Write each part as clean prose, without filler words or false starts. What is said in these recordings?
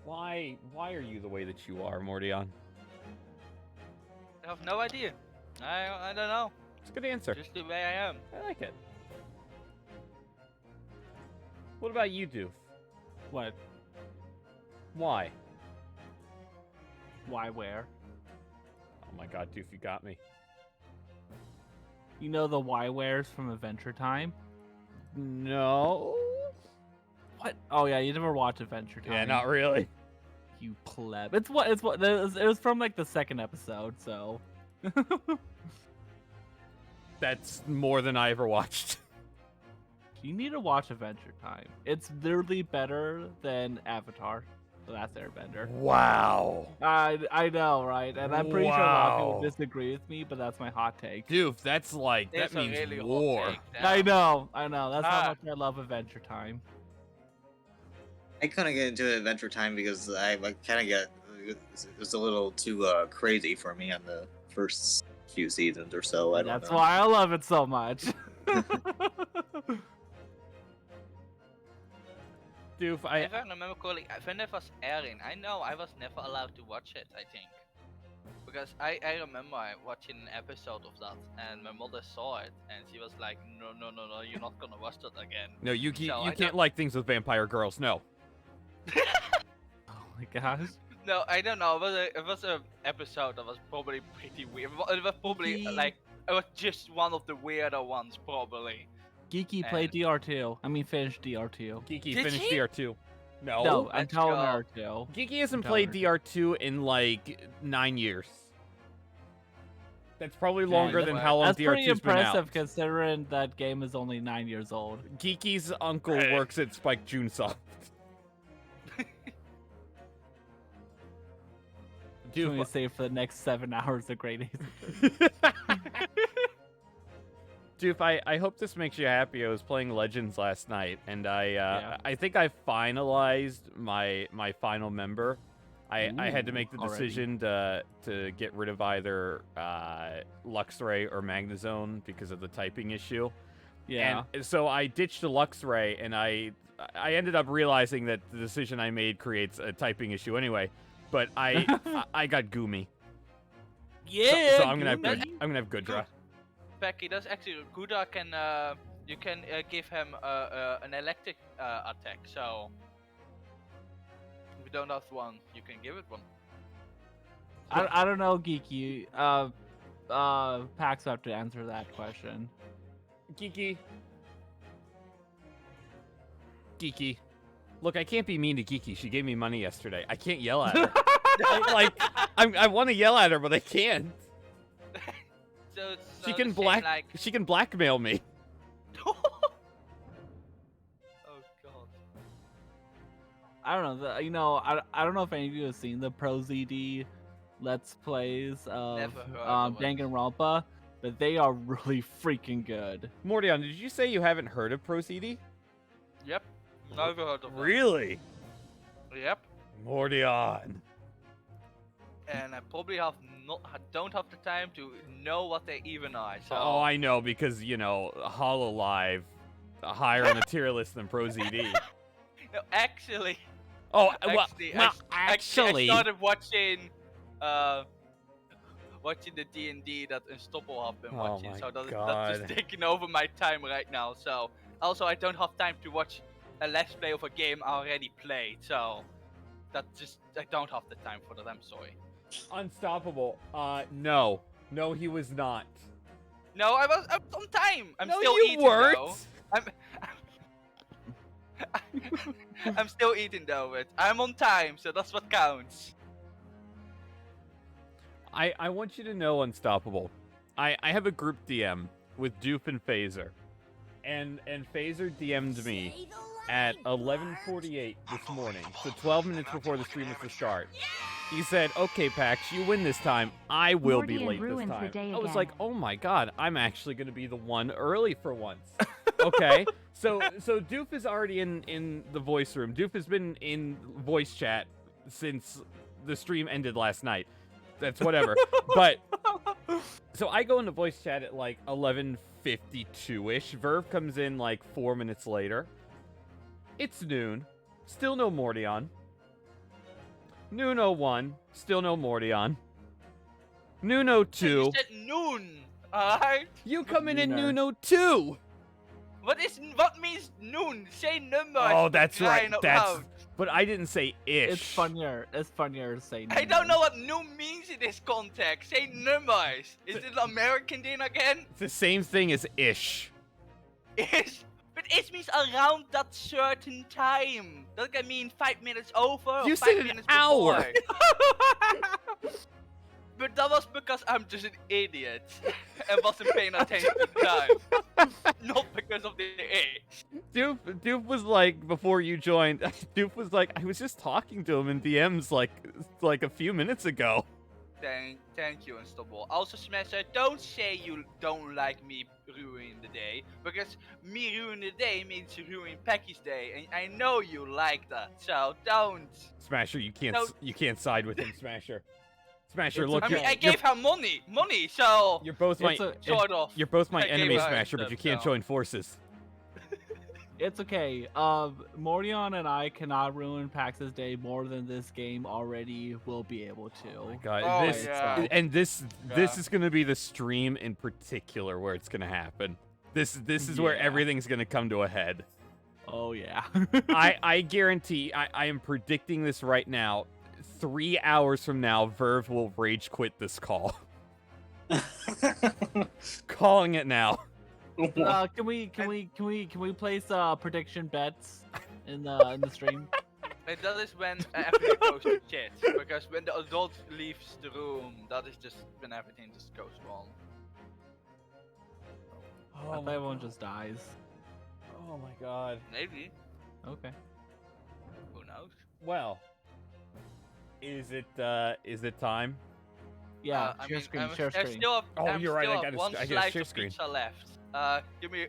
Why are you the way that you are, Mordion? I have no idea. I don't know. It's a good answer. Just the way I am. I like it. What about you, Doof? What? Why? Why? Where? Oh my god, Doof, you got me. You know the why wares from Adventure Time? No. What? Oh yeah, you never watched Adventure Time. Yeah, not really. You pleb. It was from like the second episode, so. That's more than I ever watched. You need to watch Adventure Time. It's literally better than Avatar. The Last Airbender. Wow. I know, right? And I'm pretty sure a lot of people Wow. disagree with me, but that's my hot take. Doof, that's like, that It's a means really hot war. take, I damn. know. That's how Ah. much I love Adventure Time. I kind of get into Adventure Time because I kind of get it was a little too crazy for me on the first few seasons or so. I don't That's know. why I love it so much. Doof, If I remember correctly, when it was airing, I know I was never allowed to watch it, I think. Because I remember watching an episode of that, and my mother saw it, and she was like, no, you're not gonna watch that again. No, you So I can't don't- like things with vampire girls. No. Oh my gosh. No, I don't know. It was a episode that was probably pretty weird. It was probably Geeky. it was just one of the weirder ones, probably. Geeky played And- DR2. I mean, finished DR2. Geeky Did finished she? DR2. No. No, I'm let's telling go. her to. Geeky hasn't I'm played telling DR2 in like 9 years. That's probably Dang, longer that's than why- how long That's pretty DR2's been impressive out. considering that game is only 9 years old. Geeky's uncle Hey. works at Spike Junesoft. I'm gonna Dude, save for the next 7 hours of Great Ace. Doof, I hope this makes you happy. I was playing Legends last night, and Yeah. I think I finalized my final member. I had to Ooh, make the already. decision to get rid of either Luxray or Magnezone because of the typing issue. Yeah. And so I ditched the Luxray, and I ended up realizing that the decision I made creates a typing issue anyway. But I got Goomy. Yeah. So I'm gonna have Goomy. good, I'm gonna have Goodra. Becky, that's actually Guda can you can give him an electric attack. So if you don't have one, you can give it one. I don't know, Geeky. Pax have to answer that question. Geeky. Geeky. Look, I can't be mean to Geeky. She gave me money yesterday. I can't yell at her. I want to yell at her, but I can't. So She the can same, like. She can blackmail me. Oh god. I don't know. I don't know if any of you have seen the Pro ZD Let's Plays of Never heard of it. Danganronpa, but they are really freaking good. Mordion, did you say you haven't heard of Pro CD? Yep. Never heard of that. Really? Yep. Mordion. And I probably don't have the time to know what they even are. So. Oh, I know, because, Hololive higher on the tier list than Pro ZD. No, actually. Oh, Actually, I started watching the D&D that Unstoppable have been Oh watching, my so that's God. just taking over my time right now. So also I don't have time to watch a let's play of a game I already played, so I don't have the time for that. I'm sorry. Unstoppable. No, he was not. No, I was on time. I'm no, still you eating weren't. though. I'm still eating though, but I'm on time, so that's what counts. I want you to know, Unstoppable. I have a group DM with Doof and Phaser, and Phaser DM'd me at 11:48 this morning, so 12 minutes before the stream was to start. He said, "Okay, Pax, you win this time. I will be Mordian late this ruins the time." day I was again. like, "Oh my god, I'm actually going to be the one early for once." Okay, so Doof is already in the voice room. Doof has been in voice chat since the stream ended last night. That's whatever. But so I go into voice chat at like 11:52ish. Verve comes in like 4 minutes later. It's noon. Still no Mordion. Nuno 1, still no Mordion. Nuno 2. You said noon, alright? You come in Nooner. Nuno 2. What means noon? Say numbers. Oh, for that's right. crying out That's. loud. But I didn't say ish. It's funnier. It's funnier to say. I don't know what noon means in this context. Say numbers. Is it an American thing again? It's the same thing as ish. But it means around that certain time. That can mean 5 minutes over or You 5 said an minutes hour. before. But that was because I'm just an idiot and wasn't paying attention to the time. Not because of the age. Doof was like, before you joined, Doof was like, I was just talking to him in DMs like a few minutes ago. Thank you, Unstoppable. Also, Smasher, don't say you don't like me ruining the day, because me ruining the day means ruining Pecky's day, and I know you like that, so don't. Smasher, you can't No. you can't side with him, Smasher. Smasher, It's look, I mean, okay. I gave her money, so you're both my sort of. you're both my I gave enemy, her Smasher, but stuff, you can't so. join forces. It's okay. Mordion and I cannot ruin Pax's day more than this game already will be able to. Oh my God, Oh, this yeah. and this Yeah. is gonna be the stream in particular where it's gonna happen. This is where Yeah. everything's gonna come to a head. Oh yeah. I guarantee, I am predicting this right now. 3 hours from now, Verve will rage quit this call. Calling it now. Can we place prediction bets in the stream? And that is when everything goes to shit, because when the adult leaves the room, that is just when everything just goes wrong. I thought everyone just dies. Oh my God. Maybe. Okay. Who knows? Well, is it time? Yeah. I share mean, screen. I Share screen. still have, Oh, I'm you're right, I still gotta- have one I gotta slice share of screen. pizza left. Give me.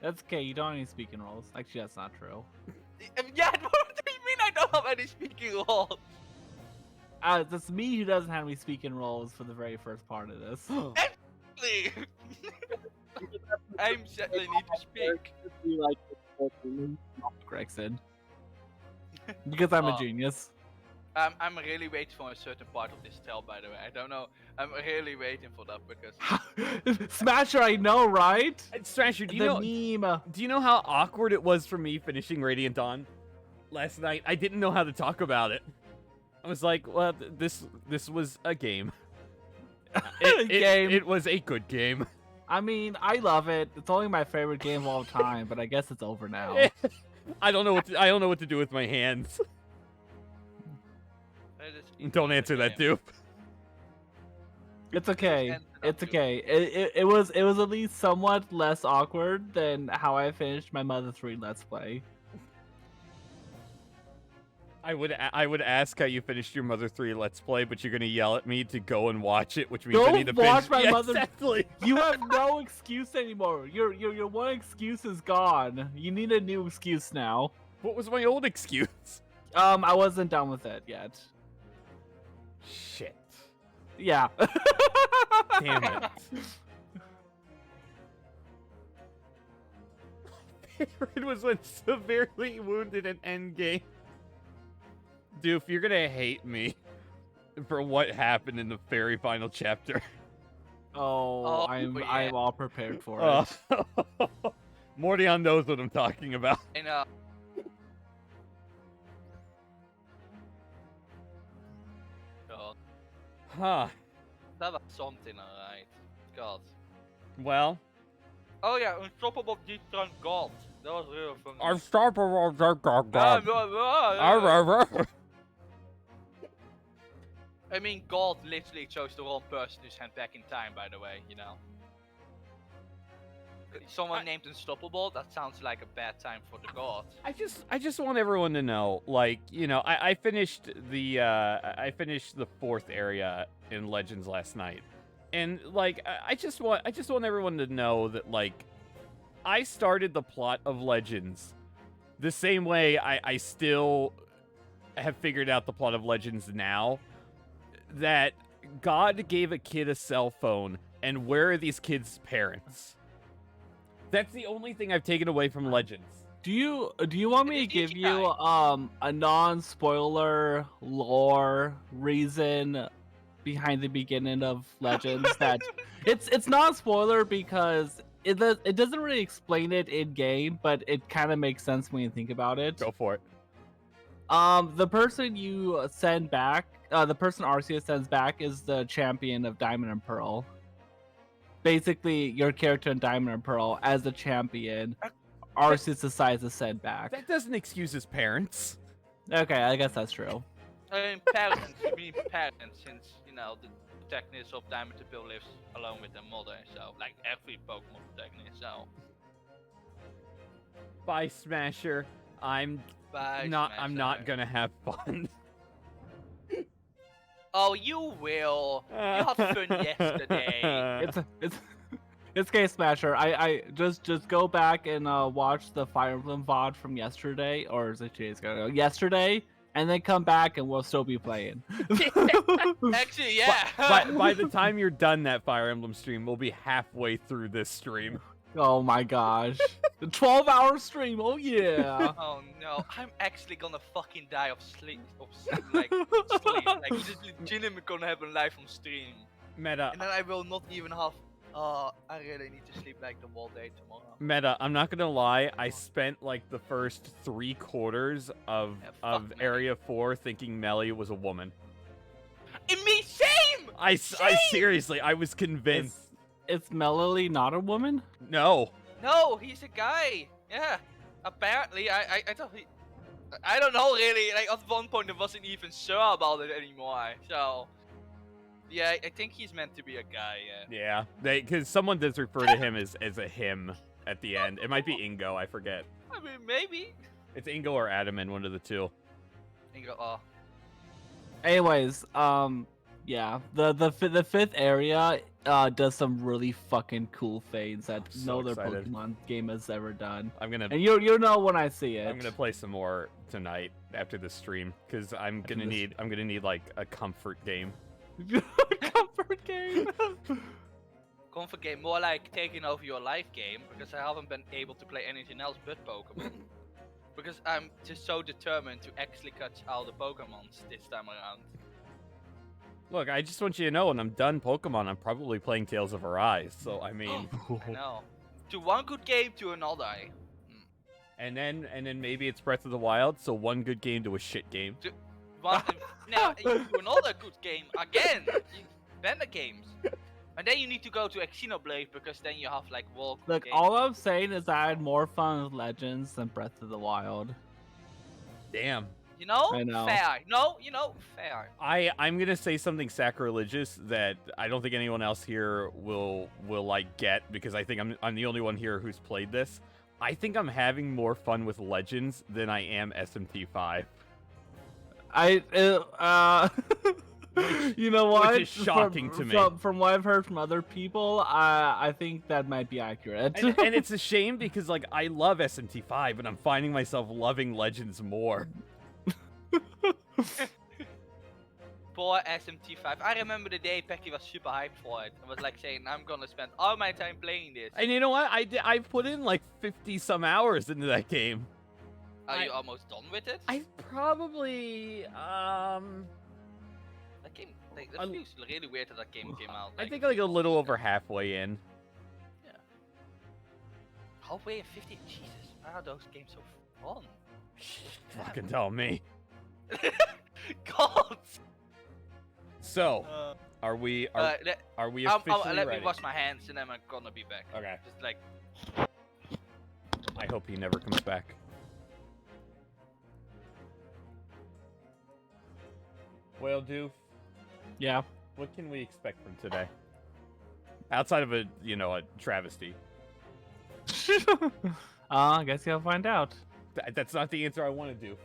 That's okay. You don't have any speaking roles. Actually, that's not true. Yeah, what do you mean I don't have any speaking roles? That's me who doesn't have any speaking roles for the very first part of this. Please. I'm certainly need to speak. Gregson. Because I'm a Oh. genius. I'm really waiting for a certain part of this tale, by the way. I don't know. I'm really waiting for that because. Smasher, I know, right? Smasher, do you The know? meme. Do you know how awkward it was for me finishing Radiant Dawn last night? I didn't know how to talk about it. I was like, well, this was a game. Game. It was a good game. I mean, I love it. It's only my favorite game of all time, but I guess it's over now. I don't know what to do with my hands. Don't answer that, dude. It's okay. ended up It's doing okay. It was at least somewhat less awkward than how I finished my Mother 3 Let's Play. I would ask how you finished your Mother 3 Let's Play, but you're gonna yell at me to go and watch it, which means I Go need to watch binge. my Yeah, Mother- exactly. You have no excuse anymore. Your one excuse is gone. You need a new excuse now. What was my old excuse? I wasn't done with it yet. Shit. Yeah. Damn it. Favorite was when severely wounded in Endgame. Doof, you're gonna hate me for what happened in the very final chapter. Oh, Oh, I'm yeah. all prepared for it. Mordion knows what I'm talking about. And God, Huh. that was something, alright. God. Well, Oh yeah, Unstoppable Detron God. That was real funny. unstoppable. I mean, God literally chose the wrong person to send back in time, by the way, you know. Someone named Unstoppable, that sounds like a bad time for the God. I just want everyone to know, like, you know, I finished the fourth area in Legends last night. And like I just want everyone to know that, like, I started the plot of Legends the same way I still have figured out the plot of Legends now. That God gave a kid a cell phone, and where are these kids' parents? That's the only thing I've taken away from Legends. Do you want me to It is give easy you a non-spoiler lore reason behind the beginning of Legends that it's non-spoiler because it doesn't really explain it in game, but it kind of makes sense when you think about it. Go for it. The person you send back, the person Arceus sends back is the champion of Diamond and Pearl. Basically, your character in Diamond and Pearl as a champion, Arceus decides to send back. That doesn't excuse his parents. Okay, I guess that's true. I mean, parents, you mean parents, since, you know, the protagonist of Diamond to Pearl lives alone with their mother, so, like, every Pokemon protagonist, so. Bye, Smasher. I'm Bye, not Smasher. gonna have fun. Oh, you will. You had fun yesterday. It's Case Smasher. I just go back and watch the Fire Emblem VOD from yesterday, or is it 2 days ago? Yesterday, and then come back and we'll still be playing. Actually, yeah. By the time you're done that Fire Emblem stream, we'll be halfway through this stream. Oh my gosh. The 12-hour stream, oh yeah. Oh no, I'm actually gonna fucking die of sleep. Like, just legitimately gonna have a live on stream. Meta, And then I will not even have, I really need to sleep like the whole day tomorrow. Meta, I'm not gonna lie, I spent like the first 3/4 of fuck Area 4 thinking Melly was a woman. In me, same! I seriously, I was convinced. It's Melody not a woman? No. No, he's a guy. Yeah. Apparently, I thought he... I don't know really, like at one point I wasn't even sure about it anymore, so... Yeah, I think he's meant to be a guy, yeah. Yeah, because someone does refer to him as a him at the end. It might be Ingo, I forget. I mean, maybe. It's Ingo or Adaman, one of the two. Anyways, yeah, the fifth area does some really fucking cool things that I'm so no other excited. Pokemon game has ever done. I'm gonna And you know when I see it. I'm gonna play some more tonight after the stream because I'm gonna need like a comfort game. Comfort game. Comfort game, more like taking over your life game, because I haven't been able to play anything else but Pokemon. Because I'm just so determined to actually catch all the Pokemons this time around. Look, I just want you to know when I'm done Pokemon, I'm probably playing Tales of Arise. So I mean, I know. To one good game to another. and then maybe it's Breath of the Wild. So one good game to a shit game. Now you do another good game again. Then the games. And then you need to go to Xenoblade because then you have like walk. Look, all I'm saying is I had more fun with Legends than Breath of the Wild. Damn. You know? I know. Fair. No, you know, fair. I'm gonna say something sacrilegious that I don't think anyone else here will like get because I think I'm the only one here who's played this. I think I'm having more fun with Legends than I am SMT5. You know what? Which is shocking to me. From what I've heard from other people, I think that might be accurate. And it's a shame because like I love SMT5, but I'm finding myself loving Legends more. For SMT5, I remember the day Pecky was super hyped for it. I was like saying, I'm gonna spend all my time playing this. And you know what? I've put in like 50 some hours into that game. Are you almost done with it? I probably That game, like, that feels really weird that that game came out. I think like a little over halfway in. Yeah. Halfway in 50? Jesus, why are those games so fun? Fucking tell me. God. So, are we officially let ready? me wash my hands and then I'm gonna be back. Okay. Just like. I hope he never comes back. Well, Doof, Yeah. what can we expect from today? Outside of a travesty. I guess you'll find out. That's not the answer I want to do.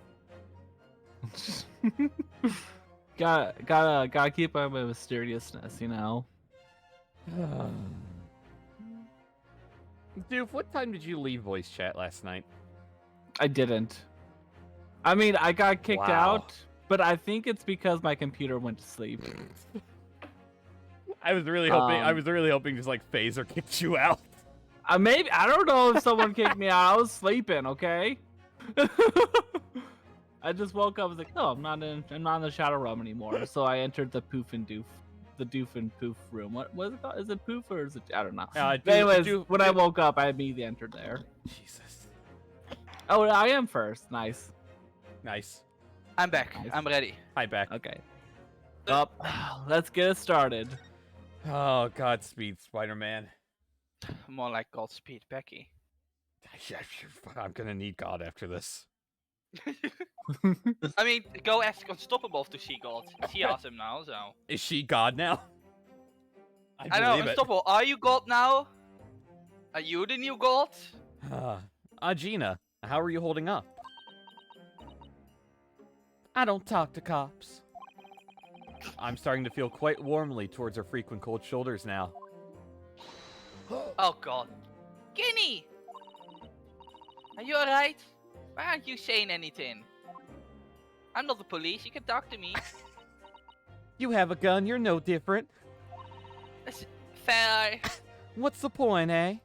Gotta keep up with mysteriousness, you know. Doof, what time did you leave voice chat last night? I didn't. I mean, I got kicked Wow. out, but I think it's because my computer went to sleep. I was really hoping just like Phaser kicked you out. Maybe I don't know if someone kicked me out. I was sleeping. Okay. I just woke up. I was like, oh, I'm not in the shadow realm anymore. So I entered the poof and doof, the doof and poof room. What was it called? Is it poof or is it? I don't know. But anyways, when I woke up, I immediately entered there. Jesus. Oh, I am first. Nice. Nice. I'm back. Nice. I'm ready. Hi, back. Okay. Up. Let's get it started. Oh, Godspeed, Spider-Man. More like Godspeed, Becky. I'm gonna need God after this. I mean, go ask Unstoppable to see God. She asked him now, so. Is she God now? I know, Unstoppable. Are you God now? Are you the new God? Gina, how are you holding up? I don't talk to cops. I'm starting to feel quite warmly towards her frequent cold shoulders now. Oh God. Guinea! Are you alright? Why aren't you saying anything? I'm not the police, you can talk to me. You have a gun, you're no different. It's fair. What's the point, eh?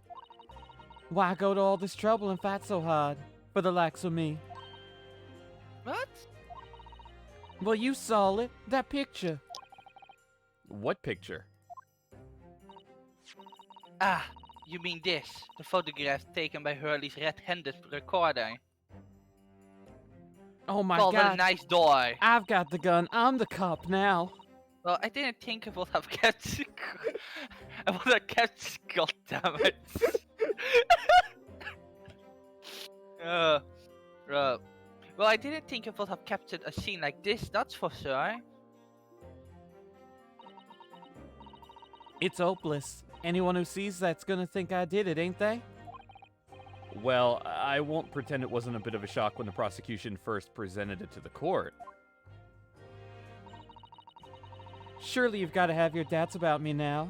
Why go to all this trouble and fight so hard for the likes of me? What? Well, you saw it. That picture. What picture? Ah, you mean this. The photograph taken by Hurley's red-handed recorder. Oh my Well, what a God. nice door. I've got the gun. I'm the cop now. Well, I didn't think I would have kept... I would have kept... God damn it. Well, I didn't think I would have captured a scene like this, that's for sure. It's hopeless. Anyone who sees that's gonna think I did it, ain't they? Well, I won't pretend it wasn't a bit of a shock when the prosecution first presented it to the court. Surely you've got to have your doubts about me now.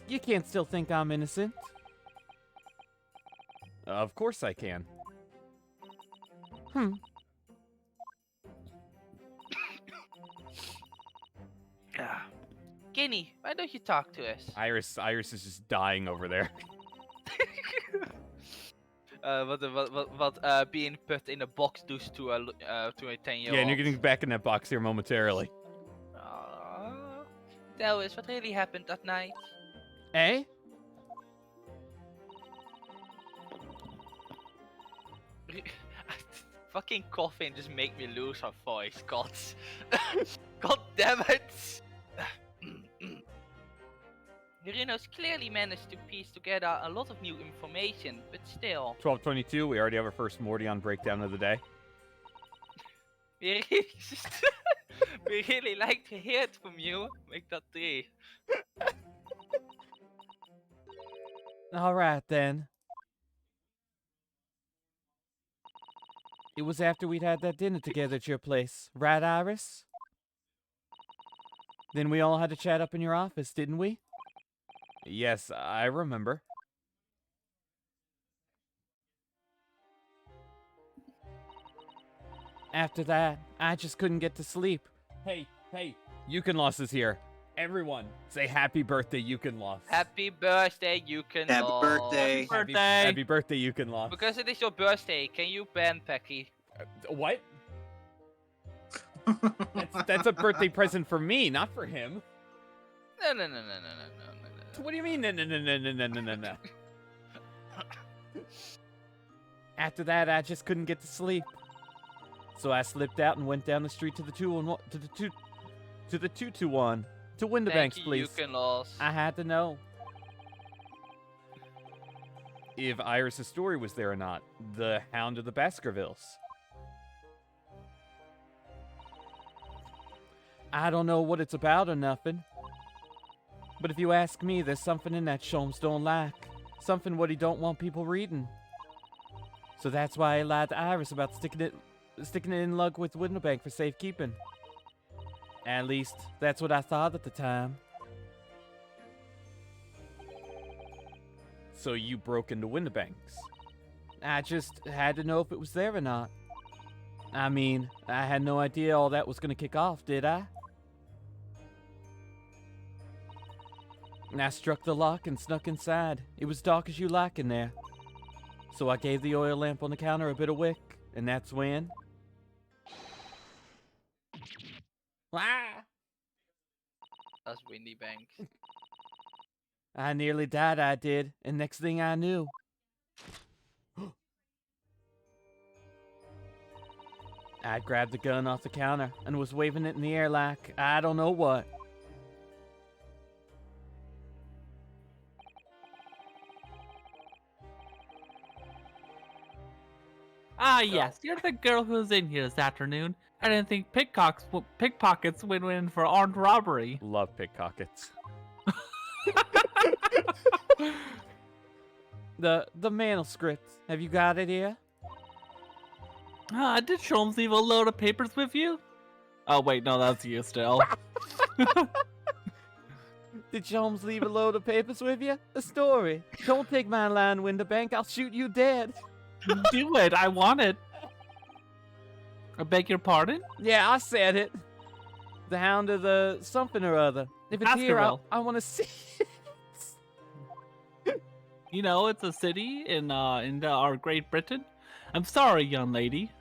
You can't still think I'm innocent. Of course I can. Guinea, why don't you talk to us? Iris is just dying over there. What being put in a box does to a 10-year-old. Yeah, and you're getting back in that box here momentarily. Tell us what really happened that night. Eh? Fucking coughing just make me lose her voice, God. God damn it! Urinos clearly managed to piece together a lot of new information, but still. 12:22. We already have our first Mordion breakdown of the day. We really like to hear it from you. Make that 3. All right then. It was after we'd had that dinner together at your place, right, Iris? Then we all had to chat up in your office, didn't we? Yes, I remember. After that, I just couldn't get to sleep. Hey, Yukon Loss is here. Everyone, say happy birthday, Yukon Loss. Happy birthday, Yukon Happy Loss. birthday. Happy birthday, Yukon Loss. Because it is your birthday, can you ban Pecky? What? That's a birthday present for me, not for him. No. What do you mean? No. After that, I just couldn't get to sleep. So I slipped out and went down the street to the 221 to Winterbanks, please. Yukon Loss. I had to know if Iris' story was there or not. The Hound of the Baskervilles. I don't know what it's about or nothing. But if you ask me, there's something in that Sholmes don't like. Something what he don't want people reading. So that's why I lied to Iris about sticking it in lug with Winterbank for safekeeping. At least, that's what I thought at the time. So you broke into Winterbanks. I just had to know if it was there or not. I mean, I had no idea all that was gonna kick off, did I? And I struck the lock and snuck inside. It was dark as you like in there. So I gave the oil lamp on the counter a bit of wick, and that's when... Ah! That's Windy Banks. I nearly died, I did, and next thing I knew... I grabbed the gun off the counter and was waving it in the air like I don't know what. Ah, yes, you're the girl who's in here this afternoon. I didn't think pickpockets would win for armed robbery. Love pickpockets. The manuscript. Have you got it here? Did Sholmes leave a load of papers with you? Oh, wait, no, that's you still. Did Holmes leave a load of papers with you? A story. Don't take my line, Winterbank. I'll shoot you dead. Do it, I want it. I beg your pardon? Yeah, I said it. The Hound of the something or other. If it's here, I want to see it. You know, it's a city in our Great Britain. I'm sorry, young lady.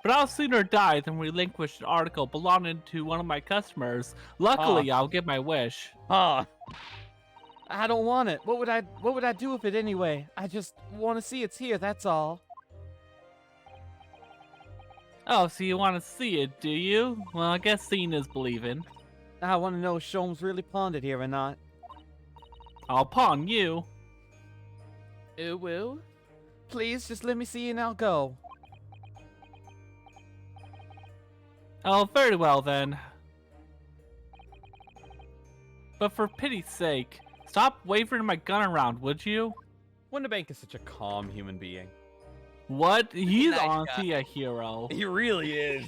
But I'll sooner die than relinquish an article belonging to one of my customers. Luckily, I'll get my wish. I don't want it. What would I do with it anyway? I just want to see it's here, that's all. Oh, so you want to see it, do you? Well, I guess seeing is believing. I want to know if Sholmes really pawned it here or not. I'll pawn you. It will? Please, just let me see and I'll go. Oh, very well then. But for pity's sake, stop wavering my gun around, would you? Winterbank is such a calm human being. What? He's Nice honestly a hero. He really is.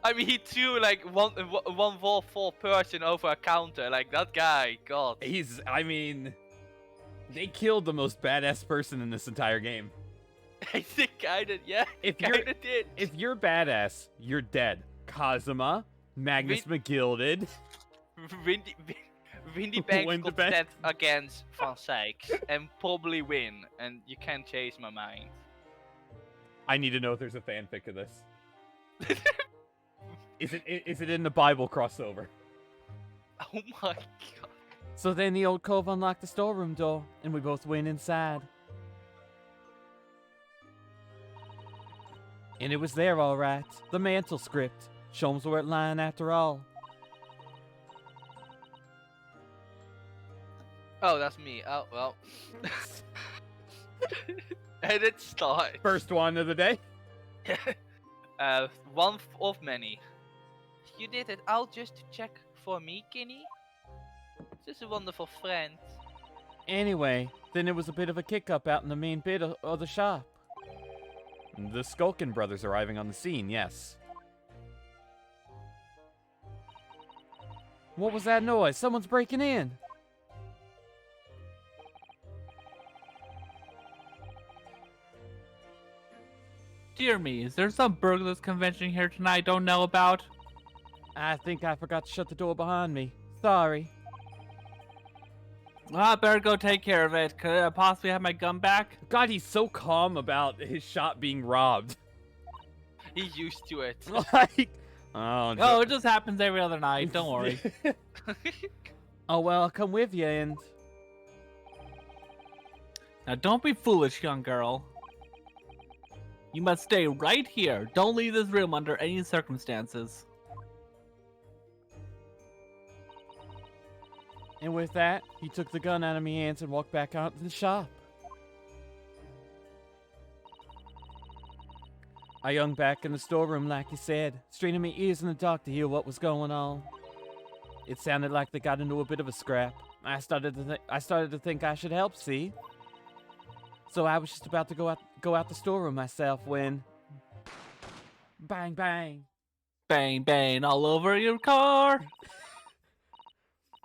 I mean, he threw like one wall for person over a counter. Like that guy, God. I mean, they killed the most badass person in this entire game. I think kinda, yeah. If Kinda did. If you're badass, you're dead. Kazuma, Magnus McGilded. Windy Banks could Winterbank. stand against Van Sykes and probably win, and you can't change my mind. I need to know if there's a fanfic of this. Is it in the Bible crossover? Oh my god. So then the old cove unlocked the storeroom door, and we both went inside. And it was there, all right. The mantle script. Sholmes weren't lying after all. Oh, that's me. Oh, well. And it started. First one of the day. One of many. You did it all just to check for me, Kenny? Just a wonderful friend. Anyway, then there was a bit of a kick-up out in the main bit of the shop. The Skulkin brothers arriving on the scene, yes. What was that noise? Someone's breaking in. Dear me, is there some burglars convention here tonight I don't know about? I think I forgot to shut the door behind me. Sorry. Well, I better go take care of it. Could I possibly have my gun back? God, he's so calm about his shop being robbed. He's used to it. Like, oh, Oh, it just happens every other night. Don't worry. Oh, well, I'll come with you and... Now, don't be foolish, young girl. You must stay right here. Don't leave this room under any circumstances. And with that, he took the gun out of my hands and walked back out to the shop. I hung back in the storeroom like he said, straining my ears in the dark to hear what was going on. It sounded like they got into a bit of a scrap. I started to think I should help, see? So I was just about to go out the storeroom myself when... Bang, bang. Bang, bang all over your car.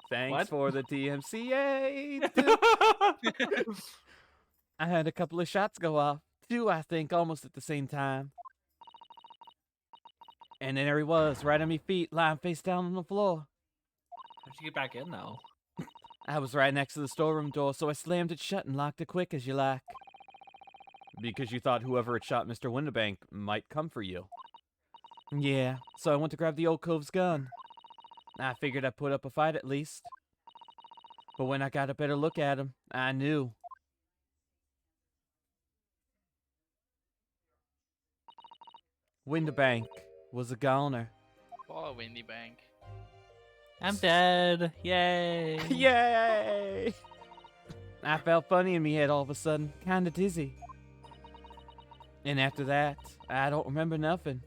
Thanks What? for the DMCA. I had a couple of shots go off. 2, I think, almost at the same time. And then there he was, right on my feet, lying face down on the floor. you get back in though? I was right next to the storeroom door, so I slammed it shut and locked it quick as you like. Because you thought whoever had shot Mr. Winterbank might come for you. Yeah, so I went to grab the old cove's gun. I figured I'd put up a fight at least. But when I got a better look at him, I knew. Winterbank was a goner. Poor Windy Bank. I'm dead. Yay. Yay! I felt funny in me head all of a sudden, kinda dizzy. And after that, I don't remember nothing.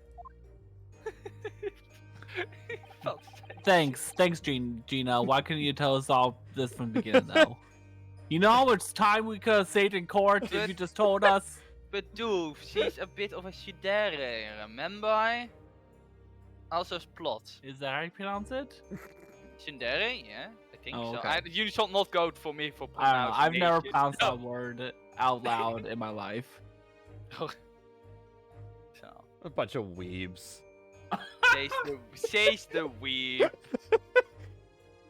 Felt Thanks, Gina. Why couldn't you tell us all this from the beginning, though? You know how much time we could have saved in court if you just told us? But Doof, she's a bit of a shidere, remember? Also plot. Is that how you pronounce it? Shindere? Yeah, I think Oh, so. okay. You should not go for me for I don't know. I've never pronunciation. pronounced that word out loud in my life. So, A bunch of weebs. says the weeb.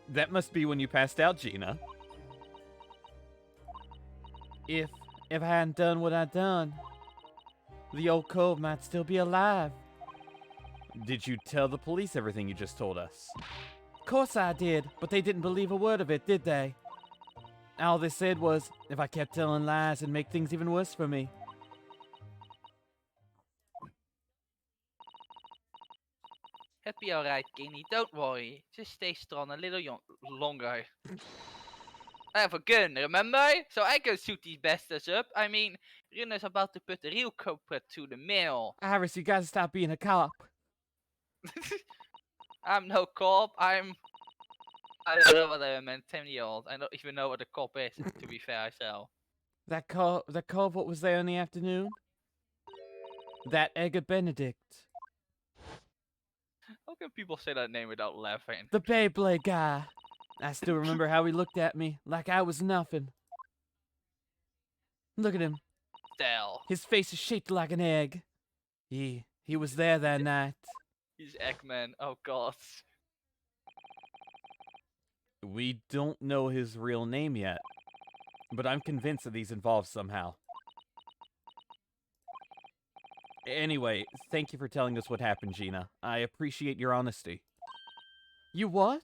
That must be when you passed out, Gina. If I hadn't done what I'd done, the old cove might still be alive. Did you tell the police everything you just told us? Of course I did, but they didn't believe a word of it, did they? All they said was, if I kept telling lies, it'd make things even worse for me. It'll be alright, Kenny. Don't worry. Just stay strong a little longer. I have a gun, remember? So I can shoot these bastards up. I mean, Runa's about to put the real culprit to the mill. Iris, you gotta stop being a cop. I'm no cop. I don't know what I am, 10-year-old. I don't even know what a cop is, to be fair, so. That cove, what was there in the afternoon? That Edgar Benedict. How can people say that name without laughing? The Beyblade guy. I still remember how he looked at me, like I was nothing. Look at him. Still. His face is shaped like an egg. He was there that night. He's Eggman. Oh god. We don't know his real name yet, but I'm convinced that he's involved somehow. Anyway, thank you for telling us what happened, Gina. I appreciate your honesty. You what?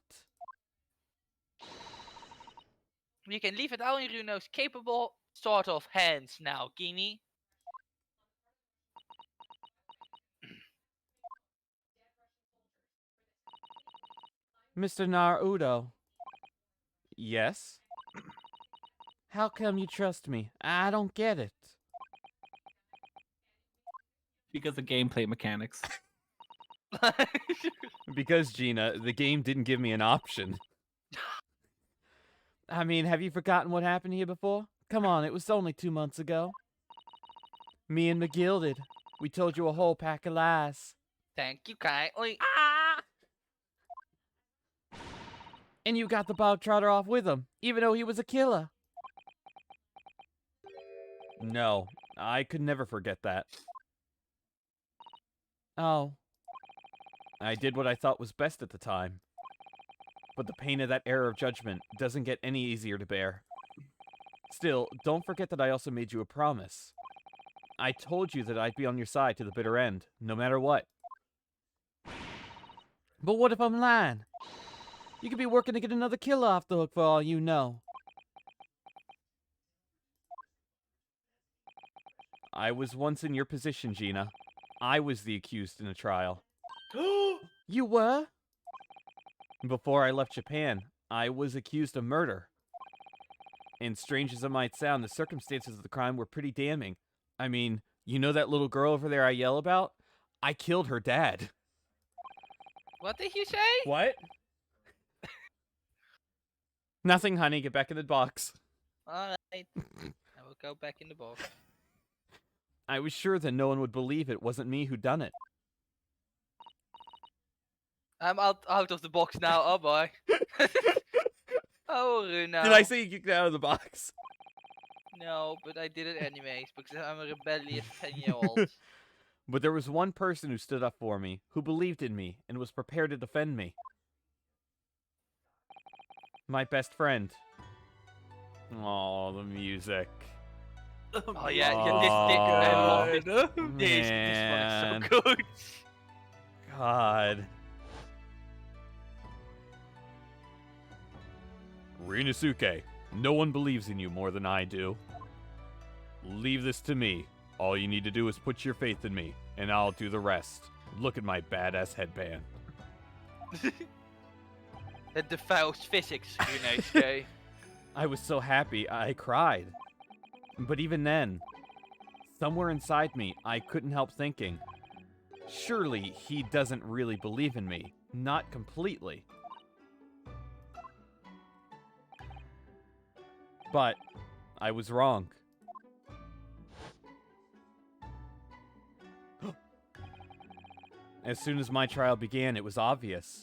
You can leave it all in Runo's capable sort of hands now, Guinea. Mr. Naruto. Yes? How come you trust me? I don't get it. Because of gameplay mechanics. Because, Gina, the game didn't give me an option. I mean, have you forgotten what happened here before? Come on, it was only 2 months ago. Me and McGill did. We told you a whole pack of lies. Thank you kindly. Ah! And you got the bog trotter off with him, even though he was a killer. No, I could never forget that. Oh. I did what I thought was best at the time. But the pain of that error of judgment doesn't get any easier to bear. Still, don't forget that I also made you a promise. I told you that I'd be on your side to the bitter end, no matter what. But what if I'm lying? You could be working to get another killer off the hook for all you know. I was once in your position, Gina. I was the accused in a trial. You were? Before I left Japan, I was accused of murder. And strange as it might sound, the circumstances of the crime were pretty damning. I mean, you know that little girl over there I yell about? I killed her dad. What did you say? What? Nothing, honey. Get back in the box. Alright. I will go back in the box. I was sure that no one would believe it wasn't me who done it. I'm out of the box now, oh boy. Oh, Runa. Did I say you get out of the box? No, but I did it anyways, because I'm a rebellious 10-year-old. But there was one person who stood up for me, who believed in me, and was prepared to defend me. My best friend. Oh, the music. Oh yeah, I love this. This one is Man. so good. God. Rinosuke, no one believes in you more than I do. Leave this to me. All you need to do is put your faith in me, and I'll do the rest. Look at my badass headband. It defiles physics, Rinosuke. I was so happy, I cried. But even then, somewhere inside me, I couldn't help thinking, surely he doesn't really believe in me. Not completely. But I was wrong. As soon as my trial began, it was obvious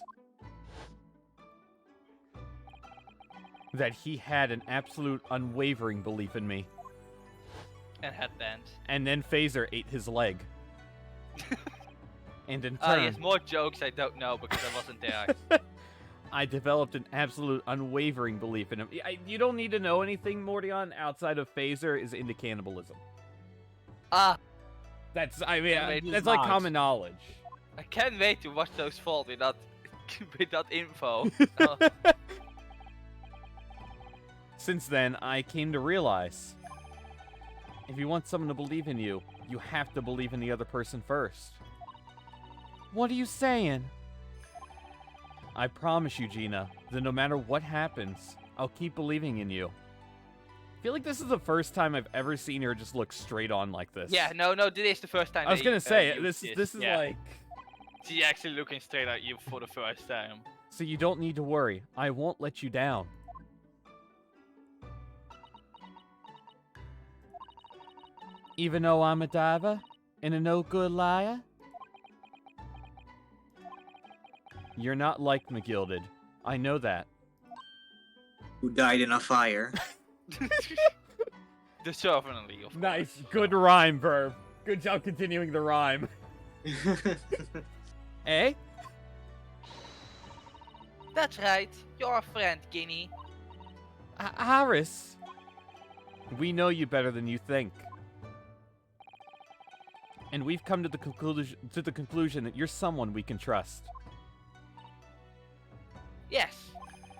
that he had an absolute unwavering belief in me. And headband. And then Phaser ate his leg. And in He turn, has more jokes I don't know because I wasn't there. I developed an absolute unwavering belief in him. You don't need to know anything, Mordion, outside of Phaser is into cannibalism. Ah, That's It that's is like not. common knowledge. I can't wait to watch those fall without info. Oh, Since then, I came to realize, if you want someone to believe in you, you have to believe in the other person first. What are you saying? I promise you, Gina, that no matter what happens, I'll keep believing in you. I feel like this is the first time I've ever seen her just look straight on like this. yeah, no, this is the first time. I was they, gonna say, used this is yeah. like... She's actually looking straight at you for the first time. So you don't need to worry. I won't let you down. Even though I'm a diver and a no-good liar? You're not like McGilded. I know that. Who died in a fire. Deservedly, of course. Nice. Good rhyme, Verb. Good job continuing the rhyme. Eh? That's right. You're a friend, Guinea. Harris. We know you better than you think. And we've come to the conclusion that you're someone we can trust. Yes.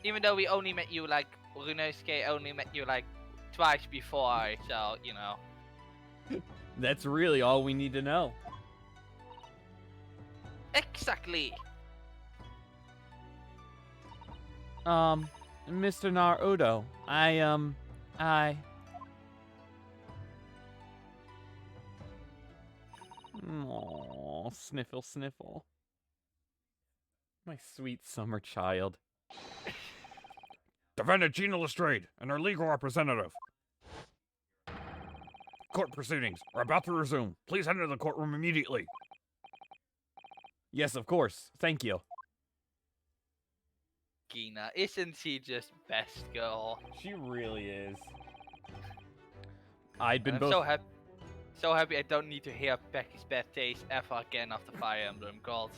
Even though we only met you like Rinosuke only met you like twice before, so you know. That's really all we need to know. Exactly. Mr. Naruto, I... Aww, sniffle, sniffle. My sweet summer child. Defendant Gina Lestrade and her legal representative. Court proceedings are about to resume. Please enter the courtroom immediately. Yes, of course. Thank you. Gina, isn't she just best girl? She really is. I'd been And both... I'm so happy I don't need to hear Becky's bad taste ever again after Fire Emblem gods.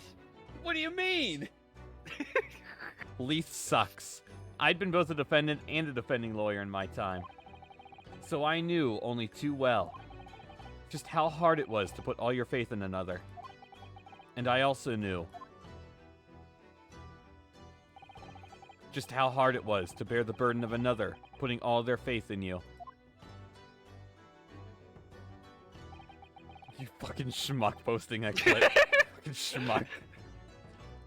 What do you mean? Leaf sucks. I'd been both a defendant and a defending lawyer in my time. So I knew only too well just how hard it was to put all your faith in another. And I also knew just how hard it was to bear the burden of another putting all their faith in you. You fucking schmuck posting that clip. Fucking schmuck.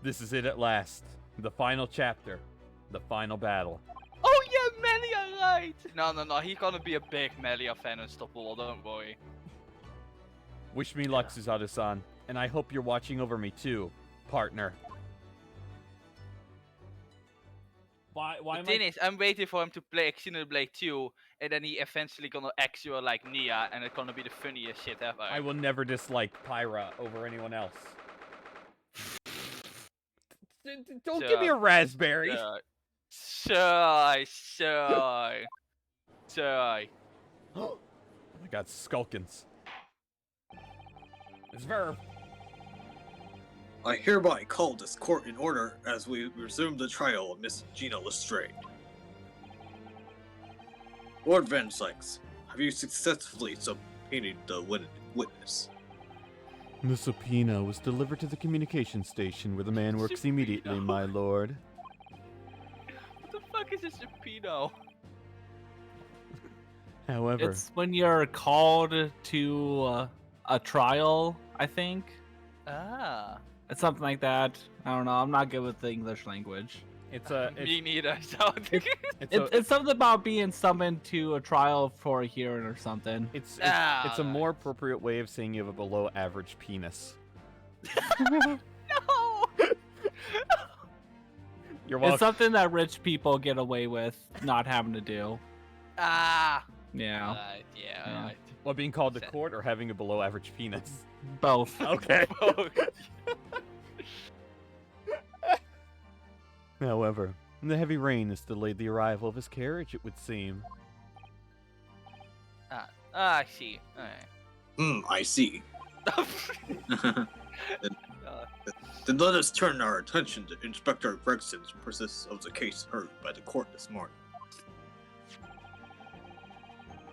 This is it at last. The final chapter. The final battle. Oh yeah, Melia, right! No, he's gonna be a big Melia fan unstoppable, don't worry. Wish me luck, Suzato-san. And I hope you're watching over me too, partner. Why The thing is, I'm waiting for him to play Xenoblade 2, and then he eventually gonna actual like Nia, and it's gonna be the funniest shit ever. I will never dislike Pyra over anyone else. Don't give me a raspberry. Sigh. Oh my god, Skulkins. It's Verb. I hereby call this court in order as we resume the trial of Miss Gina Lestrade. Lord Van Sykes, have you successfully subpoenaed the witness? The subpoena was delivered to the communication station where the man works immediately, Subpoena? my lord. What the fuck is a subpoena? However, It's when you're called to a trial, I think. Ah. It's something like that. I don't know. I'm not good with the English language. it's Me neither. So It's something about being summoned to a trial for a hearing or something. it's Ah, a more appropriate way of saying you have a below average penis. no. You're It's welcome. something that rich people get away with not having to do. Ah. Yeah, Right. Yeah. Yeah. Right. What, being called to court or having a below average penis? both. Okay. However, the heavy rain has delayed the arrival of his carriage, it would seem. I see. Alright. I see. Then let us turn our attention to Inspector Gregson's persistence of the case heard by the court this morning.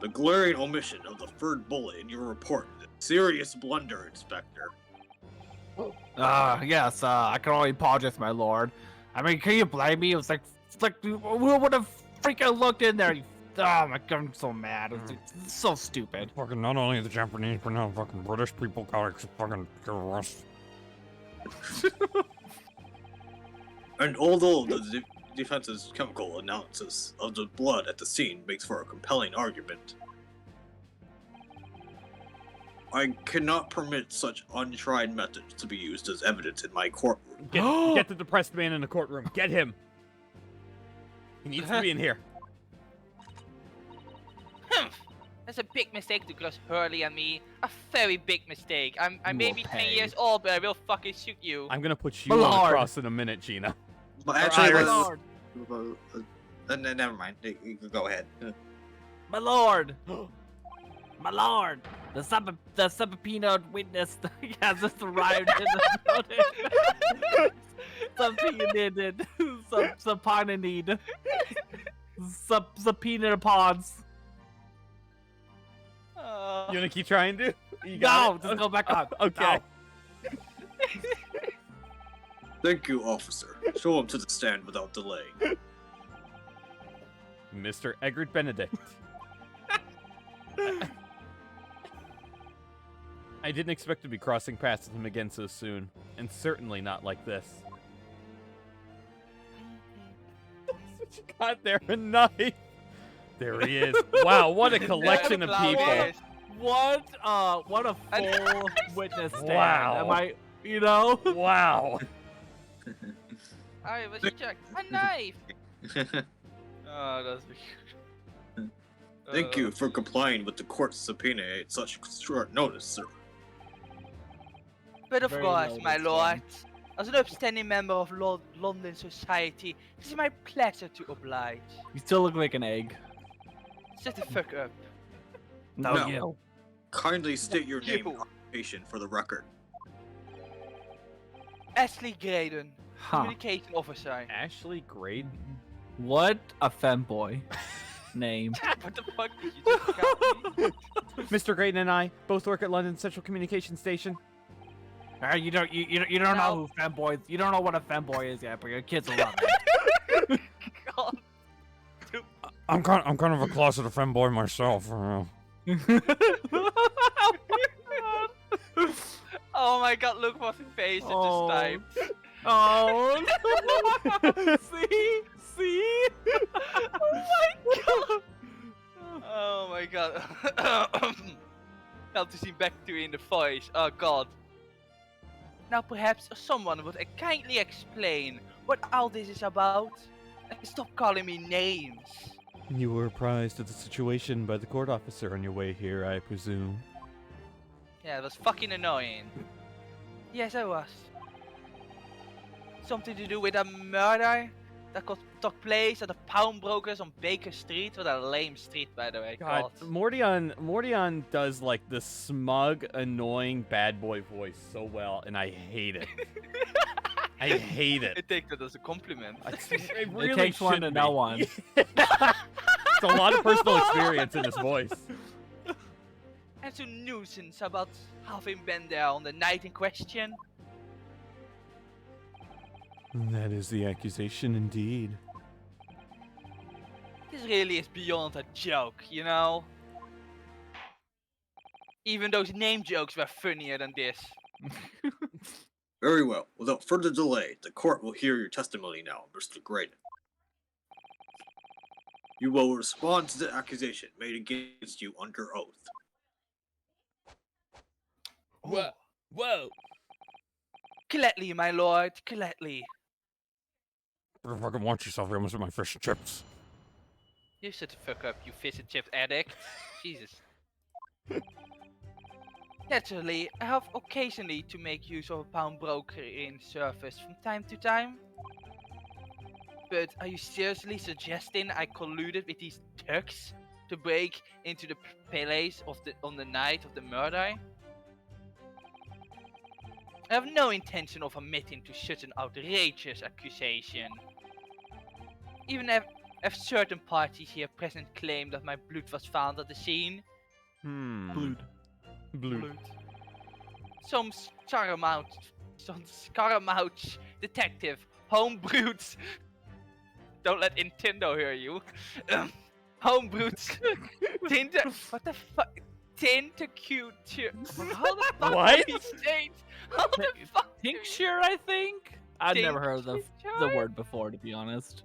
The glaring omission of the third bullet in your report is a serious blunder, Inspector. Yes, I can only apologize, my lord. I mean, can you blame me? It's like who would have freaking looked in there? Oh my god, I'm so mad. It's so stupid. Fucking not only the Japanese, but now fucking British people got fucking get arrested. And although the defense's chemical analysis of the blood at the scene makes for a compelling argument, I cannot permit such untried methods to be used as evidence in my courtroom. Get the depressed man in the courtroom. Get him. He needs to be in here. That's a big mistake to close Hurley and me. A very big mistake. I may will be 10 pay. years old, but I will fucking shoot you. I'm gonna put you My on the lord. cross in a minute, Gina. But actually, Iris. never mind. You can go ahead. My lord! My lord! The subpoenaed witness has just arrived in the building. Subpoenaed. Subpoenaed pods. You gonna keep trying to? You got No, it? just go back on. Okay. Thank you, officer. Show him to the stand without delay. Mr. Eggert Benedict. I didn't expect to be crossing paths with him again so soon, and certainly not like this. What you got there? A knife? There he is. Wow, what a collection of Cloud people. is. What a full witness stand. Wow. Am I, you know? Wow. Alright, what's your check? A knife! Oh, that's weird. Thank you for complying with the court's subpoena at such short notice, sir. But of Very course, noted, my Sven. lord. As an upstanding member of London society, it is my pleasure to oblige. You still look like an egg. Shut the fuck up. No. you. Kindly state your name You. and occupation for the record. Ashley Graydon, Huh. communication officer. Ashley Graydon. What a femboy name. What the fuck did you just got me? Mr. Graydon and I both work at London Central Communication Station. You don't know No. who femboys. You don't know what a femboy is yet, but your kids will love it. God. I'm kind of a closeted femboy myself. Oh my god, look what his face it Oh. just typed. Oh no! See? Oh my god. Felt to see back to you in the voice. Oh god. Now perhaps someone would kindly explain what all this is about. And stop calling me names. You were apprised of the situation by the court officer on your way here, I presume. Yeah, it was fucking annoying. Yes, I was. Something to do with a murder that took place at the pawnbrokers on Baker Street. What a lame street, by the way. God, Mordion does like the smug, annoying bad boy voice so well, and I hate it. I hate it. I take that as a compliment. It really takes one should to be. know one. It's a lot of personal experience in this voice. And a nuisance about having been there on the night in question. That is the accusation indeed. This really is beyond a joke, you know? Even those name jokes were funnier than this. Very well. Without further delay, the court will hear your testimony now, Mr. Graydon. You will respond to the accusation made against you under oath. Whoa. Whoa. Gladly, my lord, gladly. Better fucking watch yourself, you almost hit my fish and chips. You shut the fuck up, you fish and chip addict. Jesus. Naturally, I have occasionally to make use of a pawnbrokering service from time to time. But are you seriously suggesting I colluded with these thugs to break into the palace on the night of the murder? I have no intention of admitting to such an outrageous accusation. Even if certain parties here present claim that my blood was found at the scene. Blood. Some Scaramouche detective, homebrewed. Don't let Nintendo hear you. Homebrewed. What the fuck? Tentacute. How the fuck What? do you say it? How the fuck? Tincture, I think. I've never heard of the Tincture? word before, to be honest.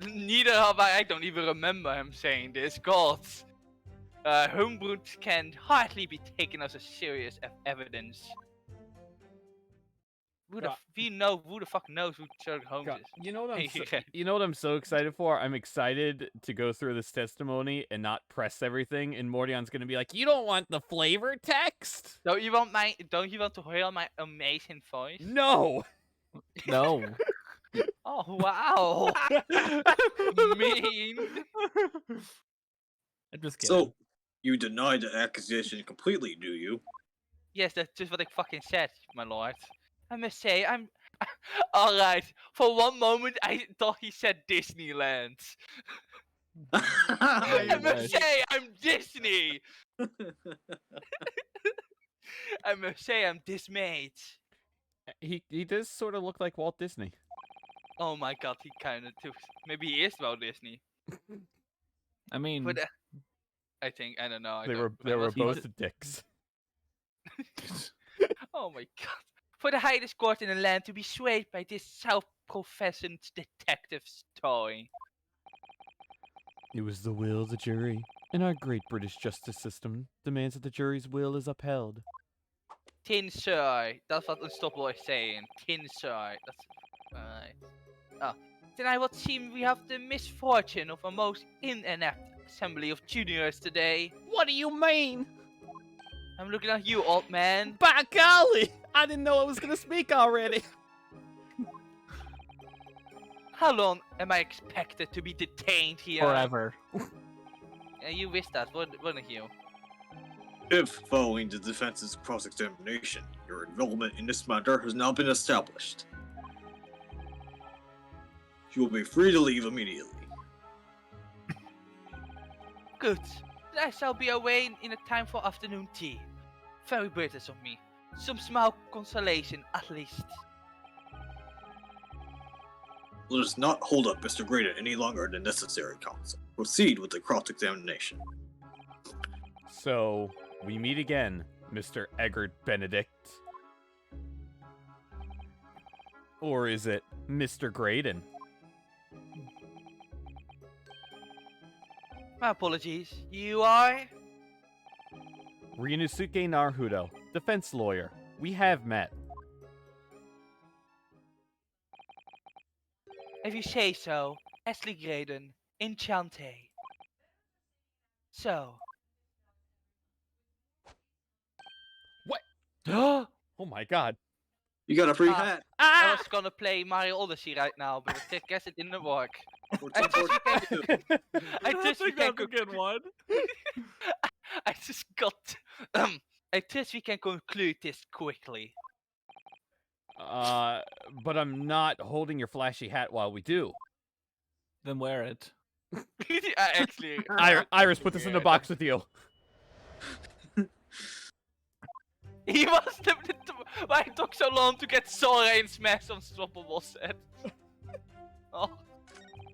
Neither have I. I don't even remember him saying this. God. Homebrewed can hardly be taken as a serious evidence. Who the fuck knows who Sherlock Holmes God, is? you know what I'm so excited for? I'm excited to go through this testimony and not press everything, and Mordion's gonna be like, "You don't want the flavor text?" Don't you want to hear my amazing voice? No. No. Oh wow. Mean. I'm just kidding. So, you deny the accusation completely, do you? Yes, that's just what I fucking said, my lord. I must say, I'm... Alright, for one moment I thought he said Disneyland. I must say, I'm Disney! I must say, I'm dismayed. He does sort of look like Walt Disney. Oh my god, he kinda too... Maybe he is Walt Disney. I mean, But, I think, I don't know. They were both dicks. Oh my god. For the highest court in the land to be swayed by this self-professed detective's toy. It was the will of the jury, and our great British justice system demands that the jury's will is upheld. Tin sir. That's what Unstoppable is saying. Tin sir. That's right. Oh. Then I would seem we have the misfortune of a most inept assembly of juniors today. What do you mean? I'm looking at you, old man. By golly! I didn't know I was gonna speak already. How long am I expected to be detained here? forever. Yeah, you wish that, wouldn't you? If, following the defense's cross-examination, your involvement in this matter has now been established, you will be free to leave immediately. Good. Then I shall be away in a time for afternoon tea. Very British of me. Some small consolation, at least. Let us not hold up Mr. Graydon any longer than necessary, counsel. Proceed with the cross-examination. So, we meet again, Mr. Eggert Benedict. Or is it Mr. Graydon? My apologies. You are? Ryunosuke Naruto, defense lawyer. We have met. If you say so, Ashley Graydon, enchante. So. Oh my god. You got a free Ah. hat. I was gonna play Mario Odyssey right now, but I guess it didn't work. I just we can good one. I just got. I guess we can conclude this quickly. But I'm not holding your flashy hat while we do. Then wear it. Actually, Iris, put this in the box with you. he was why it took so long to get Sora in Smash Unstoppable set.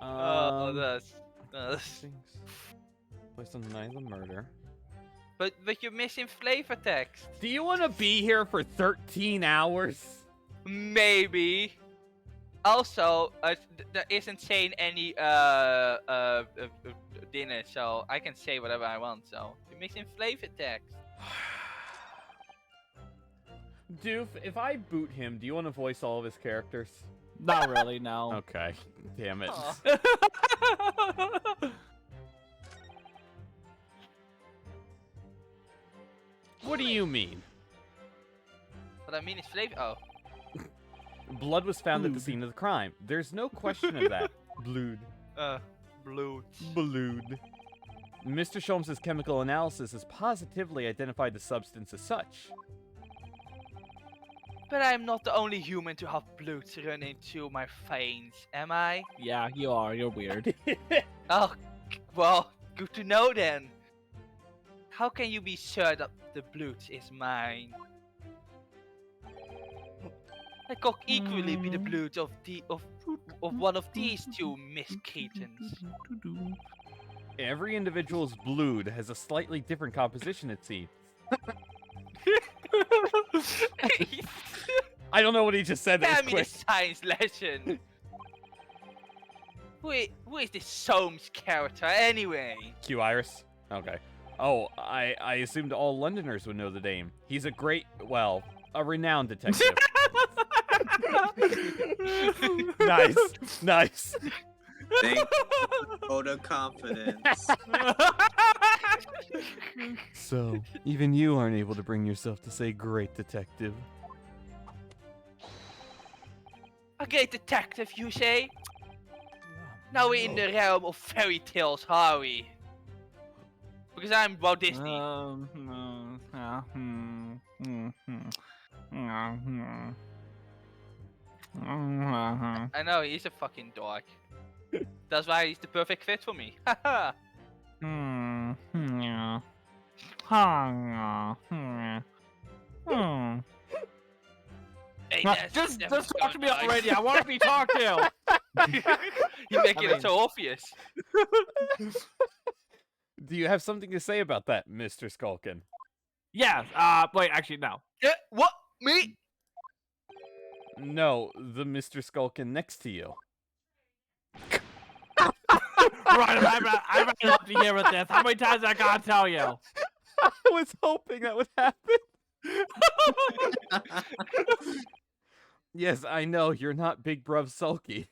Oh, that's. Things placed on the night of the murder. But you're missing flavor text. Do you want to be here for 13 hours? Maybe. Also, there isn't saying any dinner, so I can say whatever I want. So you're missing flavor text. Doof, if I boot him, do you want to voice all of his characters? Not really, no. Okay. Damn it. Aw. What do you mean? What I mean is flavor. Oh. Blood was found at the scene of the crime. There's no question of that. Blood. Blood. Blood. Mr. Sholmes' chemical analysis has positively identified the substance as such. But I'm not the only human to have blood running through my veins, am I? Yeah, you are. You're weird. Oh, well, good to know then. How can you be sure that the blood is mine? It could equally be the blood of one of these two Miss Keatons. Every individual's blood has a slightly different composition, it seems. I don't know what he just said. Tell That me was the quick. science lesson. Who is this Soames character anyway? Q Iris. Okay. Oh, I assumed all Londoners would know the name. He's a great, well, a renowned detective. Nice, nice. Thank you for the confidence. So, even you aren't able to bring yourself to say great detective. A great detective, you say? Now we're in the realm of fairy tales, are we? Because I'm Walt Disney. I know, he's a fucking dork. That's why he's the perfect fit for me. Haha. Hey, Just talk to me already. I want to be talked to. You're making I mean- it so obvious. Do you have something to say about that, Mr. Skulkin? Yes. Wait. Actually, no. What? Me? No, the Mr. Skulkin next to you. Right. I'm up to here with this. How many times I gotta tell you? I was hoping that would happen. Yes, I know, you're not Big Bruv Sulky.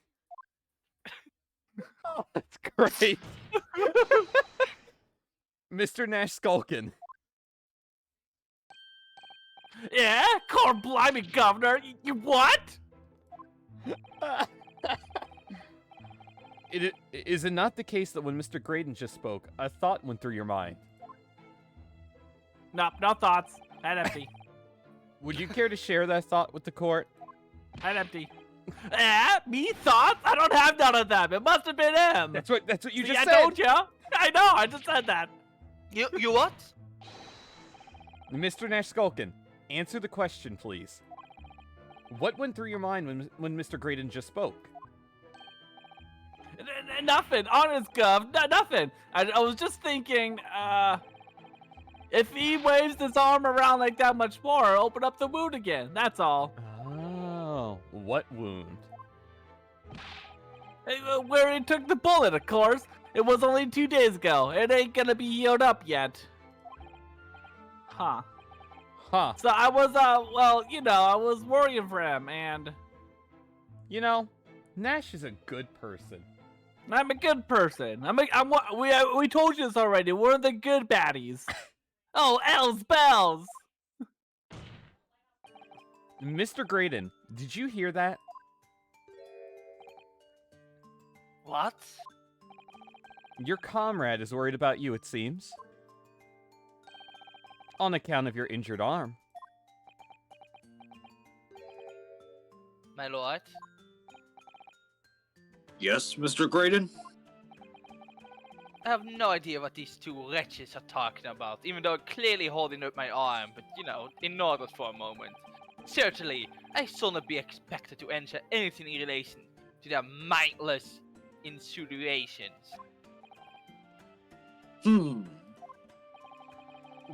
Oh, that's great. Mr. Nash Skulkin. Yeah. Core blimey, Governor. You what? Is it not the case that when Mr. Graydon just spoke, a thought went through your mind? No thoughts. Head empty. Would you care to share that thought with the court? Head empty. Me thoughts? I don't have none of them. It must have been him. That's what you See, just I said. told you. I know. I just said that. You what? Mr. Nash Skulkin, answer the question, please. What went through your mind when Mr. Graydon just spoke? Nothing. Honest, Gov. Nothing. I was just thinking, if he waves his arm around like that much more, open up the wound again. That's all. Oh, what wound? Where he took the bullet, of course. It was only 2 days ago. It ain't gonna be healed up yet. Huh. Huh. So I was, well, I was worrying for him, and You know, Nash is a good person. I'm a good person. We told you this already. We're the good baddies. Oh, L's bells. Mr. Graydon, did you hear that? What? Your comrade is worried about you, it seems. On account of your injured arm. My lord? Yes, Mr. Graydon? I have no idea what these two wretches are talking about, even though clearly holding up my arm, but you know, ignore that for a moment. Certainly, I shall not be expected to answer anything in relation to their mindless insinuations.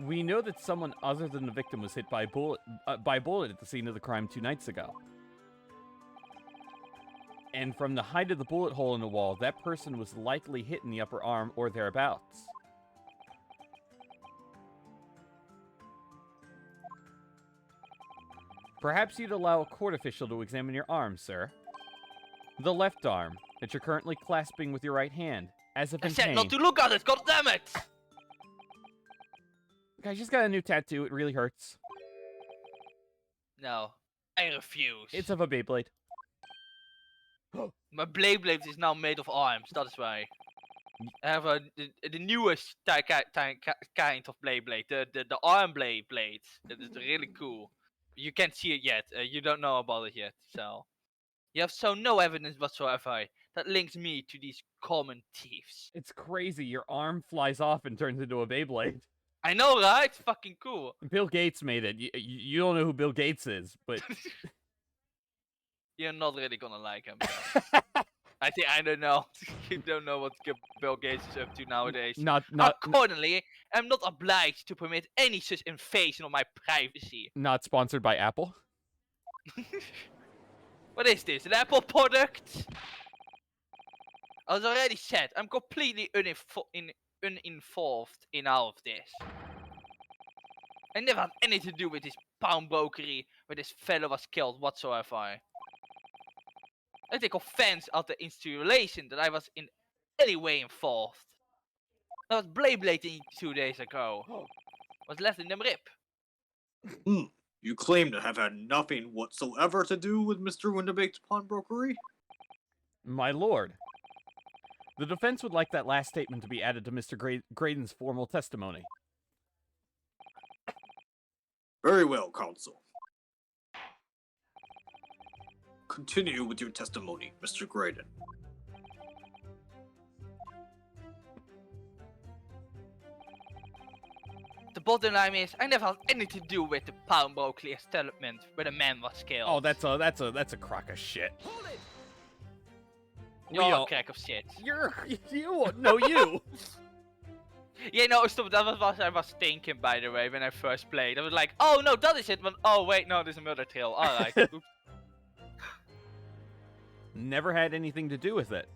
We know that someone other than the victim was hit by a bullet at the scene of the crime 2 nights ago. And from the height of the bullet hole in the wall, that person was likely hit in the upper arm or thereabouts. Perhaps you'd allow a court official to examine your arm, sir. The left arm, that you're currently clasping with your right hand, as if I in said pain. not to look at it, goddammit! I just got a new tattoo, it really hurts. No, I refuse. It's of a Beyblade. My Beyblade is now made of arms, that's why. I have the newest kind of Beyblade, the arm blades. That is really cool. You can't see it yet, you don't know about it yet, so. You have shown no evidence whatsoever that links me to these common thieves. It's crazy, your arm flies off and turns into a Beyblade. I know, right? It's fucking cool. Bill Gates made it. You don't know who Bill Gates is, but... You're not really gonna like him. I don't know. You don't know what Bill Gates is up to nowadays. Not Accordingly, I'm not obliged to permit any such invasion of my privacy. Not sponsored by Apple. What is this? An Apple product? As already said, I'm completely uninvolved in all of this. I never had anything to do with this pawnbrokery where this fellow was killed whatsoever. I take offense at the insinuation that I was in any way involved. I was blading 2 days ago. Was left in the rip. You claim to have had nothing whatsoever to do with Mr. Winterbake's pawnbrokery? My lord. The defense would like that last statement to be added to Mr. Graydon's formal testimony. Very well, counsel. Continue with your testimony, Mr. Graydon. The bottom line is, I never had anything to do with the pawnbrokery establishment where the man was killed. Oh, that's a crock of shit. You're a crack of shit. You. Yeah, no, stop. That was what I was thinking, by the way, when I first played. I was like, oh no, that is it. But, oh wait, no, there's a murder trail. Alright. Never had anything to do with it.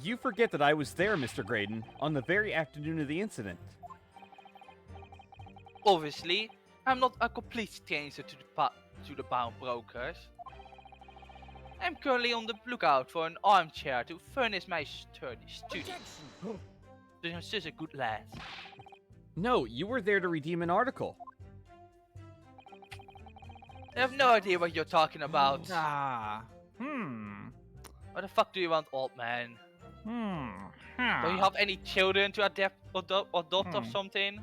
You forget that I was there, Mr. Graydon, on the very afternoon of the incident. Obviously, I'm not a complete stranger to the pawnbrokers. I'm currently on the lookout for an armchair to furnish my study. You're such a good lad. No, you were there to redeem an article. I have no idea what you're talking about. What the fuck do you want, old man? Do you have any children to adopt or something?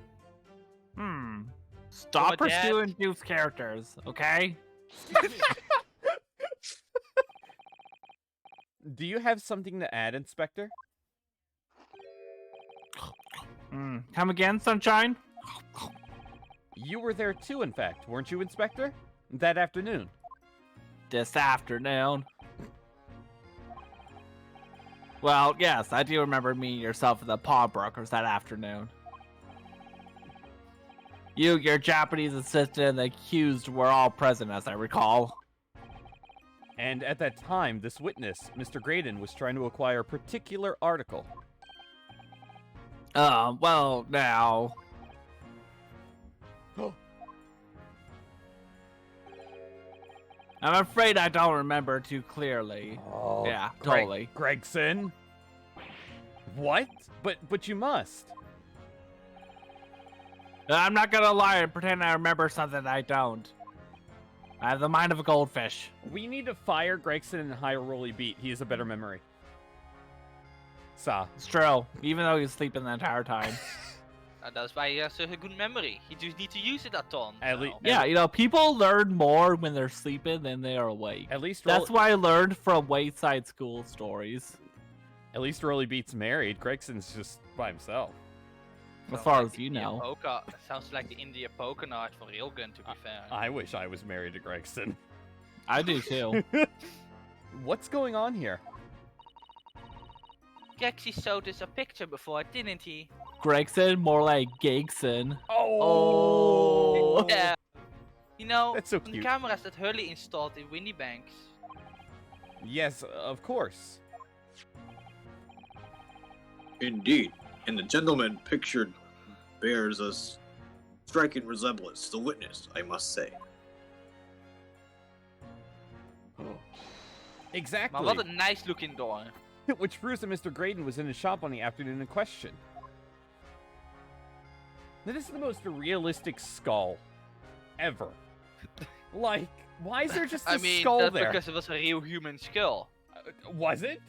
Stop From a dad? pursuing Duke's characters, okay? Do you have something to add, Inspector? Come again, Sunshine? You were there too, in fact, weren't you, Inspector? That afternoon. This afternoon. Well, yes, I do remember meeting yourself at the pawnbrokers that afternoon. You, your Japanese assistant, and the accused were all present, as I recall. And at that time, this witness, Mr. Graydon, was trying to acquire a particular article. Well, now... I'm afraid I don't remember too clearly. Oh, Yeah, totally. Gregson? What? But you must. I'm not gonna lie and pretend I remember something I don't. I have the mind of a goldfish. We need to fire Gregson and hire Rolly Beat. He has a better memory. It's true, even though he's sleeping the entire time. That's why he has such a good memory. He just needs to use it a ton. At least, Yeah, you know, people learn more when they're sleeping than they are awake. at least That's why I learned from Wayside School stories. At least Rolly Beat's married. Gregson's just by himself. As Sounds far like as the you India know. Sounds like the India poker night for Railgun, to be fair. I wish I was married to Gregson. I do too. What's going on here? Gexy showed us a picture before, didn't he? Gregson, more like Gagson. Oh! Yeah. You know, That's so the cute. cameras that Hurley installed in Winnie Banks. Yes, of course. Indeed, and the gentleman pictured bears a striking resemblance to witness, I must say. Exactly. Maar wat een nice looking door. Which proves that Mr. Graydon was in his shop on the afternoon in question. Now, this is the most realistic skull ever. Like, why is there just a I mean, skull that's there? because it was a real human skull. Was it?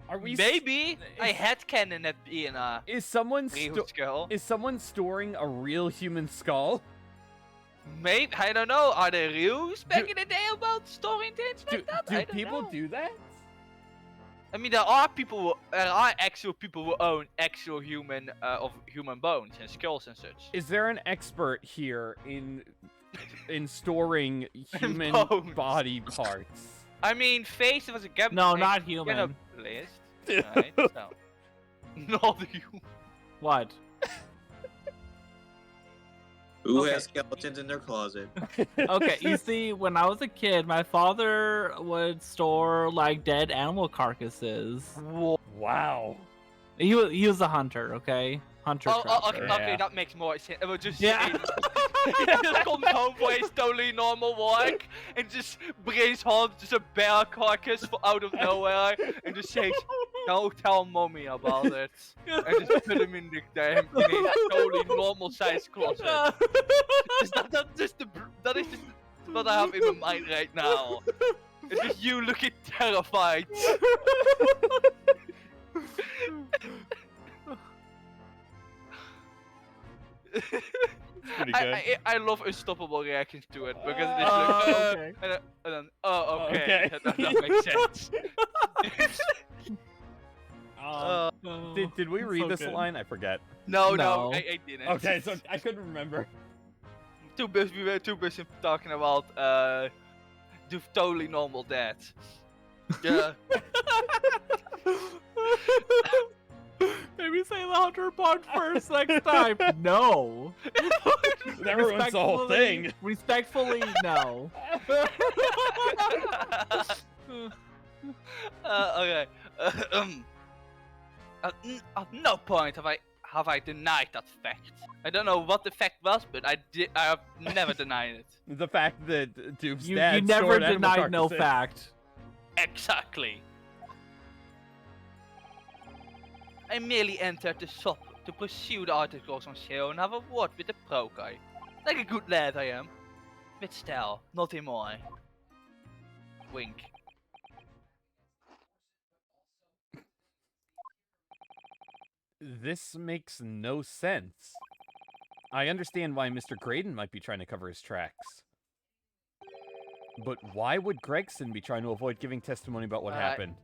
Are we? Maybe I had cannon it being a Is someone real skull. is someone storing a real human skull? Maybe, I don't know. Are there rules back in the day about storing things Do, like that? do I don't people know. do that? I mean, there are actual people who own actual human bones and skulls and such. Is there an expert here in storing human bones. body parts? I mean, Face was a gap. No, not human. List. Right, so. Not human. What? Who Okay. has skeletons in their closet? Okay, you see, when I was a kid, my father would store like dead animal carcasses. Wow. He was a hunter, okay? Hunter. Okay, trapper. okay, that makes more sense. It was just Yeah. he just comes home for his totally normal work and just brings home just a bear carcass out of nowhere and just says, "Don't tell mommy about it." And just put him in his totally normal sized closet. That is just what I have in my mind right now. It's just you looking terrified. Pretty good. I love unstoppable reactions to it because it's like, okay. and then, oh, okay, Okay. that makes sense. Did we it's read so this good. line? I forget. No, No. I didn't. Okay, so I couldn't remember. We were too busy talking about the totally normal dad. Yeah. Maybe say the hunter part first next time. No. Never ruins the whole thing. Respectfully, no. Okay. At no point have I denied that fact. I don't know what the fact was, but I have never denied it. The fact that Dupe's You dad never stored animal denied no carcasses. fact. Exactly. I merely entered the shop to pursue the articles on sale and have a word with the pro guy. Like a good lad I am. With style, not in my. Wink. This makes no sense. I understand why Mr. Graydon might be trying to cover his tracks. But why would Gregson be trying to avoid giving testimony about what happened?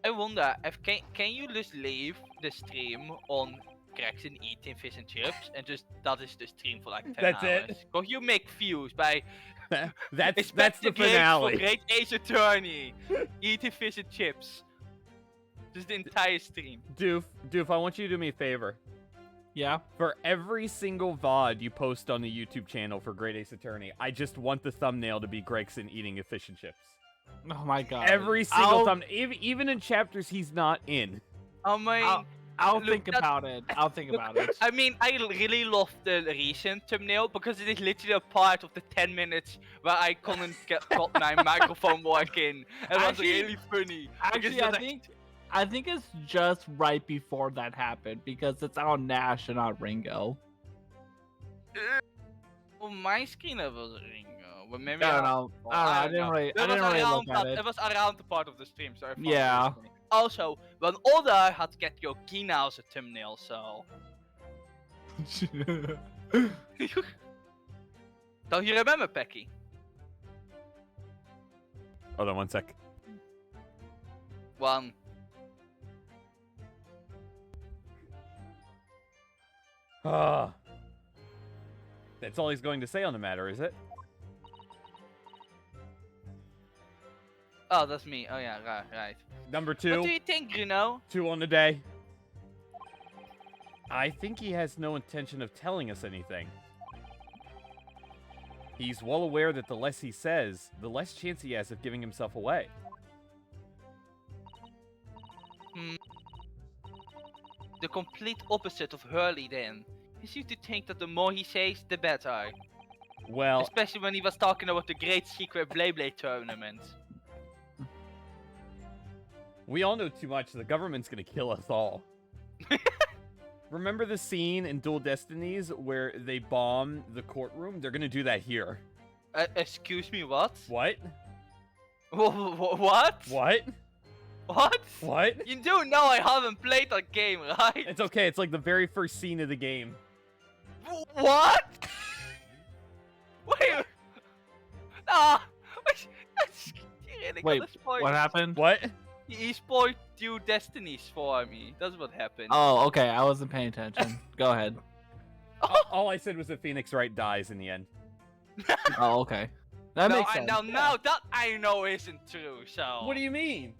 I wonder if can you just leave the stream on Gregson eating fish and chips and just that is the stream for like 10 That's hours? it? Because you make views by That's the Grades finale. for Great Ace Attorney eating fish and chips. Just the entire stream. Doof, I want you to do me a favor. Yeah. For every single VOD you post on the YouTube channel for Great Ace Attorney, I just want the thumbnail to be Gregson eating a fish and chips. Oh my god. Every single I'll- thumbnail, even in chapters he's not in. I mean, I'll Look, think that- about it. I'll think look, about it. I mean, I really love the recent thumbnail because it is literally a part of the 10 minutes where I couldn't got my microphone working. It was Actually- really funny. Actually, Because I think it's just right before that happened because it's on Nash and not Ringo. on my screen it was Ringo, but maybe I don't know. I didn't really It was look around at that. it. It was around the part of the stream, so I found it Yeah. recently. Also, when Oda had to get Yokina as a thumbnail, so don't you remember, Pecky? Hold on one sec. one. Ah. That's all he's going to say on the matter, is it? Oh, that's me. Oh yeah, right. Number What do 2, you think, Bruno? 2 on the day. I think he has no intention of telling us anything. He's well aware that the less he says, the less chance he has of giving himself away. The complete opposite of Hurley then. He seems to think that the more he says, the better. Well, Especially when he was talking about the Great Secret Blade tournament. we all know too much. The government's gonna kill us all. Remember the scene in Dual Destinies where they bomb the courtroom? They're gonna do that here. Excuse me, what? What? What? What? What? What? You do know I haven't played that game, right? It's okay. It's like the very first scene of the game. What? Wait. Ah. Wait, what happened? What? He spoiled Dual Destinies for me. That's what happened. Oh, okay. I wasn't paying attention. Go ahead. All I said was that Phoenix Wright dies in the end. Oh, okay. That no, makes sense. now that I know isn't true. So. What do you mean?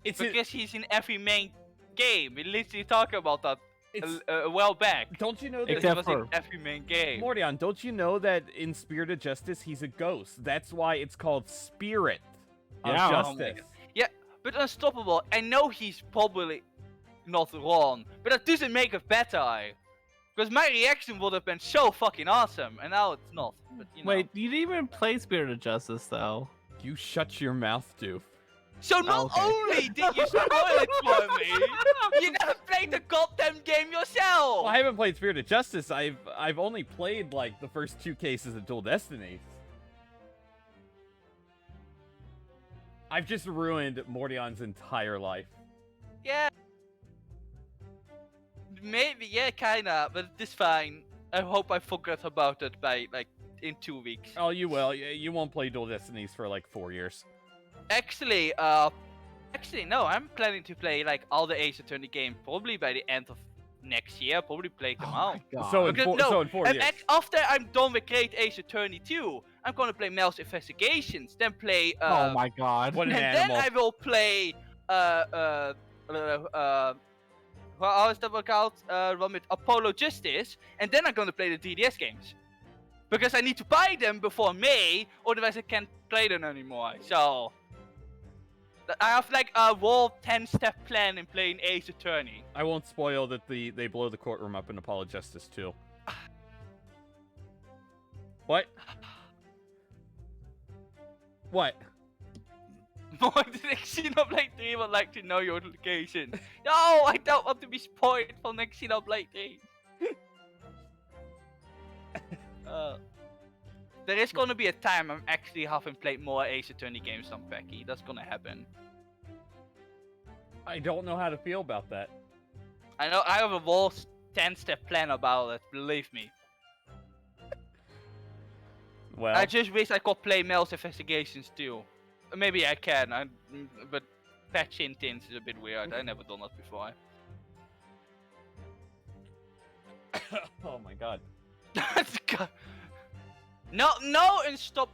It's Because he's in every main game. We literally talked about that it's. a while back. Don't you know He that? Except was in for- every main game. Mordion, don't you know that in Spirit of Justice he's a ghost? That's why it's called Spirit of Yeah. Justice. But Unstoppable, I know he's probably not wrong, but that doesn't make it better. Because my reaction would have been so fucking awesome, and now it's not. But, you know. Wait, you didn't even play Spirit of Justice, though. You shut your mouth, Doof. So not Okay. only did you spoil it for me, you never played the goddamn game yourself! Well, I haven't played Spirit of Justice. I've only played like the first 2 cases of Dual Destinies. I've just ruined Mordion's entire life. Yeah. Maybe, yeah, kinda, but it's fine. I hope I forgot about it by, like, in 2 weeks. Oh, you will. You won't play Dual Destinies for like 4 years. Actually, no, I'm planning to play, like, all the Ace Attorney games probably by the end of next year. Probably play them out. So in, Because- so in 4 And years. after I'm done with Great Ace Attorney 2, I'm gonna play Mel's Investigations, then play, Oh my god. What an and animal. then I will play, how is that called? One with Apollo Justice, and then I'm gonna play the DDS games. Because I need to buy them before May, otherwise I can't play them anymore. So, I have like a whole 10-step plan in playing Ace Attorney. I won't spoil that they blow the courtroom up in Apollo Justice too. What? What? More than Xenoblade 3 would like to know your location. No, I don't want to be spoiled for next Xenoblade 3. There is gonna be a time I'm actually having played more Ace Attorney games than Becky. That's gonna happen. I don't know how to feel about that. I know I have a whole 10-step plan about it, believe me. Well, I just wish I could play Mel's Investigations too. Maybe I can, but patching things is a bit weird. I never done that before. oh my god. No, and stop.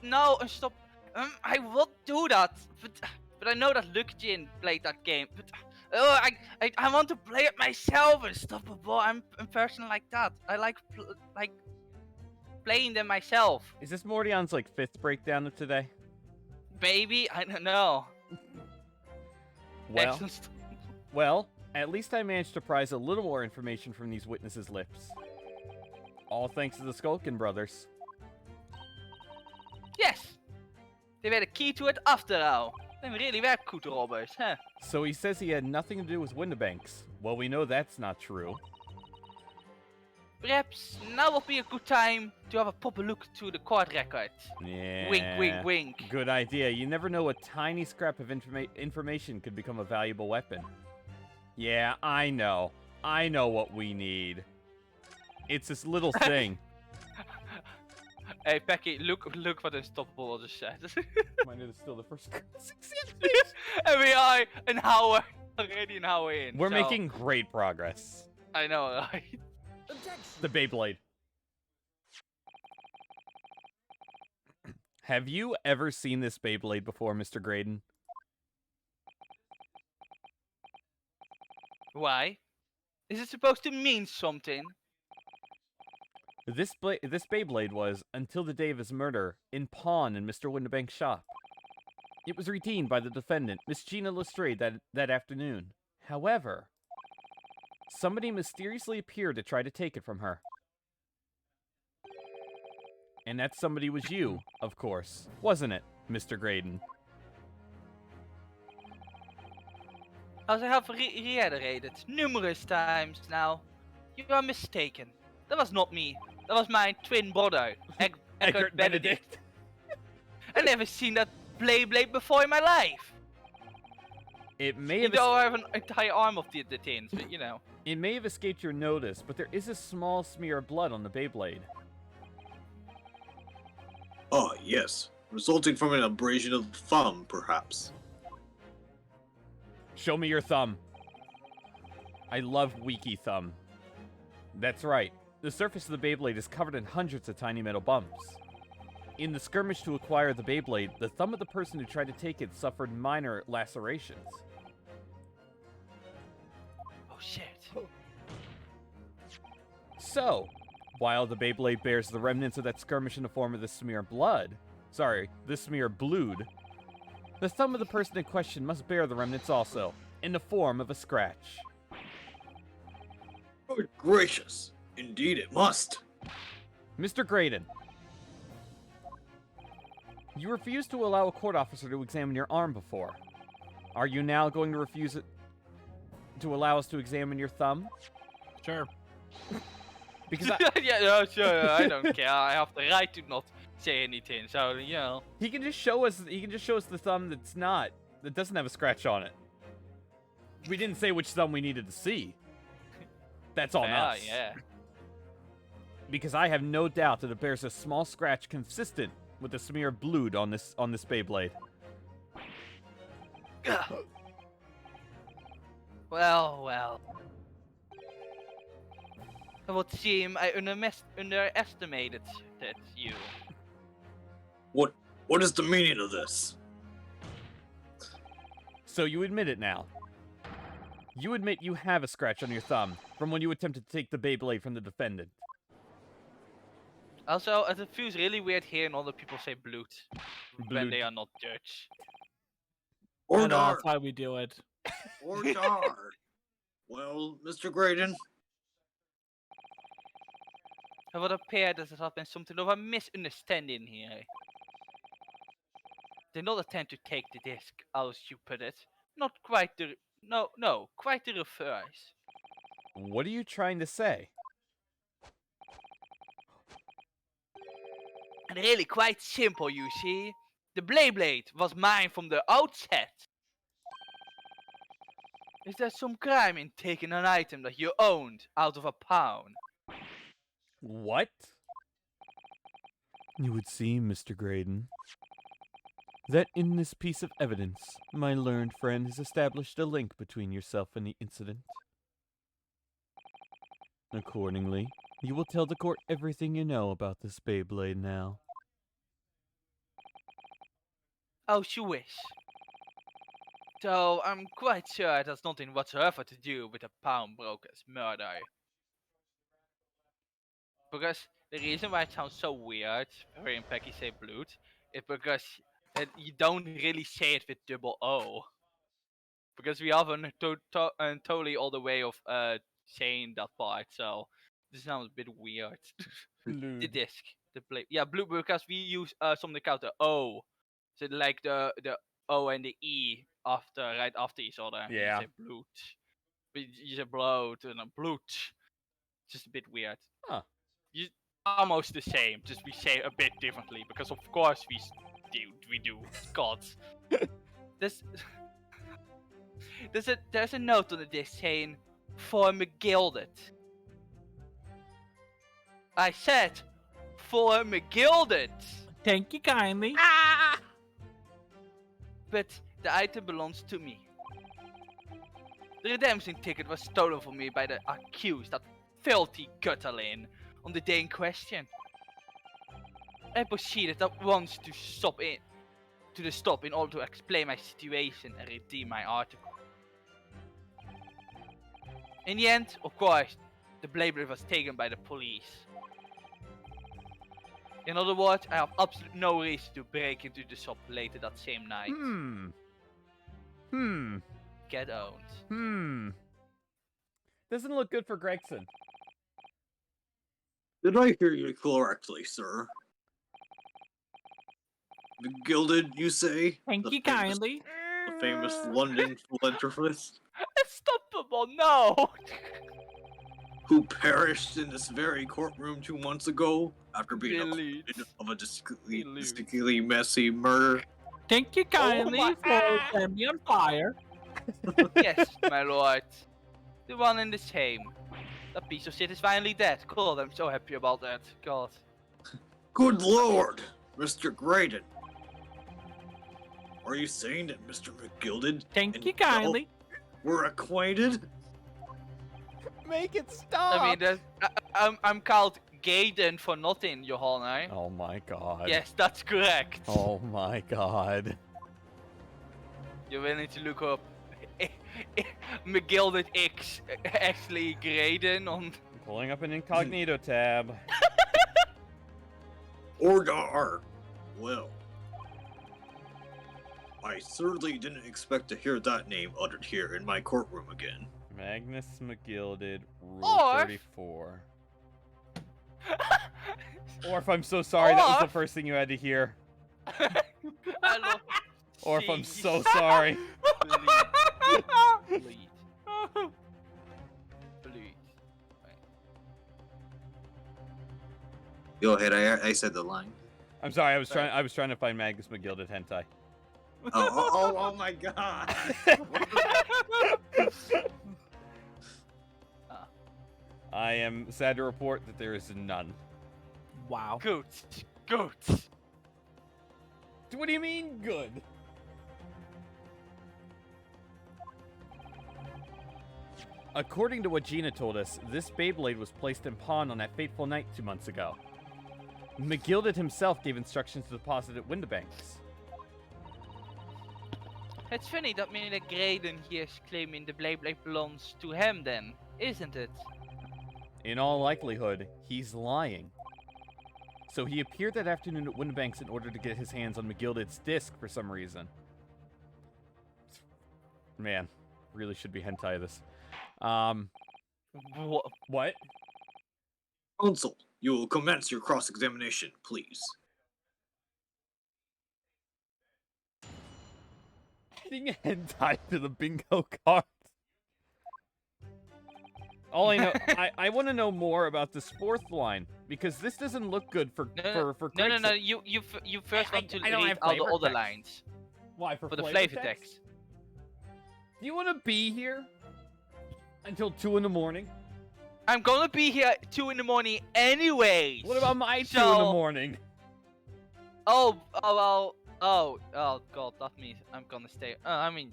I will do that, but I know that Luke Jin played that game. But I want to play it myself. Unstoppable. I'm a person like that. I like playing them myself. Is this Mordion's like 5th breakdown of today? Maybe, I don't know. Well, Excellent. well, at least I managed to prise a little more information from these witnesses' lips. All thanks to the Skulkin brothers. Yes, they were the key to it after all. They really were good robbers, huh? So he says he had nothing to do with Windibanks. Well, we know that's not true. Perhaps now would be a good time to have a proper look to the court record. Yeah. Wink, wink, wink. Good idea. You never know, a tiny scrap of information could become a valuable weapon. Yeah, I know. I know what we need. It's this little thing. Hey, Becky, look what Unstoppable just said. My name is still the first. And we are already an hour in. We're so- making great progress. I know, right? The Beyblade. Have you ever seen this Beyblade before, Mr. Graydon? Why? Is it supposed to mean something? This Beyblade was, until the day of his murder, in pawn in Mr. Windibank's shop. It was redeemed by the defendant, Miss Gina Lestrade, that afternoon. However, somebody mysteriously appeared to try to take it from her. And that somebody was you, of course, wasn't it, Mr. Graydon? As I have reiterated numerous times now, you are mistaken. That was not me. That was my twin brother, Egbert Benedict. I never seen that Beyblade before in my life. It may You have know, I have an entire arm of the tins, but you know. it may have escaped your notice, but there is a small smear of blood on the Beyblade. Oh, yes. Resulting from an abrasion of the thumb, perhaps. Show me your thumb. I love Wiki Thumb. That's right. The surface of the Beyblade is covered in hundreds of tiny metal bumps. In the skirmish to acquire the Beyblade, the thumb of the person who tried to take it suffered minor lacerations. Oh shit. So, while the Beyblade bears the remnants of that skirmish in the form of this smear of blood, this smear of blood, the thumb of the person in question must bear the remnants also, in the form of a scratch. Good gracious. Indeed it must. Mr. Graydon, you refused to allow a court officer to examine your arm before. Are you now going to refuse it to allow us to examine your thumb? Sure. Because Yeah, no, sure, I don't care. I have the right to not say anything, so, you know. he can just show us the thumb that doesn't have a scratch on it. We didn't say which thumb we needed to see. That's on Yeah, us. yeah. Because I have no doubt that it bears a small scratch consistent with the smear of blood on this Beyblade. Well. It would seem I underestimated you. What is the meaning of this? So you admit it now. You admit you have a scratch on your thumb from when you attempted to take the Beyblade from the defendant. Also, it feels really weird hearing other people say blood when Blood. they are not Dutch. I Or know, darn. that's why we do it. Or darn. Well, Mr. Graydon, It would appear that there has been something of a misunderstanding here. Did not attempt to take the disc, as you put it. Not quite the... No, quite the reverse. What are you trying to say? And really quite simple, you see. The Beyblade was mine from the outset. Is there some crime in taking an item that you owned out of a pawn? What? You would see, Mr. Graydon, that in this piece of evidence, my learned friend has established a link between yourself and the incident. Accordingly, you will tell the court everything you know about this Beyblade now. Oh, you wish. So, I'm quite sure it has nothing whatsoever to do with the pawnbroker's murder. Because the reason why it sounds so weird, hearing Becky say blood, is because you don't really say it with double O. Because we have a totally other way of saying that part, so this sounds a bit weird. The disc, the play, yeah, blue, because we use something called the O, so like the O and the E right after each other. Yeah. You say blood, but you say blood and a blood. Just a bit weird. Huh. You almost the same, just we say a bit differently because of course we do. God. There's a note on the disc saying "for McGilded." I said for McGilded. Thank you kindly. But the item belongs to me. The redemption ticket was stolen from me by the accused, that filthy Gutterlin, on the day in question. I proceeded at once to the stop in order to explain my situation and redeem my article. In the end, of course, the Beyblade was taken by the police. In other words, I have absolutely no reason to break into the shop later that same night. Get owned. Doesn't look good for Gregson. Did I hear you correctly, sir? The Gilded, you say? Thank The you famous- kindly. The famous London philanthropist Unstoppable, no! who perished in this very courtroom 2 months ago after being Delete. accused of a Delete. distinctly messy murder. Thank you kindly my- for setting me on fire. Yes, my lord. The one and the same. That piece of shit is finally dead. God, I'm so happy about that. God. Good lord, Mr. Graydon. Are you saying that Mr. McGilded Thank and you kindly. were acquainted? Make it stop! I mean, I'm called Gaiden for nothing, Your Honor. Oh my god. Yes, that's correct. Oh my god. You will need to look up McGilded X actually Graydon on. Pulling up an incognito tab. Ordar. Well, I certainly didn't expect to hear that name uttered here in my courtroom again. Magnus McGilded, Rule Or- 34. Or if I'm so sorry, that was the Or- first thing you had to hear. I love. Or if I'm Jeez. so sorry. Bleed. Bleed. Go ahead, I said the line. I'm sorry, I was trying to find Magnus McGilded hentai. Oh my god! I am sad to report that there is none. Wow. Good. Good. What do you mean, good? According to what Gina told us, this Beyblade was placed in pawn on that fateful night 2 months ago. McGilded himself gave instructions to deposit at Windibanks. It's funny that meaning that Graydon here is claiming the Beyblade belongs to him then, isn't it? In all likelihood, he's lying. So he appeared that afternoon at Windibanks in order to get his hands on McGilded's disc for some reason. Man, really should be hentai this. What? What? Counsel, you will commence your cross-examination, please. Adding hentai to the bingo card. All I know, I want to know more about this fourth line because this doesn't look good for No, Gregson. you first want to I don't read have all the flavor other text. lines Why for the flavor flavor text? text. Do you want to be here until 2 in the morning? I'm gonna be here at 2 in the morning anyways. What about my 2 in the So- morning? Oh god, that means I'm gonna stay. I mean,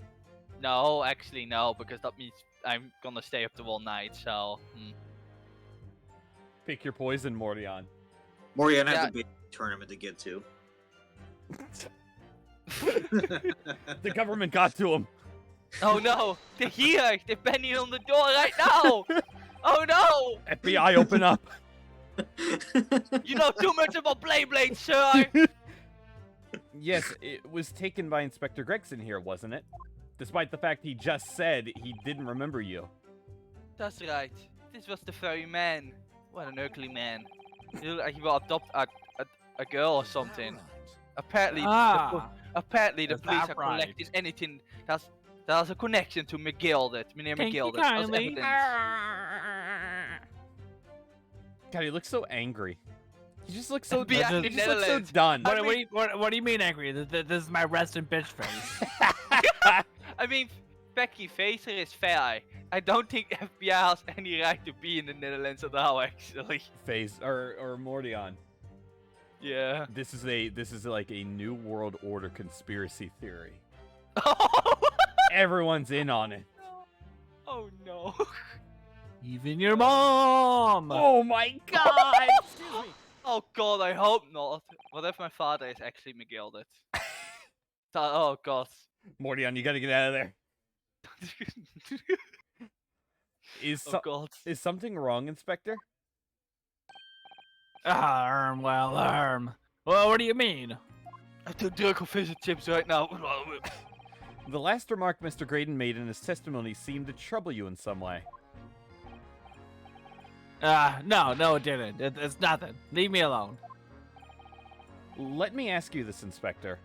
no, actually no, because that means I'm gonna stay up the whole night. So. Pick your poison, Mordion. Morian Yeah. has a big tournament to get to. The government got to him. Oh no, they're here. They're banging on the door right now. Oh no, FBI, open up. you know too much about Beyblade, sir. Yes, it was taken by Inspector Gregson here, wasn't it? Despite the fact he just said he didn't remember you. That's right. This was the furry man. What an ugly man. He looked like he will adopt a girl or something. Apparently, apparently the Is police that are right? collecting anything that has a connection to McGilded. Meneer Thank you McGilded. As kindly. evidence. God, he looks so angry. He just looks so. FBI He in just looks so Netherlands. done. What do you mean angry? This is my resting bitch face. I mean, Becky Facer is fair. I don't think FBI has any right to be in the Netherlands at all, actually. Phase or Mordion. Yeah. This is like a new world order conspiracy theory. Everyone's in on it. Oh no. Even your mom. Oh my god! Excuse me. Oh god, I hope not. What if my father is actually McGilded? Oh god. Mordion, you gotta get out of there. Oh god. Is something wrong, Inspector? Well, Well, what do you mean? I don't do fish and chips right now. The last remark Mr. Graydon made in his testimony seemed to trouble you in some way. No, it didn't. It's nothing. Leave me alone. Let me ask you this, Inspector.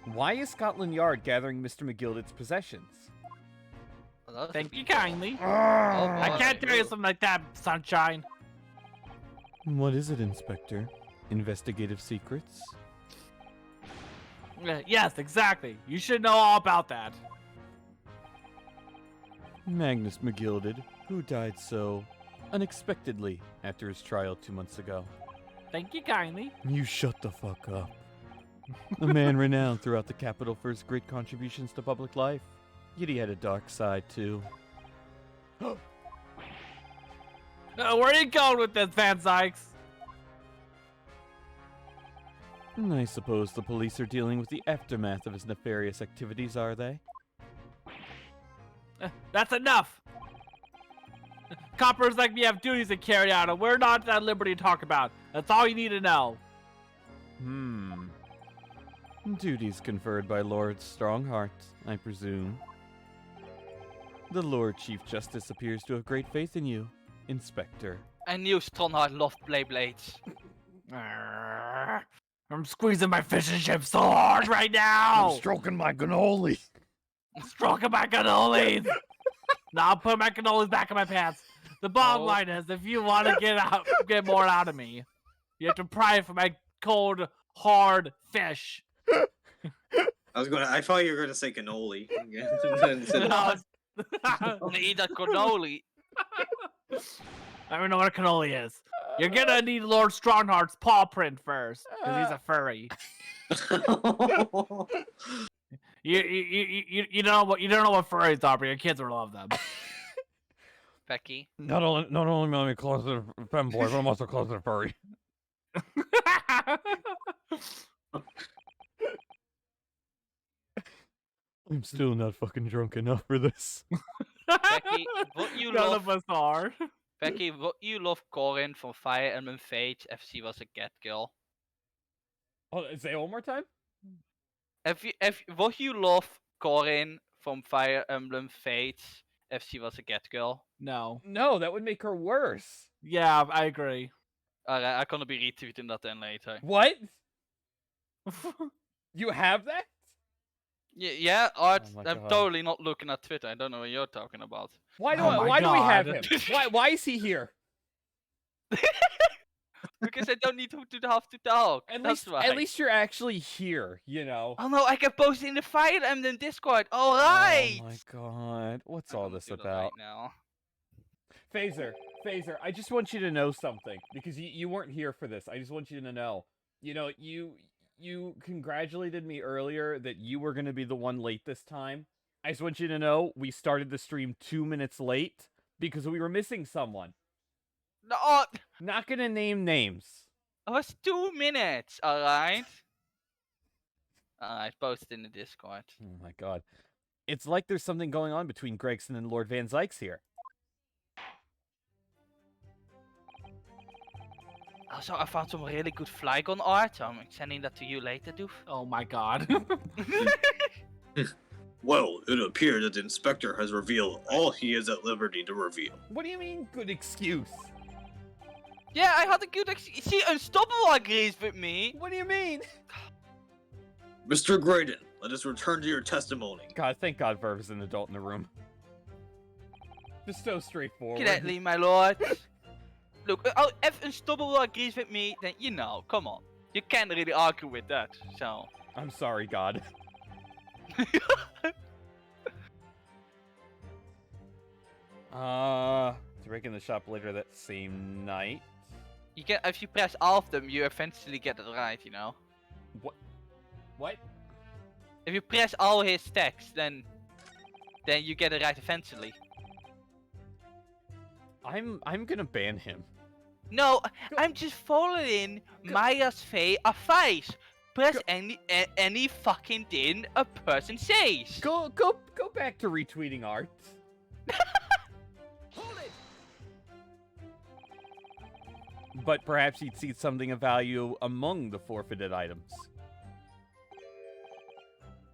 Why is Scotland Yard gathering Mr. McGilded's possessions? Thank you kindly. Oh, I boy. can't tell you something like that, Sunshine. What is it, Inspector? Investigative secrets? Yes, exactly. You should know all about that. Magnus McGilded, who died so unexpectedly after his trial 2 months ago. Thank you kindly. You shut the fuck up. A man renowned throughout the capital for his great contributions to public life. Yet he had a dark side, too. Where are you going with this, Van Sykes? I suppose the police are dealing with the aftermath of his nefarious activities, are they? That's enough. Coppers like me have duties to carry out, and we're not at liberty to talk about. That's all you need to know. Duties conferred by Lord Strongheart, I presume. The Lord Chief Justice appears to have great faith in you, Inspector. I knew Stronhard loved blades. I'm squeezing my fish and chips so hard right now. Stroking my cannoli. Stroking my cannolis. Now I'll put my cannolis back in my pants. The bottom line is, if you want to get more out of me, you have to pry for my cold, hard fish. I thought you were gonna say cannoli. Wanna eat that cannoli? I don't know what a cannoli is. You're gonna need Lord Strongheart's paw print first, because he's a furry. You don't know what furries are, but your kids will love them. Becky. Not only am I a closeted femboy, but I'm also a closeted furry. I'm still not fucking drunk enough for this. Becky, what you None love? of us are. Becky, would you love Corin from Fire Emblem Fates if she was a cat girl? Oh, say it one more time? Would you love Corin from Fire Emblem Fates if she was a cat girl? No. No, that would make her worse. Yeah, I agree. Alright, I'm gonna be retweeting that then later. What? You have that? Yeah, Art, Oh my I'm God. totally not looking at Twitter. I don't know what you're talking about. Why do Oh my do we have God. him? Why is he here? Because I don't need to have to talk. That's why. At least you're actually here, you know. Oh no, I can post it in the Fire Emblem Discord. Alright! Oh my god. What's I'm all gonna this do that about? right now. Phaser, I just want you to know something because you weren't here for this. I just want you to know. You know, you congratulated me earlier that you were going to be the one late this time. I just want you to know we started the stream 2 minutes late because we were missing someone. No, Not going to name names. it was 2 minutes, alright? Alright, post it in the Discord. Oh my god. It's like there's something going on between Gregson and Lord Van Zykes here. Also, I found some really good Flygon art, so I'm sending that to you later, Doof. Oh my god. Well, it appears that the inspector has revealed all he is at liberty to reveal. What do you mean, good excuse? Yeah, I had a good see, Unstoppable agrees with me. What do you mean? Mr. Graydon, let us return to your testimony. God, thank God Verve is an adult in the room. Just so straightforward. Gladly, my lord. Look, if Unstoppable agrees with me, then you know, come on. You can't really argue with that, so. I'm sorry, God. To break in the shop later that same night. You get if you press all of them, you eventually get it right. You know. What? If you press all his text, then you get it right eventually. I'm gonna ban him. No, I'm just following Maya's advice. Press any fucking thing a person says. Go back to retweeting art. Hold it. But perhaps he'd see something of value among the forfeited items.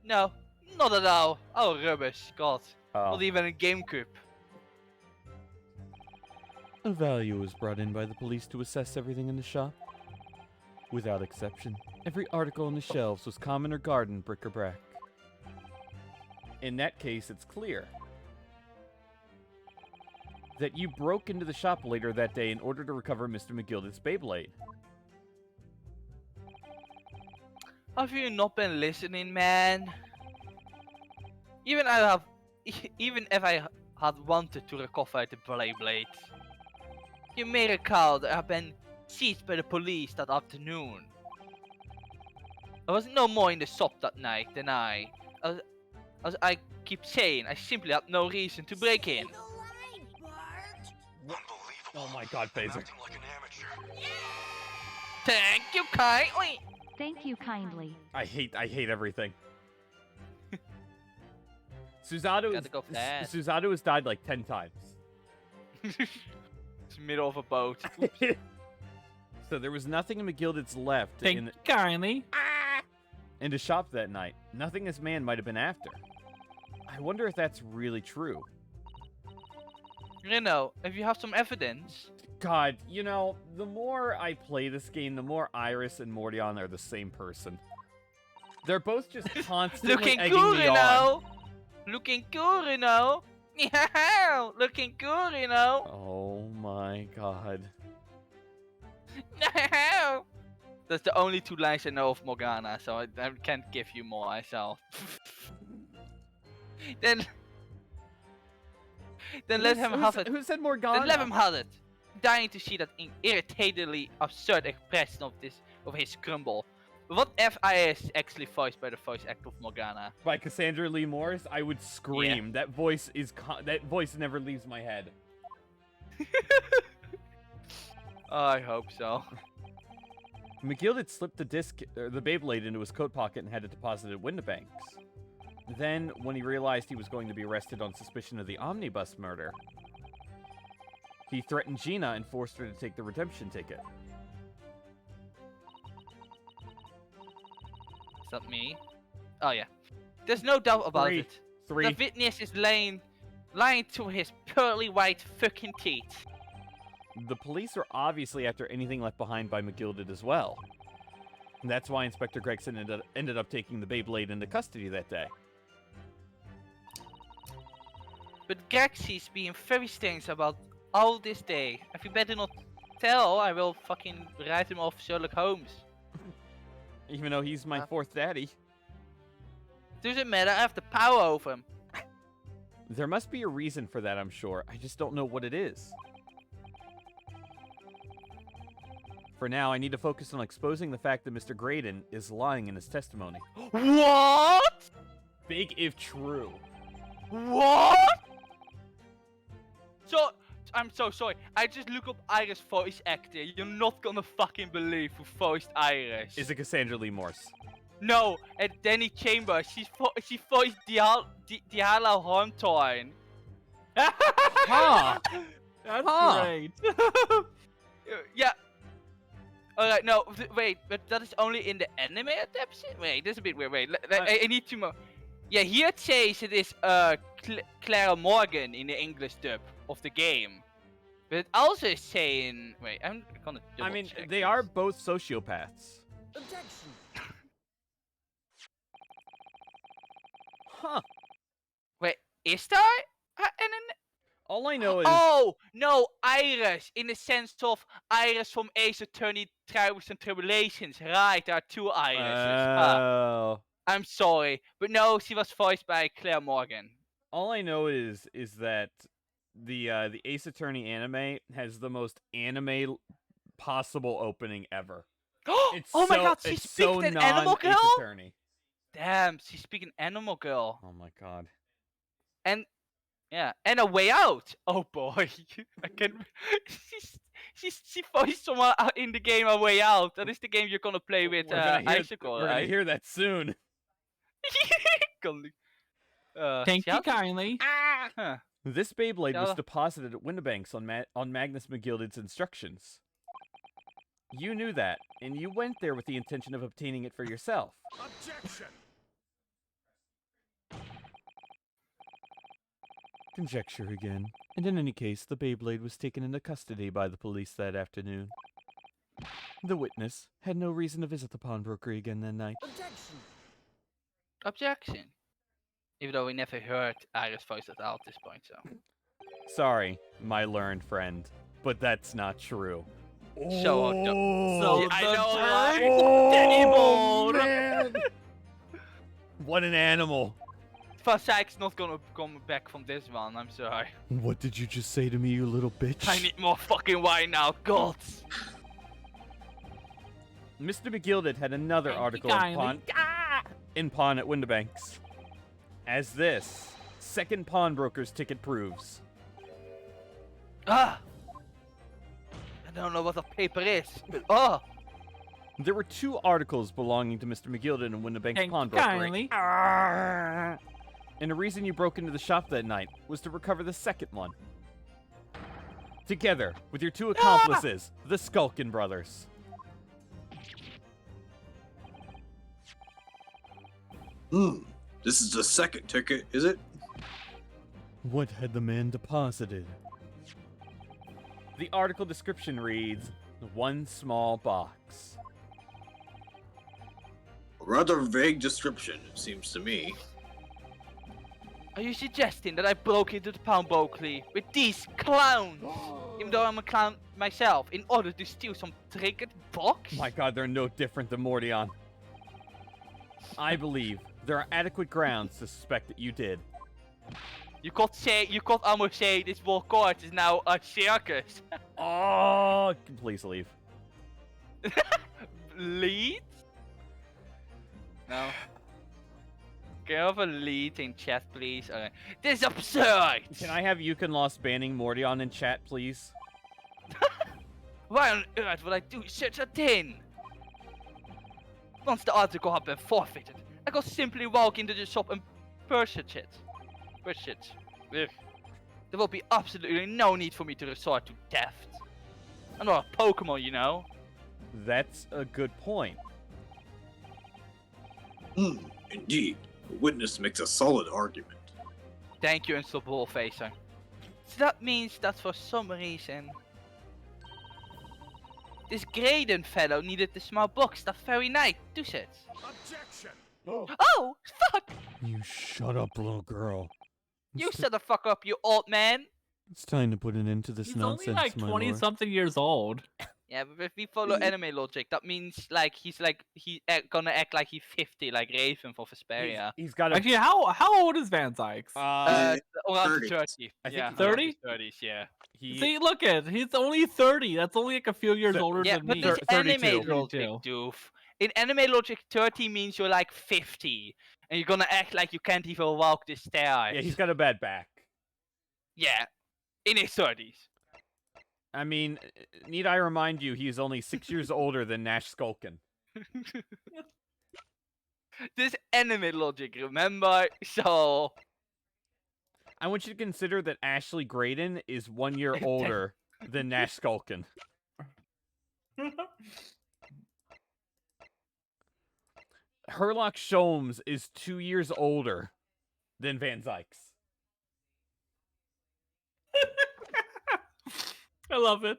No, not at all. Oh, rubbish. God. Oh. Not even a GameCube. A value was brought in by the police to assess everything in the shop. Without exception, every article on the shelves was common or garden bric-a-brac. In that case, it's clear that you broke into the shop later that day in order to recover Mr. McGilded's Beyblade. Have you not been listening, man? Even if I had wanted to recover the Beyblade, you may recall that I've been seized by the police that afternoon. I was no more in the shop that night than as I keep saying, I simply had no reason to break in. Oh my god, Phaser. Like an amateur. Thank you kindly. Thank you kindly. I hate everything. Suzato Gotta go fast. Suzato has died like 10 times. It's middle of a boat. So there was nothing in McGilded's left Thank you kindly. in the shop that night. Nothing this man might have been after. I wonder if that's really true. You know, if you have some evidence. God, you know, the more I play this game, the more Iris and Mordion are the same person. They're both just constantly Looking egging cool, me you on. know. Looking cool, you know. Yeah, looking cool, you know. Oh my god. No. That's the only two lines I know of Morgana, so I can't give you more myself. then let him have it. Who said Morgana? Then let him have it. Dying to see that irritatingly absurd expression of his crumble. What if Iris is actually voiced by the voice actor of Morgana? By Cassandra Lee Morris, I would scream. Yeah. That voice never leaves my head. I hope so. McGilded slipped the Beyblade into his coat pocket and had it deposited at Windibanks. Then, when he realized he was going to be arrested on suspicion of the omnibus murder, he threatened Gina and forced her to take the redemption ticket. Is that me? Oh yeah. There's no doubt about it. The Three. witness is lying to his pearly white fucking teeth. The police are obviously after anything left behind by McGilded as well. And that's why Inspector Gregson ended up taking the Beyblade into custody that day. But Gaxie's being very strange about all this day. If you better not tell, I will fucking write him off Sherlock Holmes. Even though he's my fourth daddy. Doesn't matter, I have the power over him. There must be a reason for that, I'm sure. I just don't know what it is. For now, I need to focus on exposing the fact that Mr. Graydon is lying in his testimony. What? Big if true. What? So, I'm so sorry. I just look up Iris voice actor. You're not gonna fucking believe who voiced Iris. Is it Cassandra Lee Morse? No, and Danny Chambers. She voiced Diala Horntorn. Huh. That's Huh. great. Yeah. Alright, no, wait, but that is only in the animated episode? Wait, this is a bit weird. Wait, I need to know. Yeah, here it says it is Clara Morgan in the English dub of the game. But it also is saying... Wait, I'm gonna double I mean, check they this. are both sociopaths. Objection. Huh. Wait, is there an... All I know is... Oh, no, Iris, in the sense of Iris from Ace Attorney Trials and Tribulations. Right, there are two Irises. Oh. I'm sorry, but no, she was voiced by Claire Morgan. All I know is that the Ace Attorney anime has the most anime possible opening ever. It's oh my so- god, she it's speaks so an animal non-Ace girl? Attorney. Damn, she's speaking animal girl. Oh my god. And yeah, and a way out. Oh boy, I can. She voiced someone out in the game A Way Out. That is the game you're gonna play with Icicle, we're gonna right? hear that soon. Thank she you has- kindly. Huh. This Beyblade was Yeah. deposited at Windibanks on Magnus McGilded's instructions. You knew that, and you went there with the intention of obtaining it for yourself. Objection! Conjecture again. And in any case, the Beyblade was taken into custody by the police that afternoon. The witness had no reason to visit the pawnbroker again that night. Objection. Objection. Even though we never heard Iris voice it out at this point, so. Sorry, my learned friend, but that's not true. So, So Yeah, I the know, turn right? tabled. What an animal! Vasaik's not gonna come back from this one, I'm sorry. What did you just say to me, you little bitch? I need more fucking wine now, God! Mr. McGilded had another Thank you article in kindly. pawn at Windibanks. As this second pawnbroker's ticket proves. Ah! I don't know what a paper is, but oh! There were 2 articles belonging to Mr. McGilded and Windibanks Thank you pawnbroker. kindly. And the reason you broke into the shop that night was to recover the second one. Together with your 2 accomplices, the Skulkin brothers. This is the second ticket, is it? What had the man deposited? The article description reads, one small box. A rather vague description, it seems to me. Are you suggesting that I broke into the pawnbroker with these clowns? Even though I'm a clown myself, in order to steal some trinket box? My god, they're no different than Mordion. I believe there are adequate grounds to suspect that you did. You could almost say this whole court is now a circus. Oh, please leave. Lead? No. Can I have a lead in chat, please? Okay. This is absurd! Can I have Yukon Lost banning Mordion in chat, please? Why on earth would I do such a thing? Once the article had been forfeited, I could simply walk into the shop and purchase it. Ugh. There will be absolutely no need for me to resort to theft. I'm not a Pokemon, you know. That's a good point. Indeed. The witness makes a solid argument. Thank you, Unstoppable Facer. So that means that for some reason, this Graydon fellow needed the small box that very night, does it? Objection! Oh, fuck! You shut up, little girl. You shut the fuck up, you old man! It's time to put an end to this He's nonsense, only like my 20 lord. something years old. Yeah, but if we follow anime logic, that means like he's gonna act like he's 50, like Raven for Vesperia. He's got a... Actually, how old is Van Zykes? Around 30s. 30. I think Yeah, he's 30? 30s, yeah. he... See, look at he's only 30. That's only like a few years older Yeah, than but me. this 32. anime logic, 32. doof. In anime logic, 30 means you're like 50, and you're gonna act like you can't even walk the stairs. Yeah, he's got a bad back. Yeah, in his 30s. I mean, need I remind you, he's only 6 years older than Nash Skulkin. This anime logic, remember? So I want you to consider that Ashley Graydon is 1 year older than Nash Skulkin. Herlock Sholmes is 2 years older than Van Zykes. I love it.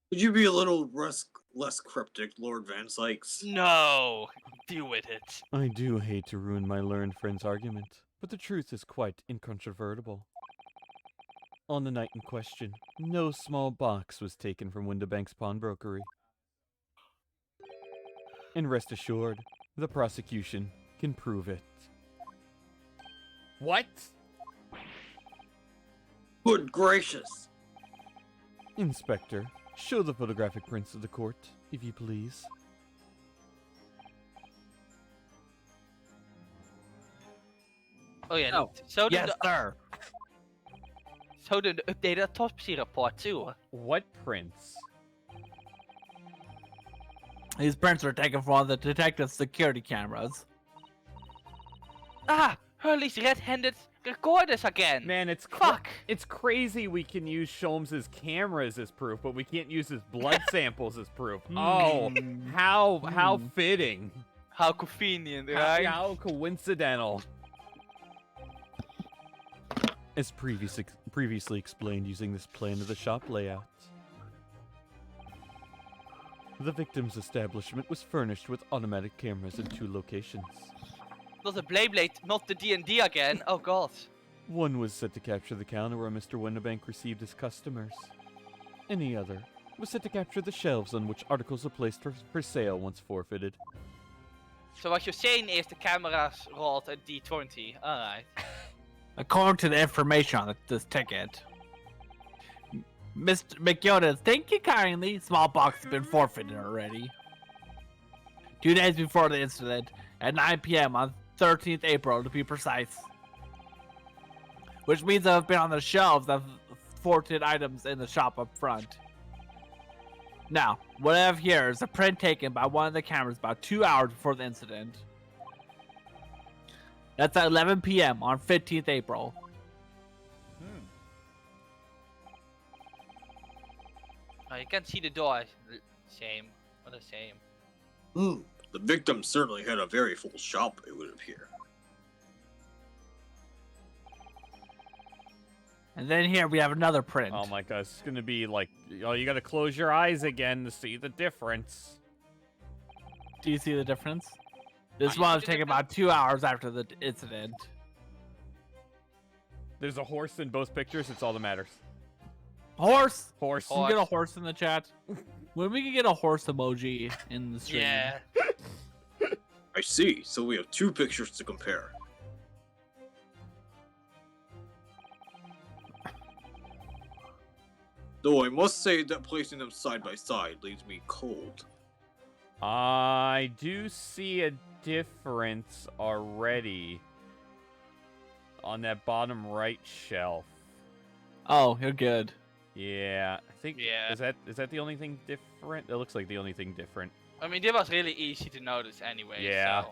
Could you be a little less cryptic, Lord Van Sykes? no, deal with it. I do hate to ruin my learned friend's argument, but the truth is quite incontrovertible. On the night in question, no small box was taken from Windibank's pawnbrokery. And rest assured, the prosecution can prove it. What? Good gracious! Inspector, show the photographic prints to the court, if you please. Oh yeah. Oh, So Yes, the sir. so the updated autopsy report too. What prints? These prints were taken from one of the detective's security cameras. Ah, Hurley's red-handed recorders again. Man, it's Fuck. It's crazy we can use Sholmes' cameras as proof, but we can't use his blood samples as proof. Oh, how fitting. How convenient, How, right? how coincidental. As previously explained using this plan of the shop layout. The victim's establishment was furnished with automatic cameras in 2 locations. Not the Blade, not the D&D again. Oh god. One was set to capture the counter where Mr. Winterbank received his customers. Any other was set to capture the shelves on which articles are placed for sale once forfeited. So what you're saying is the cameras rolled a D20. Alright. According to the information on this ticket, Mr. McGillis, thank you kindly. Small box has been forfeited already. 2 days before the incident, at 9 p.m. on 13th April to be precise. Which means I've been on the shelves of forfeited items in the shop up front. Now, what I have here is a print taken by one of the cameras about 2 hours before the incident. That's at 11 p.m. on 15th April. Oh, you can see the door. Same. What a same. The victim certainly had a very full shop, it would appear. And then here we have another print. Oh my god, it's gonna be like, oh, you gotta close your eyes again to see the difference. Do you see the difference? This you one see was the taken about 2 hours after the incident. There's a horse in both pictures, it's all that matters. Horse! Horse. Can we get a horse in the chat? When we can get a horse emoji in the stream. Yeah. I see, so we have 2 pictures to compare. Though I must say that placing them side by side leaves me cold. I do see a difference already on that bottom right shelf. Oh, you're good. Yeah, I think. Yeah. Is that the only thing different? It looks like the only thing different. I mean, it was really easy to notice anyway. Yeah. So.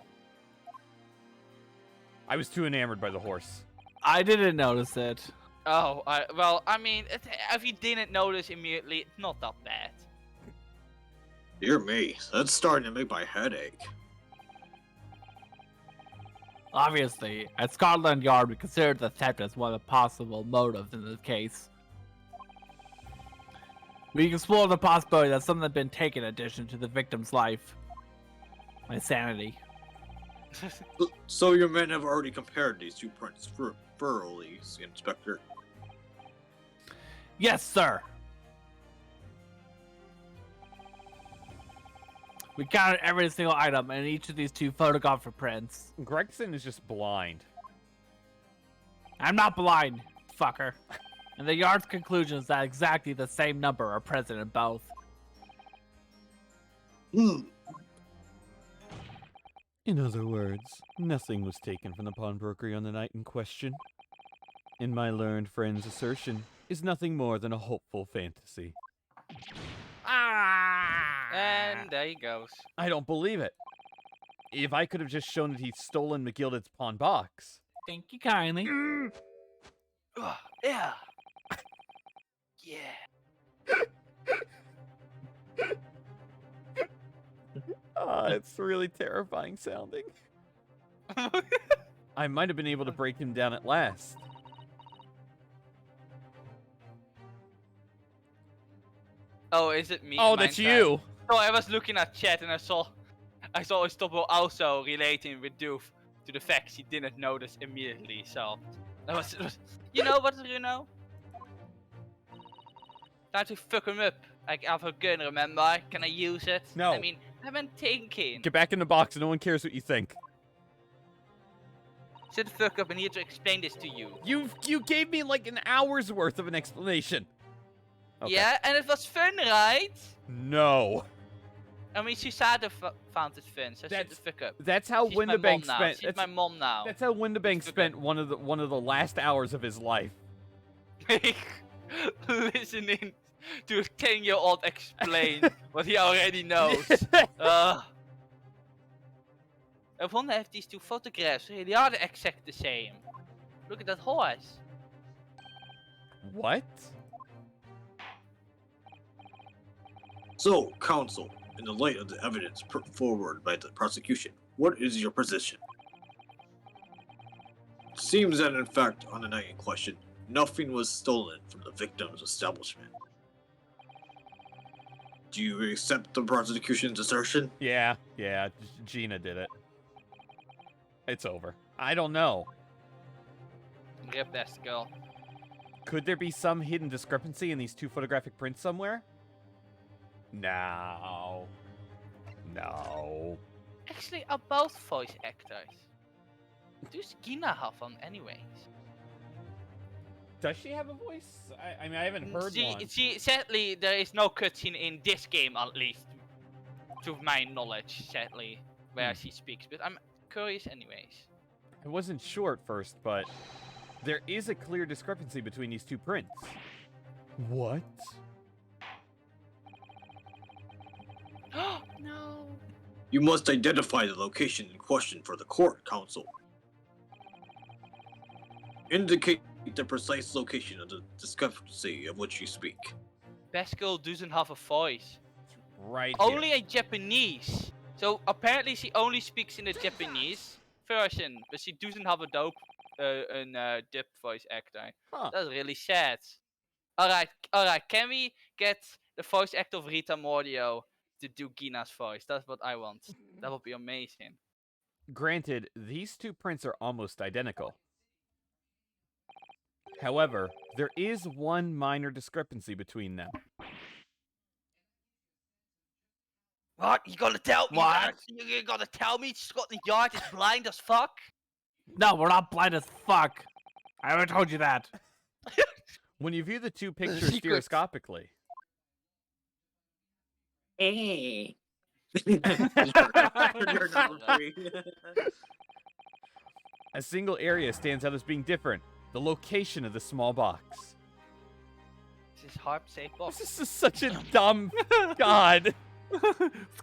I was too enamored by the horse. I didn't notice it. Oh, well, I mean, if you didn't notice immediately, it's not that bad. Dear me, that's starting to make my head ache. Obviously, at Scotland Yard, we consider the theft as one of the possible motives in this case. We can explore the possibility that something had been taken in addition to the victim's life. My sanity. So your men have already compared these 2 prints thoroughly, Inspector. Yes, sir. We counted every single item in each of these 2 photographic prints. Gregson is just blind. I'm not blind, fucker. And the yard's conclusion is that exactly the same number are present in both. In other words, nothing was taken from the pawnbroker on the night in question. And my learned friend's assertion is nothing more than a hopeful fantasy. And there he goes. I don't believe it. If I could have just shown that he'd stolen McGilded's pawn box. Thank you kindly. Ugh, yeah. Yeah. It's really terrifying sounding. I might have been able to break him down at last. Oh, is it me? Oh, my that's side? you! So I was looking at chat and I saw Estopo also relating with Doof to the fact he didn't notice immediately. So that was you know what, you know? Time to fuck him up. I have a gun, remember? Can I use it? No. I mean, I've been thinking. Get back in the box, no one cares what you think. Shut the fuck up, I need to explain this to you. You gave me like an hour's worth of an explanation. Okay. Yeah, and it was fun, right? No. I mean, Susada found it fun, so shut the That's- fuck up. That's how She's my mom Windibank now. spent. She's my mom now. That's how Windibank It's spent one of the last hours of his life. Listening to a 10-year-old explain what he already knows. I wonder if these two photographs really are exact the same. Look at that horse. What? So, counsel, in the light of the evidence put forward by the prosecution, what is your position? It seems that, in fact, on the night in question, nothing was stolen from the victim's establishment. Do you accept the prosecution's assertion? Yeah. Gina did it. It's over. I don't know. Rip best girl. Could there be some hidden discrepancy in these two photographic prints somewhere? No. Actually, are both voice actors. Does Gina have one anyways? Does she have a voice? I mean, I haven't heard one. Sadly, there is no cutscene in this game, at least, to my knowledge, sadly, where she speaks. But I'm curious anyways. I wasn't sure at first, but there is a clear discrepancy between these two prints. What? No. You must identify the location in question for the court, counsel. Indicate the precise location of the discrepancy of which you speak. Best girl doesn't have a voice. Right Only here. in Japanese. So apparently she only speaks in the Japanese version, but she doesn't have a dub voice actor. Huh. That's really sad. Alright, can we get the voice actor of Rita Mordio to do Gina's voice? That's what I want. That would be amazing. Granted, these two prints are almost identical. However, there is one minor discrepancy between them. What? You gonna tell me What? that? You gonna tell me Scotland Yard is blind as fuck? No, we're not blind as fuck. I already told you that. When you view the two pictures Secrets. stereoscopically, Hey. You're not free. a single area stands out as being different. The location of the small box. This is harp safe box. This is such a dumb... God.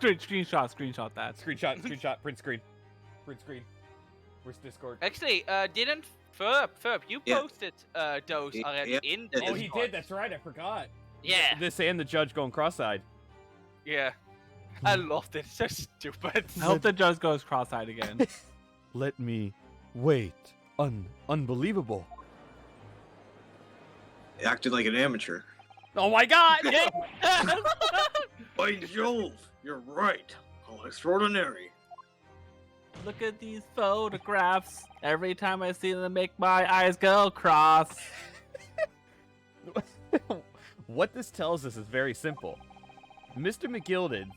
Screenshot that. Screenshot, print screen. Where's Discord? Actually, didn't Ferb, you Yeah. posted those already Yeah. in the Oh, he Discord. did, that's right, I forgot. Yeah, This and the judge going cross-eyed. yeah. I loved it. So stupid. I hope the judge goes cross-eyed again. Let me wait. Unbelievable. Acted like an amateur. Oh my god! By Jove, you're right. How extraordinary. Look at these photographs. Every time I see them, make my eyes go cross. What this tells us is very simple. Mr. McGilded's...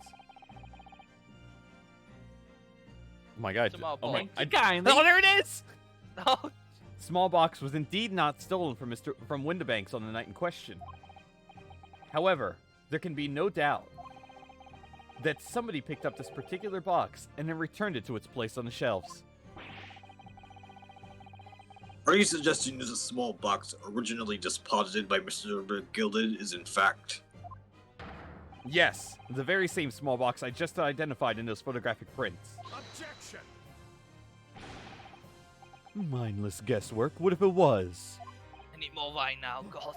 Oh my god. Small Oh, my, box. Kindly. oh, there it is! Oh, Small box was indeed not stolen from Windibanks on the night in question. However, there can be no doubt that somebody picked up this particular box and then returned it to its place on the shelves. Are you suggesting that the small box originally deposited by Mr. Gilded is in fact? Yes, the very same small box I just identified in those photographic prints. Objection! Mindless guesswork. What if it was? I need more wine now, God.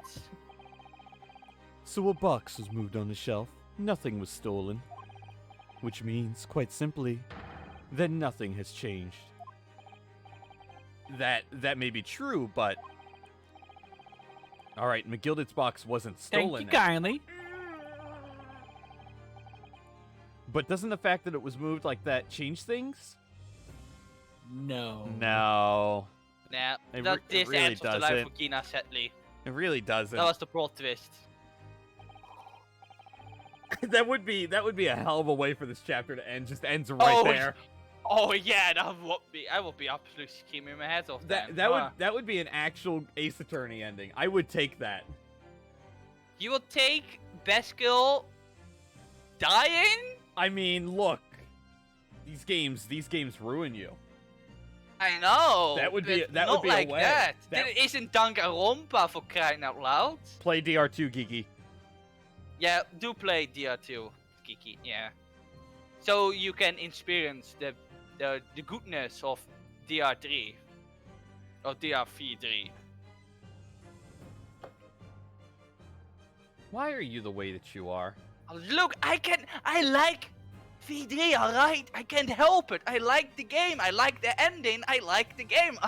So a box was moved on the shelf. Nothing was stolen. Which means, quite simply, that nothing has changed. That may be true, but... Alright, McGilded's box wasn't stolen. Thank you kindly. But doesn't the fact that it was moved like that change things? No. No. Nah, It that re- it this really ends of the life doesn't. of Gina sadly. It really doesn't. That was the plot twist. that would be a hell of a way for this chapter to end. Just ends right Oh, there. Oh yeah, I would be absolutely screaming my head off. then. That would be an actual Ace Attorney ending. I would take that. You will take Beskil dying? I mean, look. These games ruin you. I know. That would be- but that would not be a like way. that. That- Dit isn't Danganronpa for crying out loud. Play DR2, Geeky. Yeah, do play DR2, Kiki. Yeah. So you can experience the goodness of DR3 or DR3. Why are you the way that you are? Look, I like V3, alright? I can't help it. I like the game. I like the ending. I like the game.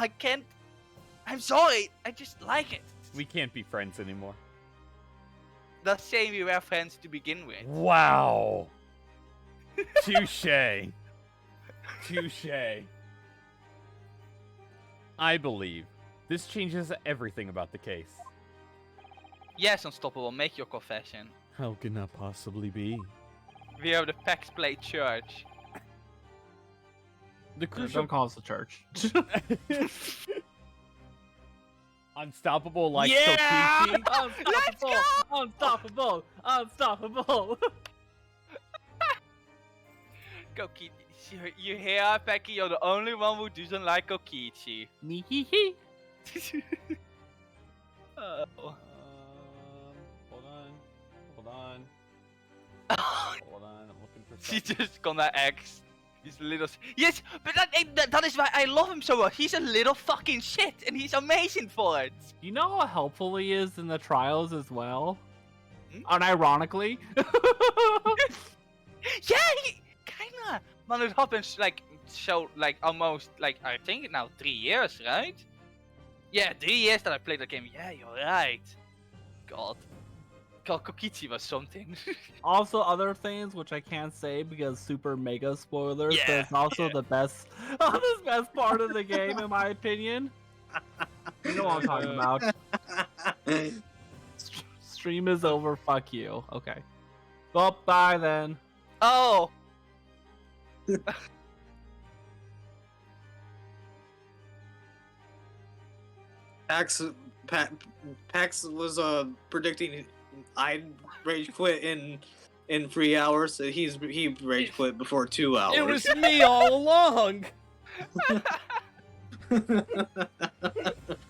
I'm sorry. I just like it. We can't be friends anymore. The same we were friends to begin with. Wow. Touche. Touche. I believe this changes everything about the case. Yes, Unstoppable, make your confession. How can that possibly be? We are the PacksPlay Church. The crucial Don't call us the church. Unstoppable like yeah! Tokichi. Unstoppable! Unstoppable! Unstoppable! Kokichi. You hear, Becky? You're the only one who doesn't like Kokichi. Nihihi. Oh. Hold on. Hold on. Hold on. I'm looking for She's something. just gonna X. He's a little. Yes, but that is why I love him so much. He's a little fucking shit, and he's amazing for it. You know how helpful he is in the trials as well? Hmm? Unironically. Yeah, he kinda. Man, it happens like so, like almost like I think now 3 years, right? Yeah, 3 years that I played the game. Yeah, you're right. God, Kokichi was something. Also, other things which I can't say because super mega spoilers, but Yeah, it's also the best, the best part of the game in my opinion. You know what I'm talking about. Stream is over. Fuck you. Okay. Well, bye then. Oh. Pax was predicting I'd rage quit in 3 hours. So he rage quit before 2 hours. It was me all along.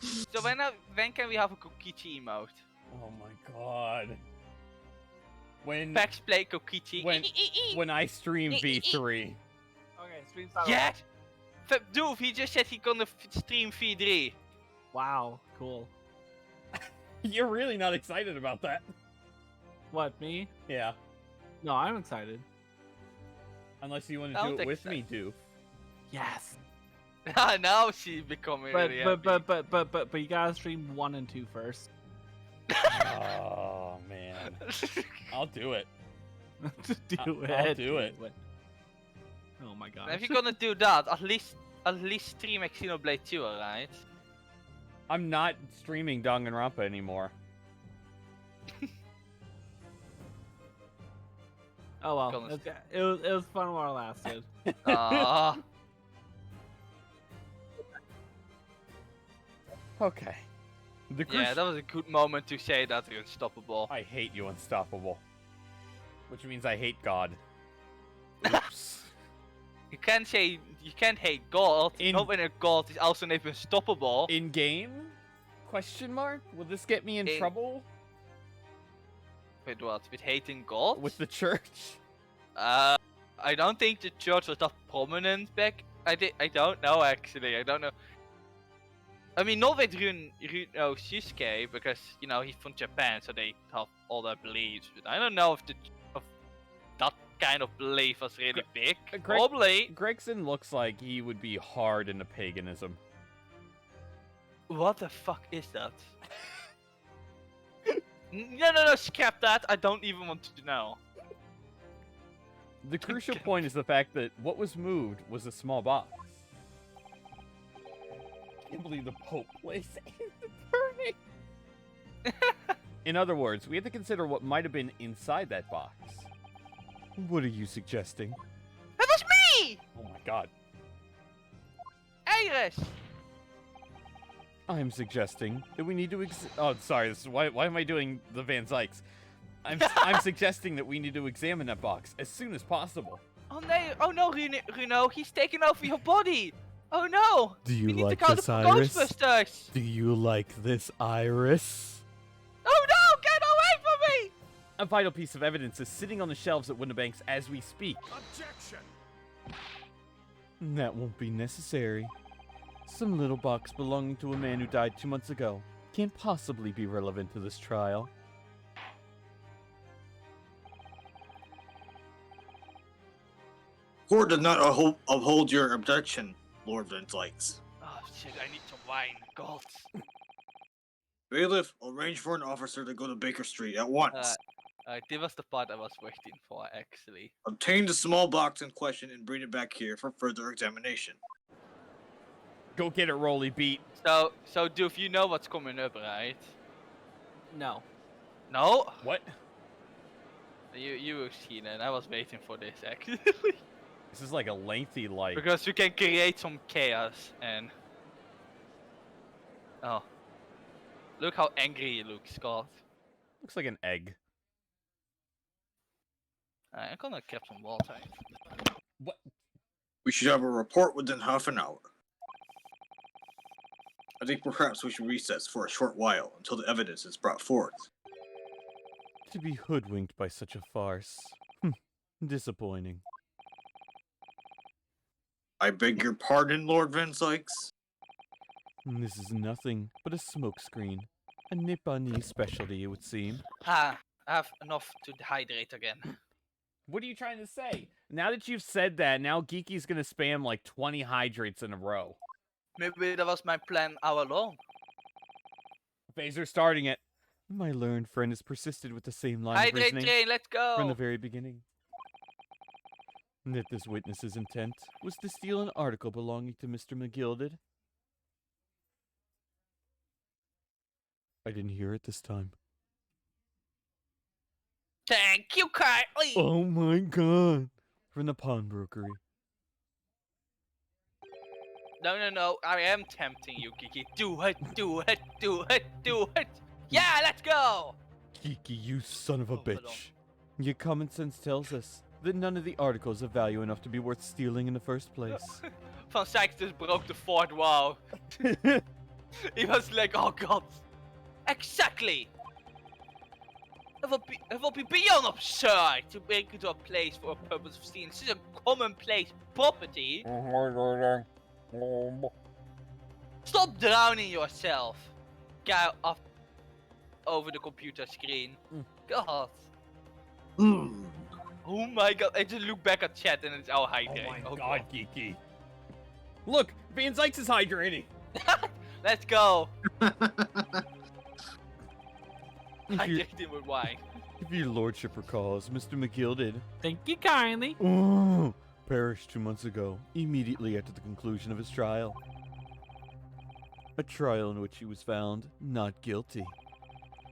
So when can we have a Kokichi emote? Oh my god. When PacksPlay Kokichi. when I stream V3. Okay, stream start. Yeah. Doof, he just said he gonna stream V3. Wow. Cool. You're really not excited about that. What, me? Yeah. No, I'm excited. Unless you want to I'll do it take with that. me, Doof. Yes. Now she's becoming But really happy. but you gotta stream 1 and 2 first. Oh man. I'll do it. do it. I'll do it. Oh my god. If you're gonna do that, at least stream Xenoblade 2, alright? I'm not streaming Danganronpa anymore. Oh well. Gonna It was fun while it lasted. Ah. Okay. Yeah, that was a good moment to say that you're unstoppable. I hate you, Unstoppable. Which means I hate God. Oops. You can't hate God. In- Not when a God is also named unstoppable. In game? Question mark? Will this get me in In- trouble With what? With hating God? with the church? I don't think the church was that prominent back. I don't know actually. I don't know. I mean, not with Runo Shusuke because you know he's from Japan, so they have all their beliefs. But I don't know if that kind of belief was really big. Greg- Probably. Gregson looks like he would be hard into paganism. What the fuck is that? No, scrap that. I don't even want to know. The crucial point is the fact that what was moved was a small box. I can't believe the Pope placed it in the burning. In other words, we have to consider what might have been inside that box. What are you suggesting? That was me! Oh my god. Iris! I'm suggesting that we need to oh, sorry, this is, why am I doing the Van Zykes? I'm suggesting that we need to examine that box as soon as possible. Oh no, Runo, he's taking over your body. Oh no. Do you We need like to call this the iris? Ghostbusters. Do you like this iris? Oh no, get away from me. A vital piece of evidence is sitting on the shelves at Winnebank's as we speak. Objection! That won't be necessary. Some little box belonging to a man who died 2 months ago can't possibly be relevant to this trial. Court does not uphold your objection, Lord Van Zykes. Oh shit, I need some wine. God. Bailiff, arrange for an officer to go to Baker Street at once. This was the part I was waiting for, actually. Obtain the small box in question and bring it back here for further examination. Go get it, Rolly Beat. So Doof, you know what's coming up, right? No. No? What? You've seen it. I was waiting for this, actually. This is like a lengthy like. Because you can create some chaos and... Oh. Look how angry he looks, God. Looks like an egg. I'm gonna grab some water. What? We should have a report within half an hour. I think perhaps we should recess for a short while until the evidence is brought forth. To be hoodwinked by such a farce. Disappointing. I beg your pardon, Lord Van Zykes? This is nothing but a smokescreen. A Nippon specialty, it would seem. I have enough to hydrate again. What are you trying to say? Now that you've said that, now Geeky's gonna spam like 20 hydrates in a row. Maybe that was my plan all along. Phaser starting it. My learned friend has persisted with the same line of Hydrate reasoning train, let's from the go! very beginning. That this witness's intent was to steal an article belonging to Mr. McGilded. I didn't hear it this time. Thank you, Kylie! Oh my god. From the pawnbrokery. No, I am tempting you, Kiki. Do it! Yeah, let's go! Geeky, you son of a Oh, hold on. bitch. Your common sense tells us that none of the articles are value enough to be worth stealing in the first place. Van Sykes just broke the fourth wall. He was like, oh god. Exactly! It will be beyond absurd to make it to a place for a purpose of stealing such a commonplace property. Stop drowning yourself. Guy off over the computer screen. God. Oh my god, I just look back at chat and it's all hydrating. Oh my god, Geeky. Look, Van Zykes is hydrating. Let's go. If you- Hydrating with wine. If your lordship recalls, Mr. McGilded Thank you kindly. perished 2 months ago, immediately after the conclusion of his trial. A trial in which he was found not guilty.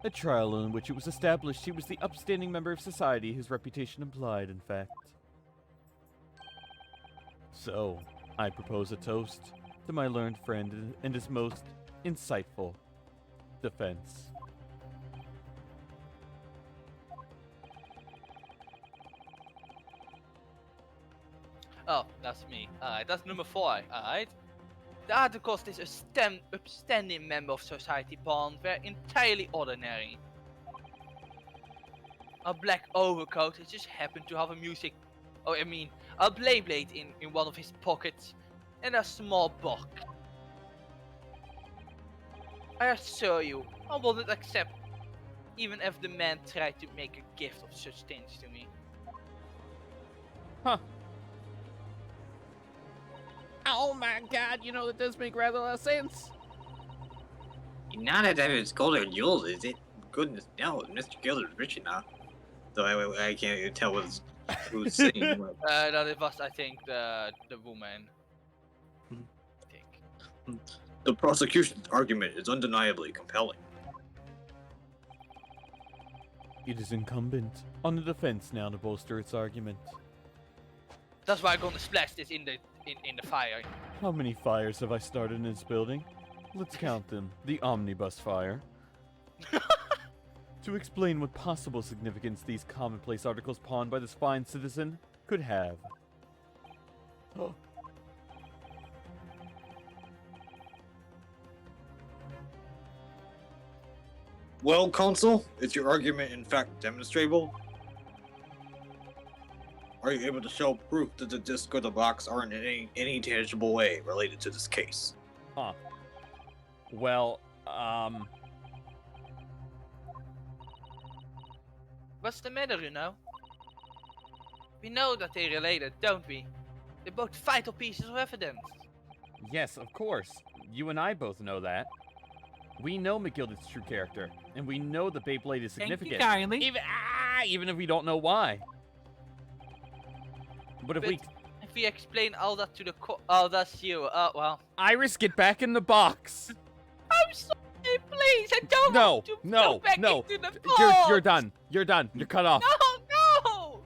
A trial in which it was established he was the upstanding member of society his reputation implied, in fact. So, I propose a toast to my learned friend and his most insightful defense. Oh, that's me. Alright, that's number 4. Alright. The articles this upstanding member of society pawned were entirely ordinary. A black overcoat that just happened to have a a blade in one of his pockets, and a small box. I assure you, I wouldn't accept, even if the man tried to make a gift of such things to me. Huh. Oh my god, you know, that does make rather a lot of sense. Not that it's Golden Jules, is it? Goodness, no, Mr. Gilder's rich enough. So I can't even tell who's saying what. That it was, I think, the woman. I think. The prosecution's argument is undeniably compelling. It is incumbent on the defense now to bolster its argument. That's why I'm gonna splash this in the fire. How many fires have I started in this building? Let's count them. The omnibus fire. To explain what possible significance these commonplace articles pawned by this fine citizen could have. Well, Consul, is your argument in fact demonstrable? Are you able to show proof that the disc or the box are in any tangible way related to this case? Huh. Well, What's the matter, you know? We know that they're related, don't we? They're both vital pieces of evidence. yes, of course. You and I both know that. We know McGilded's true character, and we know the Beyblade is Thank you significant. kindly. Even if we don't know why. But if we... If we explain all that to the oh, that's you. Well. Iris, get back in the box! I'm sorry, please. I don't want to go back into the You're done. You're done. You're cut off. No!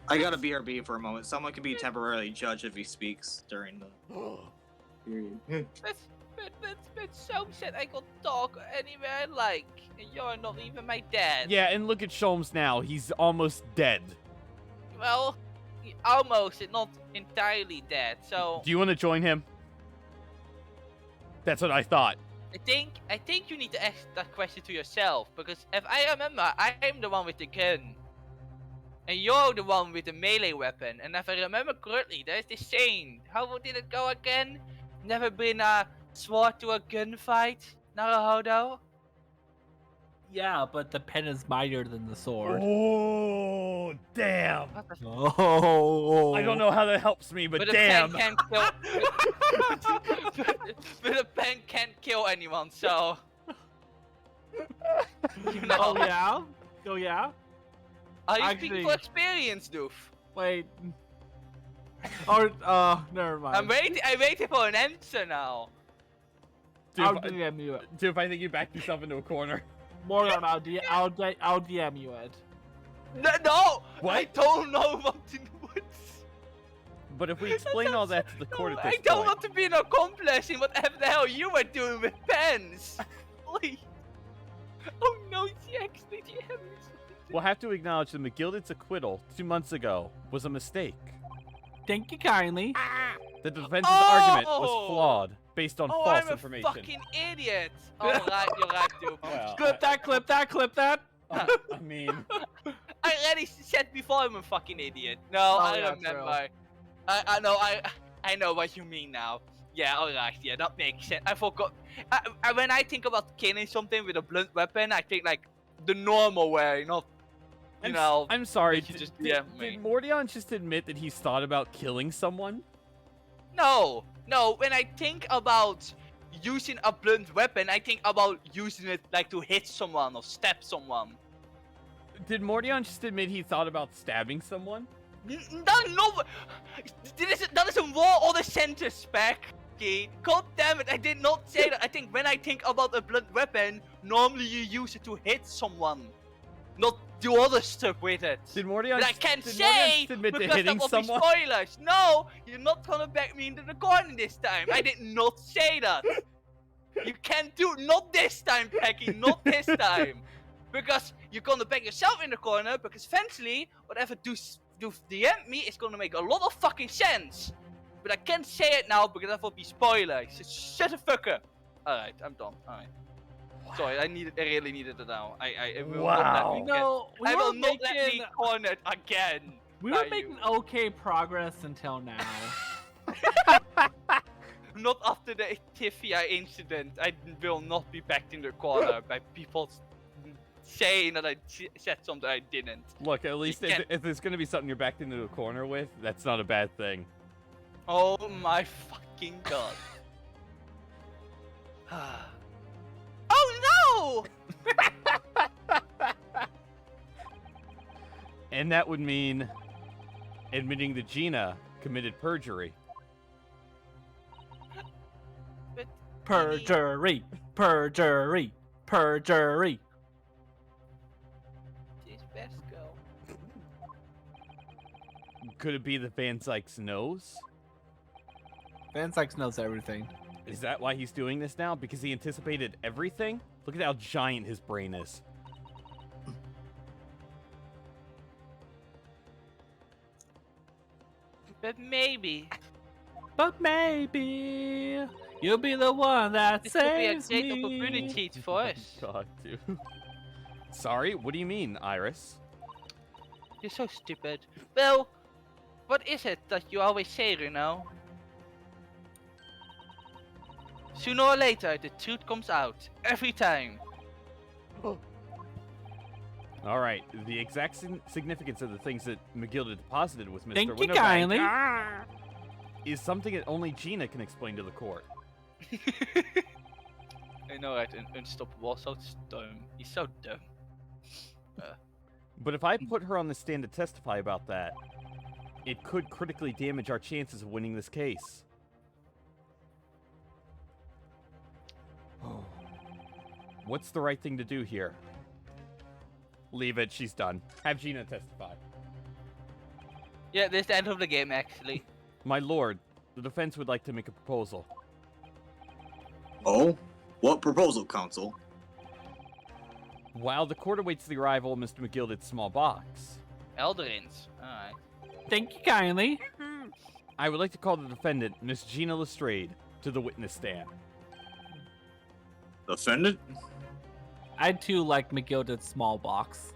I gotta BRB for a moment. Someone can be temporarily judged if he speaks during the period. But so said I could talk anywhere I like. And you're not even my dad. Yeah, and look at Sholmes now. He's almost dead. Well, almost, not entirely dead. So Do you want to join him? That's what I thought. I think you need to ask that question to yourself, because if I remember, I'm the one with the gun. And you're the one with the melee weapon. And if I remember correctly, there's this saying. How did it go again? Never been a sword to a gunfight? Naruhodo? Yeah, but the pen is mightier than the sword. Oh, damn. Oh. I don't know how that helps me, but But damn. a pen can't kill. but a pen can't kill anyone, so. You know. Oh yeah. Oh yeah. Are you Actually- speaking for experience, Doof? Wait. Oh, never mind. I'm waiting for an answer now. I'll Dude, DM you it. Dude, I think you backed yourself into a corner. Morgan, I'll DM you it. No! What? I don't know what to do. But if we explain all that to the court at this I don't point, want to be an accomplice in whatever the hell you were doing with pens. Please. Oh no, she actually DM'd me something. we'll have to acknowledge that McGilded's acquittal 2 months ago was a mistake. Thank you kindly. The defense's argument was Oh! flawed, based on Oh, false I'm a information. fucking idiot. Oh, right, you're right, dude. Well, Clip that, clip that, clip that. I mean, I already said before I'm a fucking idiot. No, Oh, I yeah, remember. I know what you mean now. Yeah, alright, yeah, that makes sense. I forgot. When I think about killing something with a blunt weapon, I think like the normal way, not, you know. I'm sorry. you just Did DM me. Mordion just admit that he's thought about killing someone? No, when I think about using a blunt weapon, I think about using it like to hit someone or stab someone. Did Mordion just admit he thought about stabbing someone? No, that is a war or the center spec. Okay, god damn it, I did not say that. I think when I think about a blunt weapon, normally you use it to hit someone, not do other stuff with it. Did Mordion But I just- can't did Mordion say just admit to because hitting that will someone? be spoilers. No, you're not gonna back me into the corner this time. I did not say that. You can't do not this time, Pecky, not this time. Because you're gonna back yourself in the corner, because eventually, whatever do DM me is gonna make a lot of fucking sense. But I can't say it now because that will be spoilers. So shut the fuck up. Alright, I'm done. Alright. Sorry, I really needed it now. I will not let me get, No, we I were will not let me making cornered again. we by were you. making okay progress until now. Not after the Tifia incident. I will not be backed in the corner by people saying that I said something I didn't. Look, at least can't- if there's gonna be something you're backed into a corner with, that's not a bad thing. Oh my fucking god. Oh no! And that would mean admitting that Gina committed perjury. But Perjury, perjury, perjury. she's best girl. Could it be that Van Sykes knows? Van Sykes knows everything. Is that why he's doing this now? Because he anticipated everything? Look at how giant his brain is. But maybe But maybe you'll be the one that this could be a saves great me. opportunity for us. God, dude. Sorry, what do you mean, Iris? You're so stupid. Well, what is it that you always say, Reno? Sooner or later, the truth comes out. Every time. All right, the exact significance of the things that McGilda deposited with Mr. Thank you Winterbank kindly. is something that only Gina can explain to the court. I know, right? Unstoppable. So dumb. He's so dumb. But if I put her on the stand to testify about that, it could critically damage our chances of winning this case. What's the right thing to do here? Leave it, she's done. Have Gina testify. Yeah, this is the end of the game, actually. My lord, the defense would like to make a proposal. Oh? What proposal, counsel? While the court awaits the arrival of Mr. McGilde's small box, Elderins. Alright. Thank you kindly. I would like to call the defendant, Miss Gina Lestrade, to the witness stand. Defendant? I too like McGilda's small box.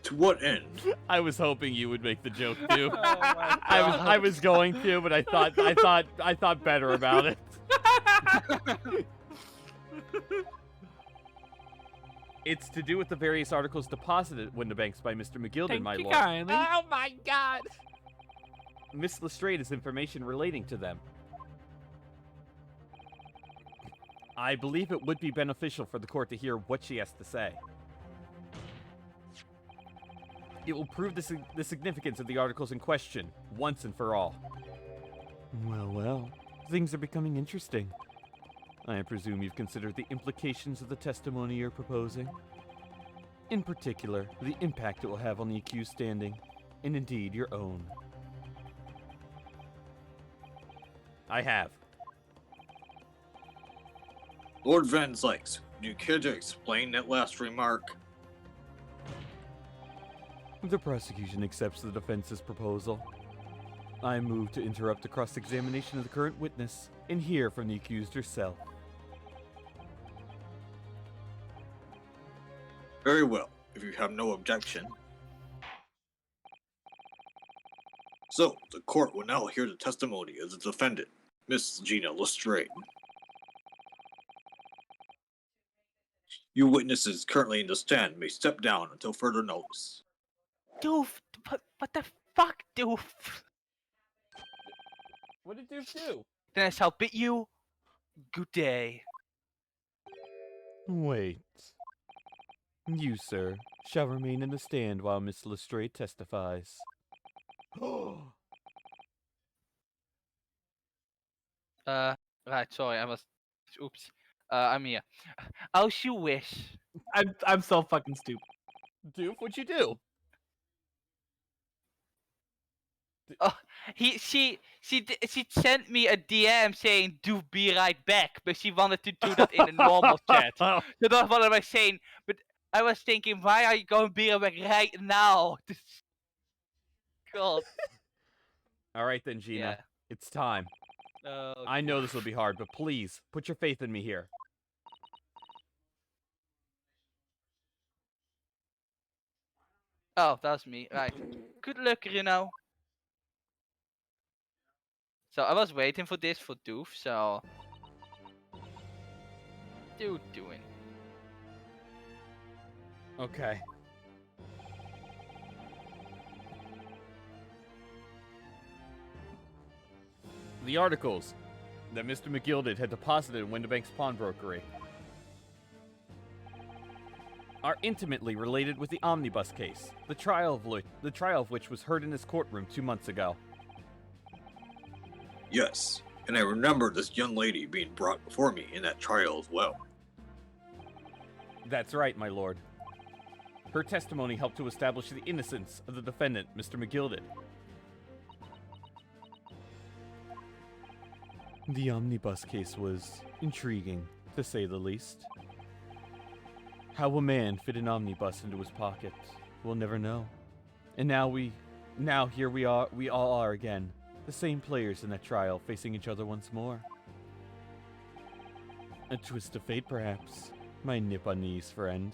To what end? I was hoping you would make the joke too. Oh my I was going to, but I thought better about it. It's to do with the various articles deposited at window banks by Mr. McGilden, Thank my you lord. kindly. Oh my god! Miss Lestrade has information relating to them. I believe it would be beneficial for the court to hear what she has to say. It will prove the significance of the articles in question, once and for all. Well, well. Things are becoming interesting. I presume you've considered the implications of the testimony you're proposing. In particular, the impact it will have on the accused standing, and indeed your own. I have. Lord Van Zykes, do you care to explain that last remark? The prosecution accepts the defense's proposal. I move to interrupt the cross-examination of the current witness and hear from the accused herself. Very well, if you have no objection. So, the court will now hear the testimony of the defendant, Miss Gina Lestrade. You witnesses currently in the stand may step down until further notice. Doof! What the fuck, Doof? What did Doof do? Then I shall bid you good day. Wait. You, sir, shall remain in the stand while Miss Lestrade testifies. Right, sorry, I was... Oops. I'm here. As you wish. I'm so fucking stupid. Doof, what'd you do? She sent me a DM saying "do be right back," but she wanted to do that in a normal chat. So that's what I was saying. But I was thinking, why are you going to be right back right now? God. All right then, Gina. Yeah. It's time. I know this will be hard, but please, put your faith in me here. Oh, that's me. Right. Good luck, Reno. So I was waiting for this for Doof, so... Dude doing. Okay. The articles that Mr. McGilded had deposited in Windobank's pawnbrokery are intimately related with the omnibus case, the trial of which was heard in his courtroom 2 months ago. Yes, and I remember this young lady being brought before me in that trial as well. That's right, my lord. Her testimony helped to establish the innocence of the defendant, Mr. McGilded. The omnibus case was intriguing, to say the least. How a man fit an omnibus into his pocket, we'll never know. And now here we all are again, the same players in that trial, facing each other once more. A twist of fate, perhaps, my Nipponese friend.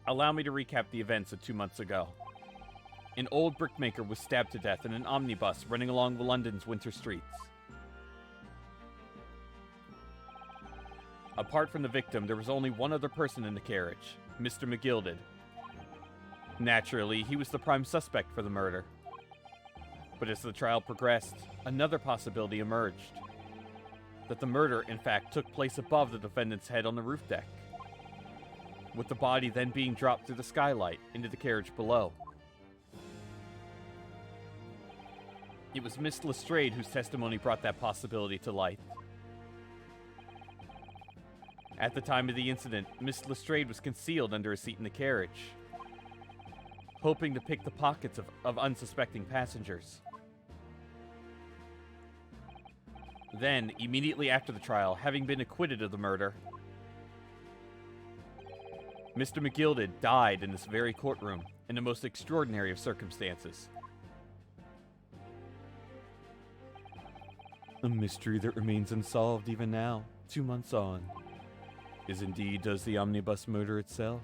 Allow me to recap the events of 2 months ago. An old brickmaker was stabbed to death in an omnibus running along London's winter streets. Apart from the victim, there was only one other person in the carriage, Mr. McGilded. Naturally, he was the prime suspect for the murder. But as the trial progressed, another possibility emerged. That the murder, in fact, took place above the defendant's head on the roof deck, with the body then being dropped through the skylight into the carriage below. It was Miss Lestrade whose testimony brought that possibility to light. At the time of the incident, Miss Lestrade was concealed under a seat in the carriage, hoping to pick the pockets of unsuspecting passengers. Then, immediately after the trial, having been acquitted of the murder, Mr. McGilded died in this very courtroom in the most extraordinary of circumstances. A mystery that remains unsolved even now, 2 months on. Is indeed does the omnibus murder itself?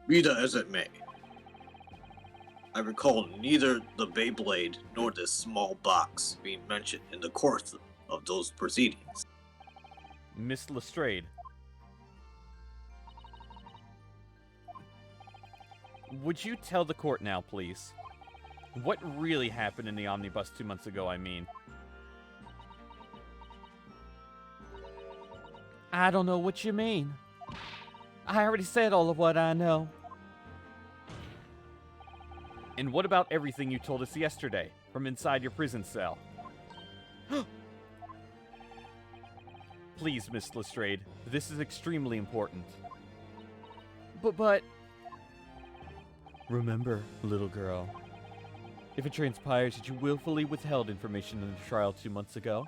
Be that as it may, I recall neither the Beyblade nor this small box being mentioned in the course of those proceedings. Miss Lestrade. Would you tell the court now, please? What really happened in the omnibus 2 months ago, I mean? I don't know what you mean. I already said all of what I know. And what about everything you told us yesterday, from inside your prison cell? Please, Miss Lestrade, this is extremely important. But... Remember, little girl, if it transpires that you willfully withheld information in the trial 2 months ago,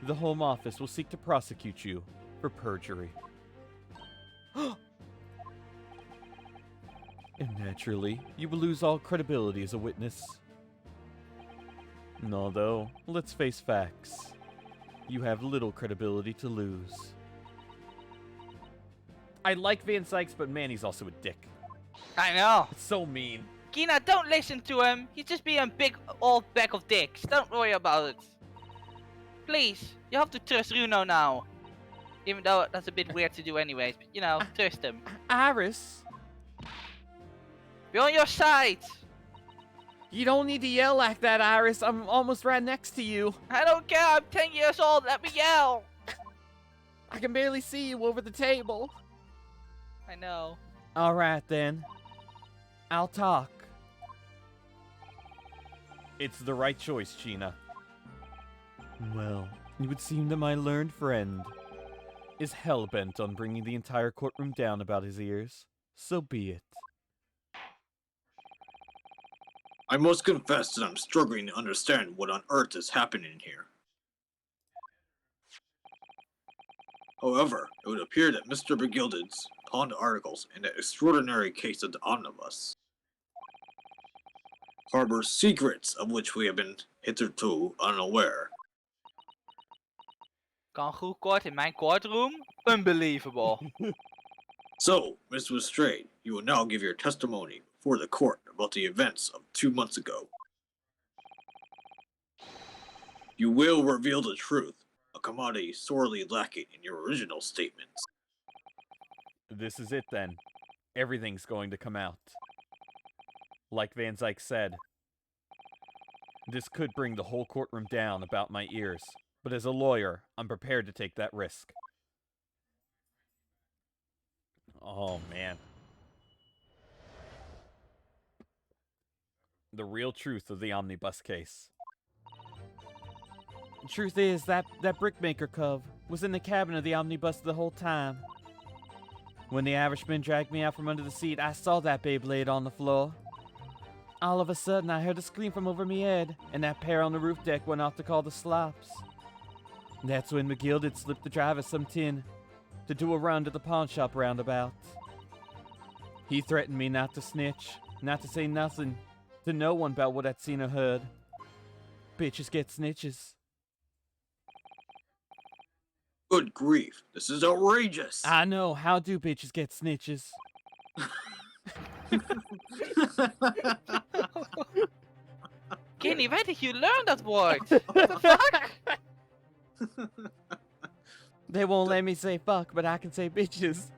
the Home Office will seek to prosecute you for perjury. And naturally, you will lose all credibility as a witness. Although, let's face facts. You have little credibility to lose. I like Van Sykes, but man, he's also a dick. I know. It's so mean. Kina, don't listen to him. He's just being a big old bag of dicks. Don't worry about it. Please, you have to trust Runo now. Even though that's a bit weird to do anyways, but you know, trust him. Iris, We're on your side. you don't need to yell like that, Iris. I'm almost right next to you. I don't care. I'm 10 years old. Let me yell. I can barely see you over the table. I know. All right, then. I'll talk. It's the right choice, Gina. Well, it would seem that my learned friend is hell-bent on bringing the entire courtroom down about his ears. So be it. I must confess that I'm struggling to understand what on earth is happening here. However, it would appear that Mr. McGilded's pawned articles in the extraordinary case of the omnibus harbor secrets of which we have been hitherto unaware. Kan goed kort in mijn courtroom? Unbelievable. So, Miss Lestrade, you will now give your testimony before the court about the events of 2 months ago. You will reveal the truth, a commodity sorely lacking in your original statements. This is it, then. Everything's going to come out. Like Van Zyke said, this could bring the whole courtroom down about my ears, but as a lawyer, I'm prepared to take that risk. Oh, man. The real truth of the omnibus case. The truth is, that brickmaker cove was in the cabin of the omnibus the whole time. When the Irishman dragged me out from under the seat, I saw that Beyblade on the floor. All of a sudden, I heard a scream from over me head, and that pair on the roof deck went off to call the slops. That's when McGilded slipped the driver some tin to do a run to the pawn shop roundabout. He threatened me not to snitch, not to say nothing to no one about what I'd seen or heard. Bitches get snitches. Good grief, this is outrageous. I know, how do bitches get snitches? Kenny, where did you learn that word? What the fuck? They won't let me say fuck, but I can say bitches.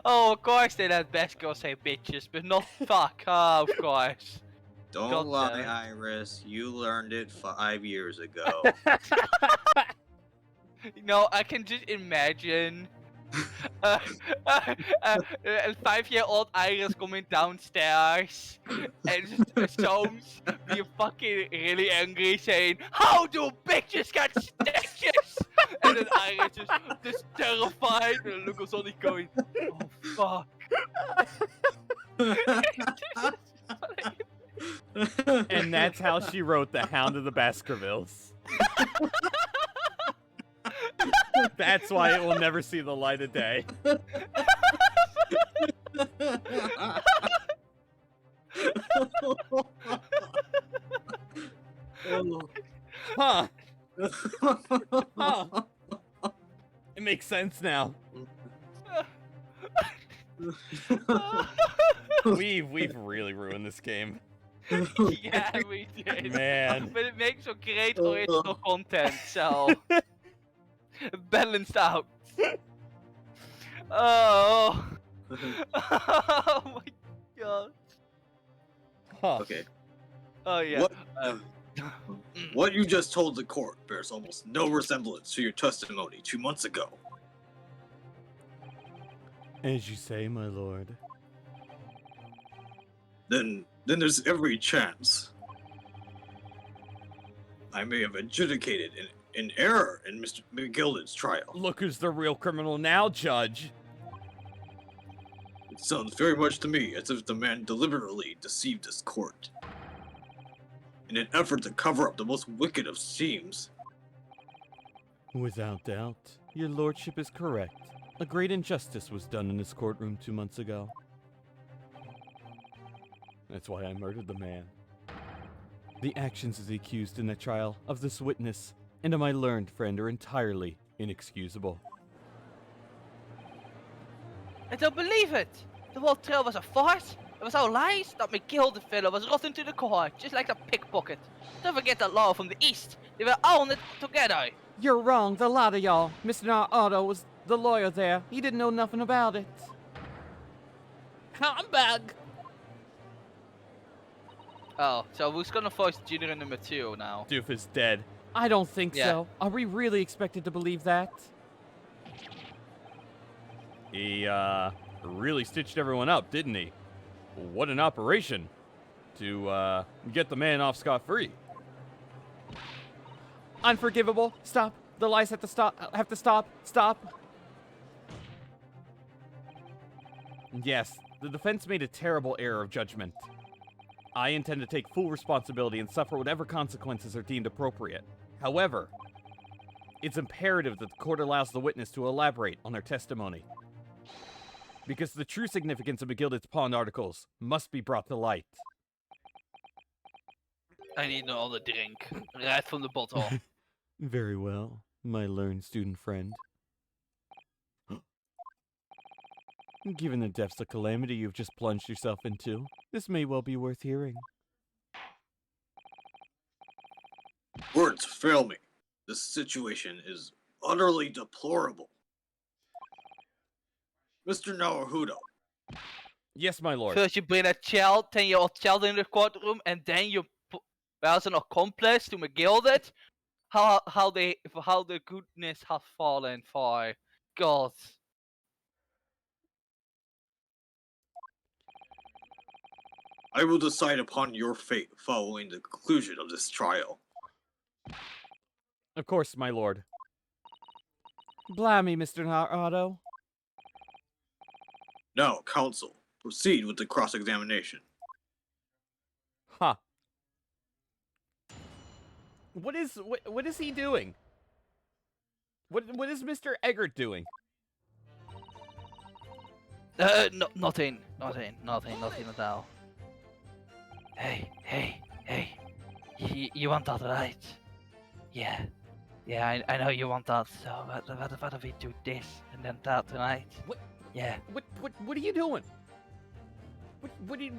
Oh, of course they let best girls say bitches, but not fuck. Oh, of course. Don't God lie, damn it. Iris. You learned it 5 years ago. You know, I can just imagine a 5-year-old Iris coming downstairs and just Soames being fucking really angry, saying, "How do bitches get stitches?" And then Iris just terrified, and Lucas only going, "Oh fuck." And that's how she wrote The Hound of the Baskervilles. That's why it will never see the light of day. Huh. Huh. It makes sense now. We've really ruined this game. Yeah, we did. Man. But it makes for great original content, so balanced out. Oh. Oh my god. Huh. Okay. Oh yeah. What, what you just told the court bears almost no resemblance to your testimony 2 months ago. As you say, my lord. Then there's every chance I may have adjudicated an error in Mr. McGilded's trial. Look who's the real criminal now, Judge. It sounds very much to me as if the man deliberately deceived his court in an effort to cover up the most wicked of schemes. Without doubt, your lordship is correct. A great injustice was done in this courtroom 2 months ago. That's why I murdered the man. The actions of the accused in that trial of this witness and of my learned friend are entirely inexcusable. I don't believe it. The whole trial was a farce. It was all lies. That McGilded fellow was rotten to the core, just like a pickpocket. Don't forget that law from the east. They were all in it together. You're wrong, the lot of y'all. Mr. Otto was the lawyer there. He didn't know nothing about it. Humbug! Oh, so who's gonna voice Junior number 2 now? Doof is dead. I don't think Yeah. so. Are we really expected to believe that? He, really stitched everyone up, didn't he? What an operation to, get the man off scot-free. Unforgivable. Stop. The lies have to stop. Stop. Yes, the defense made a terrible error of judgment. I intend to take full responsibility and suffer whatever consequences are deemed appropriate. However, it's imperative that the court allows the witness to elaborate on their testimony. Because the true significance of McGilded's pawned articles must be brought to light. I need another drink. Right from the bottle. Very well, my learned student friend. Given the depths of calamity you've just plunged yourself into, this may well be worth hearing. Words fail me. This situation is utterly deplorable. Mr. Naruhodo, Yes, my lord. First you bring a child, 10-year-old child in the courtroom, and then you as an accomplice to McGilded. How the goodness has fallen for God. I will decide upon your fate following the conclusion of this trial. Of course, my lord. Blimey, Mr. Otto. Now, counsel, proceed with the cross-examination. Huh. What is he doing? What is Mr. Eggert doing? Nothing at all. Hey. You want that, right? Yeah, I know you want that. So what if we do this and then that tonight? What? Yeah. What are you doing? What are you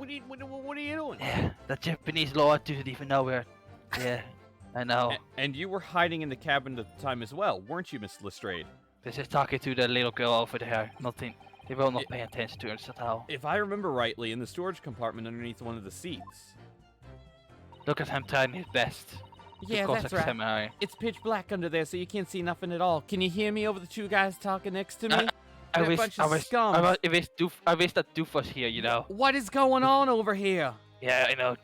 doing? Yeah, the Japanese law doesn't even know we're. Yeah, I know. And you were hiding in the cabin at the time as well, weren't you, Miss Lestrade? This is talking to the little girl over there. Nothing. They will not pay attention to us at all. If I remember rightly, in the storage compartment underneath one of the seats. Look at him trying his best. Yeah, that's right. It's pitch black under there, so you can't see nothing at all. Can you hear me over the two guys talking next to me? I wish bunch that Doof was here, you know. What is going on over here? Yeah, I know.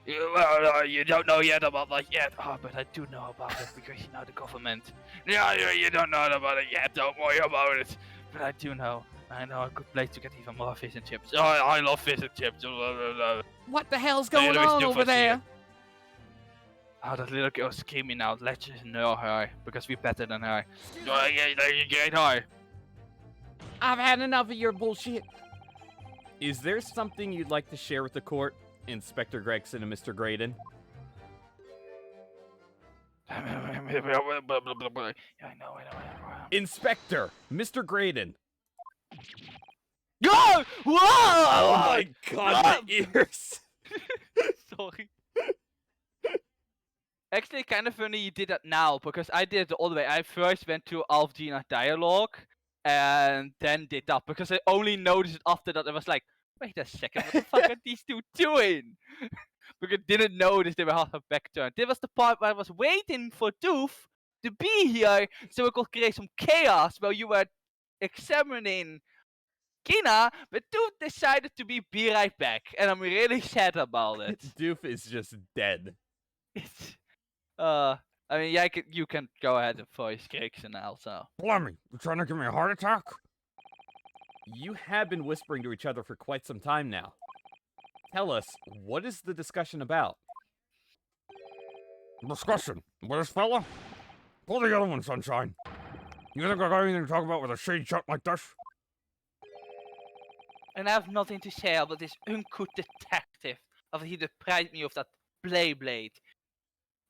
You don't know yet about that yet. Oh, but I do know about it because you know the government. Yeah, you don't know about it yet. Don't worry about it. But I do know. I know a good place to get even more fish and chips. Oh, I love fish and chips. What the hell's going on over there? Oh, that little girl's screaming out. Let's just know her because we're better than her. You get her. I've had enough of your bullshit. Is there something you'd like to share with the court, Inspector Gregson and Mr. Graydon? Yeah, I know. Inspector, Mr. Graydon. Go! Whoa! Oh my god, my ears. Sorry. Actually, kind of funny you did that now, because I did it the other way. I first went to Alfgina dialogue, and then did that, because I only noticed after that. I was like, wait a second, what the fuck are these two doing? Because I didn't notice they were half a back turn. This was the part where I was waiting for Doof to be here, so we could create some chaos while you were examining Kina, but Doof decided to be right back, and I'm really sad about it. Doof is just dead. I mean, yeah, you can go ahead and voice Gregson also. Blimey, you trying to give me a heart attack? You have been whispering to each other for quite some time now. Tell us, what is the discussion about? Discussion with this fella? Pull the other one, Sunshine. You think I got anything to talk about with a shady chuck like this? And I have nothing to say about this uncut detective after he deprived me of that blade.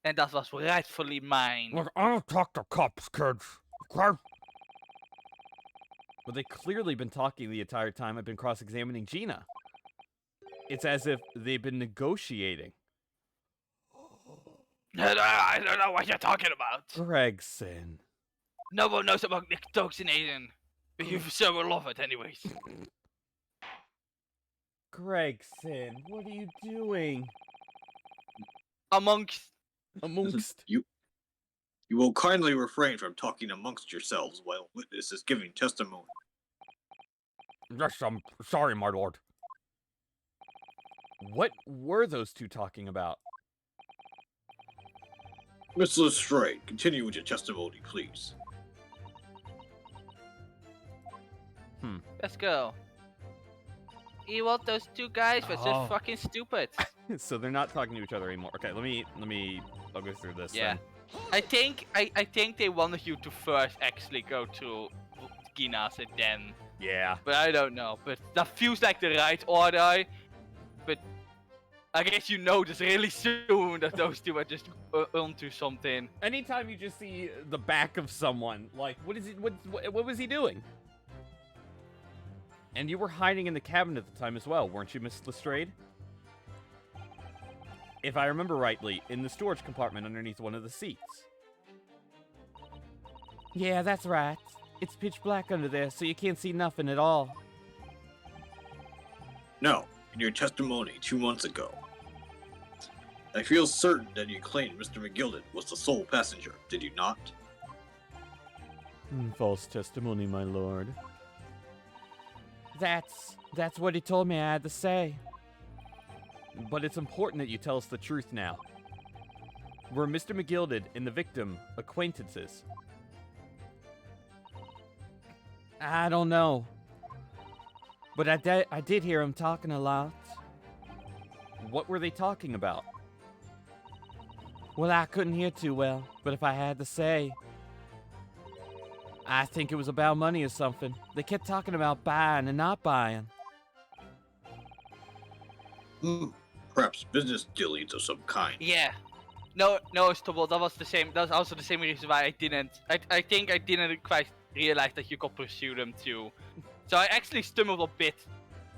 And that was rightfully mine. Look, I don't talk to cops, kids. Okay? Well, they've clearly been talking the entire time I've been cross-examining Gina. It's as if they've been negotiating. I don't know what you're talking about. Gregson. No one knows about negotiating. But you sure will love it anyways. Gregson, what are you doing? Amongst You will kindly refrain from talking amongst yourselves while witness is giving testimony. Yes, I'm sorry, my lord. What were those two talking about? Miss Lestrade, continue with your testimony, please. Let's go. You want those two guys were just fucking stupid. So they're not talking to each other anymore. Okay, let me I'll go through this. Yeah. Then. I think they wanted you to first actually go to Gina's and then. Yeah. But I don't know. But that feels like the right order. But I guess you notice really soon that those two are just onto something. Anytime you just see the back of someone, like, what was he doing? And you were hiding in the cabin at the time as well, weren't you, Miss Lestrade? If I remember rightly, in the storage compartment underneath one of the seats. Yeah, that's right. It's pitch black under there, so you can't see nothing at all. Now, in your testimony 2 months ago, I feel certain that you claimed Mr. McGilden was the sole passenger, did you not? False testimony, my lord. That's what he told me I had to say. But it's important that you tell us the truth now. Were Mr. McGilded and the victim acquaintances? I don't know. But I did hear him talking a lot. What were they talking about? Well, I couldn't hear too well, but if I had to say, I think it was about money or something. They kept talking about buying and not buying. Perhaps business dealings of some kind. Yeah. No, Stubble, that was the same. That's also the same reason why I didn't. I think I didn't quite realize that you could pursue them too. So I actually stumbled a bit,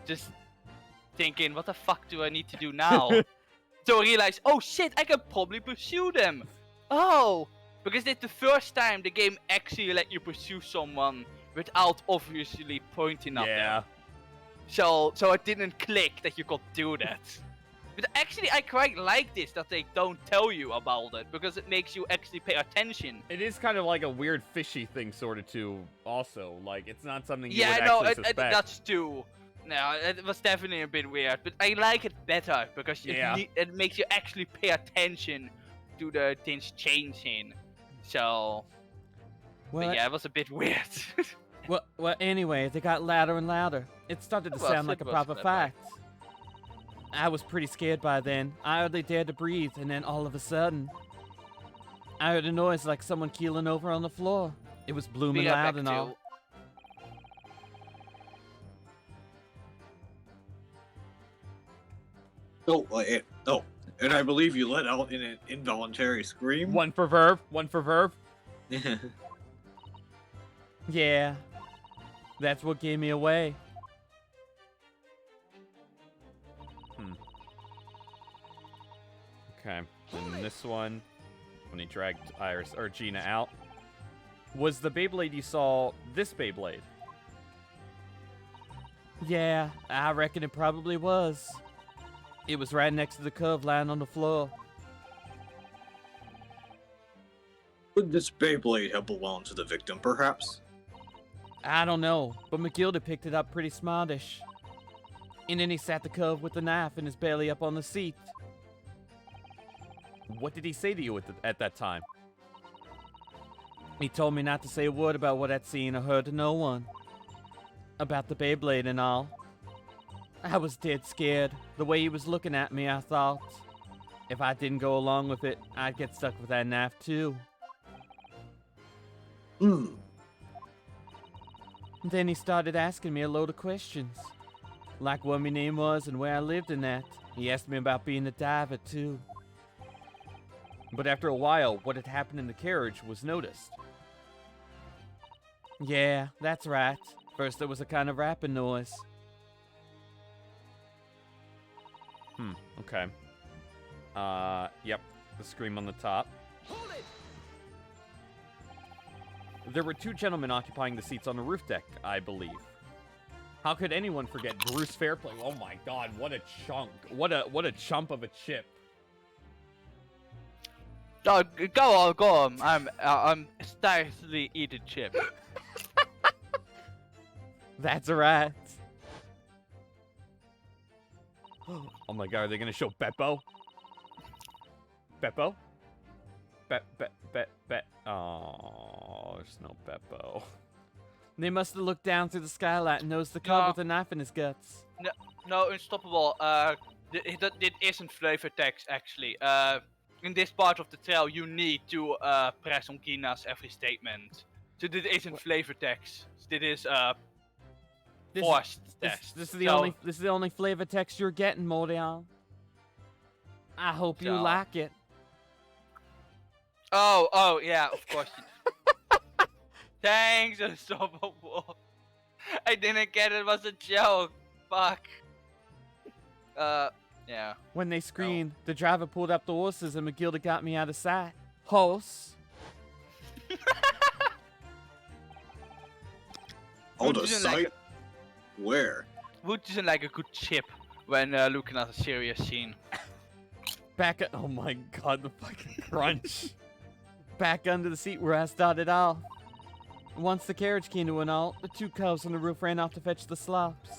just thinking, what the fuck do I need to do now? So I realized, oh shit, I can probably pursue them. Oh, because it's the first time the game actually let you pursue someone without obviously pointing at them. So it didn't click that you could do that. But actually, I quite like this, that they don't tell you about it, because it makes you actually pay attention. It is kind of like a weird fishy thing, sort of, too, also. Like, it's not something you would Yeah, no, actually suspect. that's too. No, it was definitely a bit weird, but I like it better, because it makes you actually pay attention to the things changing. So, Well, but yeah, it was a bit weird. well, anyway, they got louder and louder. It started to Well, sound like a it was proper clever. fight. I was pretty scared by then. I hardly dared to breathe, and then all of a sudden, I heard a noise like someone keeling over on the floor. It was blooming Be right loud back, and all. Oh, and I believe you let out in an involuntary scream. One for verve, one for verve. Yeah, that's what gave me away. Okay, and this one, when he dragged Iris or Gina out, was the Beyblade you saw this Beyblade? Yeah, I reckon it probably was. It was right next to the cove lying on the floor. Would this Beyblade have belonged to the victim, perhaps? I don't know, but McGilda picked it up pretty smartish. And then he sat the cove with the knife and his belly up on the seat. What did he say to you at that time? He told me not to say a word about what I'd seen or heard to no one. About the Beyblade and all. I was dead scared. The way he was looking at me, I thought, if I didn't go along with it, I'd get stuck with that knife too. Then he started asking me a load of questions. Like what my name was and where I lived and that. He asked me about being a diver too. But after a while, what had happened in the carriage was noticed. Yeah, that's right. First there was a kind of rapping noise. Okay. Yep, the scream on the top. Hold it! There were two gentlemen occupying the seats on the roof deck, I believe. How could anyone forget Bruce Fairplay? Oh my god, what a chunk. What a chump of a chip. Oh, go on. I'm slightly eating chip. That's right. Oh my god, are they gonna show Beppo? Beppo? Oh, there's no Beppo. They must have looked down through the skylight and noticed the cub No. with a knife in his guts. No, Unstoppable. It isn't flavor text actually. In this part of the trail, you need to press on Gina's every statement. So this isn't flavor text. This is This- forced This, text. this is the So- only flavor text you're getting, Mordion. I hope you So- like it. Oh yeah, of course. Thanks, Unstoppable. I didn't get it. Was a joke. Fuck. Yeah. When they screamed, the driver pulled up the horses and McGilda got me out of sight. Horse. Out Who of doesn't like sight? Where? Who doesn't like a good chip when looking at a serious scene? Oh my god, the fucking crunch. Back under the seat where I started off. Once the carriage came to an halt, the two cubs on the roof ran off to fetch the slops.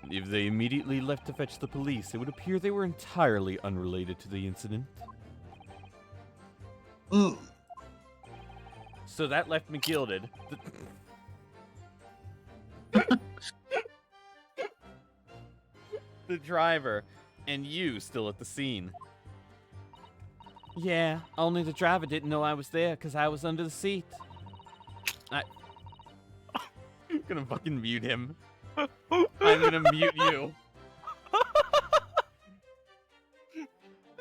If they immediately left to fetch the police, it would appear they were entirely unrelated to the incident. So that left me gilded. the driver, and you still at the scene. Yeah, only the driver didn't know I was there because I was under the seat. I'm gonna fucking mute him. I'm gonna mute you.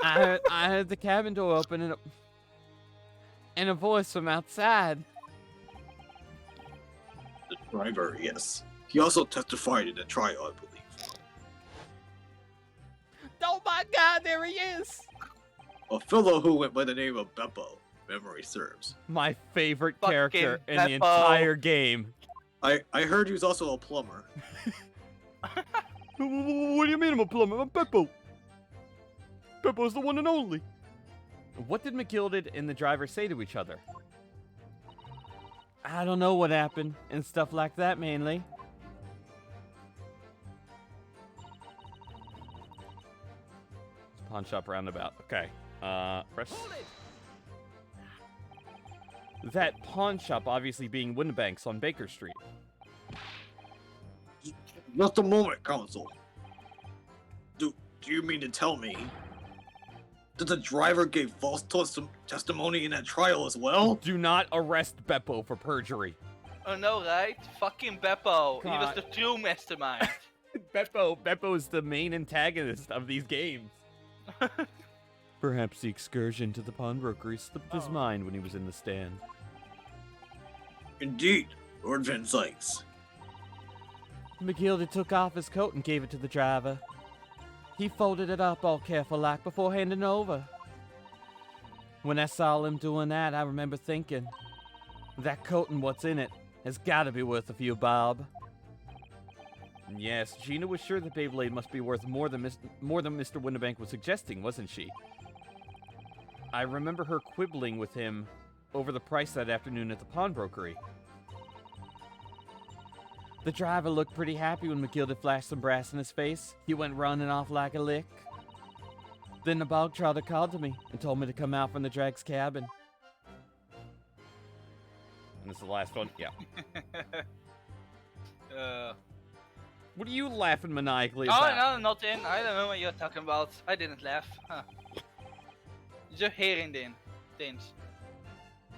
I heard the cabin door open and a voice from outside. The driver, yes. He also testified in the trial, I believe. Oh my god, there he is! A fellow who went by the name of Beppo, memory serves. My favorite Fucking character in the Beppo. entire game. I heard he was also a plumber. What do you mean I'm a plumber? I'm Beppo. Beppo's the one and only. What did McGilded and the driver say to each other? I don't know what happened, and stuff like that mainly. Pawn shop roundabout. Okay. Press. That pawn shop obviously being Winnebank's on Baker Street. Just a moment, Counsel. Do you mean to tell me that the driver gave false testimony in that trial as well? Do not arrest Beppo for perjury. Oh no, right? Fucking Beppo. He was God. the true mastermind. Beppo is the main antagonist of these games. Perhaps the excursion to the pawnbroker slipped his mind when he was in the stand. Indeed, Lord Van Sykes. McGilda took off his coat and gave it to the driver. He folded it up all careful-like before handing over. When I saw him doing that, I remember thinking, that coat and what's in it has got to be worth a few bob. And yes, Gina was sure that Beyblade must be worth more than Mr. Winnebank was suggesting, wasn't she? I remember her quibbling with him over the price that afternoon at the pawnbrokery. The driver looked pretty happy when McGilda flashed some brass in his face. He went running off like a lick. Then the bog trotter called to me and told me to come out from the drag's cabin. And this is the last one? Yeah. What are you laughing maniacally about? Oh, no, nothing. I don't know what you're talking about. I didn't laugh. Huh. Just hearing things.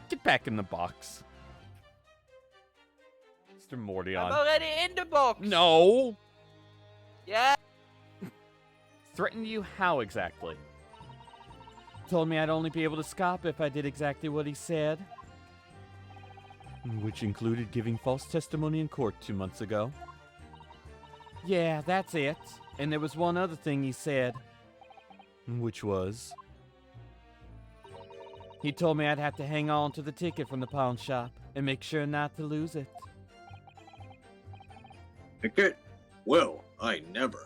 Get back in the box. Mr. Mordion. I'm already in the box. No! Yeah. Threatened you how exactly? Told me I'd only be able to scop if I did exactly what he said. Which included giving false testimony in court 2 months ago. Yeah, that's it. And there was one other thing he said. Which was? He told me I'd have to hang on to the ticket from the pawn shop and make sure not to lose it. Ticket? Well, I never.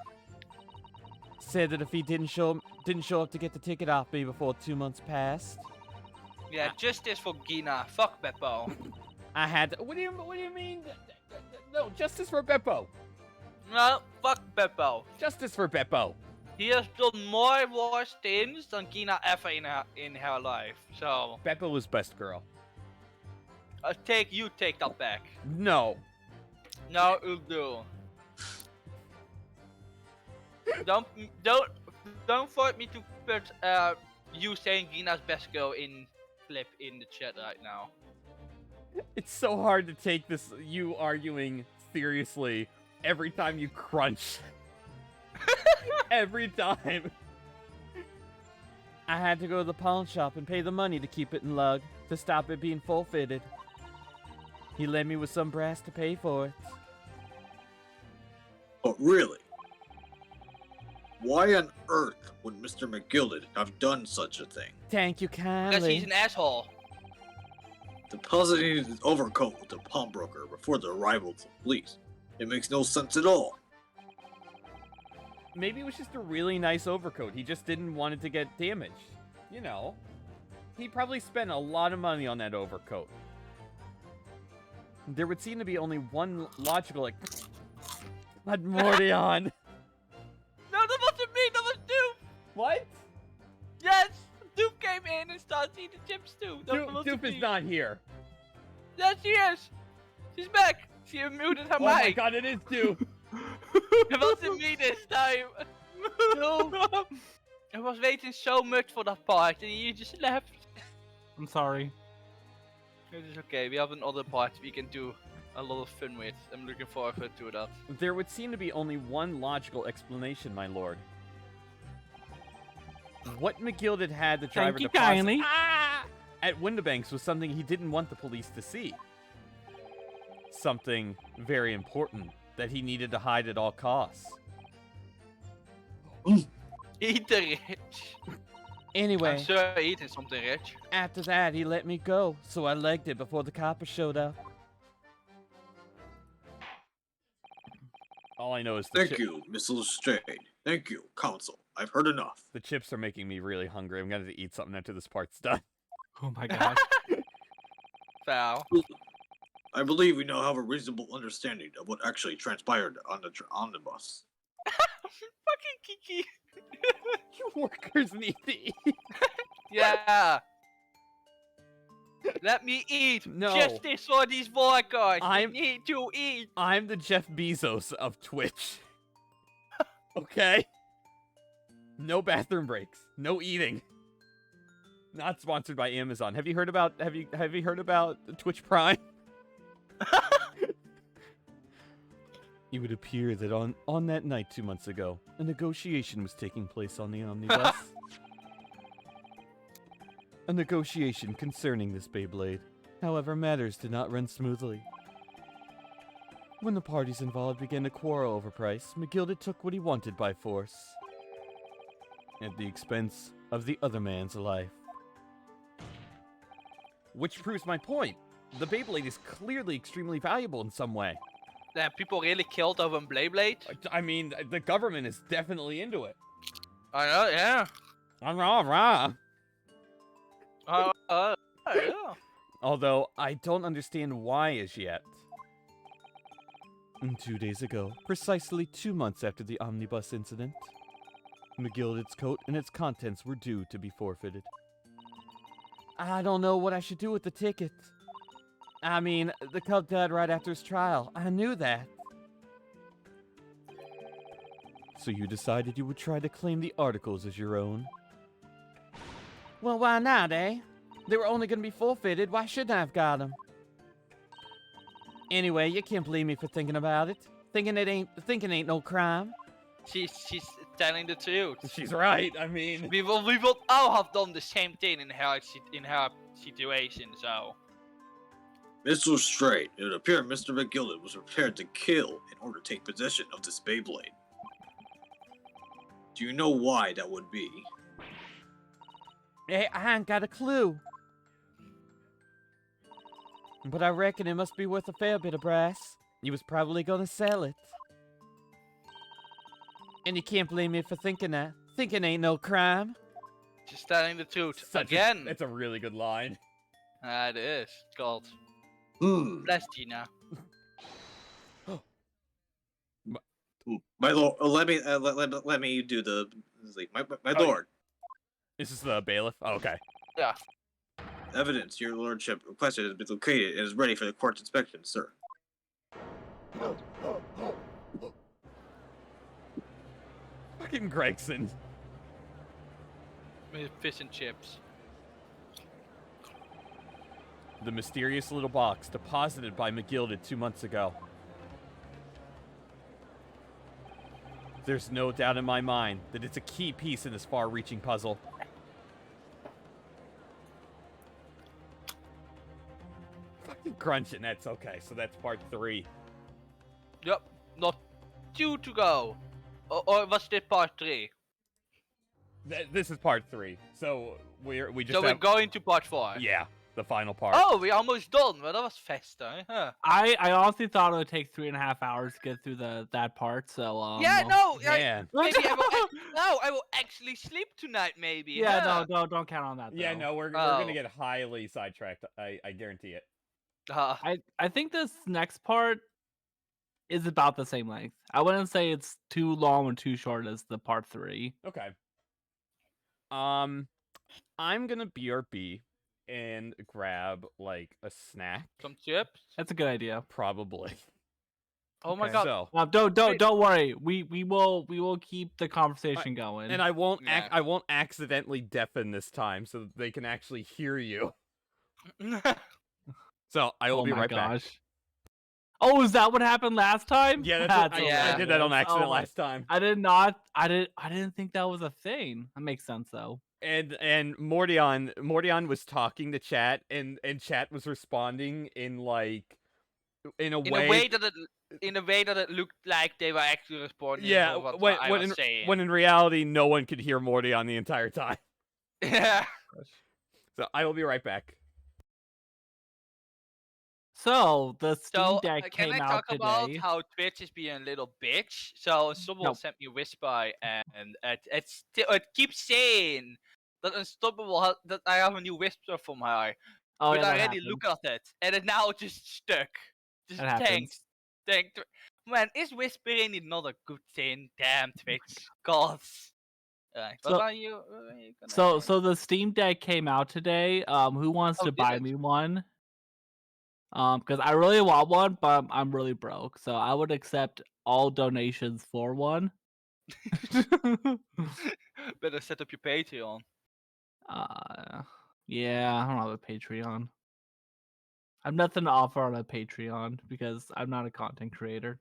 Said that if he didn't show up to get the ticket off me before 2 months passed, Yeah, justice for Gina. Fuck Beppo. I had to, what do you mean? No, justice for Beppo. No, fuck Beppo. Justice for Beppo. He has done more worse things than Gina ever in her life. So, Beppo was best girl. you take that back. No. No, you'll do. Don't force me to put you saying Gina's best girl in clip in the chat right now. It's so hard to take this you arguing seriously every time you crunch. Every time. I had to go to the pawn shop and pay the money to keep it in lug to stop it being forfeited. He led me with some brass to pay for it. But really? Why on earth would Mr. McGilded have done such a thing? Thank you Because kindly. he's an asshole. Depositing his overcoat with the pawnbroker before the arrival of the police. It makes no sense at all. Maybe it was just a really nice overcoat. He just didn't want it to get damaged. You know. He probably spent a lot of money on that overcoat. There would seem to be only one logical, like... But Mordion. No, that wasn't me. That was Doof. What? Yes, Doof came in and started eating the chips too. That wasn't Doof is me. not here. Yes, she is. She's back. She muted her Oh my mic. god, it is Doof. It wasn't me this time. No. I was waiting so much for that part, and you just left. I'm sorry. It is okay. We have another part we can do a lot of fun with. I'm looking forward to that. There would seem to be only one logical explanation, my lord. What McGilded had the driver Thank you deposit kindly. at Windibanks was something he didn't want the police to see. Something very important that he needed to hide at all costs. Eat the rich. Anyway, I'm sure eating something rich. after that, he let me go, so I legged it before the coppers showed up. All I know is Thank you, Miss Lestrade. Thank you, Counsel. I've heard enough. the chips are making me really hungry. I'm gonna have to eat something after this part's done. Oh my gosh. Foul. I believe we now have a reasonable understanding of what actually transpired on the omnibus. Fucking Kiki. You workers need to eat. Yeah. Let me eat. No. Justice for these workers. I'm- We need to eat. I'm the Jeff Bezos of Twitch. Okay? No bathroom breaks. No eating. Not sponsored by Amazon. Have you heard about Twitch Prime? It would appear that on that night 2 months ago, a negotiation was taking place on the omnibus. A negotiation concerning this Beyblade. However, matters did not run smoothly. When the parties involved began to quarrel over price, McGilded took what he wanted by force. At the expense of the other man's life. Which proves my point. The Beyblade is clearly extremely valuable in some way. Damn, people really killed over Beyblade. I mean, the government is definitely into it. I know, yeah. Rah. Yeah. Although, I don't understand why as yet. 2 days ago, precisely 2 months after the omnibus incident, McGilded's coat and its contents were due to be forfeited. I don't know what I should do with the ticket. I mean, the cub died right after his trial. I knew that. So you decided you would try to claim the articles as your own? Well, why not, eh? They were only going to be forfeited. Why shouldn't I have got them? Anyway, you can't blame me for thinking about it. Thinking ain't no crime. She's telling the truth. She's right. I mean, We will all have done the same thing in her situation, so. Mr. Lestrade, it would appear Mr. McGilded was prepared to kill in order to take possession of this Beyblade. Do you know why that would be? hey, I ain't got a clue. But I reckon it must be worth a fair bit of brass. He was probably gonna sell it. And you can't blame me for thinking that. Thinking ain't no crime. She's telling the truth. That's Again. a really good line. It is. God. Bless Gina. My lord, let me do the my lord. This is the bailiff? Oh, okay. Yeah. Evidence your lordship requested has been located and is ready for the court's inspection, sir. Fucking Gregson. With fish and chips. The mysterious little box deposited by McGilded 2 months ago. There's no doubt in my mind that it's a key piece in this far-reaching puzzle. Fucking crunching, that's okay. So that's part 3. Yep. Not 2 to go. Or was it part 3? This is part 3. So we just So we're have... going to part 4. Yeah, the final part. Oh, we're almost done. Well, that was fast, huh? I honestly thought it would take 3.5 hours to get through that part. So Yeah, no. Man. Maybe I will. No, I will actually sleep tonight. Maybe. Yeah, huh? no, don't count on that. Yeah, though. no, we're Oh. gonna get highly sidetracked. I guarantee it. I think this next part is about the same length. I wouldn't say it's too long or too short as the part 3. Okay. I'm gonna BRB and grab like a snack. Some chips. That's a good idea. Probably. Oh my Okay. god. So, Don't worry. We will keep the conversation going. and I won't Yeah. I won't accidentally deafen this time, so that they can actually hear you. So I will Oh be my right back. gosh. Oh, is that what happened last time? Yeah, that's what, That's Yeah. I did that on hilarious. accident Oh my- last time. I did not. I didn't think that was a thing. That makes sense though. And Mordion was talking to chat, and chat was responding in like in a in a way. way that it looked like they were actually responding Yeah, for what when I when was in, saying. when in reality no one could hear Mordion the entire time. Yeah. So I will be right back. So the Steam So Deck can came I out talk about today. how Twitch is being a little bitch? So Unstoppable No. sent me Whisper, and it keeps saying that Unstoppable that I have a new Whisper for my eye, Oh but yeah, I that already happened. look at it, and it now just stuck. Just That happens. thanks. Man, is whispering not a good thing? Damn Twitch, God. Right, what So are you gonna say? so the Steam Deck came out today. Who wants Oh, to did buy it? me one? Because I really want one, but I'm really broke, so I would accept all donations for one. Better set up your Patreon. Yeah, I don't have a Patreon. I have nothing to offer on a Patreon because I'm not a content creator.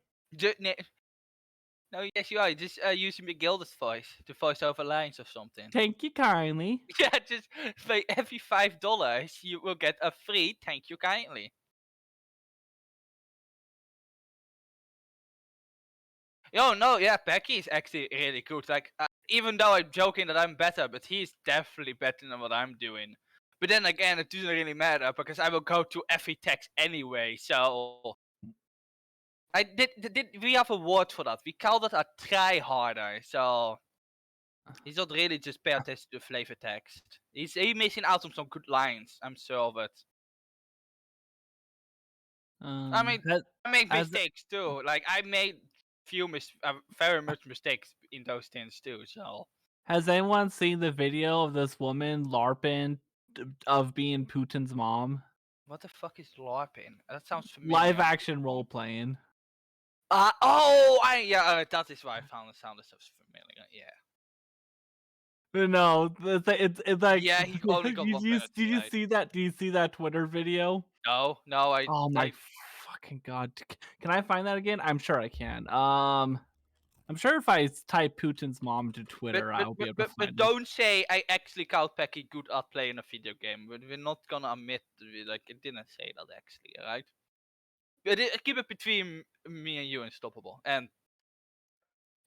No, yes, you are. Just using Miguel's voice to voice over lines or something. Thank you kindly. Yeah, just for every $5, you will get a free thank you kindly. Oh no, yeah, Becky is actually really good. Like, even though I'm joking that I'm better, but he's definitely better than what I'm doing. But then again, it doesn't really matter because I will go to every text anyway. So I did. We have a word for that. We call that a try harder. So he's not really just pay attention to flavor text. He's missing out on some good lines. I'm sure of it. I mean, I make as mistakes too. Like I made very much mistakes in those things too. So has anyone seen the video of this woman LARPing of being Putin's mom? what the fuck is LARPing? That sounds familiar. Live action role playing. That is why I found the sound so familiar. Yeah. No, it's like Yeah, he only got one penalty. did you Right? see that? Do you see that Twitter video? No, Oh my fucking god! Can I find that again? I'm sure I can. I'm sure if I type Putin's mom to Twitter, I'll be able to find but it. don't say I actually called Pecky good at playing a video game. We're not gonna admit like it didn't say that actually, right? But keep it between me and you, Unstoppable, and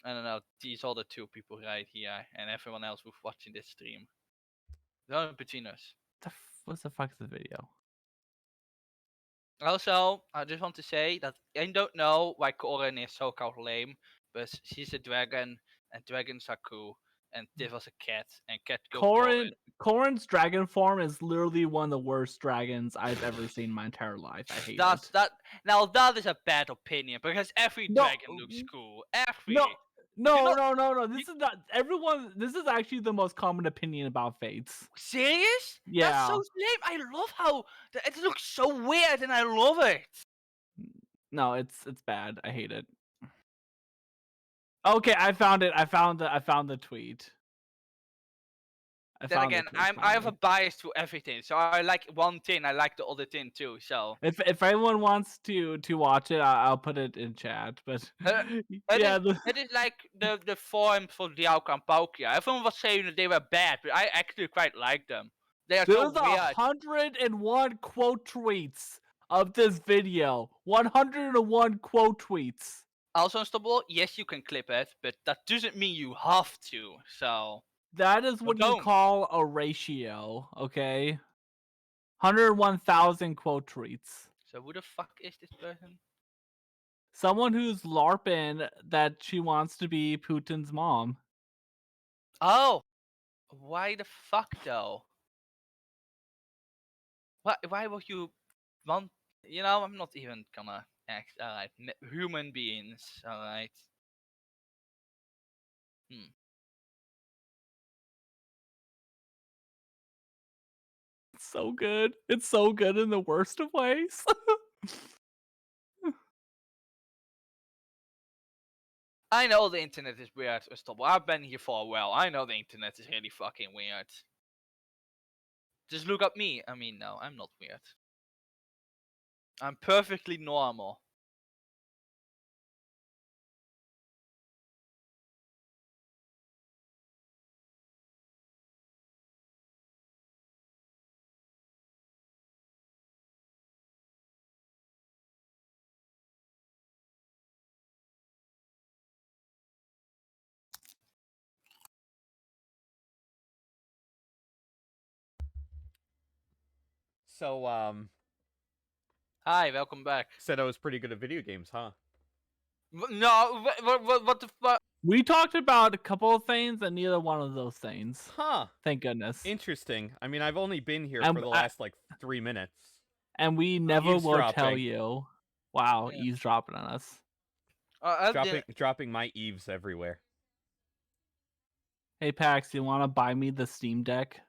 I don't know these other two people right here, and everyone else who's watching this stream. Not between us. What the fuck is the video? Also, I just want to say that I don't know why Corin is so called lame, but she's a dragon, and dragons are cool, and this was a cat, and cat killed Corin. Corin's dragon form is literally one of the worst dragons I've ever seen in my entire life. I hate it. Now that is a bad opinion because every No, dragon looks cool. Every No, You know- no. This is not everyone. This is actually the most common opinion about Fates. serious? Yeah. That's so lame. I love how it looks so weird, and I love it. No, it's bad. I hate it. Okay, I found it. I found the tweet. Then again, I have a finally. bias to everything, so I like one thing, I like the other thing too. So If anyone wants to watch it, I'll put it in chat. But yeah, it is like the form for Dialga and Palkia. Everyone was saying that they were bad, but I actually quite like them. They are so there's weird. 101 quote tweets of this video. 101 quote tweets. Also, Unstoppable, yes, you can clip it, but that doesn't mean you have to. So That is what you don't. call a ratio, okay? 101,000 quote tweets. So who the fuck is this person? Someone who's LARPing that she wants to be Putin's mom. Oh, why the fuck though? Why would you want? You know, I'm not even gonna act. Alright, human beings. Alright. It's so good. It's so good in the worst of ways. I know the internet is weird, Stubble. I've been here for a while. I know the internet is really fucking weird. Just look at me. I mean, no, I'm not weird. I'm perfectly normal. So, Hi, welcome back. said I was pretty good at video games, huh? No, what the fuck? We talked about a couple of things, and neither one of those things. Huh. Thank goodness. Interesting. I mean, I've only been here And for the I- last like 3 minutes. And we never will tell Eavesdropping. you. Wow, Yeah. eavesdropping on us. Dropping my eaves everywhere. Hey, Pax, you want to buy me the Steam Deck?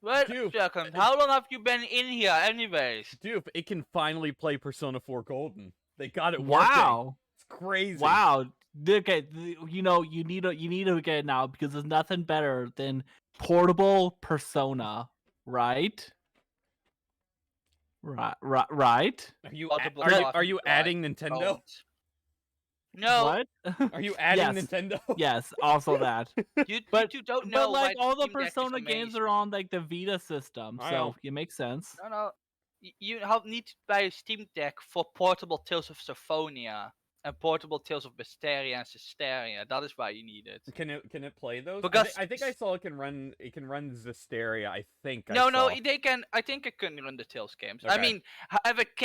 Wait Dude, a second. How long have you been in here, anyways? Dude, it can finally play Persona 4 Golden. They got it working. Wow. It's crazy. Wow. Okay, you know, you need to get it now because there's nothing better than portable Persona, right? Right. Are you Multiple are you classes, adding Nintendo? Don't. No, What? Are you adding Yes. Nintendo? Yes, also that. you But two don't know. But like why all the Steam Deck is Persona games amazing. are on like the Vita system, I so know. it makes sense. No. You need to buy a Steam Deck for portable Tales of Symphonia and portable Tales of Mysteria and Systeria. That is why you need it. Can it play those? Because I think I saw it can run Zesteria. I think I No, saw. they can. I think it can run the Tales games. I Okay. mean, if it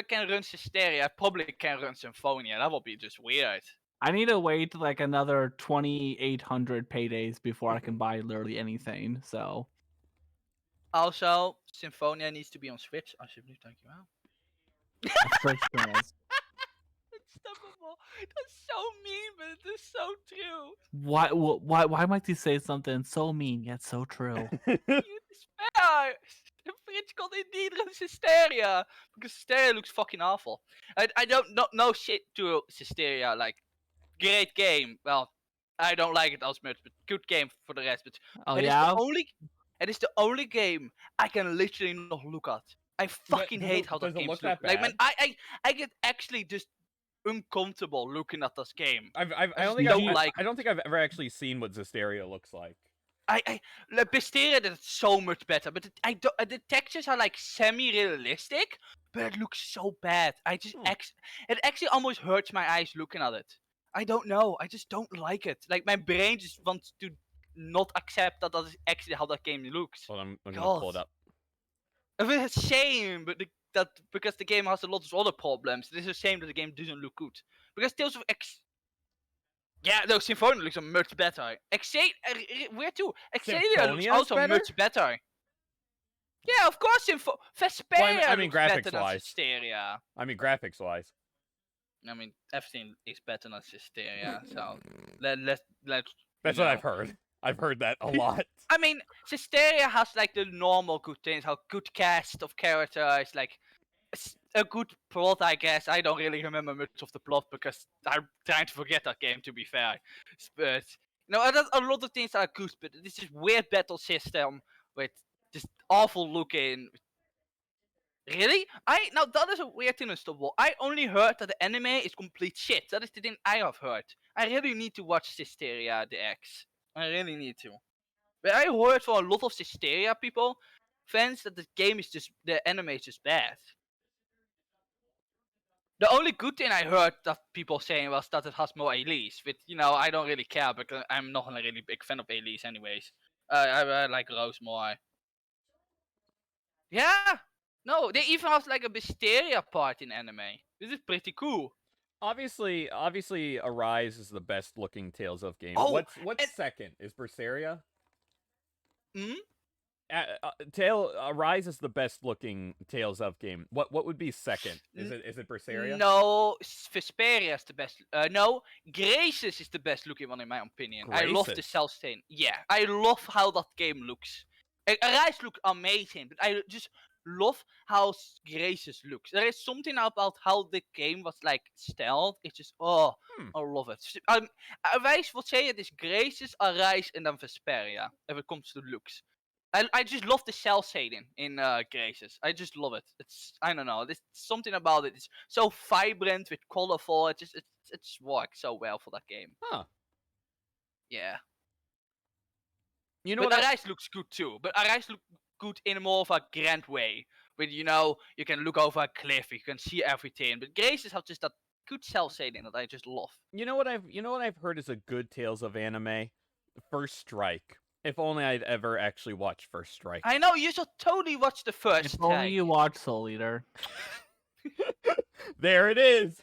can run Systeria, I probably can run Symphonia. That would be just weird. I need to wait like another 2,800 paydays before I can buy literally anything. So Also, Symphonia needs to be on Switch. Alsjeblieft, dankjewel. Switch girls. Unstoppable. That's so mean, but it is so true. Why might you say something so mean yet so true? You despair. The fridge called indeed run Systeria because Systeria looks fucking awful. I don't know shit to Systeria. Like, great game. Well, I don't like it as much, but good game for the rest. But Oh it is yeah. it is the only game I can literally not look at. I fucking hate how does that it game look looks. that Like, man, bad? I get actually just uncomfortable looking at this game. I just don't don't like I don't think I've ever actually seen what Zesteria looks like. Like Mysteria did it so much better, but the textures are like semi-realistic, but it looks so bad. It actually almost hurts my eyes looking at it. I don't know. I just don't like it. Like, my brain just wants to not accept that is actually how that game looks. Well, I'm gonna pull it God. up. It's a shame, but because the game has a lot of other problems, it is a shame that the game doesn't look good. Because Tales of Yeah, no, Symphonia looks much better. Where to? Exadia looks Symphonia's also better? much better. Yeah, of course, Vesperia I mean, looks better than graphics-wise. Systeria. I mean, graphics wise. I mean, everything is better than Systeria, so let's That's what I've heard. I've heard that a lot. I mean, Systeria has like the normal good things, how good cast of characters, like a good plot, I guess. I don't really remember much of the plot because I'm trying to forget that game, to be fair. But a lot of things are good, but this is weird battle system with just awful looking. Really? Now that is a weird thing, Stubble. I only heard that the anime is complete shit. That is the thing I have heard. I really need to watch Systeria the X. I really need to. But I heard from a lot of Systeria fans, that the anime is just bad. The only good thing I heard that people saying was that it has more Elise, but I don't really care because I'm not a really big fan of Elise anyways. I like Rose more. Yeah! No, they even have like a Mysteria part in anime. This is pretty cool. Obviously, Arise is the best looking Tales of game. Oh, What's and- second? Is Berseria? Hmm? Arise is the best looking Tales of game. What would be second? Is it Berseria? No, Vesperia is the best. No, Graces is the best looking one in my opinion. I love the Graces? cell stain. Yeah, I love how that game looks. Arise looks amazing, but I just love how Graces looks. There is something about how the game was like styled. It's just I love it. Wij would say it is Graces, Arise, and then Vesperia if it comes to looks. I just love the cell shading in Graces. I just love it. I don't know. There's something about it. It's so vibrant with colorful. It's works so well for that game. Huh. Yeah. You know But what? Arise looks good too. But Arise looks good in a more of a grand way. With you can look over a cliff, you can see everything. But Graces have just that good cell shading that I just love. You know what I've heard is a good Tales of Anime? First Strike. If only I'd ever actually watched First Strike. I know, you should totally watch the first If only Strike. you watch Soul Eater. There it is.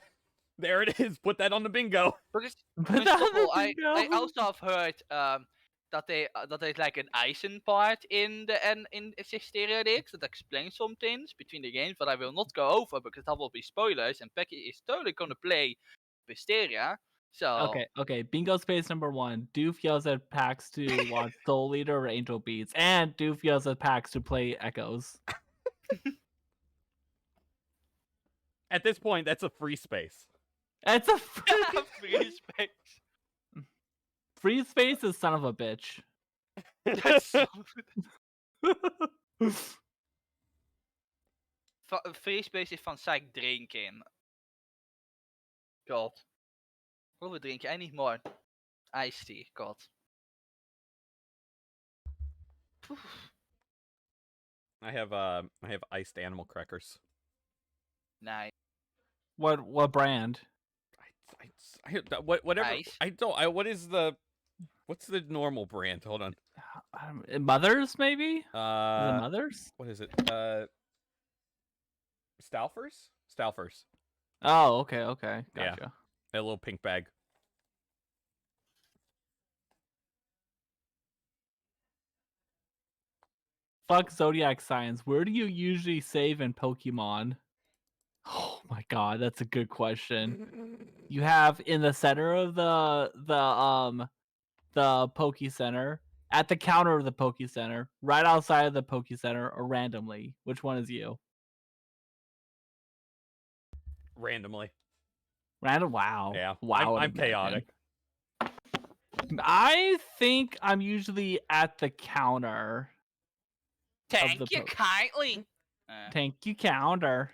There it is. Put that on the bingo. Because But first that of all, I would go. also have heard that there's like an Eisen part in Hysteria Dix that explains some things between the games, but I will not go over because that will be spoilers, and Becky is totally gonna play Hysteria. So Okay. Bingo space number 1. Doof yells at PAX to watch Soul Eater or Angel Beats, and Doof yells at PAX to play Echoes. At this point, that's a free space. It's a free space. free space is son of a bitch. That's so... Free space is van Psych drinken. God. Hoeveel drink je? I need more iced tea. God. I have iced animal crackers. Nice. What brand? Whatever. Ice? What's the normal brand? Hold on. Mothers maybe? Is it Uh, Mothers? what is it? Stalfers? Stalfers. Oh, okay. Yeah. Gotcha. A little pink bag. Fuck Zodiac Signs. Where do you usually save in Pokemon? Oh my god, that's a good question. You have in the center of the Poke Center, at the counter of the Poke Center, right outside of the Poke Center, or randomly. Which one is you? Randomly. Random. Wow. Yeah. Wow. I'm chaotic. I think I'm usually at the counter. Thank the you po- kindly. Thank you, counter.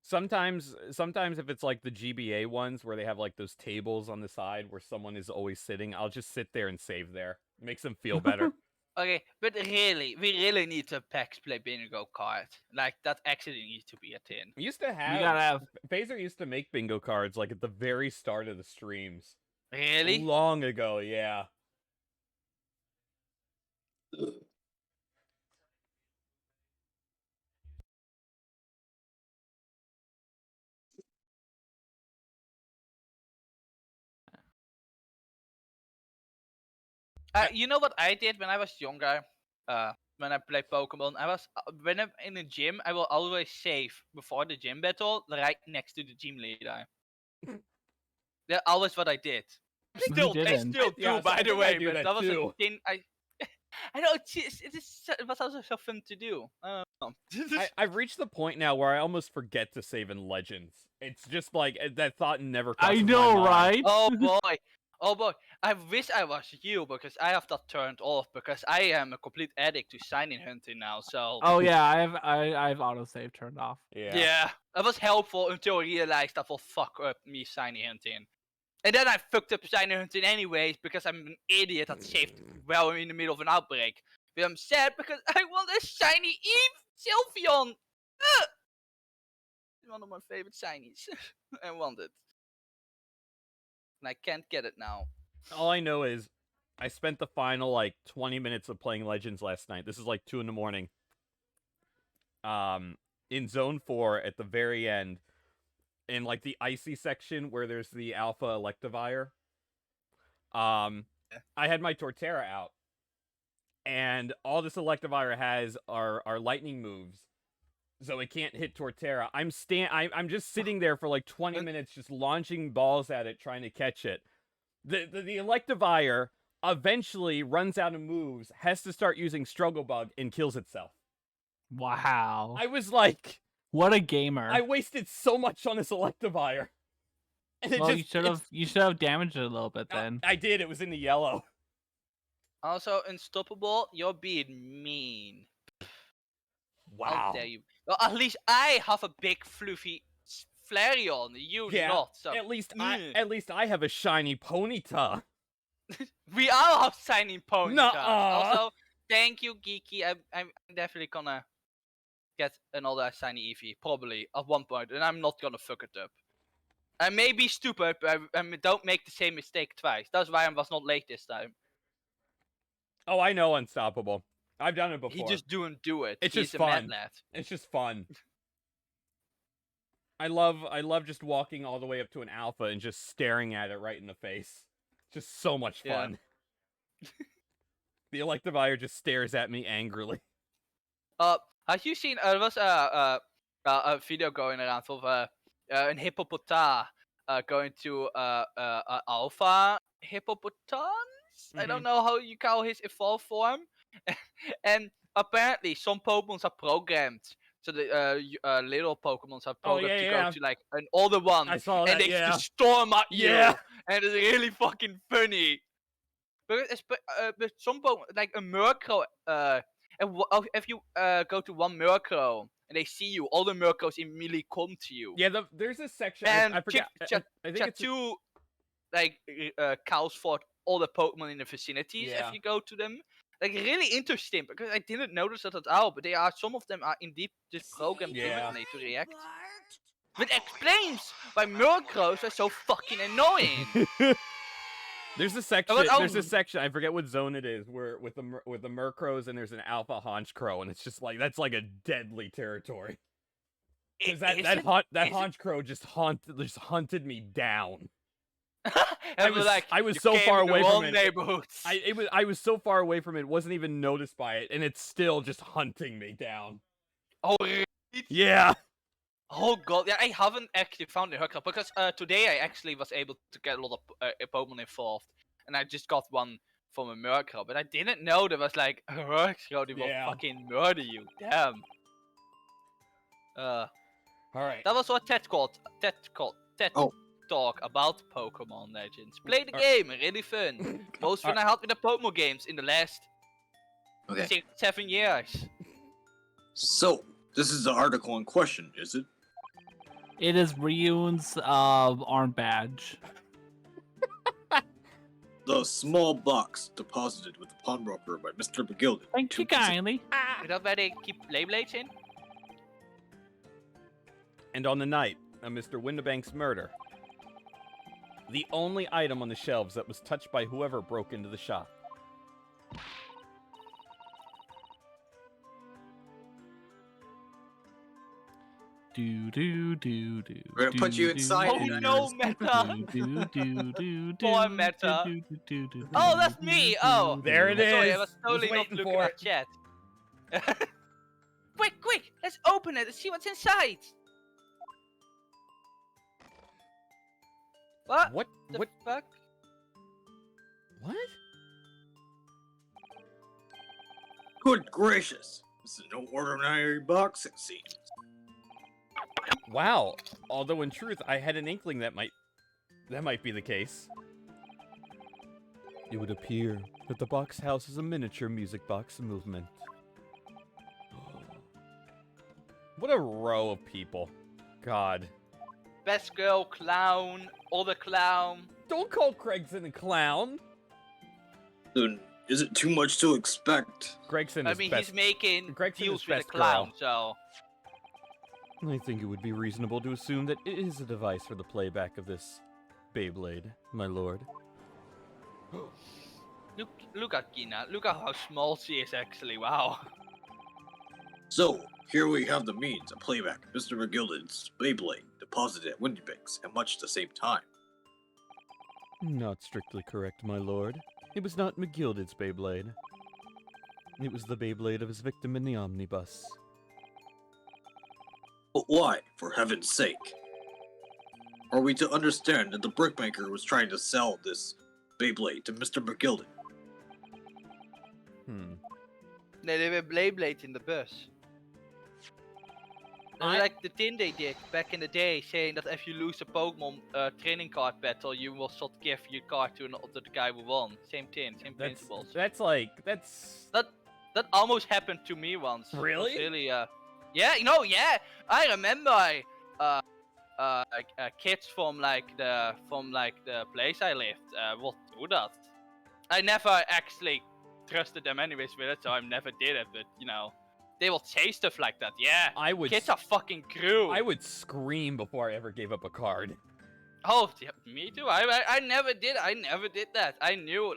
Sometimes if it's like the GBA ones where they have like those tables on the side where someone is always sitting, I'll just sit there and save there. Makes them feel better. Okay, but really, we really need to PacksPlay bingo card. Like, that actually needs to be a thing. We used to You have gotta have. Phaser used to make bingo cards like at the very start of the streams. Really? Long ago, yeah. You know what I did when I was younger? When I played Pokemon, when I'm in a gym, I will always save before the gym battle, right next to the gym leader. That's always what I did. I still didn't? do, Yeah, by I the think I way, do but that that was too. a thing I know it was also so fun to do. I've reached the point now where I almost forget to save in Legends. It's just like that thought never crosses I my know, mind. right? Oh boy, I wish I was you because I have that turned off because I am a complete addict to signing hunting now. So Oh yeah, I have autosave turned off. yeah, it was helpful until I realized that will fuck up me signing hunting. And then I fucked up signing hunting anyways because I'm an idiot that saved well in the middle of an outbreak. But I'm sad because I want a shiny Eve Sylveon. One of my favorite shinies. I want it. And I can't get it now. All I know is I spent the final like 20 minutes of playing Legends last night. This is like 2 in the morning. In Zone 4 at the very end, in like the icy section where there's the Alpha Electivire. I had my Torterra out, and all this Electivire has are lightning moves, so it can't hit Torterra. I'm just sitting there for like 20 minutes, just launching balls at it, trying to catch it. The Electivire eventually runs out of moves, has to start using Struggle Bug, and kills itself. Wow. I was like, What a gamer. I wasted so much on this Electivire. And it Well, just, you should have damaged it a little bit then. I did. It was in the yellow. Also, Unstoppable, you're being mean. Wow. How dare you? Well, at least I have a big fluffy Flareon. You Yeah. not. So. At least I have a shiny Ponyta. We all have signing Ponytas. Nuh-uh. Also, thank you, Geeky. I'm definitely gonna get another shiny Eevee, probably, at one point, and I'm not gonna fuck it up. I may be stupid, but I don't make the same mistake twice. That's why I was not late this time. Oh, I know Unstoppable. I've done it before. He just don't do it. It's He's just a fun. mad lad. It's just fun. I love just walking all the way up to an alpha and just staring at it right in the face. Just so much fun. Yeah. The Electivire just stares at me angrily. Have you seen? There was a video going around of an hippopotam going to alpha hippopotams. I don't know how you call his evolved form. And apparently, some Pokemons are programmed. So the little Pokemons are programmed to go to like an older one. I saw that, and they just storm at you. And it's really fucking funny. But some Pokemon, like a Murkrow, if you go to one Murkrow and they see you, all the Murkrows immediately come to you. Yeah, there's a section. And I forget. I think it's two like cows for all the Pokemon in the vicinities if you go to them. Like really interesting because I didn't notice that at all, but some of them are indeed just programmed differently to react. But explains why Murkrows are so fucking annoying. There's a section. There's a section. I forget what zone it is. Where with the Murkrows and there's an Alpha Honchkrow, and it's just like that's like a deadly territory. Because that Honchkrow just hunted me down. I was so far away from it. I was so far away from it. Wasn't even noticed by it, and it's still just hunting me down. Oh really? Yeah. Oh god, yeah, I haven't actually found the hookup because today I actually was able to get a lot of Pokemon involved, and I just got one from a Murkrow, but I didn't know there was like a Murkrow that will fucking murder you. Damn. All right. That was what Ted called. Talk about Pokemon Legends. Play the game, really fun. Most fun I had with the Pokemon games in the last 6-7 years. So, this is the article in question, is it? It is Ryun's arm badge. The small box deposited with the pawnbroker by Mr. McGilden. Thank you kindly. Is that where they keep Beyblades in? And on the night of Mr. Windibank's murder, the only item on the shelves that was touched by whoever broke into the shop. Do do do do. We're gonna put you inside. Oh no, Meta! Poor Meta. Oh, that's me! Oh! There it is! Sorry, I was totally not waiting looking for at chat. Quick! Let's open it and see what's inside! What? What? The What? fuck? What? Good gracious! This is no ordinary box, it seems. Wow. Although in truth, I had an inkling that might be the case. It would appear that the box houses a miniature music box movement. What a row of people. God. Best girl, clown, other clown. Don't call Gregson a clown. Then, is it too much to expect? Gregson is he's making Gregson deals is with a best clown, girl. so... I think it would be reasonable to assume that it is a device for the playback of this Beyblade, my lord. Look at Gina. Look at how small she is, actually. Wow. So, here we have the means of playback of Mr. McGilden's Beyblade deposited at Windibanks at much the same time. Not strictly correct, my lord. It was not McGilded's Beyblade. It was the Beyblade of his victim in the omnibus. But why, for heaven's sake? Are we to understand that the brickmaker was trying to sell this Beyblade to Mr. McGilden? They were Beyblade in the bus. Like the thing they did back in the day, saying that if you lose a Pokemon training card battle, you will not give your card to the guy who won. Same thing, same principles. That's That almost happened to me once. It was Really? really, yeah, yeah. I remember, kids from the place I lived would do that. I never actually trusted them anyways with it, so I never did it. But they will say stuff like that. Yeah, kids are fucking cruel. I would scream before I ever gave up a card. Oh, yeah, me too. I never did. I never did that. I knew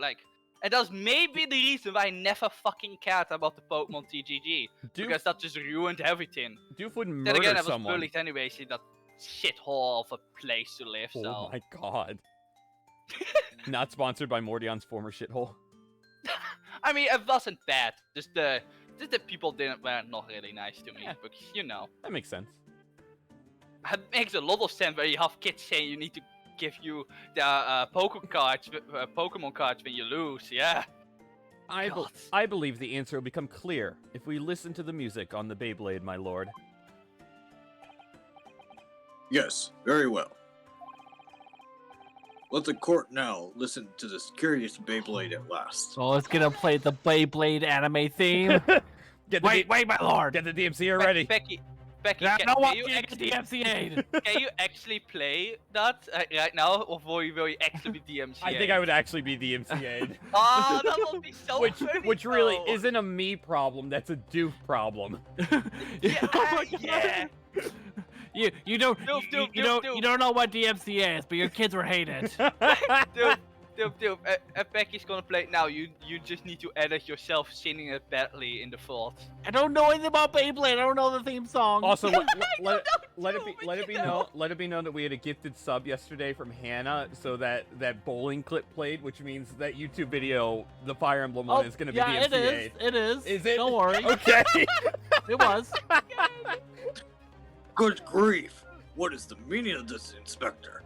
and that's maybe the reason why I never fucking cared about the Pokemon TGG. Because that just ruined everything. Doof would Then murder again, I was someone. bullied anyways in that shithole of a place to live, so. Oh my god. Not sponsored by Mordion's former shithole. I mean, it wasn't bad. Just the people were not really nice to me. Yeah. Because, That makes sense. it makes a lot of sense where you have kids saying you need to give you the Pokemon cards when you lose. Yeah. I believe the answer will become clear if we listen to the music on the Beyblade, my lord. Yes, very well. Let the court now listen to this curious Beyblade at last. So it's gonna play the Beyblade anime theme. Wait, my lord. Get the DMCA ready. Becky, Can you DMCA'd. actually play that right now, or will you actually be DMCA? I think I would actually be DMCA'd. Oh, that would be so funny. Which really though. isn't a me problem, that's a Doof problem. Yeah. You don't Doof, you don't know what DMCA is, but your kids were hated. Dude, if Becky's gonna play it now, you just need to edit yourself singing it badly in the vault. I don't know anything about Beyblade. I don't know the theme song. Also, let it be known that we had a gifted sub yesterday from Hannah, so that bowling clip played, which means that YouTube video, the Fire Emblem one, is gonna be DMCA'd. It is. Is it? Don't worry. Okay. It was. Good grief! What is the meaning of this, Inspector?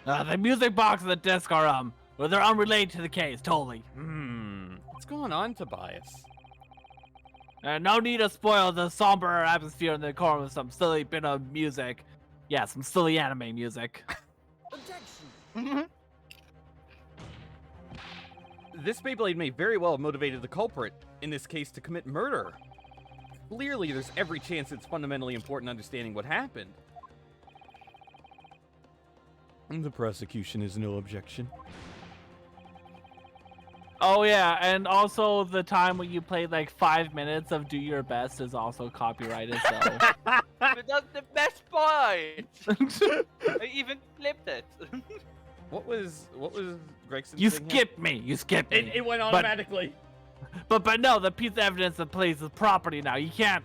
The music box and the disc are well, they're unrelated to the case, totally. What's going on, Tobias? No need to spoil the somber atmosphere in the corner with some silly bit of music. Yeah, some silly anime music. Objection. This Beyblade may very well have motivated the culprit, in this case, to commit murder. Clearly, there's every chance it's fundamentally important understanding what happened. The prosecution has no objection. Oh yeah, and also the time when you played like 5 minutes of Do Your Best is also copyrighted, so. But that's the best part! I even flipped it. What was Gregson You saying here? skipped me. You skipped me. It went automatically. But no, the piece of evidence that plays is property now. You can't.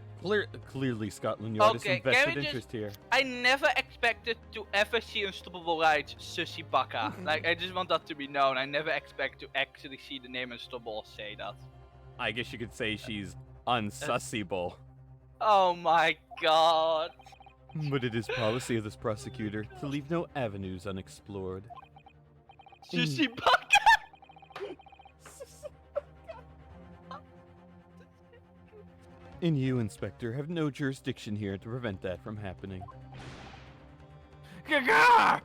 Clearly, Scotland Yard Okay, has can invested we just- interest here. I never expected to ever see Unstoppable Rides Sushi Baka. Like, I just want that to be known. I never expect to actually see the name Unstoppable say that. I guess you could say she's unsussible. Oh my god. But it is policy of this prosecutor to leave no avenues unexplored. Sushi Baka! And you, Inspector, have no jurisdiction here to prevent that from happening. Beyblades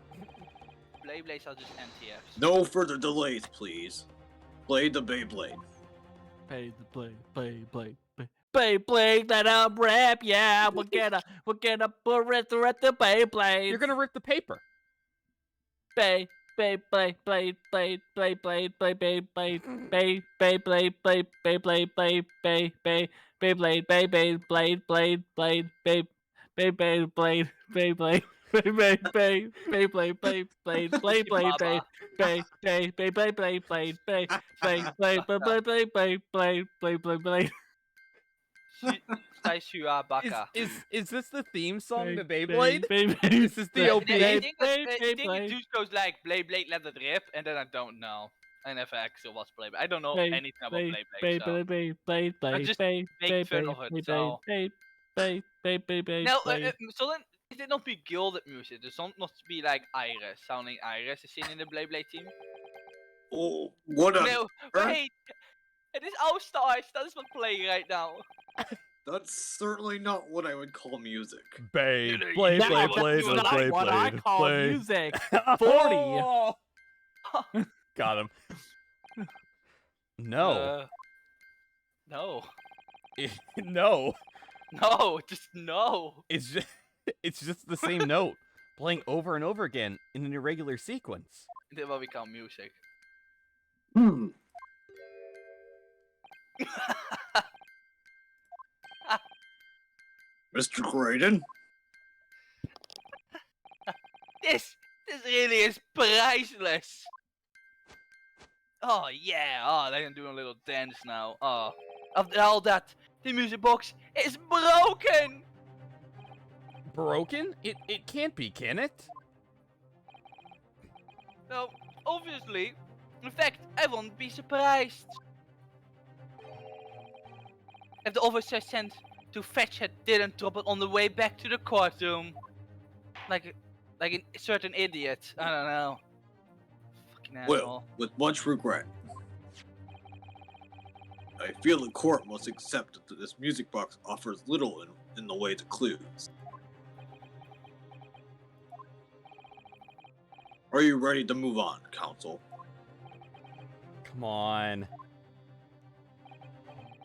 are just NTFs. No further delays, please. Play the Beyblade. Play the Beyblade, let 'em rip, yeah. We're gonna rip the Beyblade. You're gonna rip the paper. Beyblade, Beyblade, Beyblade, Beyblade, Beyblade, Beyblade, Beyblade, Beyblade, Beyblade, Beyblade, Beyblade, Blade, Blade, Blade, Beyblade, Blade, Beyblade, Beyblade, Beyblade, Blade, Blade, Blade, Blade, Blade, Blade, Beyblade, Blade, Blade, Blade, Blade, Blade, Blade, Blade, Blade, Blade, Blade, Blade. Saishua Baka. Is this the theme song to Beyblade? This is the OP. I think it just goes like Blade, let it rip, and then I don't know. I never actually watched Blade. I don't know anything about Blade. I just make fun of it. So. Now, so then, is it not be gilded music? Does it not be like Iris, sounding Iris is singing the Blade team? Oh, what a... No, wait! It is All Stars, that is what playing right now. That's certainly not what I would call music. Babe, You play, know play, what play, you play, That's not play, what I play, call play. music. 40. Oh! Got him. No. No. No. No, just no. It's just the same note playing over and over again in an irregular sequence. This will become music. Mr. Graydon? This really is priceless. Oh yeah, oh they can do a little dance now. Oh, after all that, the music box is broken. Broken? It can't be, can it? No, obviously. In fact, I won't be surprised if the officer sent to fetch it didn't drop it on the way back to the courtroom. Like a certain idiot. I don't know. Fucking asshole. Well, with much regret, I feel the court must accept that this music box offers little in the way of clues. Are you ready to move on, counsel? Come on.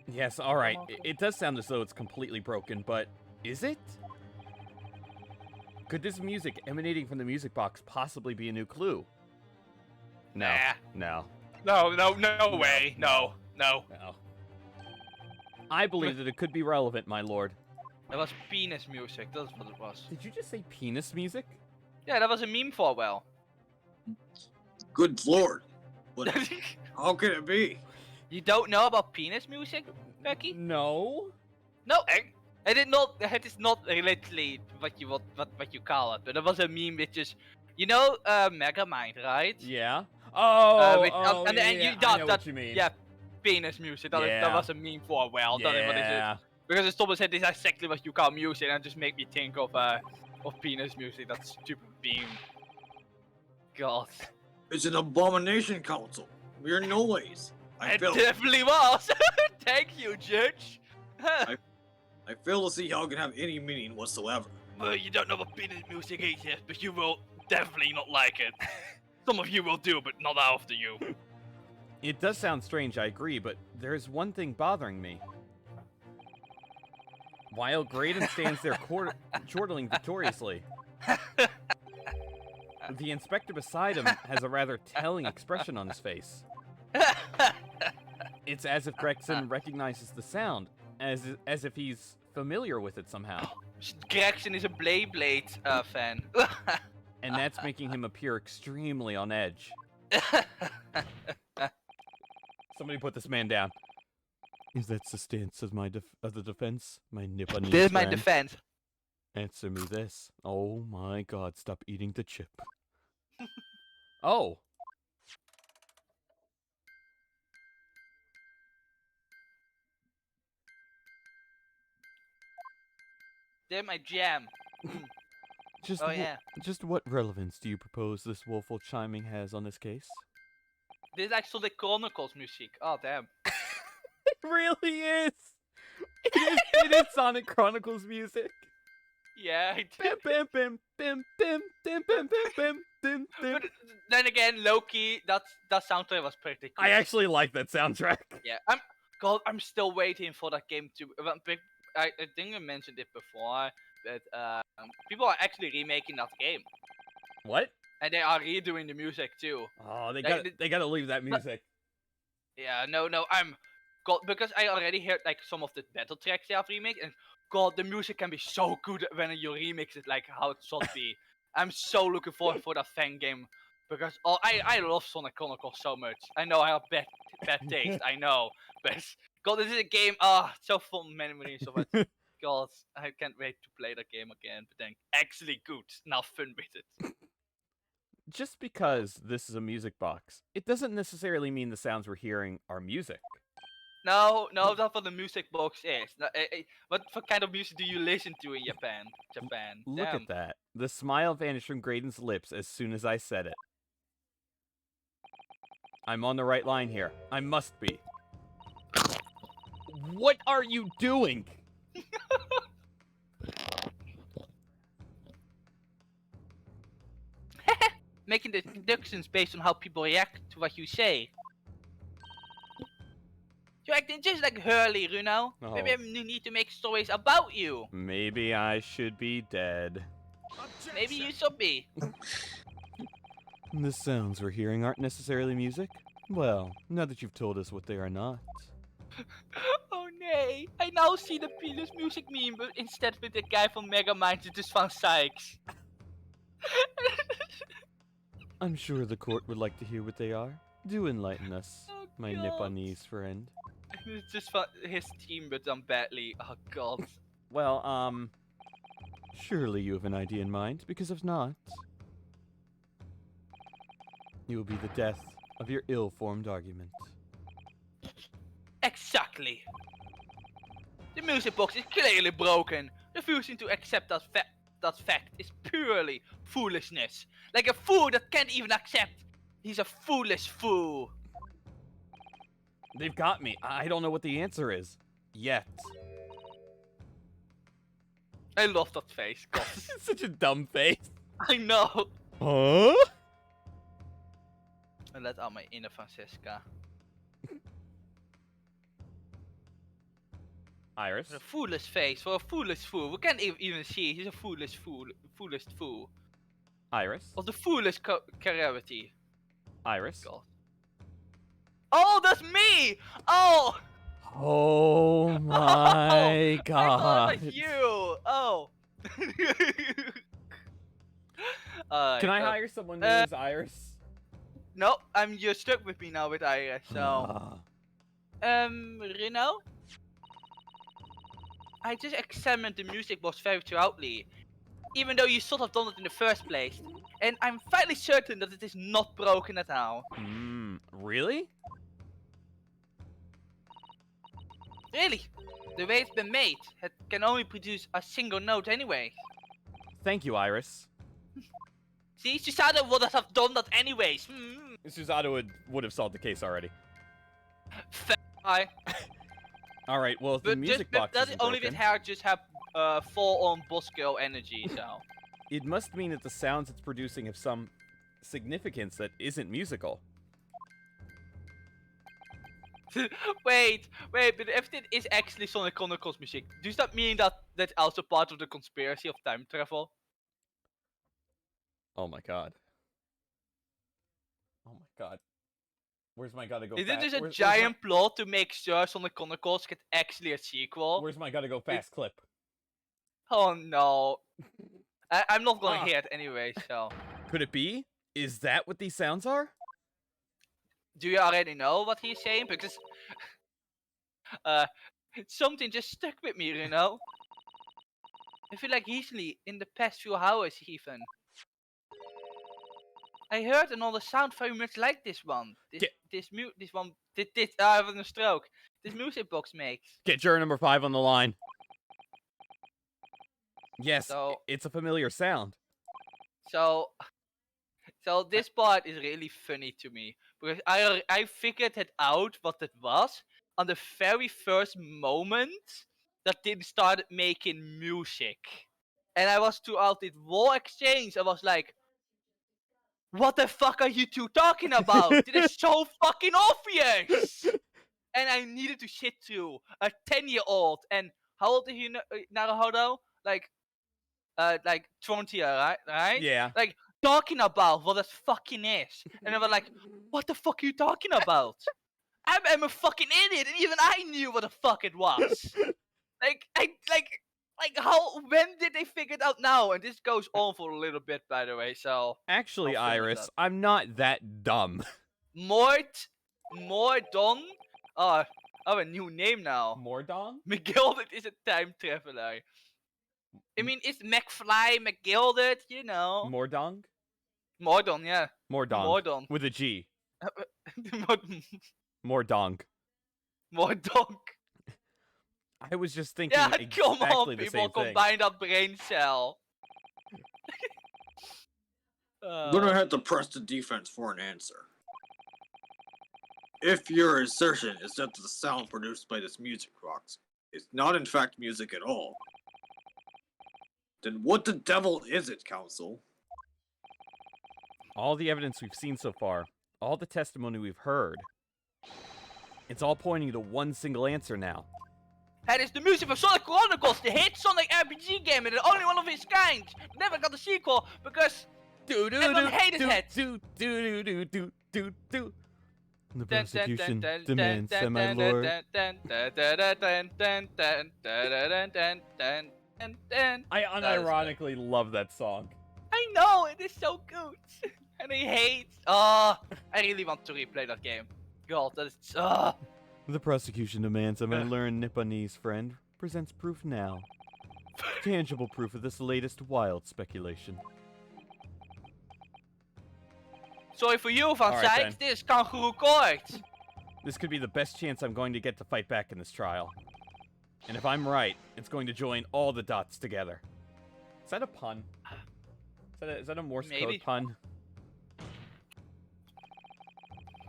Yes, alright. It does sound as though it's completely broken, but is it? Could this music emanating from the music box possibly be a new clue? No. Nah. No. No way. No. No. I believe that it could be relevant, my lord. That was penis music. That's what it was. Did you just say penis music? Yeah, that was a meme for a while. Good lord. What, how can it be? You don't know about penis music, Becky? No. No, I did not. It is not literally what you call it, but it was a meme which is, you know, Megamind, right? Yeah. And then yeah, you I know what you mean. Yeah, penis music. That Yeah. was a meme for a while. That is what it is. Yeah. Because it's always said this is exactly what you call music, and it just make me think of penis music. That stupid meme. God. It's an abomination, counsel. Mere noise. I It fail. definitely was. Thank you, Judge. I fail to see how it can have any meaning whatsoever. Well, you don't know what penis music is yet, but you will definitely not like it. Some of you will do, but not after you. It does sound strange, I agree, but there's one thing bothering me. While Graydon stands there chortling victoriously, the inspector beside him has a rather telling expression on his face. It's as if Gregson recognizes the sound, as if he's familiar with it somehow. Gregson is a Blade fan. And that's making him appear extremely on edge. Somebody put this man down. Is that the stance of the defense? My Nipponese This is my friend? defense. Answer me this. Oh my god, stop eating the chip. Oh. They're my jam. Just Oh yeah. Just what relevance do you propose this woeful chiming has on this case? This is actually Chronicles music. Oh damn. It really is. It is Sonic Chronicles music. Yeah. Bim bim bim bim bim bim bim bim bim bim bim. But then again, Loki, that soundtrack was pretty cool. I actually like that soundtrack. Yeah, I'm still waiting for that game to. I think I mentioned it before, but people are actually remaking that game, What? and they are redoing the music too. Oh, they gotta leave that music. Yeah, no, God, because I already heard like some of the battle tracks they have remixed, and God, the music can be so good when you remix it like how it should be. I'm so looking forward for that fan game. Because I love Sonic Chronicles so much. I know I have bad taste, I know. But God, this is a game, so fun memories of it. God, I can't wait to play that game again. But then actually good, now fun with it. Just because this is a music box, it doesn't necessarily mean the sounds we're hearing are music. No, that's what the music box is. What kind of music do you listen to in Japan? Look Damn. at that. The smile vanished from Graydon's lips as soon as I said it. I'm on the right line here. I must be. What are you doing? Making the deductions based on how people react to what you say. You're acting just like Hurley, Runo. Maybe Oh. I need to make stories about you. Maybe I should be dead. Maybe you should be. The sounds we're hearing aren't necessarily music. Well, now that you've told us what they are not. Oh nay, I now see the penis music meme, but instead with the guy from Megamind who just found Sykes. I'm sure the court would like to hear what they are. Do enlighten us, Oh, my God. Nipponese friend. It's just found his team but done badly. Oh god. Well, surely you have an idea in mind, because if not, you will be the death of your ill-formed argument. Exactly. The music box is clearly broken. Refusing to accept that fact is purely foolishness. Like a fool that can't even accept he's a foolish fool. They've got me. I don't know what the answer is. Yet. I love that face, God. Such a dumb face. I know. Huh? I let out my inner Francisca. Iris? A foolish face for a foolish fool. We can't even see he's a foolish fool. Foolish fool. Iris? Of the foolish clarity. Iris? God. Oh, that's me! Oh! Oh my I god. thought it was you! Oh! Can I hire someone new as Iris? No, you're stuck with me now with Iris, so... Reno? I just examined the music box very thoroughly. Even though you sort of done it in the first place. And I'm fairly certain that it is not broken at all. Really? Really? The way it's been made, it can only produce a single note anyway. Thank you, Iris. See, Susanna would have done that anyways. Susanna would have solved the case already. Fair. Alright, well, if the music box that isn't only broken, with hair just have full on boss girl energy, so. it must mean that the sounds it's producing have some significance that isn't musical. wait, but if it is actually Sonic Chronicles music, does that mean that that's also part of the conspiracy of time travel? Oh my god. Oh my god. Where's my gotta go Is fast? it just a where's giant plot to make sure Sonic Chronicles get actually a sequel? Where's my gotta go fast clip? Oh no. I'm not gonna Ah. hear it anyway, so. Could it be? Is that what these sounds are? Do you already know what he's saying? Because something just stuck with me, you know? I feel like recently, in the past few hours even, I heard another sound very much like this one. This I'm having a stroke. This music box makes. Get juror number 5 on the line. Yes, So- it's a familiar sound. So this part is really funny to me because I figured it out what it was on the very first moment that they started making music, and I was throughout the whole exchange. I was like, "What the fuck are you two talking about? It is so fucking obvious!" And I needed to shit to a 10-year-old. And how old are you, Naruhodo? Like 20, right? Yeah. Like, talking about what that fucking is. And I was like, what the fuck are you talking about? I'm a fucking idiot, and even I knew what the fuck it was. When did they figure it out now? And this goes on for a little bit, by the way, so. Actually, I'll finish Iris, that. I'm not that dumb. Mordon? Oh, I have a new name now. Mordong? McGilded is a time traveler. I mean, it's McFly, McGilded, you know. Mordong? Mordon, yeah. Mordong. Mordon. With a G. Mordon. Mordong. I was just thinking Yeah, exactly come on, the people, same thing. combine that brain cell. I'm gonna have to press the defense for an answer. If your assertion is that the sound produced by this music box It's not in fact music at all. Then what the devil is it, Council? All the evidence we've seen so far, all the testimony we've heard, it's all pointing to one single answer now. It is the music of Sonic Chronicles, the hit Sonic RPG game and the only one of its kind. Never got a sequel because everyone hated it. The prosecution demands that my lord. I unironically love that song. I know, it is so good. And I hate. I really want to replay that game. God, that is. The prosecution demands that my learned Nipponese friend presents proof now. Tangible proof of this latest wild speculation. Sorry for you, Van Alright, Sykes. This is Kangaroo Court. This could be the best chance I'm going to get to fight back in this trial. And if I'm right, it's going to join all the dots together. Is that a pun? Is that a Morse code pun?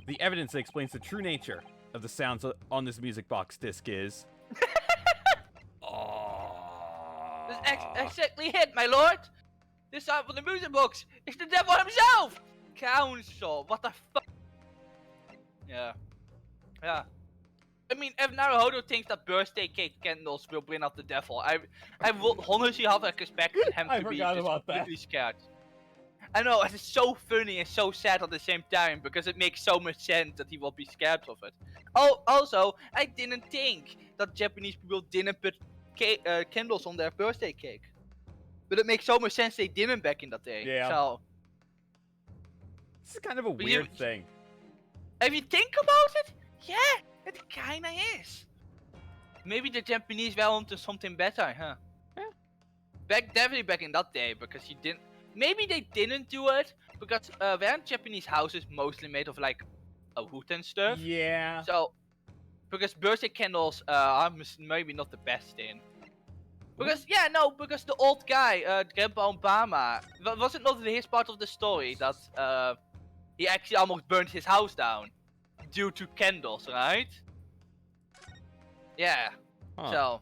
The evidence that explains the true nature of the sounds on this music box disc is... That's exactly it, my lord. This sound from the music box is the devil himself. Council, what the fuck? Yeah. I mean, if Naruhodo thinks that birthday cake candles will bring out the devil, I will honestly have expected him to be just completely scared. I know, it's so funny and so sad at the same time because it makes so much sense that he will be scared of it. Oh, also, I didn't think that Japanese people didn't put candles on their birthday cake. But it makes so much sense they didn't back in that day. Yeah. So, this is kind of a weird thing. If you think about it, yeah, it kinda is. Maybe the Japanese were onto something better, huh? Yeah. Definitely back in that day because you didn't. Maybe they didn't do it because weren't Japanese houses mostly made of like wood and stuff? Yeah. So, because birthday candles are maybe not the best thing. Because because the old guy, Grandpa Obama, was it not his part of the story that he actually almost burned his house down due to candles, right? Yeah. Huh. So,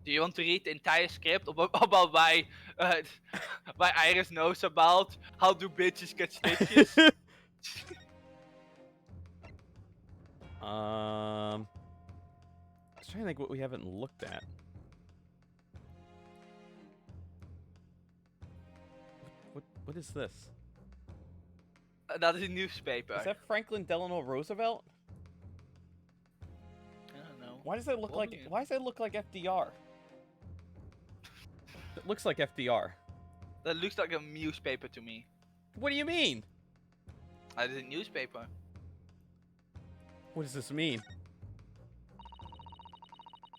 do you want to read the entire script about why Iris knows about how do bitches get stitches? I was trying to think what we haven't looked at. What is this? That is a newspaper. Is that Franklin Delano Roosevelt? I don't know. Why does that look like? Why does that look like FDR? It looks like FDR. That looks like a newspaper to me. What do you mean? That is a newspaper. What does this mean?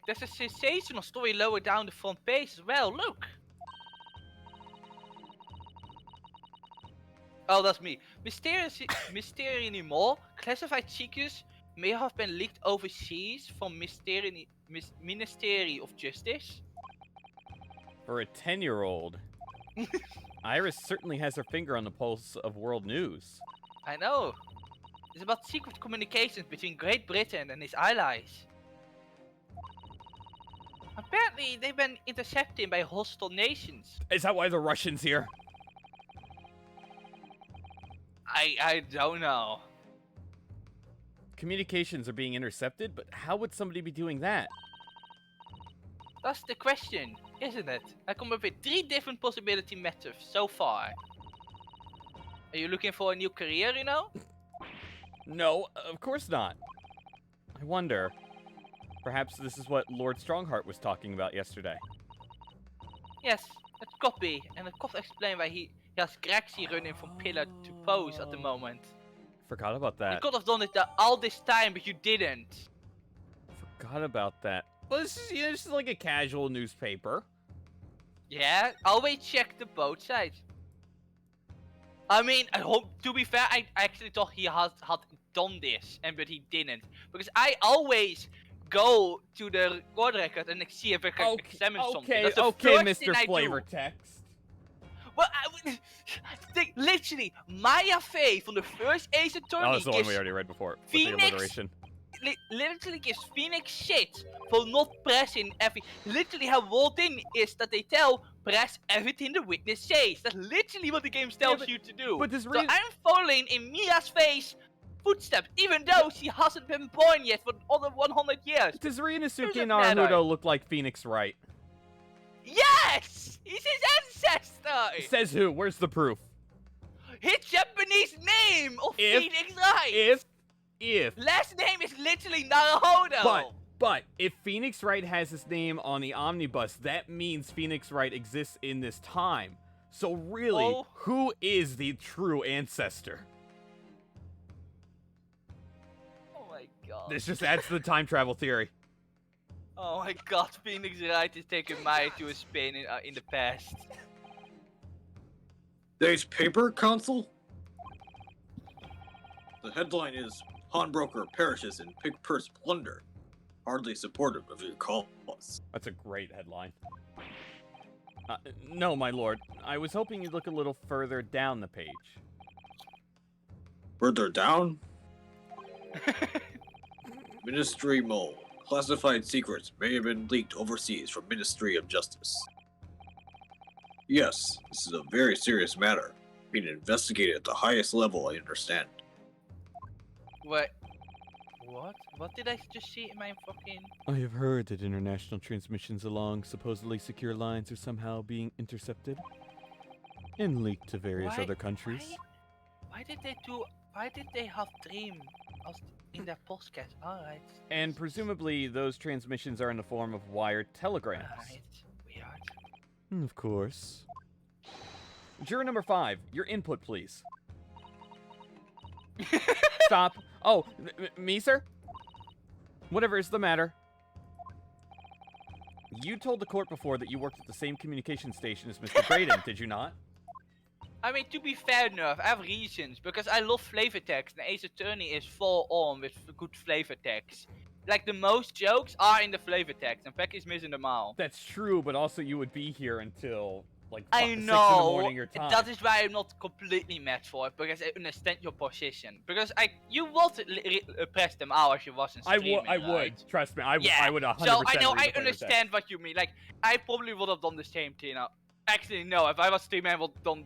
There's a sensational story lower down the front page as well. Look. Oh, that's me. Mystery Mall classified secrets may have been leaked overseas from Ministry of Justice. For a 10-year-old, Iris certainly has her finger on the pulse of world news. I know. It's about secret communications between Great Britain and its allies. Apparently, they've been intercepted by hostile nations. Is that why the Russians here? I don't know. Communications are being intercepted, but how would somebody be doing that? That's the question, isn't it? I come up with 3 different possibility methods so far. Are you looking for a new career, you know? No, of course not. I wonder. Perhaps this is what Lord Strongheart was talking about yesterday. Yes, it could be, and it could explain why he has Graxi running from pillar to post at the moment. Forgot about that. You could have done it all this time, but you didn't. Forgot about that. Well, this is like a casual newspaper. Yeah, always check the both sides. I mean, to be fair, I actually thought he had done this, but he didn't. Because I always go to the record record and see if I can examine something. That's the okay, first thing Mr. I Flavor do. Text. Well, literally, Maya Faye from the first Ace Attorney Oh, that's the one we already read before. With the Phoenix alliteration. literally gives Phoenix shit for not pressing every. Literally, her whole thing is that they press everything the witness says. That's literally what the game tells you to do. but does so Rin- I'm following in Mia's footsteps, even though she hasn't been born yet for other 100 years. Does Ryunosuke Doesn't matter. Naruto look like Phoenix Wright? Yes! He's his ancestor! Says who? Where's the proof? His Japanese name of If- Phoenix Wright! If. Last name is literally Naruto! But if Phoenix Wright has his name on the omnibus, that means Phoenix Wright exists in this time. So really, who is the true ancestor? Oh my god. This just adds to the time travel theory. Oh my god, Phoenix Wright is taking Maya to a Spain in the past. Today's paper, Council? The headline is, Pawnbroker perishes in pig purse plunder. Hardly supportive of your cause. That's a great headline. No, my lord. I was hoping you'd look a little further down the page. Further down? Ministry mole. Classified secrets may have been leaked overseas from Ministry of Justice. Yes, this is a very serious matter, being investigated at the highest level, I understand. Wait. What? What did I just see in my fucking... I have heard that international transmissions along supposedly secure lines are somehow being intercepted and leaked to various other countries. Why did they have Dream in their podcast? Alright. And presumably those transmissions are in the form of wired telegrams. Right. Weird. Of course. Juror number 5, your input, please. Stop. Oh, me, sir? Whatever is the matter. You told the court before that you worked at the same communication station as Mr. Braden, did you not? I mean, to be fair enough, I have reasons, because I love flavor text, and Ace Attorney is full on with good flavor text. Like, the most jokes are in the flavor text, and Peck is missing them all. That's true, but also you would be here until, like, I 6 in the know, morning your time. that is why I'm not completely mad for it, because I understand your position. Because you would press them out if you wasn't streaming, I would. right? Trust me, I would 100% So I know, read the I flavor understand what you mean. Like, I probably would have done the same thing. Actually, no, if I was streaming, I would have done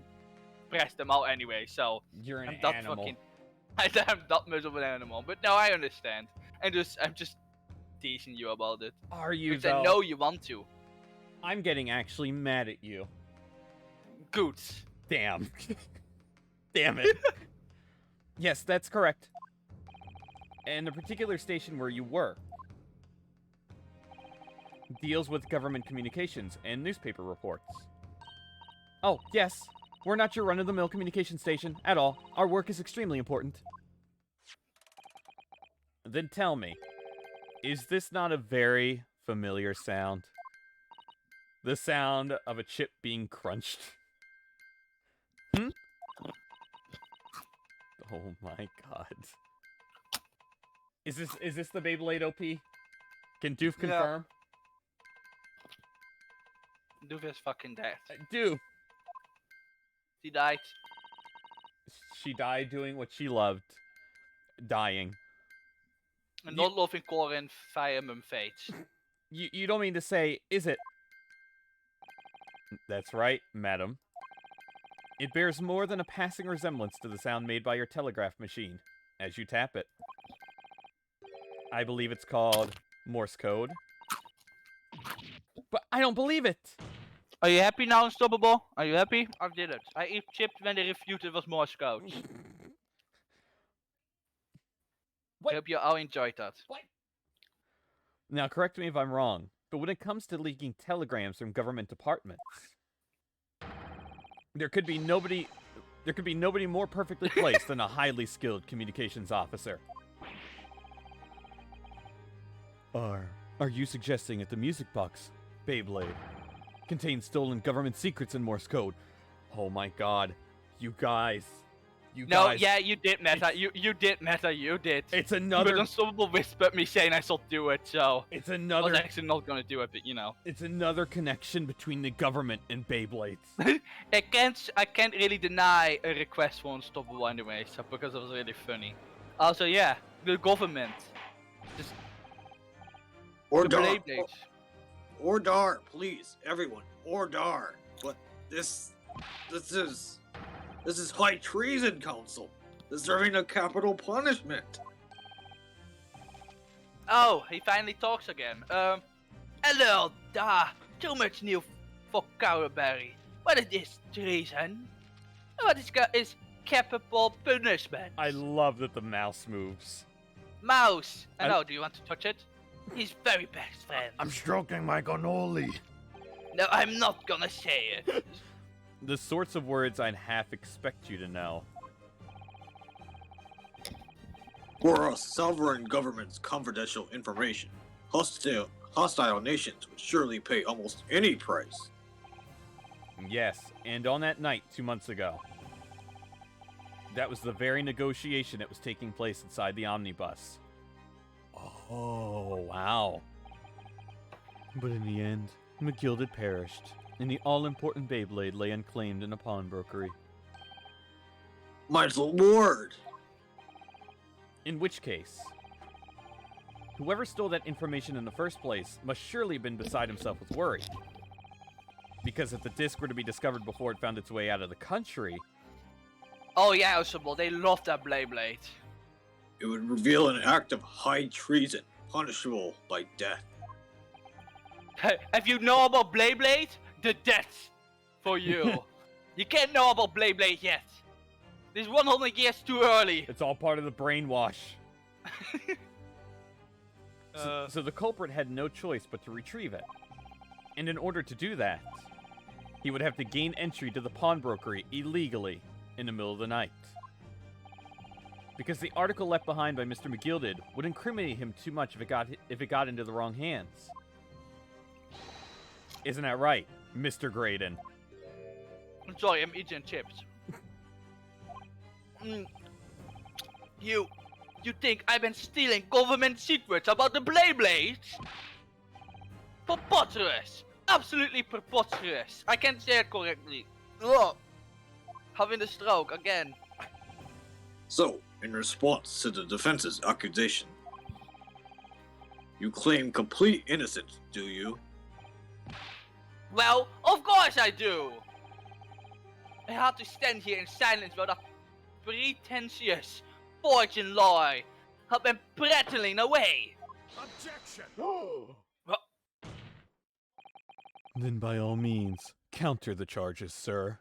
press them out anyway, so... You're an I'm that animal. I'm that much of an animal, but no, I understand. I'm just teasing you about it. Are you, Because though? I know you want to. I'm getting actually mad at you. Good. Damn. Damn it. Yes, that's correct. And the particular station where you work deals with government communications and newspaper reports. Oh, yes. We're not your run-of-the-mill communication station at all. Our work is extremely important. Then tell me, is this not a very familiar sound? The sound of a chip being crunched. Hmm? Oh my god. Is this the Beyblade OP? Can Doof confirm? Doof is fucking dead. Doof! He died. She died doing what she loved. Dying. And not loving Corin Fire Emblem Fates. You don't mean to say, is it? That's right, madam. It bears more than a passing resemblance to the sound made by your telegraph machine as you tap it. I believe it's called Morse code. But I don't believe it! Are you happy now, Unstoppable? Are you happy? I did it. I eat chips when they reviewed it was Morse code. I hope you all enjoyed that. What? Now, correct me if I'm wrong, but when it comes to leaking telegrams from government departments, there could be nobody more perfectly placed than a highly skilled communications officer. Are you suggesting that the music box, Beyblade, contains stolen government secrets in Morse code? Oh my god. You guys. No, yeah, you did, Meta. You did, Meta. You did. It's another... But Unstoppable whispered me saying I should do it, so... It's I another... was actually not gonna do it, but you know. It's another connection between the government and Beyblades. I can't really deny a request for Unstoppable anyway, so because it was really funny. Also, yeah, the government. Just Or the Dar. Beyblades. Or Dar, please, everyone. Or Dar. But this is high treason, Council. Deserving a capital punishment. Oh, he finally talks again. Hello, too much new vocabulary. What is this treason? What is capital punishment? I love that the mouse moves. Mouse. Hello, do you want to touch it? He's very best friend. I'm stroking my cannoli. No, I'm not gonna say it. The sorts of words I'd half expect you to know. For a sovereign government's confidential information, hostile nations would surely pay almost any price. Yes, and on that night 2 months ago, that was the very negotiation that was taking place inside the omnibus. Oh, wow. But in the end, McGild had perished, and the all-important Beyblade lay unclaimed in a pawnbrokery. My lord! In which case, whoever stole that information in the first place must surely have been beside himself with worry. Because if the disc were to be discovered before it found its way out of the country... Oh yeah, Oswald, they love that Beyblade. It would reveal an act of high treason, punishable by death. If you know about Beyblade, the death for you. You can't know about Beyblade yet. This 100 years too early. It's all part of the brainwash. So the culprit had no choice but to retrieve it. And in order to do that, he would have to gain entry to the pawnbrokery illegally in the middle of the night. Because the article left behind by Mr. McGilded would incriminate him too much if it got into the wrong hands. Isn't that right, Mr. Graydon? I'm sorry, I'm eating chips. You think I've been stealing government secrets about the Beyblades? Preposterous! Absolutely preposterous! I can't say it correctly. Ugh. Having a stroke again. So, in response to the defense's accusation, you claim complete innocence, do you? Well, of course I do! I had to stand here in silence while that pretentious fortune lie have been prattling away. Objection! Then by all means, counter the charges, sir.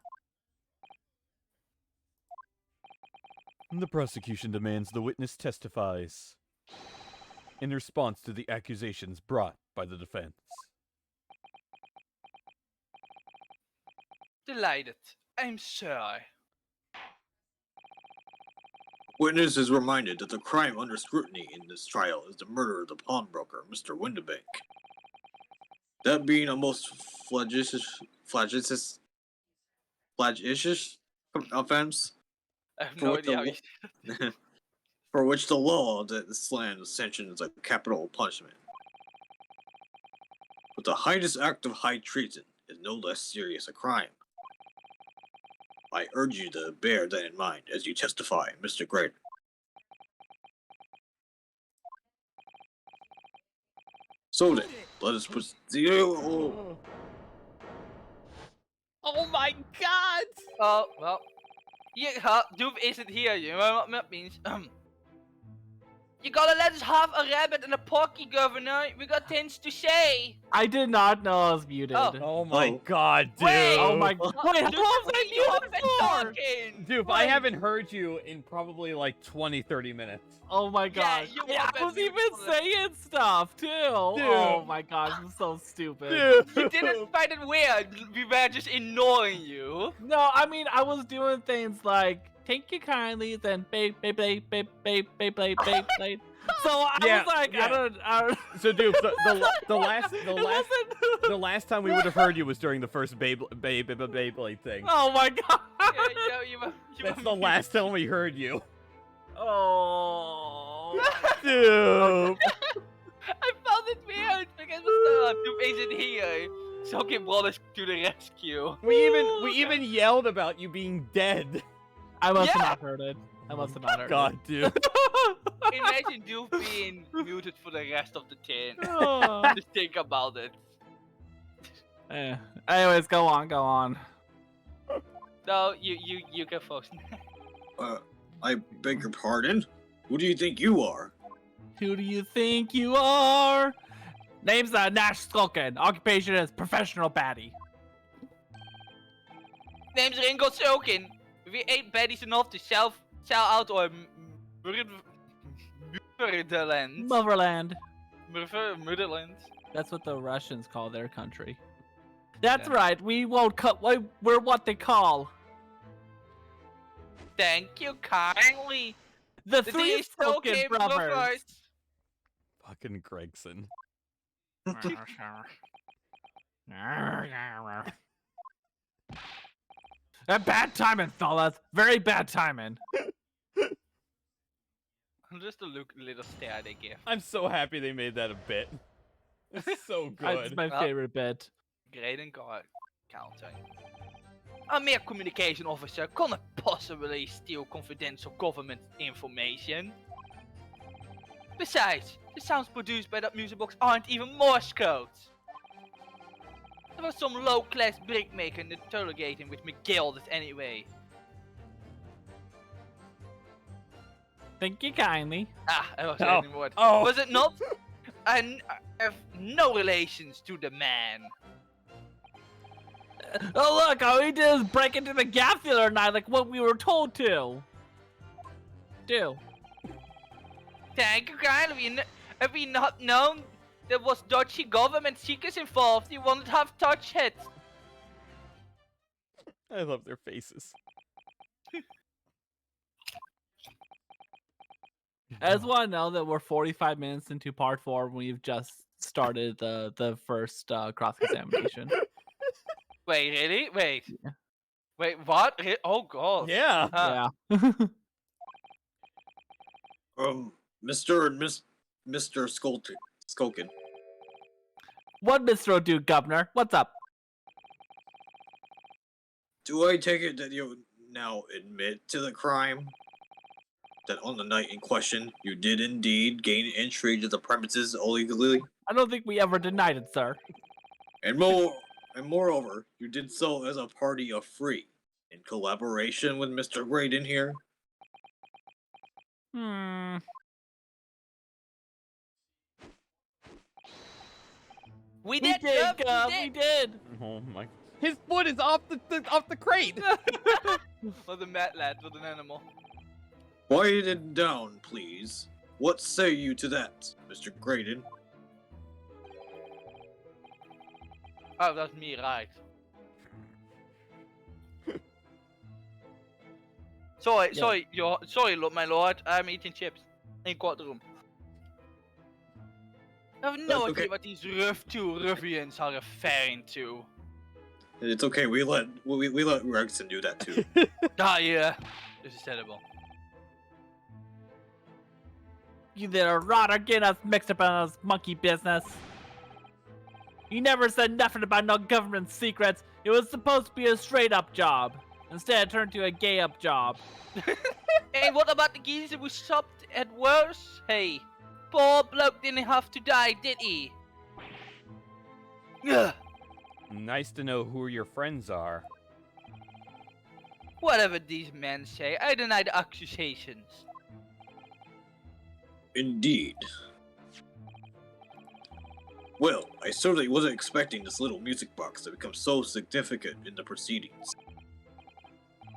The prosecution demands the witness testifies in response to the accusations brought by the defense. Delighted. I'm sorry. Witness is reminded that the crime under scrutiny in this trial is the murder of the pawnbroker, Mr. Windibank. That being a most flagitious offense, I have no idea how you... for which the law of this land sanctions a capital punishment. But the highest act of high treason is no less serious a crime. I urge you to bear that in mind as you testify, Mr. Graydon. So then, let us proceed. Oh my god! Oh, well. Yeah, Doof isn't here, you know what that means? You gotta let us have a rabbit and a porky, Governor. We got things to say. I did not know I was muted. Oh my Oh. god, dude! Wait. Oh my god. Wait, how Dude, was I you haven't been muted for? talking. Dude, I haven't heard you in probably like 20-30 minutes. Oh my Yeah, gosh. you Yeah, haven't I was been even muted. saying stuff too. Oh my gosh, I'm so stupid. You didn't find it weird. We were just ignoring you. No, I mean I was doing things like thank you kindly, then Beyblade. So I Yeah, was like, yeah. I don't. So, dude, the It wasn't. last time we would have heard you was during the first Beyblade thing. Oh my god. Yeah, you were That's the last time we heard you. Oh. Dude. I found it weird because Mr. Doof isn't here. So he brought us to the rescue. We even yelled about you being dead. I must have Yeah. not heard it. I must have not heard. God, dude. Imagine you being muted for the rest of the turn. Oh. Just think about it. Anyways, go on. So you can first. I beg your pardon? Who do you think you are? Who do you think you are? Name's Nash Skulkin. Occupation is professional baddie. Name's Ringo Silkin. We ain't baddies enough to sell out or murderland. Motherland. That's what the Russians call their country. That's Yeah. right. We won't cut. We're what they call Thank you kindly. the three Skulkin brothers. Fucking Gregson. Bad timing, fellas. Very bad timing. Just a little stare they give. I'm so happy they made that a bit. It's so It's good. my favorite bit. Great and counting. A mere communication officer cannot possibly steal confidential government information. Besides, the sounds produced by that music box aren't even Morse codes. There was some low-class brickmaker interrogating with McGill this anyway. Thank you kindly. I was Oh. adding word. Oh. Was it not? I have no relations to the man. Oh look, all we did is break into the gap the other night like what we were told to. Thank you kindly. Have we not known there was dodgy government secrets involved? You wouldn't have touched it. I love their faces. I just want to know that we're 45 minutes into part 4 when we've just started the first cross-examination. Wait, really? Wait. Yeah. Wait, what? Oh god. Yeah. Huh. Yeah. Mr. and Mr. Skulkin. What, Mr. O'Duke, Governor? What's up? Do I take it that you now admit to the crime? That on the night in question, you did indeed gain entry to the premises illegally? I don't think we ever denied it, sir. And moreover, you did so as a party of free, in collaboration with Mr. Graydon here? We did, Gov, we We did. Oh my. His foot is off the crate. Or the mad lad with an animal. Quiet it down, please. What say you to that, Mr. Graydon? Oh, that's me, right. Sorry, my lord. I'm eating chips in courtroom. I have no That's idea okay. what these rough two ruffians are referring to. It's okay, we let Gregson do that too. Yeah. This is terrible. You little rotter, getting us mixed up in this monkey business. You never said nothing about no government secrets. It was supposed to be a straight-up job. Instead, it turned to a gay-up job. Hey, what about the geezer who stopped at worse? Hey, poor bloke didn't have to die, did he? Ugh. Nice to know who your friends are. Whatever these men say, I deny the accusations. Indeed. Well, I certainly wasn't expecting this little music box to become so significant in the proceedings.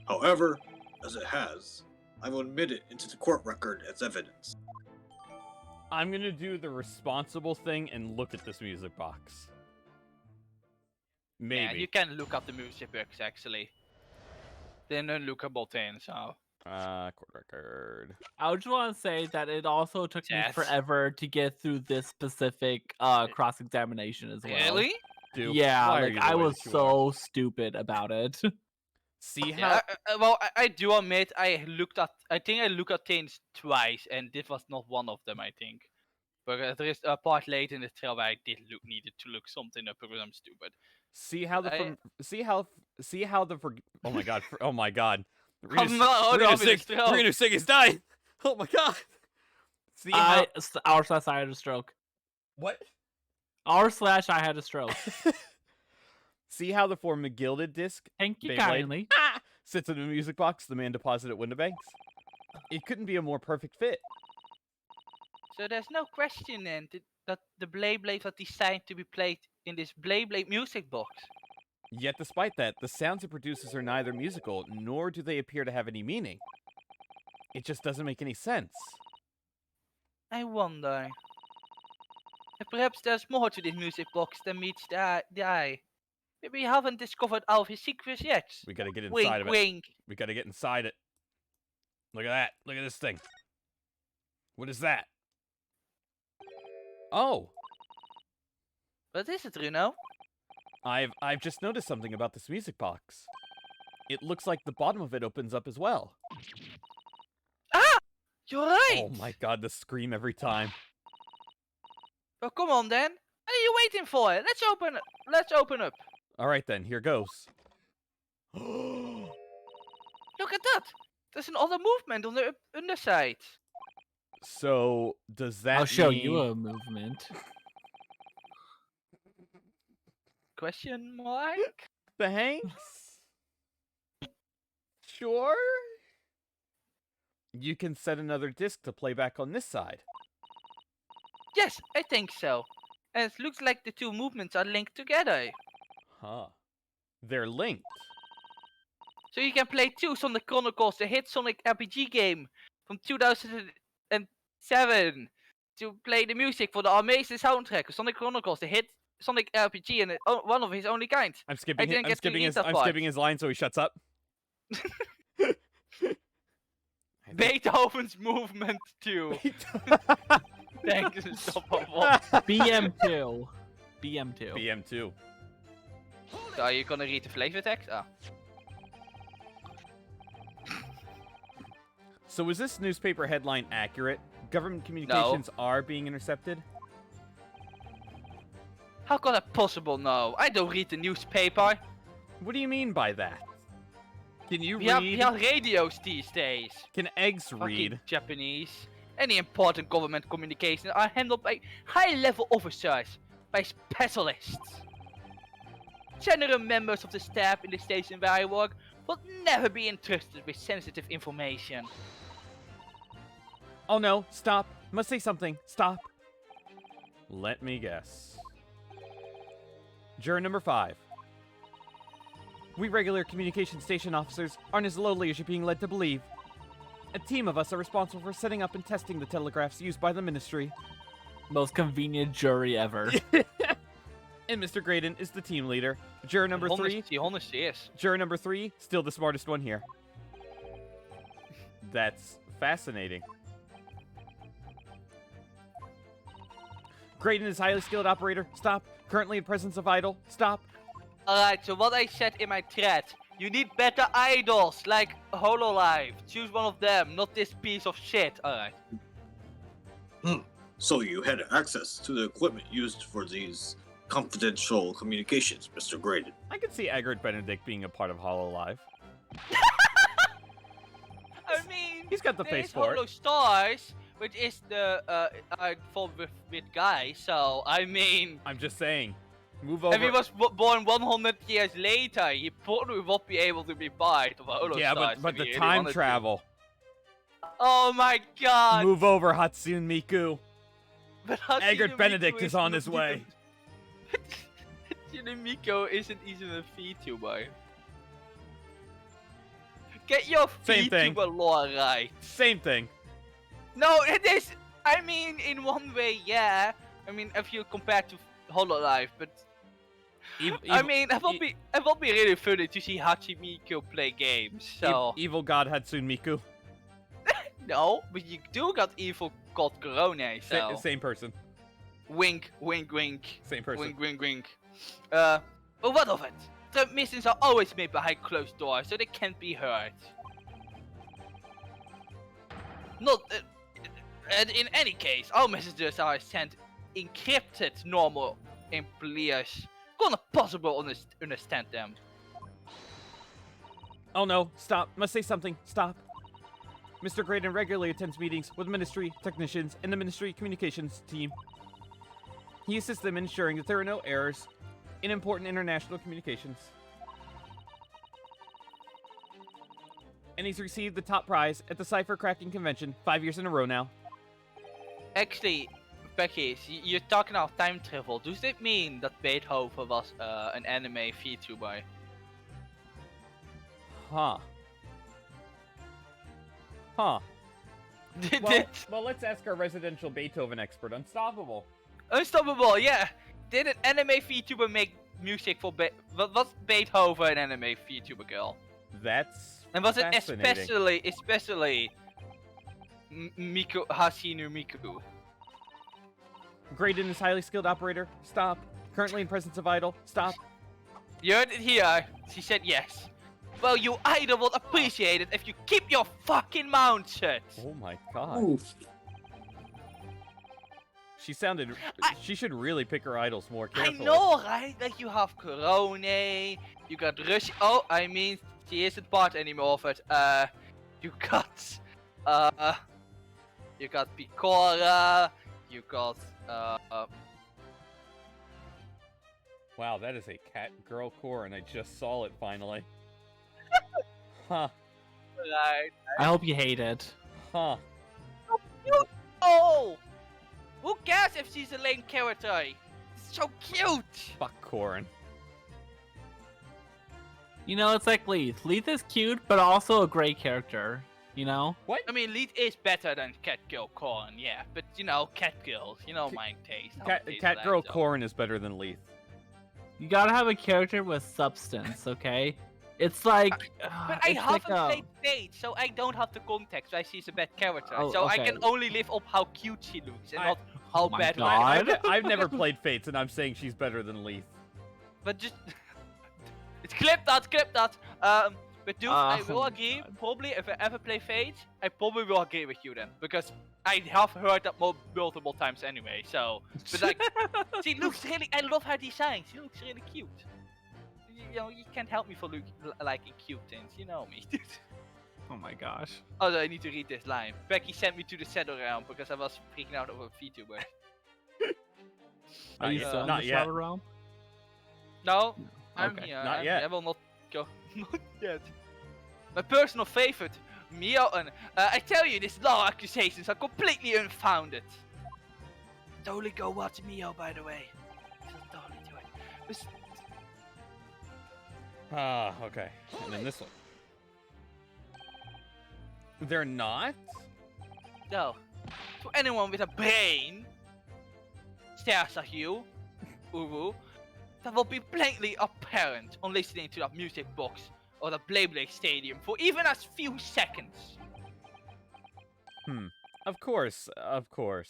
However, as it has, I will admit it into the court record as evidence. I'm gonna do the responsible thing and look at this music box. Maybe. Yeah, you can look up the music books actually. They're an unlookable thing, so. Court record. I just want to say that it also took me Yes. forever to get through this specific cross-examination as well. Really? Dude, Yeah, why are like you I the way was that you are? so stupid about it. See how Yeah, well, I do admit I think I looked at things twice, and this was not one of them. I think, but there is a part later in the trail where I needed to look something up because I'm stupid. see how the I- see how the oh my god, 306 is dying. Oh my god. See how... I had a stroke. What? I had a stroke. See how the form of gilded disc Thank you Beyblade kindly. sits in a music box the man deposited at Windibanks? It couldn't be a more perfect fit. So there's no question then that the Beyblades are designed to be played in this Beyblade music box. Yet despite that, the sounds it produces are neither musical, nor do they appear to have any meaning. It just doesn't make any sense. I wonder. If perhaps there's more to this music box than meets the eye. Maybe we haven't discovered all of his secrets yet. We gotta get inside Wink, of it. wink. We gotta get inside it. Look at that. Look at this thing. What is that? Oh, What is it, Bruno? I've just noticed something about this music box. It looks like the bottom of it opens up as well. Ah! You're right! Oh my god, the scream every time. Well, come on then. What are you waiting for? Let's open up. Alright then, here goes. Look at that! There's another movement on the underside. So, does that I'll show mean... you a movement. Question mark? Thanks? Sure? You can set another disc to play back on this side. Yes, I think so. And it looks like the two movements are linked together. Huh. They're linked. So you can play two Sonic Chronicles, the hit Sonic RPG game from 2007, to play the music for the amazing soundtrack of Sonic Chronicles, the hit Sonic RPG, and one of his only kind. I'm skipping didn't I'm get to skipping read his that I'm part. skipping his line so he shuts up. Beethoven's movement 2. Thanks, Unstoppable. BM2. BM2. BM2. So are you gonna read the flavor text? Ah. So is this newspaper headline accurate? Government communications are being intercepted? How could that possible? No, I don't read the newspaper. What do you mean by that? Can you We have read? radios these days. Can eggs Fucking read? Japanese. Any important government communications are handled by high-level officers, by specialists. General members of the staff in the station where I work would never be entrusted with sensitive information. Oh no, stop. Must say something. Stop. Let me guess. Juror number 5. We regular communication station officers aren't as lowly as you're being led to believe. A team of us are responsible for setting up and testing the telegraphs used by the ministry. Most convenient jury ever. And Mr. Graydon is the team leader. Juror number 3. Honestly, yes. Juror number 3, still the smartest one here. That's fascinating. Graydon is highly skilled operator. Stop. Currently in presence of idol. Stop. Alright, so what I said in my thread. You need better idols, like HoloLive. Choose one of them, not this piece of shit. Alright. So you had access to the equipment used for these confidential communications, Mr. Graydon. I could see Egbert Benedict being a part of HoloLive. I mean, He's got the there's face for it. Holo Stars, which is the form with Guy. So I mean, I'm just saying. Move over. if he was born 100 years later, he probably would be able to be part of a Holo yeah, Stars. but if the he really time wanted to. travel. Oh my god! Move over, Hatsune Miku. But Hatsune Egbert Miku Benedict is on his not way. even- Hatsune Miku isn't even a VTuber. Get your Same thing. VTuber lore right. Same thing. No, it is. I mean, in one way, yeah. I mean, if you compare to HoloLive, but I mean, it will be really funny to see Hatsune Miku play games. So Evil God Hatsune Miku. no, but you do got evil God Corona. So Same person. wink, wink, wink, Same person. wink, wink, wink. But what of it? The missions are always made behind closed doors, so they can't be heard. Not. And in any case, our messages are sent encrypted. Normal employees cannot possibly understand them. Oh no, stop. Must say something. Stop. Mr. Graydon regularly attends meetings with ministry technicians and the ministry communications team. He assists them in ensuring that there are no errors in important international communications. And he's received the top prize at the Cipher Cracking Convention 5 years in a row now. Actually, Becky, you're talking about time travel. Does it mean that Beethoven was an anime VTuber? Huh. Huh. Did Well, it? well, let's ask our residential Beethoven expert, Unstoppable. Unstoppable, yeah. Did an anime VTuber make music for was Beethoven an anime VTuber girl? That's And was it fascinating. especially Miku Hasinu Miku? Graydon is highly skilled operator. Stop. Currently in presence of idol. Stop. You heard it here. She said yes. Well, you idol would appreciate it if you keep your fucking mouth shut. Oh my god. Oof. She sounded. She should really pick her idols more I carefully. know, right? Like you have Corone, you got Rush. Oh, I mean, she isn't part anymore of it. You got Picora. You got Wow, that is a cat girl core, and I just saw it finally. Huh. Right. I hope you hate it. Huh. Oh! Who cares if she's a lame character? It's so cute! Fuck Corin. You know, it's like Leith. Leith is cute, but also a great character. You know? I mean, Lead is better than Cat Girl Corn, yeah. But, you know, Cat Girls, you know my taste. how it tastes Cat like, girl so. Corin is better than Leith. You gotta have a character with substance, okay? It's like. But I it's haven't like played Fate, so I don't have the context why she's a bad character. Oh, so I okay. can only live up how cute she looks and I- not how Oh my bad. God. I've never played Fates, and I'm saying she's better than Leith. But just it's clip that. But dude, I Oh will my agree. God. Probably if I ever play Fate, I probably will agree with you then, because I have heard that multiple times anyway. So, but like, she looks really. I love her design. She looks really cute. You know, you can't help me for liking cute things. You know me. Oh my gosh. Oh, I need to read this line. Becky sent me to the Shadow Realm because I was freaking out over VTuber. Are you yet. still in Not the yet. Shadow Realm? No, I'm Okay, here. not yet. I will not go. Not yet. My personal favorite, Mio. I tell you, these law accusations are completely unfounded. Totally go watch Mio, by the way. Just totally do it. This- Ah, okay. And then this one. They're not? No. To anyone with a brain, stares at you, Uru, that will be plainly apparent on listening to that music box or the Beyblade Stadium for even a few seconds. Of course, of course.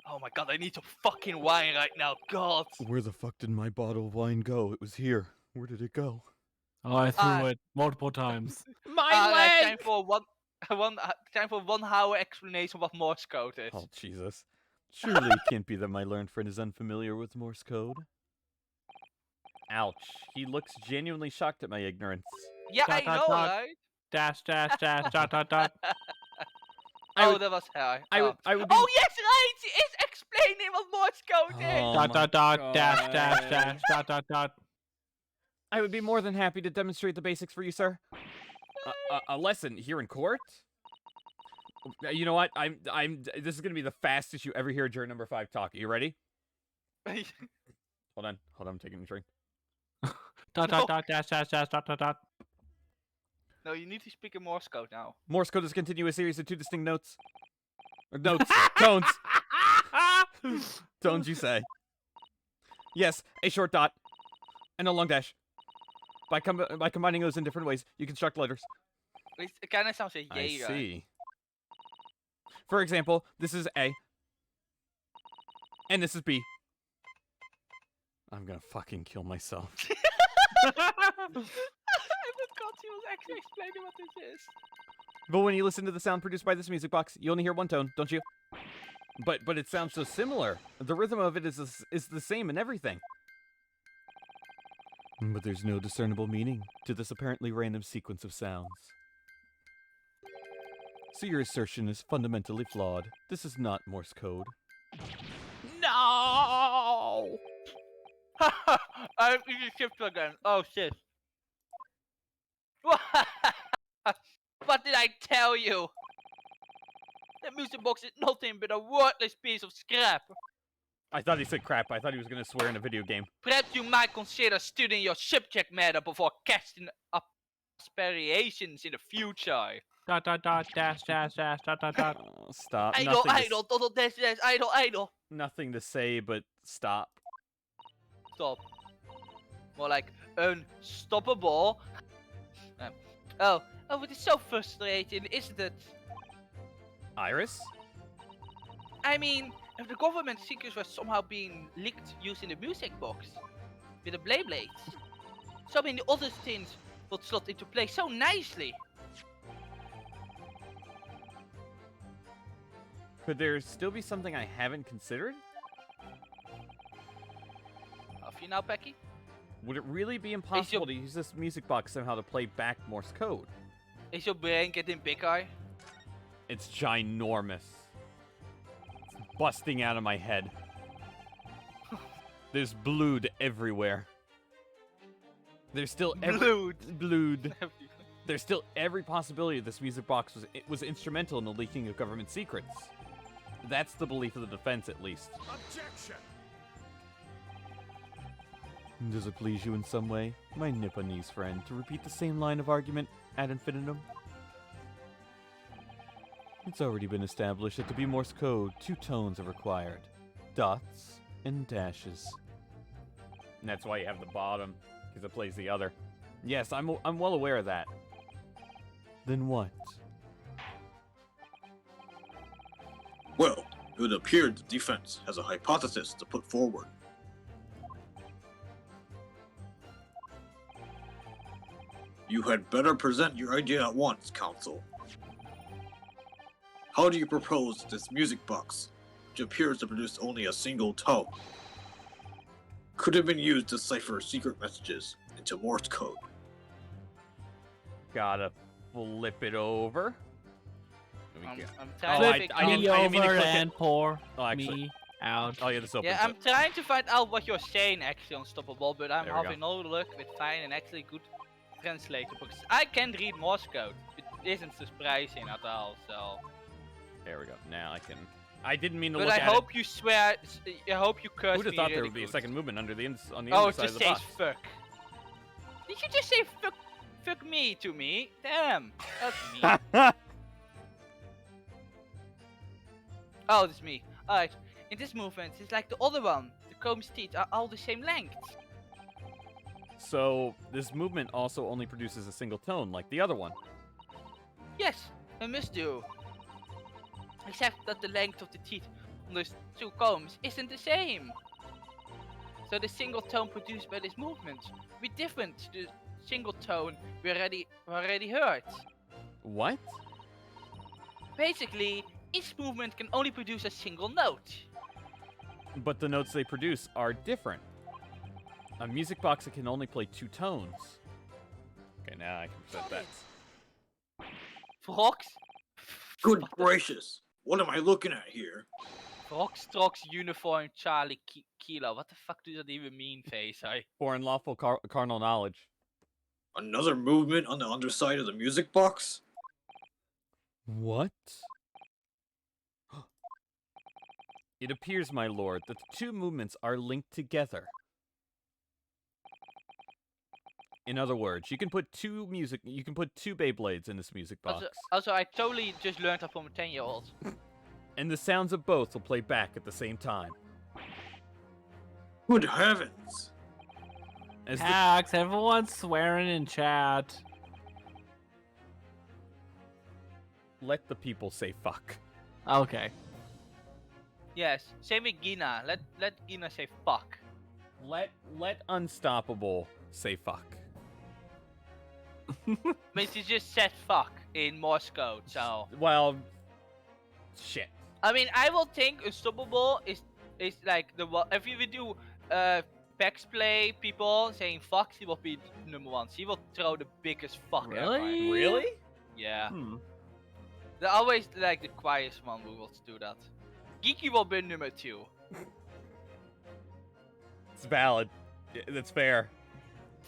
Oh my god, I need some fucking wine right now, god! Where the fuck did my bottle of wine go? It was here. Where did it go? Oh, I threw Ah. it multiple times. My Time leg! for time for 1 hour explanation of what Morse code is. Oh, Jesus. Surely it can't be that my learned friend is unfamiliar with Morse code. Ouch. He looks genuinely shocked at my ignorance. Yeah, I Dot, dot, know, dot. right? Dash, dash, dash, dot, dot, dot. I Oh, would- that was her. I would be... Oh yes, right! She is explaining what Morse code is! Oh Dot, my dot, dot, dash, dash, God. dash, dot, dot, dot. I would be more than happy to demonstrate the basics for you, sir. A lesson here in court? You know what? This is gonna be the fastest you ever hear juror number 5 talk. Are you ready? Hold on, I'm taking a drink. Dot, No. dot, dot, dash, dash, dash, dot, dot, dot. No, you need to speak in Morse code now. Morse code is a continuous series of 2 distinct notes. Or notes. Tones. Tones, you say. Yes, a short dot and a long dash. By combining those in different ways, you construct letters. It kind of sounds like I yay, right? see. For example, this is A. And this is B. I'm gonna fucking kill myself. I forgot she was actually explaining what this is. But when you listen to the sound produced by this music box, you only hear one tone, don't you? But it sounds so similar. The rhythm of it is the same in everything. But there's no discernible meaning to this apparently random sequence of sounds. So your assertion is fundamentally flawed. This is not Morse code. No! I'm in the ship again. Oh shit. What did I tell you? The music box is nothing but a worthless piece of scrap. I thought he said crap. I thought he was gonna swear in a video game. Perhaps you might consider studying your subject matter before casting up aspirations in the future. Dot dot dot dash dash dash dot dot dot. Oh, stop. Idle, Nothing to idle, total dash dash, idle, idle. nothing to say, but stop. Stop. More like unstoppable. Oh, it is so frustrating, isn't it? Iris? I mean, if the government secrets were somehow being leaked using the music box with the blades, so many other things would slot into place so nicely. Could there still be something I haven't considered? Have you now, Becky? Would it really be impossible to use this music box somehow to play back Morse code? Is your brain getting bigger? It's ginormous. It's busting out of my head. There's blood everywhere. There's still blood. There's still every possibility this music box was instrumental in the leaking of government secrets. That's the belief of the defense, at least. Objection! Does it please you in some way, my Nipponese friend, to repeat the same line of argument ad infinitum? It's already been established that to be Morse code, 2 tones are required. Dots and dashes. And that's why you have the bottom, because it plays the other. Yes, I'm well aware of that. Then what? Well, it would appear the defense has a hypothesis to put forward. You had better present your idea at once, Counsel. How do you propose this music box, which appears to produce only a single tone, could have been used to cipher secret messages into Morse code? Gotta flip it over. I'm Oh, trying to figure I didn't mean to Over click it. and pour Oh, actually. me out. Oh, yeah, this opens Yeah, I'm it. trying to find out what you're saying actually, Unstoppable, but I'm There we go. having no luck with finding an actually good translator because I can read Morse code. It isn't surprising at all, so. There we go. Now I can. I didn't mean to But look I at hope you swear. I hope you curse Who'd have me thought there really would be a good. second movement under the on the Oh, it inside just of the says box? fuck. Did you just say fuck me to me? Damn, that's me. Oh, that's me. Alright, in this movement, it's like the other one. The comb's teeth are all the same length. So this movement also only produces a single tone, like the other one. Yes, I must do. Except that the length of the teeth on those 2 combs isn't the same. So the single tone produced by this movement will be different to the single tone we already heard. What? Basically, each movement can only produce a single note. But the notes they produce are different. A music box that can only play 2 tones. Okay, now I can present that. Frogs? Good gracious, what am I looking at here? Foxtrot's uniform Charlie Kilo. What the fuck does that even mean, face? For unlawful carnal knowledge. Another movement on the underside of the music box? What? It appears, my lord, that the 2 movements are linked together. In other words, you can put 2 Beyblades in this music box. Also, I totally just learned that from a 10-year-old. And the sounds of both will play back at the same time. Good heavens! As the Pax, everyone's swearing in chat. let the people say fuck. Okay. Yes, same with Gina. Let Gina say fuck. Let Unstoppable say fuck. I mean, she just said fuck in Morse code, so. Well, shit. I mean, I will think Unstoppable is like the one. If you would do PacksPlay people saying fuck, she will be number 1. She will throw the biggest fuck ever. Really? Really? Yeah. Hmm. They're always like the quietest one who will do that. Geeky will be number 2. It's valid. That's fair.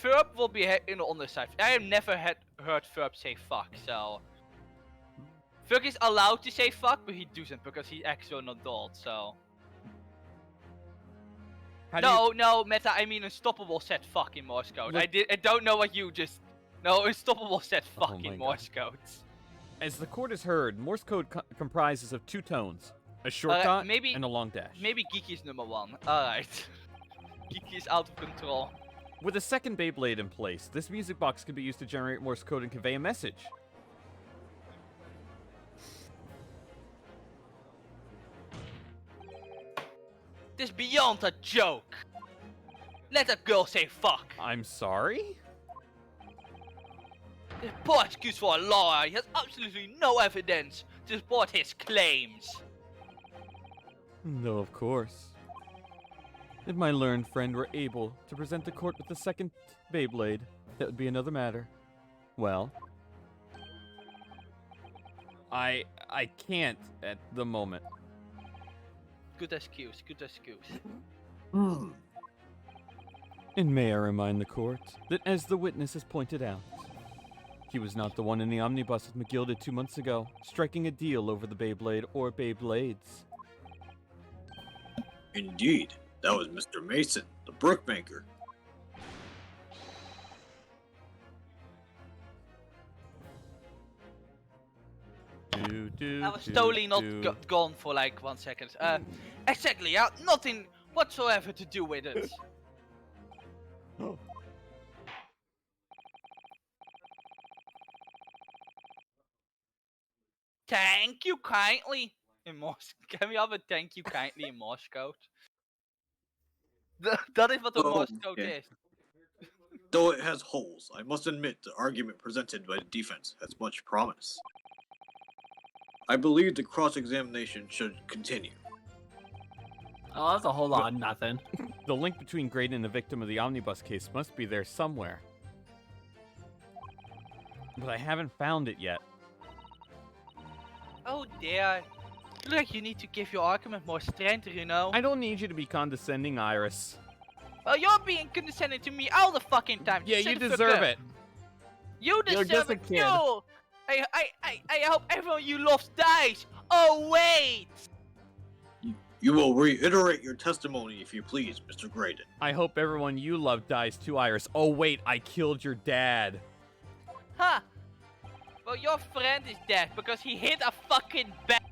Ferb will be in the underside. I have never heard Ferb say fuck, so... Ferb is allowed to say fuck, but he doesn't because he's actually an adult, so... No, Meta, I mean Unstoppable said fuck in Morse code. Look- I don't know what you just... No, Unstoppable said Oh fuck my in Morse code. As the court has heard, Morse code comprises of 2 tones, a short dot maybe- and a long dash. Maybe Geeky is number 1. Alright. Geeky is out of control. With a second Beyblade in place, this music box can be used to generate Morse code and convey a message. This is beyond a joke. Let a girl say fuck. I'm sorry? This poor excuse for a lawyer. He has absolutely no evidence to support his claims. No, of course. If my learned friend were able to present the court with the second Beyblade, that would be another matter. Well, I can't at the moment. Good excuse, good excuse. Hmm. And may I remind the court that, as the witness has pointed out, he was not the one in the omnibus with McGilded 2 months ago, striking a deal over the Beyblade or Beyblades. Indeed, that was Mr. Mason, the brickmaker. I was totally not gone for like 1 second. Exactly, yeah, nothing whatsoever to do with it. Thank you kindly in Morse. Can we have a thank you kindly in Morse code? That is what the Oh, Morse code okay. is. Though it has holes, I must admit the argument presented by the defense has much promise. I believe the cross-examination should continue. Oh, that's a whole lot of nothing. The link between Graydon and the victim of the omnibus case must be there somewhere. But I haven't found it yet. Oh dear. Look like you need to give your argument more strength, you know? I don't need you to be condescending, Iris. Well, you're being condescending to me all the fucking time. Yeah, Shut you the fuck deserve up. it. You You're deserve just a it kid. too. I hope everyone you love dies. Oh wait. You will reiterate your testimony if you please, Mr. Graydon. I hope everyone you love dies too, Iris. Oh wait, I killed your dad. Huh. Well, your friend is dead because he hit a fucking bat.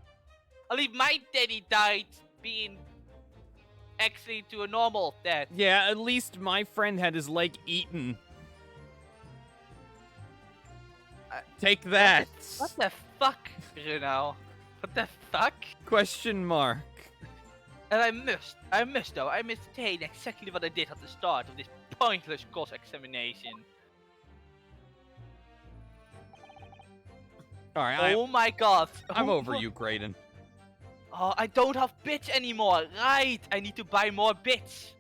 At least my daddy died being actually to a normal death. Yeah, at least my friend had his leg eaten. Take that. What the fuck, you know? What the fuck? Question mark. And I must say exactly what I did at the start of this pointless cross-examination. All right, Oh my god. I'm Oh over my- you, Graydon. Oh, I don't have bits anymore. Right, I need to buy more bits.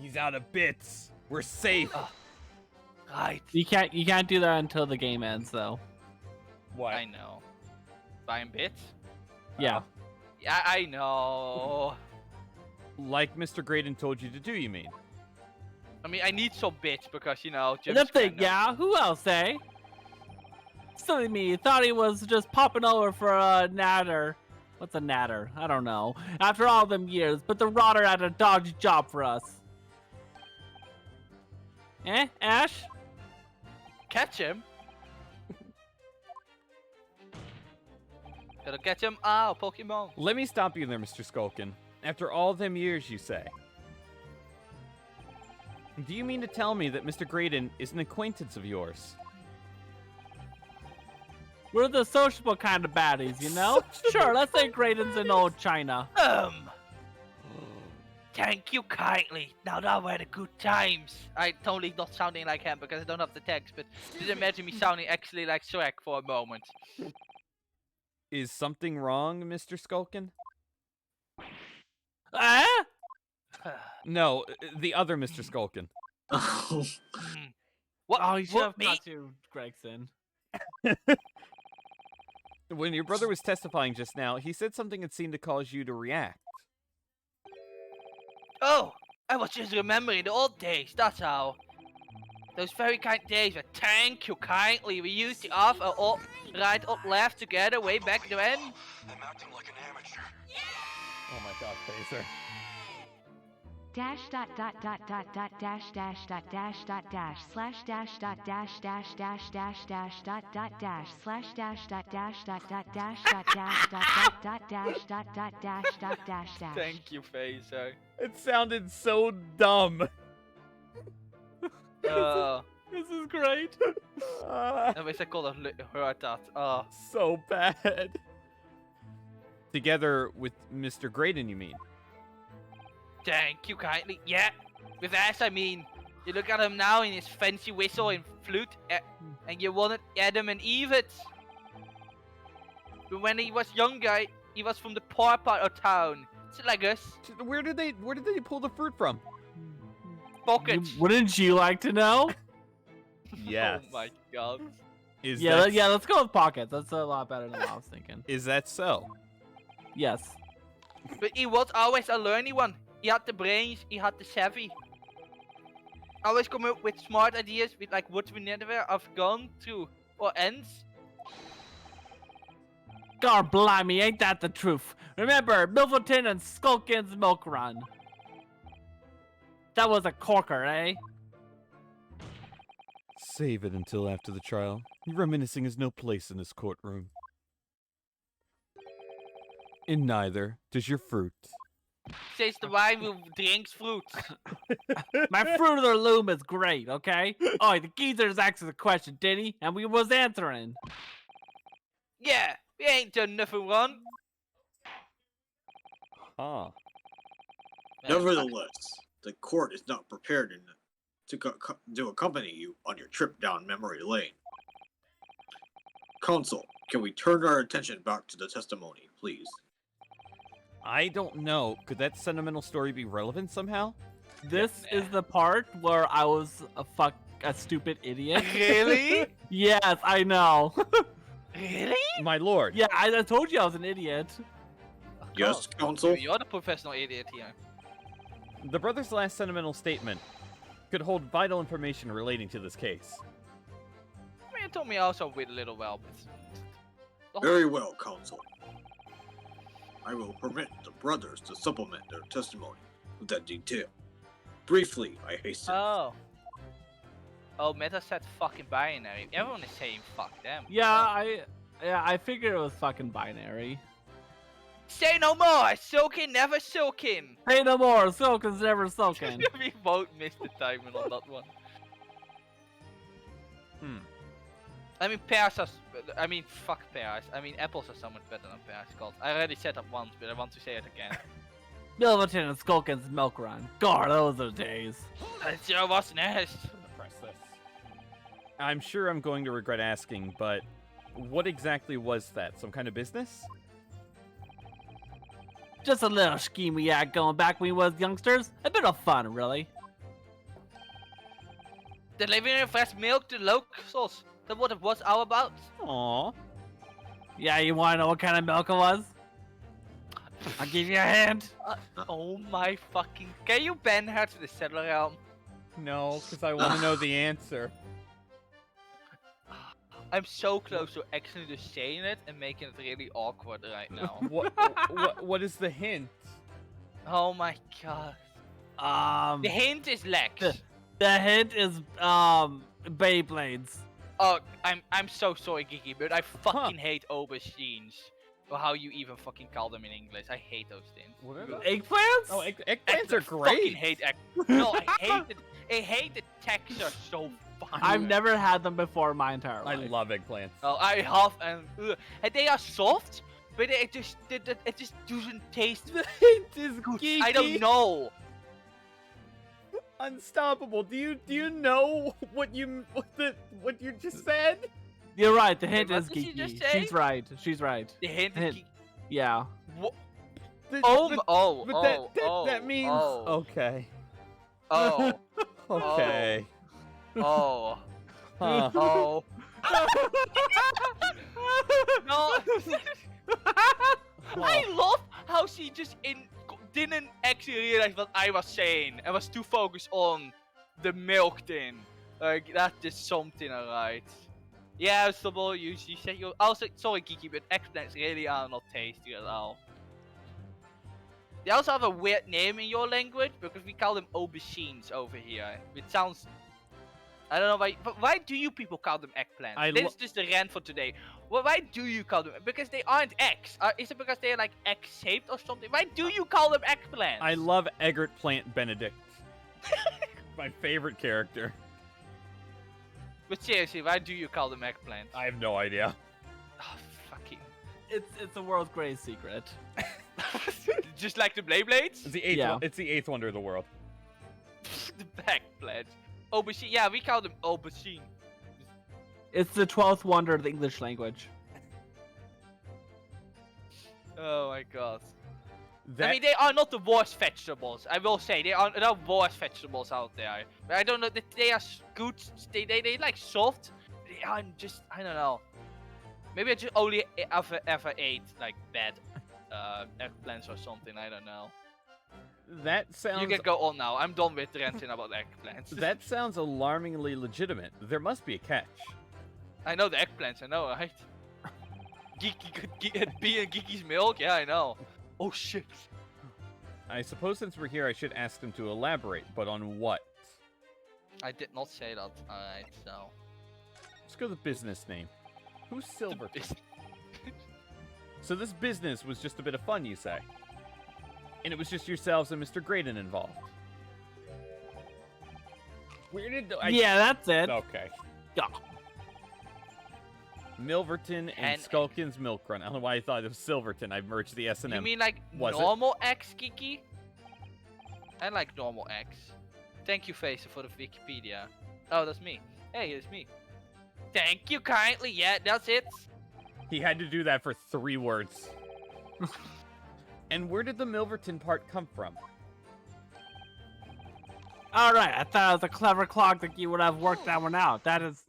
He's out of bits. We're safe. Right. You can't do that until the game ends, though. What? I know. Buying bits? Yeah. Yeah, I know. Like Mr. Graydon told you to do, you mean? I mean, I need some bits because, you know, Jim's That's it, kinda- yeah. Who else, eh? Silly me. Thought he was just popping over for a natter. What's a natter? I don't know. After all them years, but the rotter had a dodgy job for us. Eh, Ash? Catch him? Gotta catch him. Ow, Pokemon. Let me stop you there, Mr. Skulkin. After all them years, you say. Do you mean to tell me that Mr. Graydon is an acquaintance of yours? We're the sociable kind of baddies, you know? Sure, let's say Graydon's in old China. Thank you kindly. Now that were the good times. I totally not sounding like him because I don't have the text, but just imagine me sounding actually like Shrek for a moment. Is something wrong, Mr. Skulkin? Eh? No, the other Mr. Skulkin. Oh, What? Oh, you should what, have me? got to Gregson. When your brother was testifying just now, he said something that seemed to cause you to react. Oh, I was just remembering the old days, that's how. Those very kind days where thank you kindly we used to off or up, right up left together way back then. I'm acting like an amateur. Oh my god, Phaser. Dash dot dot dot dot dot dash dash dot dash dot dash slash dash dot dash dash dash dash dash dot dot dash slash dash dot dash dot dot dash dot dash dot dot dot dash dot dot dash dot dash dash. Thank you, Phaser. It sounded so dumb. This is great. I wish I could have heard that. So bad. Together with Mr. Graydon, you mean? Thank you kindly. Yeah, with us I mean. You look at him now in his fancy whistle and flute, and you wanted Adam and Eve it. But when he was younger, he was from the poor part of town. It's like us. Where did they pull the fruit from? Pockets. Wouldn't you like to know? Yes. Oh my god. Is Yeah, that, yeah. Let's go with pockets. That's a lot better than what I was thinking. Is that so? Yes. But he was always a learny one. He had the brains, he had the savvy. Always come up with smart ideas with like what we never have gone through or ends. God blimey, ain't that the truth? Remember, Milverton and Skulkin's milk run. That was a corker, eh? Save it until after the trial. Reminiscing has no place in this courtroom. In neither does your fruit. Says the wine who drinks fruit. My fruit of the loom is great, okay? Oh, the geezer's asked the question, did he? And we was answering. Yeah, we ain't done nothing wrong. Huh. nevertheless, the court is not prepared to accompany you on your trip down memory lane. Counsel, can we turn our attention back to the testimony, please? I don't know. Could that sentimental story be relevant somehow? This is the part where I was a stupid idiot. Really? Yes, I know. Really? My lord. Yeah, I told you I was an idiot. Yes, counsel? You're the professional idiot here. The brother's last sentimental statement could hold vital information relating to this case. I mean, it told me also with a little well, but... Very well, counsel. I will permit the brothers to supplement their testimony with that detail. Briefly, I hasten. Oh. Oh, Meta said fucking binary. Everyone is saying fuck them. Yeah, I figured it was fucking binary. Say no more! Soaking, never soaking! Hey, no more. Silkin's never silken. We both missed the timing on that one. I mean, pears are... I mean, fuck pears. I mean, apples are so much better than pears, God. I already said that once, but I want to say it again. Milverton and Skulkin's milk run. God, those are days. It sure was nice. Press this. I'm sure I'm going to regret asking, but what exactly was that? Some kind of business? Just a little scheme we had going back when we was youngsters. A bit of fun, really. Delivering fresh milk to locals. That's what it was all about. Aww. Yeah, you wanna know what kind of milk it was? I'll give you a hint. Oh my fucking... Can you bend her to the settler realm? No, because I want to know the answer. I'm so close to actually just saying it and making it really awkward right now. What is the hint? Oh my god. The hint is Lex. The hint is Beyblades. Oh, I'm so sorry, Gigi, but I fucking hate aubergines. Or how you even fucking call them in English. I hate those things. What are Eggplants? Oh, eggplants are I fucking great. hate egg. No, I hate it. I hate the texture so fucking. I've never had them before in my entire I life. love eggplants. Oh, I have and they are soft, but it just doesn't taste. The hint is geeky. I don't know. Unstoppable. Do you know what you just said? You're right. The hint Wait, is what did she just geeky. say? She's right. She's right. The hint is Hint. geeky. Yeah. What? That means okay. Oh. Okay. Oh. Huh. Oh. No. I love how she just didn't actually realize what I was saying and was too focused on the milk thing. Like, that's just something, alright. Yeah, Stubble, you said you also sorry Kiki, but eggplants really are not tasty at all. They also have a weird name in your language because we call them aubergines over here. Which sounds, I don't know why. But why do you people call them eggplants? This is just the rant for today. Well, why do you call them? Because they aren't eggs. Is it because they're like egg-shaped or something? Why do you call them eggplants? I love Eggert Plant Benedict. My favorite character. But seriously, why do you call them eggplants? I have no idea. Oh, fucking. It's the world's greatest secret. Just like the Beyblades? It's the eighth. Yeah. It's the eighth wonder of the world. The eggplants. Aubergine. Yeah, we call them aubergine. It's the 12th wonder of the English language. Oh my god. That, I mean, they are not the worst vegetables. I will say there are worse vegetables out there. But I don't know that they are good. They like soft. They are just, I don't know. Maybe I just only ever ate like bad eggplants or something. I don't know. that sounds. You can go on now. I'm done with ranting about eggplants. That sounds alarmingly legitimate. There must be a catch. I know the eggplants. I know, right? Geeky pee and Geeky's milk. Yeah, I know. Oh shit. I suppose since we're here, I should ask them to elaborate, but on what? I did not say that. Alright, so. Let's go with the business name. Who's Silverton? So this business was just a bit of fun, you say? And it was just yourselves and Mr. Graydon involved? Where did Yeah, that's it. Okay. Yeah. Milverton and And- Skulkin's Milk Run. I don't know why I thought it was Silverton. I merged the S and You M. mean like Was it? normal eggs, Kiki? I like normal eggs. Thank you, Facer, for the Wikipedia. Oh, that's me. Hey, it's me. Thank you kindly. Yeah, that's it. He had to do that for 3 words. And where did the Milverton part come from? All right, I thought it was a clever clock that you would have worked that one out. That is.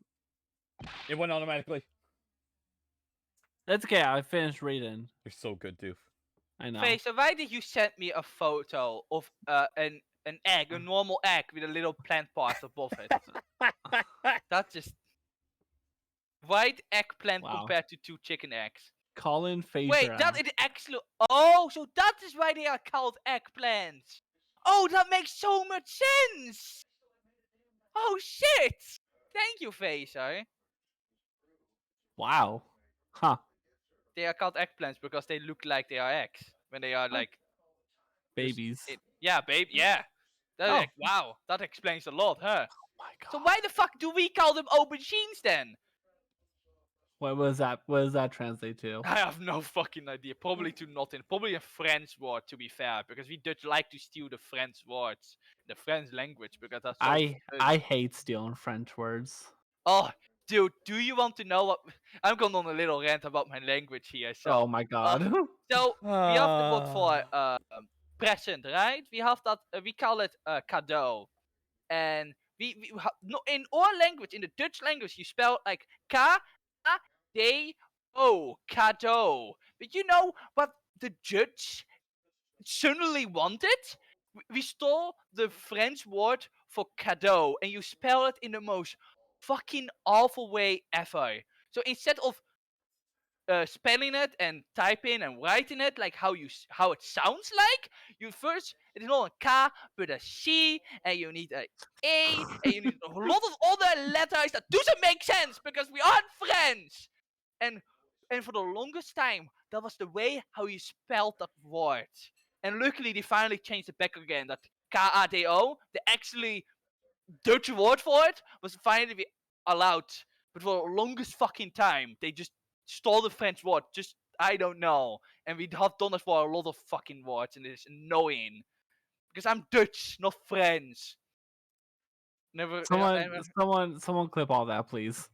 It went automatically. That's okay. I finished reading. You're so good, Doof. I know. Facer, why did you send me a photo of an egg, a normal egg with a little plant part above it? That's just white eggplant Wow. compared to 2 chicken eggs. Colin Facer. Wait, that is actually. Oh, so that is why they are called eggplants. Oh, that makes so much sense. Oh shit! Thank you, Facer. Wow. Huh. They are called eggplants because they look like they are eggs when they are like Babies. yeah, babe, yeah. That, Oh. wow, that explains a lot, huh? Oh my god. So why the fuck do we call them aubergines then? What was that? What does that translate to? I have no fucking idea. Probably to nothing. Probably a French word, to be fair, because we Dutch like to steal the French words, the French language, because that's so I hate stealing French words. Oh, dude, do you want to know what? I'm going on a little rant about my language here. So, Oh my god. so we have the word for present, right? We have that. We call it cadeau, and no, in our language, in the Dutch language, you spell it like K-A-D-O, cadeau. But you know what the Dutch suddenly wanted? We stole the French word for cadeau, and you spell it in the most fucking awful way ever. So instead of spelling it and typing and writing it like how it sounds like, you first it is not a K but a C, and you need a A, and you need a lot of other letters that doesn't make sense because we aren't French. And for the longest time, that was the way how you spelled that word. And luckily, they finally changed it back again. That K-A-D-O, the actually Dutch word for it, was finally allowed. But for the longest fucking time, they just stole the French word. Just, I don't know. And we have done it for a lot of fucking words, and it's annoying. Because I'm Dutch, not French. Never. Someone clip all that, please.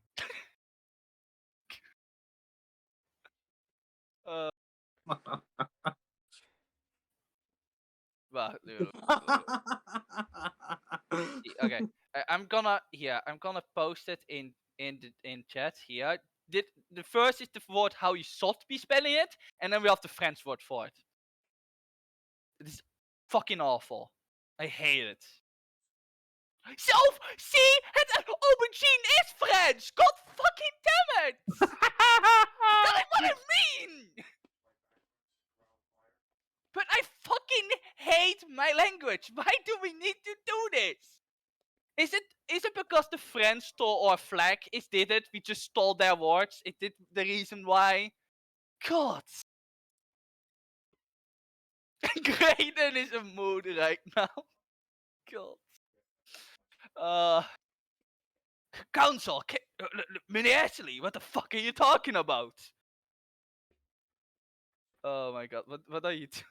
Well, okay. I'm gonna post it in chat here. The first is the word how you should be spelling it, and then we have the French word for it. It is fucking awful. I hate it. So, see, het aubergine is French. God fucking damn it! That is what I mean. But I fucking hate my language. Why do we need to do this? Is it because the French stole our flag? Is it? We just stole their words? Is it the reason why? God. Graydon is a mood right now. God. Council, Mini Ashley, what the fuck are you talking about? Oh my god, what are you doing?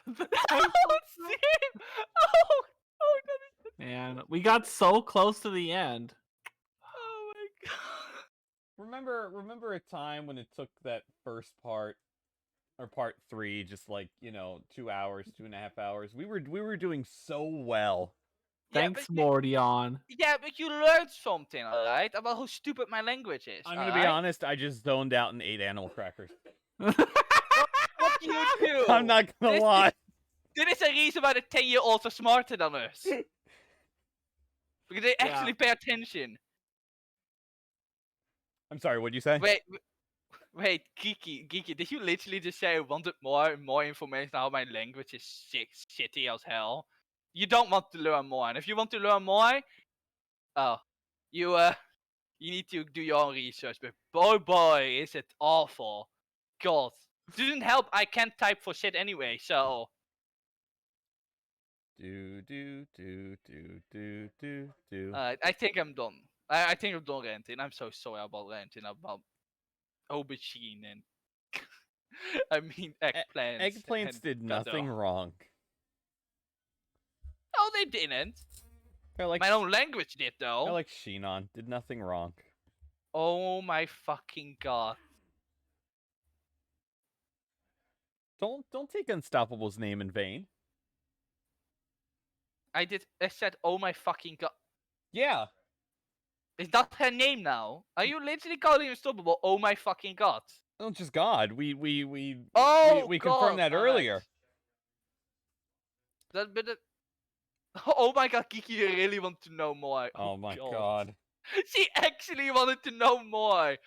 Oh, Steve! Oh, that is. Man, we got so close to the end. Oh my god. Remember a time when it took that first part, or part 3, just like 2 hours, 2.5 hours. We were doing so well. Thanks, Yeah, Mordion. Yeah, but you learned something, alright, about how stupid my language is. I'm gonna be honest. I just zoned out and ate animal crackers. What do you do? I'm not gonna lie. There is a reason why the 10-year-olds are smarter than us. Because they actually pay attention. I'm sorry, what'd you say? Wait, Geeky, did you literally just say I wanted more information on how my language is shitty as hell? You don't want to learn more, and if you want to learn more, you need to do your own research, but boy, is it awful. God. Didn't help, I can't type for shit anyway, so... I think I'm done. I think I'm done ranting. I'm so sorry about ranting about aubergine and I mean eggplants. Eggplants did nothing wrong. Oh, they didn't. Like my own language did though. Like Shinon did nothing wrong. Oh my fucking god. Don't take Unstoppable's name in vain. I said oh my fucking god. Yeah. Is that her name now? Are you literally calling Unstoppable oh my fucking god? Oh, just God. We confirmed that earlier. Oh my god, Kiki, you really want to know more. Oh my god. She actually wanted to know more.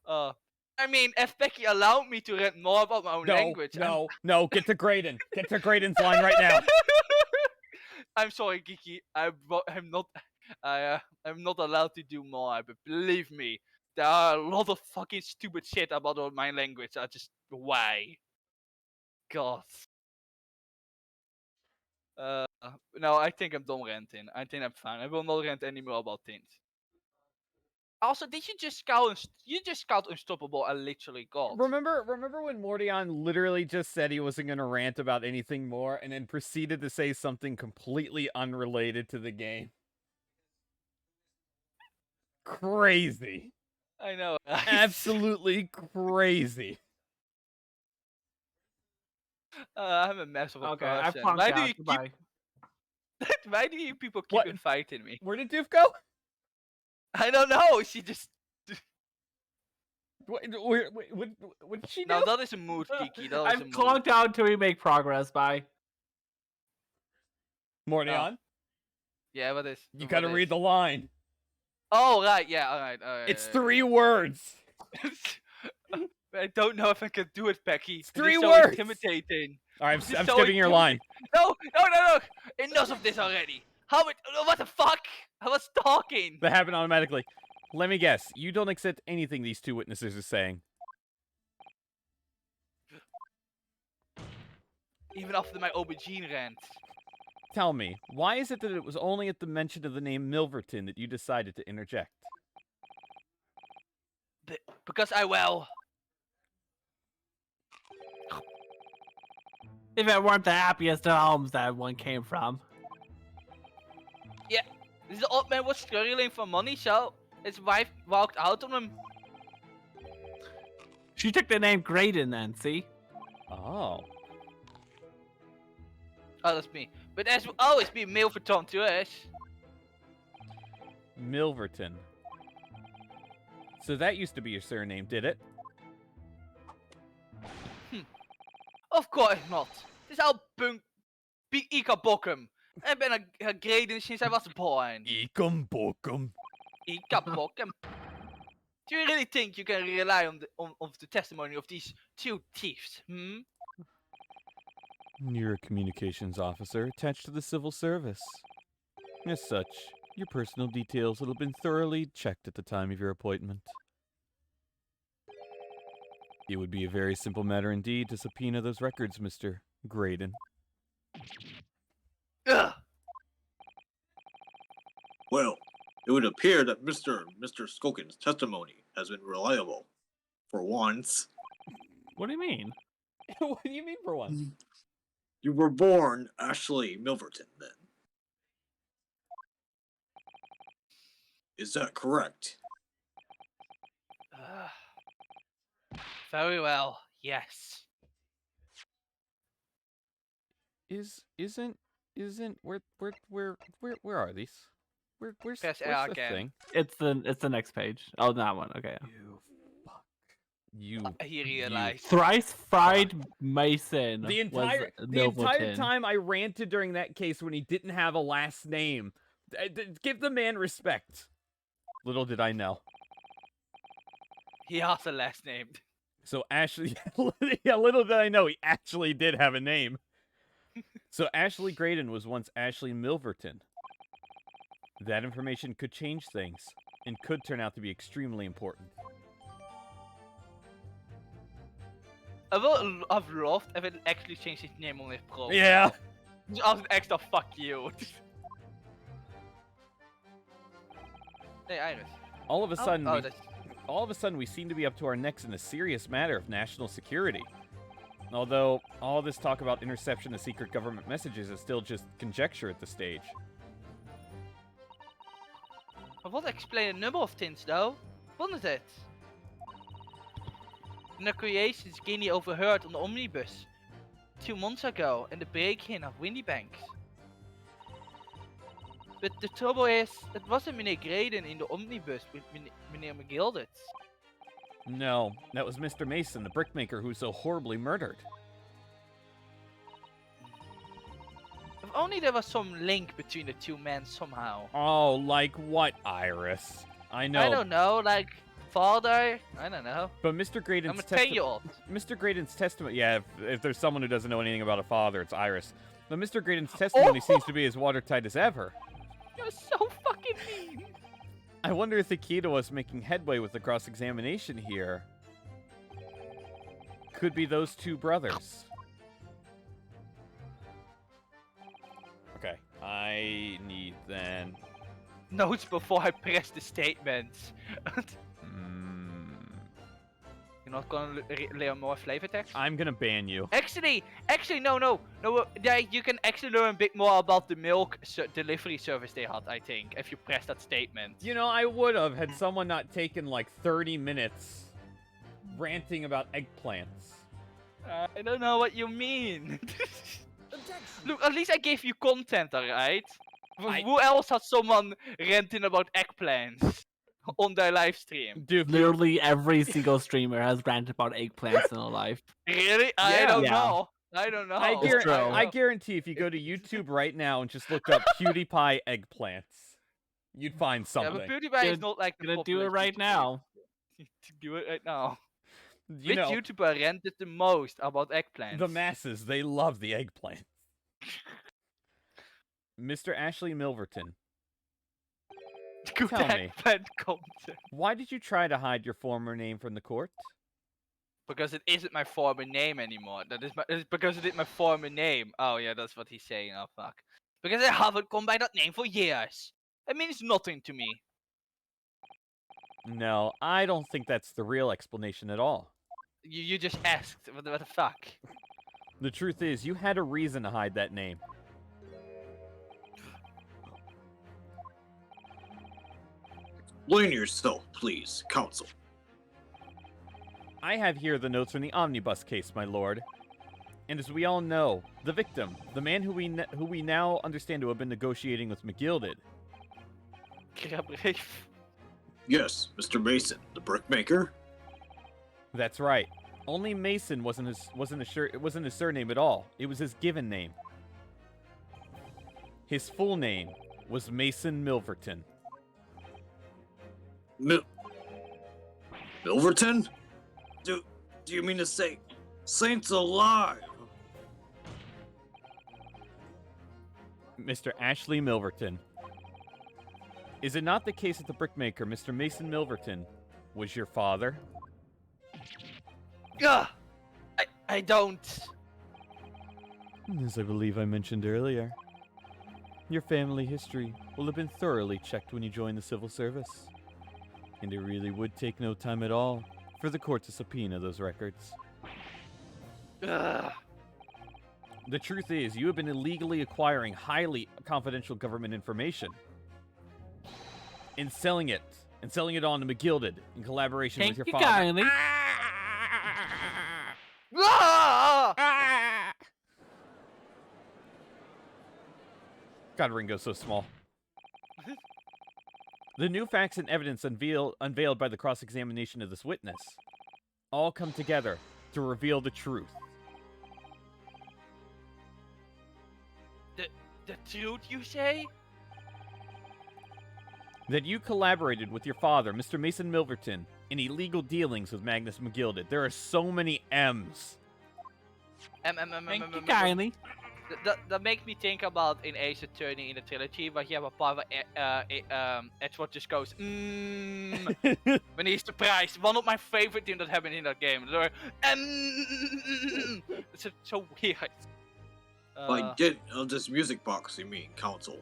I mean, if Becky allowed me to read more about my own language... No, get to Graydon. Get to Graydon's line right now. I'm sorry, Kiki. I'm not allowed to do more, but believe me, there are a lot of fucking stupid shit about my language. Why? God. No, I think I'm done ranting. I think I'm fine. I will not rant anymore about things. Also, did you just scout Unstoppable and literally God? Remember when Mordion literally just said he wasn't gonna rant about anything more, and then proceeded to say something completely unrelated to the game? Crazy. I know. Absolutely crazy. I'm a mess of a person. I've plunked out. Why do you people keep inviting me? Where did Doof go? I don't know. She just. What did she do? No, that is a mood, Kiki. I've clunked out until we make progress. Bye. Mordion? Oh. Yeah, what is? You gotta read the line. Oh, right. Yeah, alright. It's 3 words. I don't know if I can do it, Becky. It's 3 so words. Intimidating. Alright, I'm skipping your line. No. Enough of this already. What the fuck? I was talking. That happened automatically. Let me guess. You don't accept anything these 2 witnesses are saying. Even after my aubergine rant. Tell me, why is it that it was only at the mention of the name Milverton that you decided to interject? Because I will. If it weren't the happiest homes that one came from. Yeah, this old man was struggling for money, so his wife walked out on him. She took the name Graydon then, see? Oh. Oh, that's me. But as will always be Milverton to us. Milverton. So that used to be your surname, did it? Of course not. Het is al punk... Ika Bokkum. Ik ben een Graden since I was born. Ekum bokum. Ika Bokkum. Do you really think you can rely on the testimony of these two thieves? Hmm? You're a communications officer attached to the civil service. As such, your personal details will have been thoroughly checked at the time of your appointment. It would be a very simple matter indeed to subpoena those records, Mr. Graydon. Ugh. Well, it would appear that Mr. Skokin's testimony has been reliable. For once. What do you mean? What do you mean for one? You were born Ashley Milverton, then. Is that correct? Very well, yes. Isn't where are these? Where's Press the A again. thing? It's the next page. Oh, that one. Okay. You fuck. You He realized. Thrice fried Mason. the entire time I ranted during that case when he didn't have a last name. Give the man respect. Little did I know. He has a last name. So Ashley, yeah, little did I know he actually did have a name. So Ashley Graydon was once Ashley Milverton. That information could change things, and could turn out to be extremely important. I would have loved if it actually changed his name on his profile. Yeah. Just as an extra fuck you. Hey, Iris. All of a sudden, Oh, we, that's... all of a sudden, we seem to be up to our necks in a serious matter of national security. Although all this talk about interception of secret government messages is still just conjecture at this stage. I would explain a number of things, though. Wouldn't it? The negotiations Guinea overheard on the omnibus 2 months ago and the break-in of Windy Banks. But the trouble is, it wasn't Meneer Graydon in the omnibus with Meneer McGilded. No, that was Mr. Mason, the brickmaker who was so horribly murdered. If only there was some link between the two men somehow. Oh, like what, Iris? I know. I don't know, like father? I don't know. But Mr. I'm Graydon's a 10-year-old. Mr. Graydon's testimony. Yeah, if there's someone who doesn't know anything about a father, it's Iris. But Mr. Graydon's testimony seems to be as watertight as ever. You're so fucking mean. I wonder if the key to us making headway with the cross-examination here could be those two brothers. Okay, I need then... Notes before I press the statements. You're not gonna learn more flavor text? I'm gonna ban you. Actually, no. Yeah, you can actually learn a bit more about the milk delivery service they had, I think, if you press that statement. You know, I would have had someone not taken like 30 minutes ranting about eggplants. I don't know what you mean. Objection. Look, at least I gave you content, alright? Who else had someone ranting about eggplants on their live stream? Dude, Literally every single streamer has ranted about eggplants in their life. Really? I Yeah. don't Yeah. know. I don't know. I guarantee if you go to YouTube right now and just look up PewDiePie eggplants, you'd find Yeah, something. but PewDiePie is Dude, not like the Gonna do it popular right YouTuber. now. Do it right now. You Which know, YouTuber ranted the most about eggplants? the masses, they love the eggplant. Mr. Ashley Milverton, Good tell me. eggplant content. why did you try to hide your former name from the court? Because it isn't my former name anymore. It's because it is my former name. Oh yeah, that's what he's saying. Oh fuck. Because I haven't gone by that name for years. It means nothing to me. No, I don't think that's the real explanation at all. You just asked. What the fuck? The truth is, you had a reason to hide that name. Explain yourself, please, counsel. I have here the notes from the omnibus case, my lord. And as we all know, the victim, the man who we now understand to have been negotiating with McGilded, Yes, Mr. Mason, the brickmaker? that's right. Only Mason wasn't his surname at all. It was his given name. His full name was Mason Milverton. Milverton? Do you mean to say Saints alive? Mr. Ashley Milverton. Is it not the case that the brickmaker, Mr. Mason Milverton, was your father? Ugh! I don't. As I believe I mentioned earlier, your family history will have been thoroughly checked when you join the civil service. And it really would take no time at all for the court to subpoena those records. Ugh. The truth is, you have been illegally acquiring highly confidential government information and selling it on to McGilded in collaboration Thank with you your father. kindly. Ah! God, Ringo's so small. The new facts and evidence unveiled by the cross-examination of this witness all come together to reveal the truth. The truth, you say? That you collaborated with your father, Mr. Mason Milverton, in illegal dealings with Magnus McGilded. There are so many M's. Thank you kindly. Dat makes me think about in Ace Attorney in the trilogy, where you have a part where Edward just goes, when he's surprised. One of my favorite things that happened in that game. It's so weird. By dint of this music box, you mean, counsel?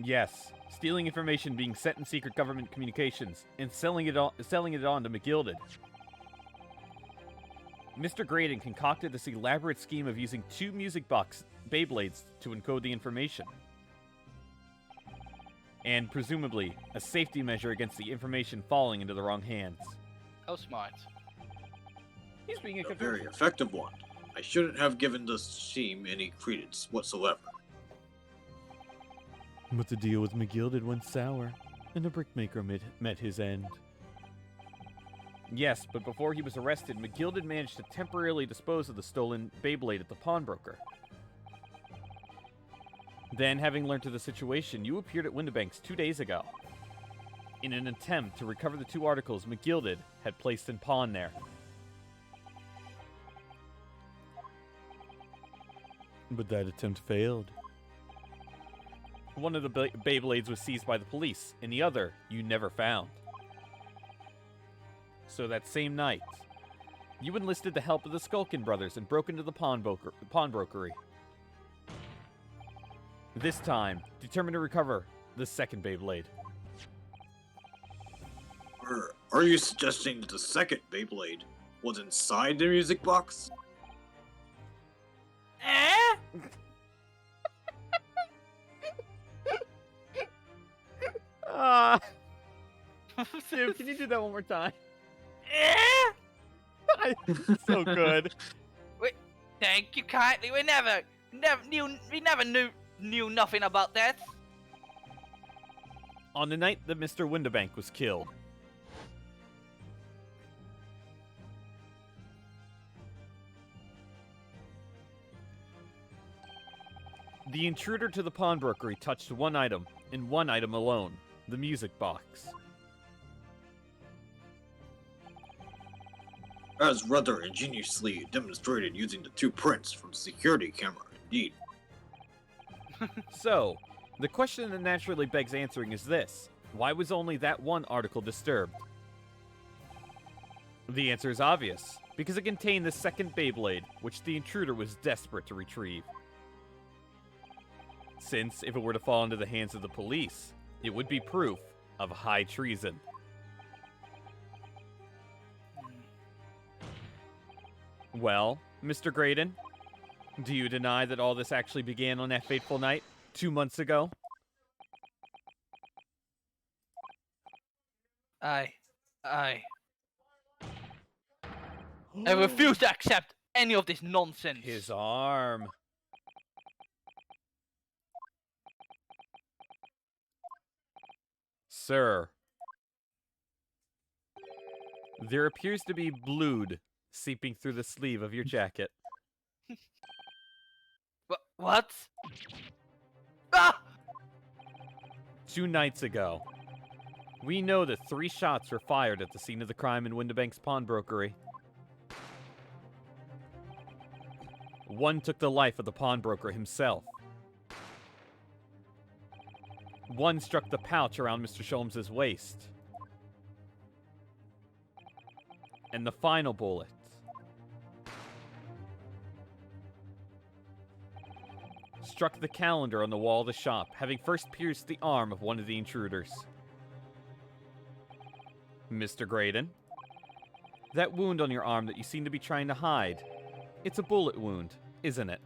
Yes, stealing information being sent in secret government communications and selling it on to McGilded. Mr. Graydon concocted this elaborate scheme of using 2 music box Beyblades to encode the information. And presumably, a safety measure against the information falling into the wrong hands. How smart. He's being A very effective one. I shouldn't have given this scheme any credence whatsoever. But the deal with McGilded went sour, and the brickmaker met his end. Yes, but before he was arrested, McGilded managed to temporarily dispose of the stolen Beyblade at the pawnbroker. Then, having learned of the situation, you appeared at Windibank's 2 days ago, in an attempt to recover the 2 articles McGilded had placed in pawn there. But that attempt failed. One of the Beyblades was seized by the police, and the other you never found. So that same night, you enlisted the help of the Skulkin brothers and broke into the pawnbrokery. This time, determined to recover the second Beyblade. Are you suggesting that the second Beyblade was inside the music box? Dude, can you do that one more time? So good. Thank you kindly. We never knew nothing about that. On the night that Mr. Windibank was killed, the intruder to the pawnbrokery touched one item, and one item alone, the music box. As rather ingeniously demonstrated using the 2 prints from the security camera, indeed. So, the question that naturally begs answering is this: why was only that one article disturbed? The answer is obvious, because it contained the second Beyblade, which the intruder was desperate to retrieve. Since, if it were to fall into the hands of the police, it would be proof of high treason. Well, Mr. Graydon, do you deny that all this actually began on that fateful night, 2 months ago? I refuse to accept any of this nonsense. His arm. Sir. There appears to be blood seeping through the sleeve of your jacket. What? Ah! 2 nights ago, we know that 3 shots were fired at the scene of the crime in Windibank's pawnbrokery. 1 took the life of the pawnbroker himself. 1 struck the pouch around Mr. Sholmes's waist. And the final bullet struck the calendar on the wall of the shop, having first pierced the arm of one of the intruders. Mr. Graydon, that wound on your arm that you seem to be trying to hide, it's a bullet wound, isn't it?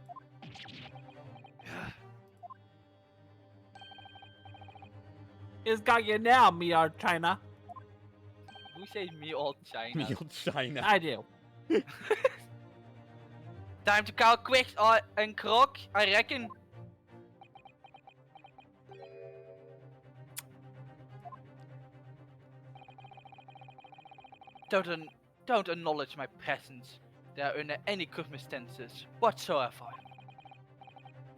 It's got you now, me old China. Who says me old China? Me old China. I do. Time to call quits and croc, I reckon. Don't acknowledge my presence there under any circumstances whatsoever.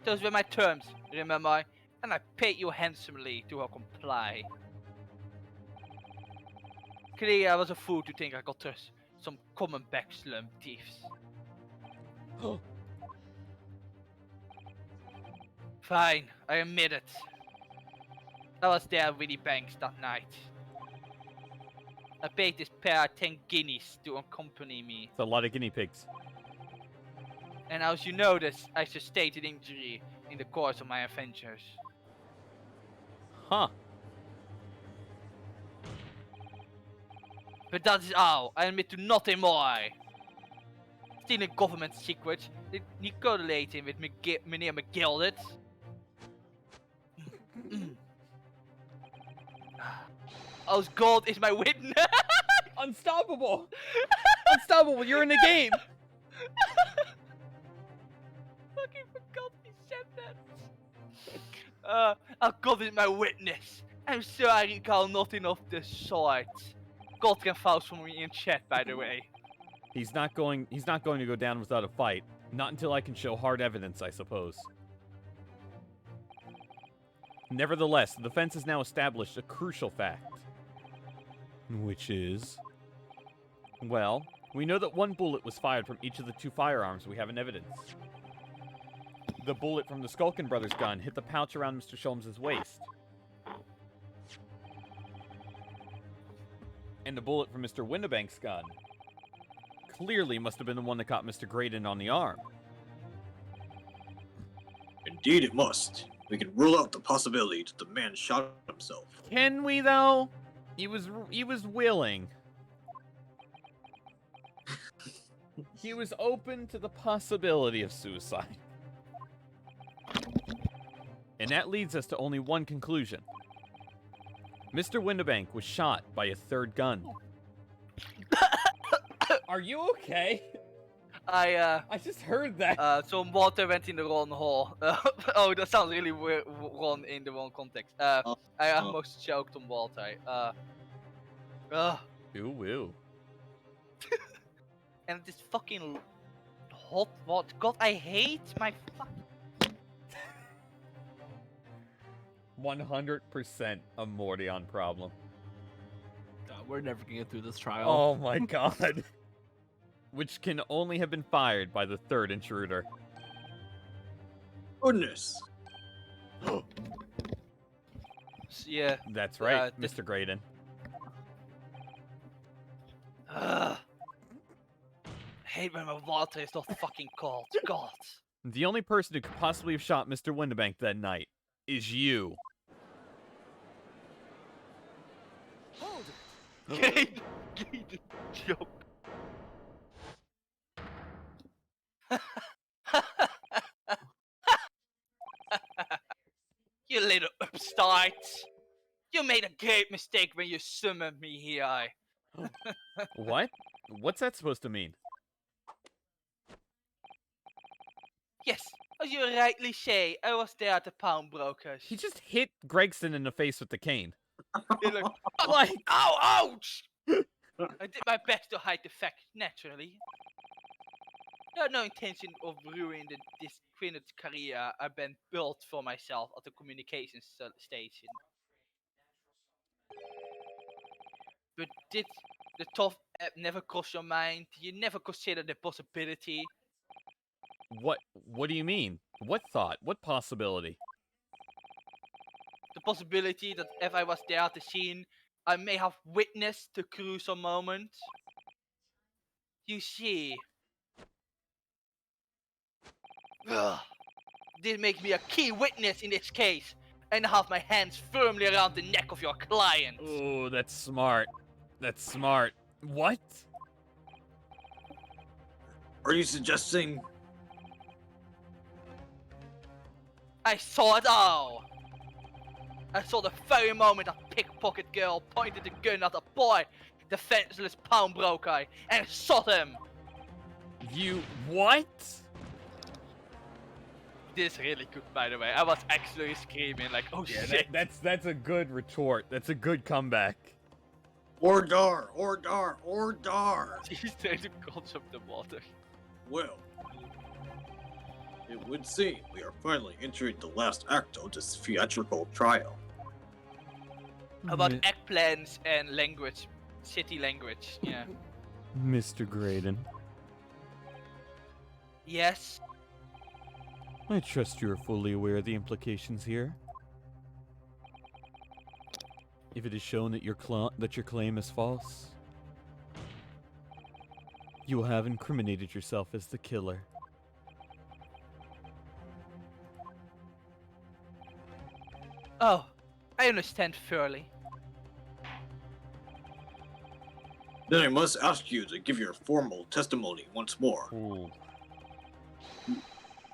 Those were my terms, remember? And I paid you handsomely to comply. Clearly I was a fool to think I could trust some common backslum thieves. Fine, I admit it. I was there with the banks that night. I paid this pair 10 guineas to accompany me. It's a lot of guinea pigs. And as you notice, I sustained an injury in the course of my adventures. Huh. But that is all. I admit to nothing more. Stealing government secrets, negotiating with meneer McGilded. As God is my witness. Unstoppable! Unstoppable, you're in the game! Fucking forgot he said that. As God is my witness. I'm sure I recall nothing of the sort. God can vouch for me in chat, by the way. He's not going to go down without a fight. Not until I can show hard evidence, I suppose. Nevertheless, the defense has now established a crucial fact. Which is... Well, we know that 1 bullet was fired from each of the 2 firearms we have in evidence. The bullet from the Skulkin brothers' gun hit the pouch around Mr. Sholmes' waist. And the bullet from Mr. Windibank's gun clearly must have been the one that caught Mr. Graydon on the arm. Indeed it must. We can rule out the possibility that the man shot himself. Can we, though? He was willing. He was open to the possibility of suicide. And that leads us to only one conclusion. Mr. Windibank was shot by a 3rd gun. Are you okay? I just heard that. Some water went in the wrong hole. Oh, that sounds really wrong in the wrong context. I almost choked on water. Ooh, woo. And this fucking hot water. God, I hate my fuck. 100% a Mordion problem. God, we're never gonna get through this trial. Oh my god. Which can only have been fired by the 3rd intruder. Goodness. Yeah. That's right, Mr. Graydon. Hate when my water is not fucking cold. God. The only person who could possibly have shot Mr. Windibank that night is you. Hold Gate joke. You little upstart. You made a great mistake when you summoned me here. What? What's that supposed to mean? As you rightly say, I was there at the pawnbrokers. He just hit Gregson in the face with the cane. You're like, Like, ow, ouch! I did my best to hide the fact, naturally. I had no intention of ruining the disappointed career I've been built for myself at the communications station. But did the tough app never cross your mind? You never consider the possibility? what do you mean? What thought? What possibility? The possibility that if I was there at the scene, I may have witnessed the gruesome moment? You see, this makes me a key witness in this case, and I have my hands firmly around the neck of your client. Oh, that's smart. That's smart. What? Are you suggesting? I saw it all. I saw the very moment that pickpocket girl pointed the gun at a boy, the defenseless pawnbroker, and shot him. You what? This is really good, by the way. I was actually screaming like, "Oh shit!" That's a good retort. That's a good comeback. Ordar, Ordar, Ordar. He's trying to consume the water. Well, it would seem we are finally entering the last act of this theatrical trial. About eggplants and language, city language. Yeah. Mr. Graydon, Yes. I trust you are fully aware of the implications here. If it is shown that your claim is false, you will have incriminated yourself as the killer. Oh, I understand thoroughly. Then I must ask you to give your formal testimony once more. Ooh.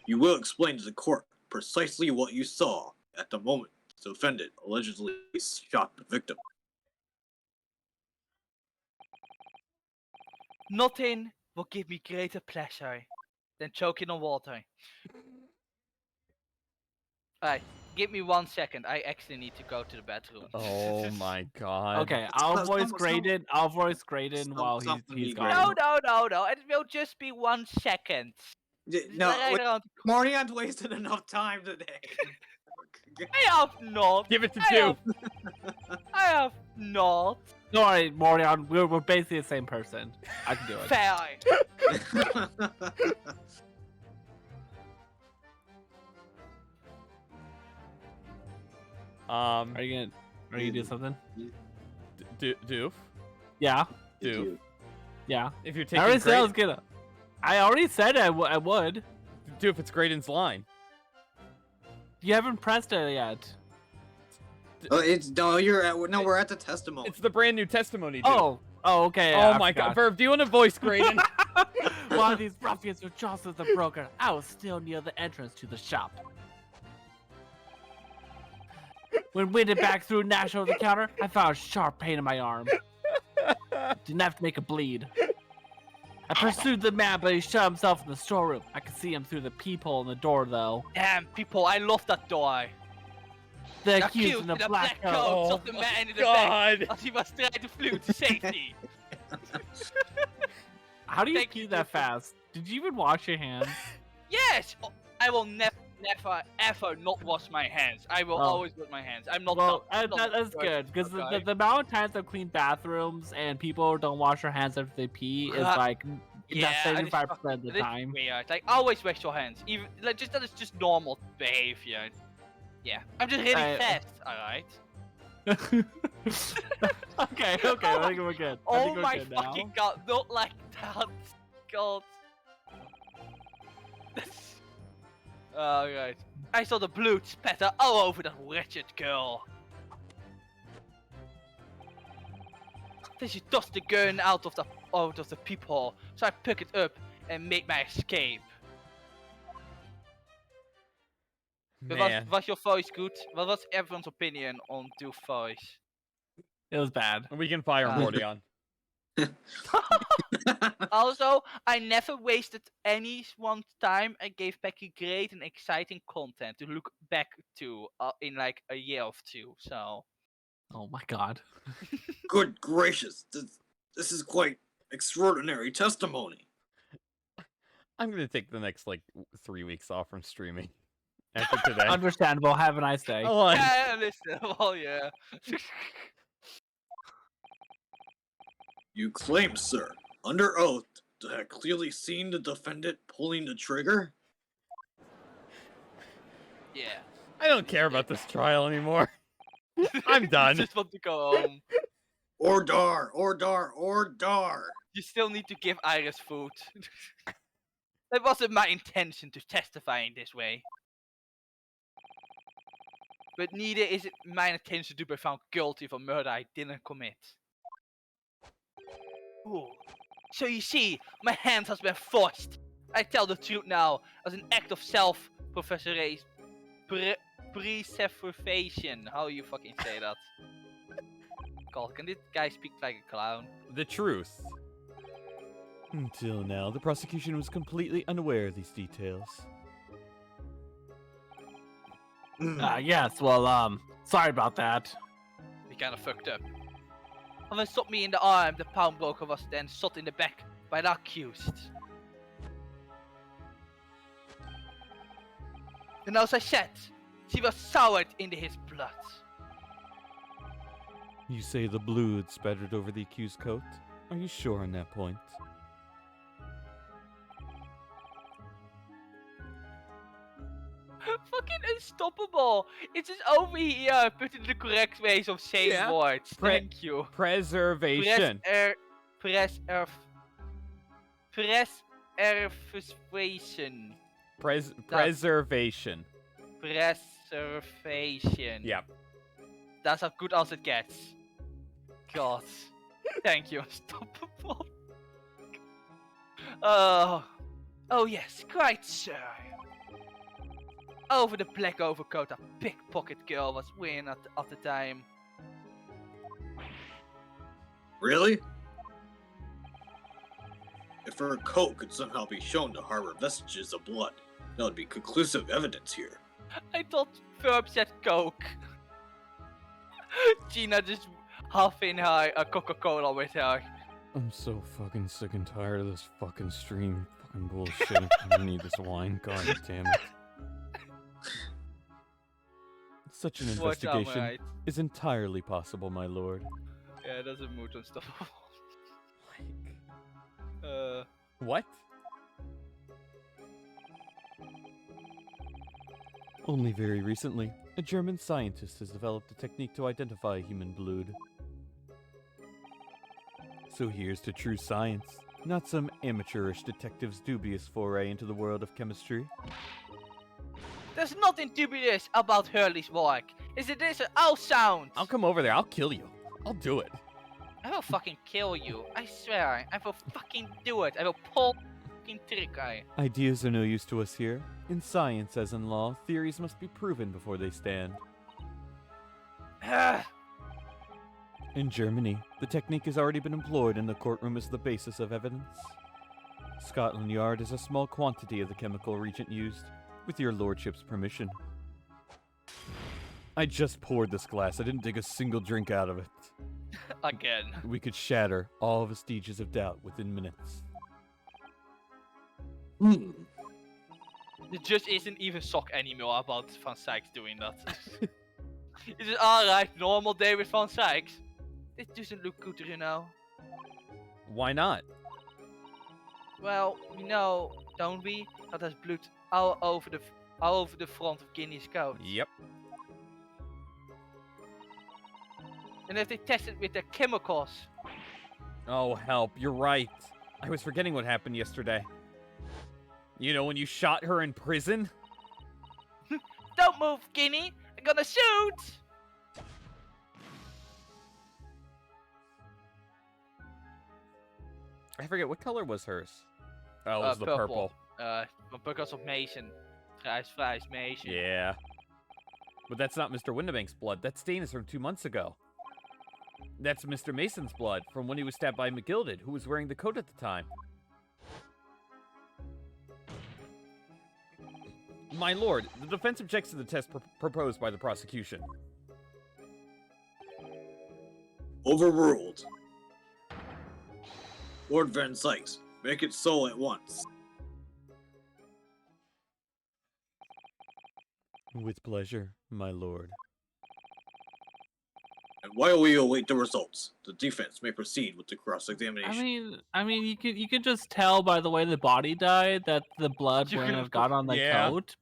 You will explain to the court precisely what you saw at the moment the defendant allegedly shot the victim. Nothing will give me greater pleasure than choking on water. Alright, give me 1 second. I actually need to go to the bathroom. Oh my god. Okay, I'll Stop, voice stop, Graydon. I'll voice Graydon Stop, while stop he's the gone. No. It will just be 1 second. No, Right around- Marianne's wasted enough time today. I have not. Give it to I Duke. I have not. Don't worry, Morion. We're basically the same person. I can do it. Fair. Are you gonna do something? Doof? Yeah. Doof? Yeah. If you're I taking already said I was Graydon, gonna. I already said I would. Doof, it's Graydon's line. You haven't pressed it yet. We're at the testimony. It's the brand new testimony, Doof. Oh, okay. Oh I my forgot. god. Verb, do you want to voice Graydon? While these ruffians were jostled the broker, I was still near the entrance to the shop. When winded back through Nash over the counter, I found a sharp pain in my arm. Didn't have to make it bleed. I pursued the man, but he shut himself in the storeroom. I could see him through the peephole in the door, though. Damn, people, I love that door. The The accused in the black coat. Oh shot the my man in the God. back as he was trying to flee to safety. How do you Thank keep you. that fast? Did you even wash your hands? Yes! I will never, ever not wash my hands. I will Oh. always wash my hands. I'm not. Well, not that's that good because okay. the amount of times I've cleaned bathrooms and people don't wash their hands after they pee is like Yeah, I just 75% of the That is time. weird. Like, always wash your hands. Even like, just that is just normal behavior. Yeah, I'm just really I- fast. All right. okay, I think we're good. I Oh think we're my good now. fucking god! Not like that. God. Alright. I saw the blood spatter all over that wretched girl. Then she tossed the gun out of the peephole, so I picked it up and made my escape. But Man. was your voice good? What was everyone's opinion on Doof's voice? It was bad. We can fire Mordion. Also, I never wasted anyone's time. I gave Becky great and exciting content to look back to in like a year or two. So. Oh my god. Good gracious, this is quite extraordinary testimony. I'm gonna take the next 3 weeks off from streaming after today. Understandable. Have a nice day. Hold on. Yeah, listen. Oh yeah. You claim, sir, under oath, to have clearly seen the defendant pulling the trigger? Yeah. I don't care about this trial anymore. I'm done. Just want to go home. Ordar, ordar, ordar! You still need to give Iris food. It wasn't my intention to testify in this way. But neither is it my intention to be found guilty for murder I didn't commit. Ooh. So you see, my hand has been forced. I tell the truth now, as an act of self-preservation. How you fucking say that? God, can this guy speak like a clown? The truth. Until now, the prosecution was completely unaware of these details. Yes, well, sorry about that. We kinda fucked up. Having shot me in the arm, the pawnbroker was then shot in the back by the accused. And as I said, she was soured into his blood. You say the blood spattered over the accused coat? Are you sure on that point? Fucking unstoppable! It's just over here, put in the correct ways of saying Yeah. words. Thank you. Preservation. Preservation. Preservation. Preservation. Yep. That's as good as it gets. God. Thank you, unstoppable. Oh yes, quite so. Over the black overcoat a pickpocket girl was wearing at the time. Really? If her coat could somehow be shown to harbor vestiges of blood, that would be conclusive evidence here. I thought Ferb said Coke. Gina just huffing her a Coca-Cola with her. I'm so fucking sick and tired of this fucking stream. Fucking bullshit. I need this wine. God damn it. Such an Watch out, investigation mate. is entirely possible, my lord. Yeah, that's a mood unstoppable. What? Only very recently, a German scientist has developed a technique to identify human blood. So here's to true science, not some amateurish detective's dubious foray into the world of chemistry. There's nothing dubious about Hurley's work. Is it this all sound? I'll come over there, I'll kill you. I'll do it. I will fucking kill you. I swear. I will fucking do it. I will pull fucking trigger. Ideas are no use to us here. In science, as in law, theories must be proven before they stand. In Germany, the technique has already been employed in the courtroom as the basis of evidence. Scotland Yard has a small quantity of the chemical reagent used, with your lordship's permission. I just poured this glass, I didn't take a single drink out of it. Again. We could shatter all vestiges of doubt within minutes. It just isn't even shock anymore about Van Sykes doing that. Is it alright, normal day with Van Sykes? It doesn't look good, you know. Why not? Well, we know, don't we, that there's blood all over the front of Guinea's coat. Yep. And if they test it with the chemicals, Oh, help, you're right. I was forgetting what happened yesterday. You know, when you shot her in prison? don't move, Guinea. I'm gonna shoot. I forget, what color was hers? Oh, it was the purple. Because of Mason. Fries, Mason. Yeah. But that's not Mr. Windibank's blood. That stain is from 2 months ago. That's Mr. Mason's blood from when he was stabbed by McGilded, who was wearing the coat at the time. My lord, the defense objects to the test proposed by the prosecution. Overruled. Lord Van Sykes, make it so at once. With pleasure, my lord. And while we await the results, the defense may proceed with the cross-examination. I mean, you could just tell by the way the body died that the blood You wouldn't can- have got on the Yeah. coat.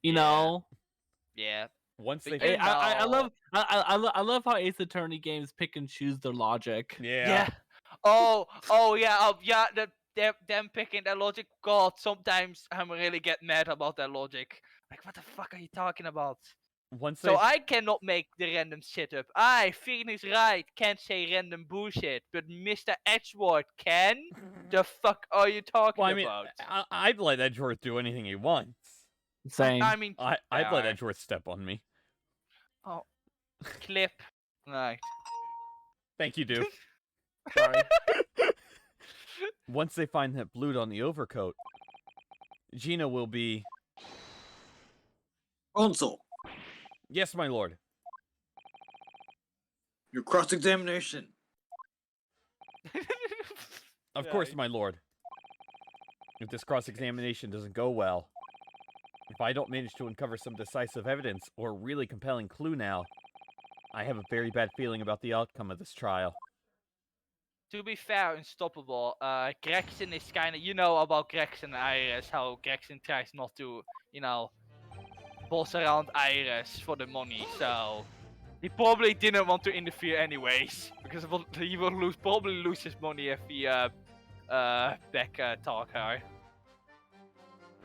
You Yeah. know, Yeah. Once But they... you I know- I love how Ace Attorney games pick and choose their logic. Yeah. Oh yeah. Yeah. Them picking their logic. God, sometimes I'm really get mad about their logic. Like, what the fuck are you talking about? Once So they... I cannot make the random shit up. Phoenix Wright can't say random bullshit, but Mr. Edgeworth can? The fuck are you talking Well, I mean, about? I'd let Edgeworth do anything he wants. Same. I mean, I'd let alright. Edgeworth step on me. Clip. Right. Thank you, Doof. Sorry. Once they find that blood on the overcoat, Gina will be... Counsel, Yes, my lord. your cross-examination. Of course, my lord. If this cross-examination doesn't go well, if I don't manage to uncover some decisive evidence or a really compelling clue now, I have a very bad feeling about the outcome of this trial. To be fair, Unstoppable, Gregson is kinda, you know about Gregson and Iris, how Gregson tries not to, boss around Iris for the money, so... He probably didn't want to interfere anyways, because he will probably lose his money if he, back talk her.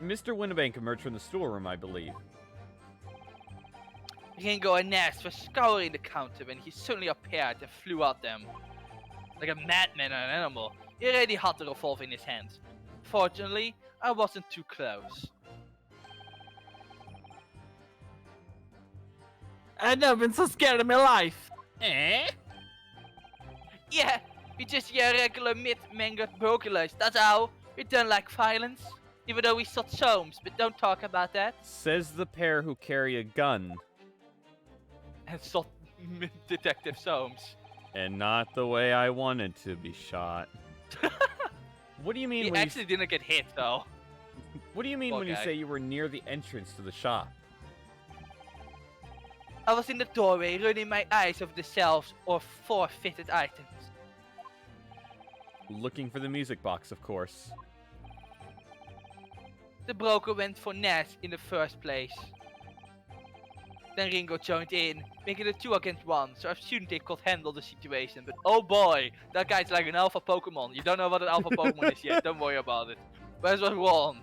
Mr. Winnebank emerged from the storeroom, I believe. Ringo and Ness were scouring the counter when he suddenly appeared and flew at them. Like a madman or an animal, he already had the revolver in his hand. Fortunately, I wasn't too close. I've never been so scared in my life. Eh? Yeah, we just hear regular mid-mangled burglars, that's how. We don't like violence. Even though we shot Soames, but don't talk about that. Says the pair who carry a gun, And shot Detective Soames. and not the way I wanted to be shot. What do you mean He when actually didn't get hit though. What do you mean Poor when you guy. say you were near the entrance to the shop? I was in the doorway running my eyes over the shelves of 4 fitted items. Looking for the music box, of course. The broker went for Ness in the first place. Then Ringo joined in, making it 2 against 1, so I assumed they could handle the situation, but oh boy, that guy's like an alpha Pokemon. You don't know what an alpha Pokemon is yet, don't worry about it. But it was wrong.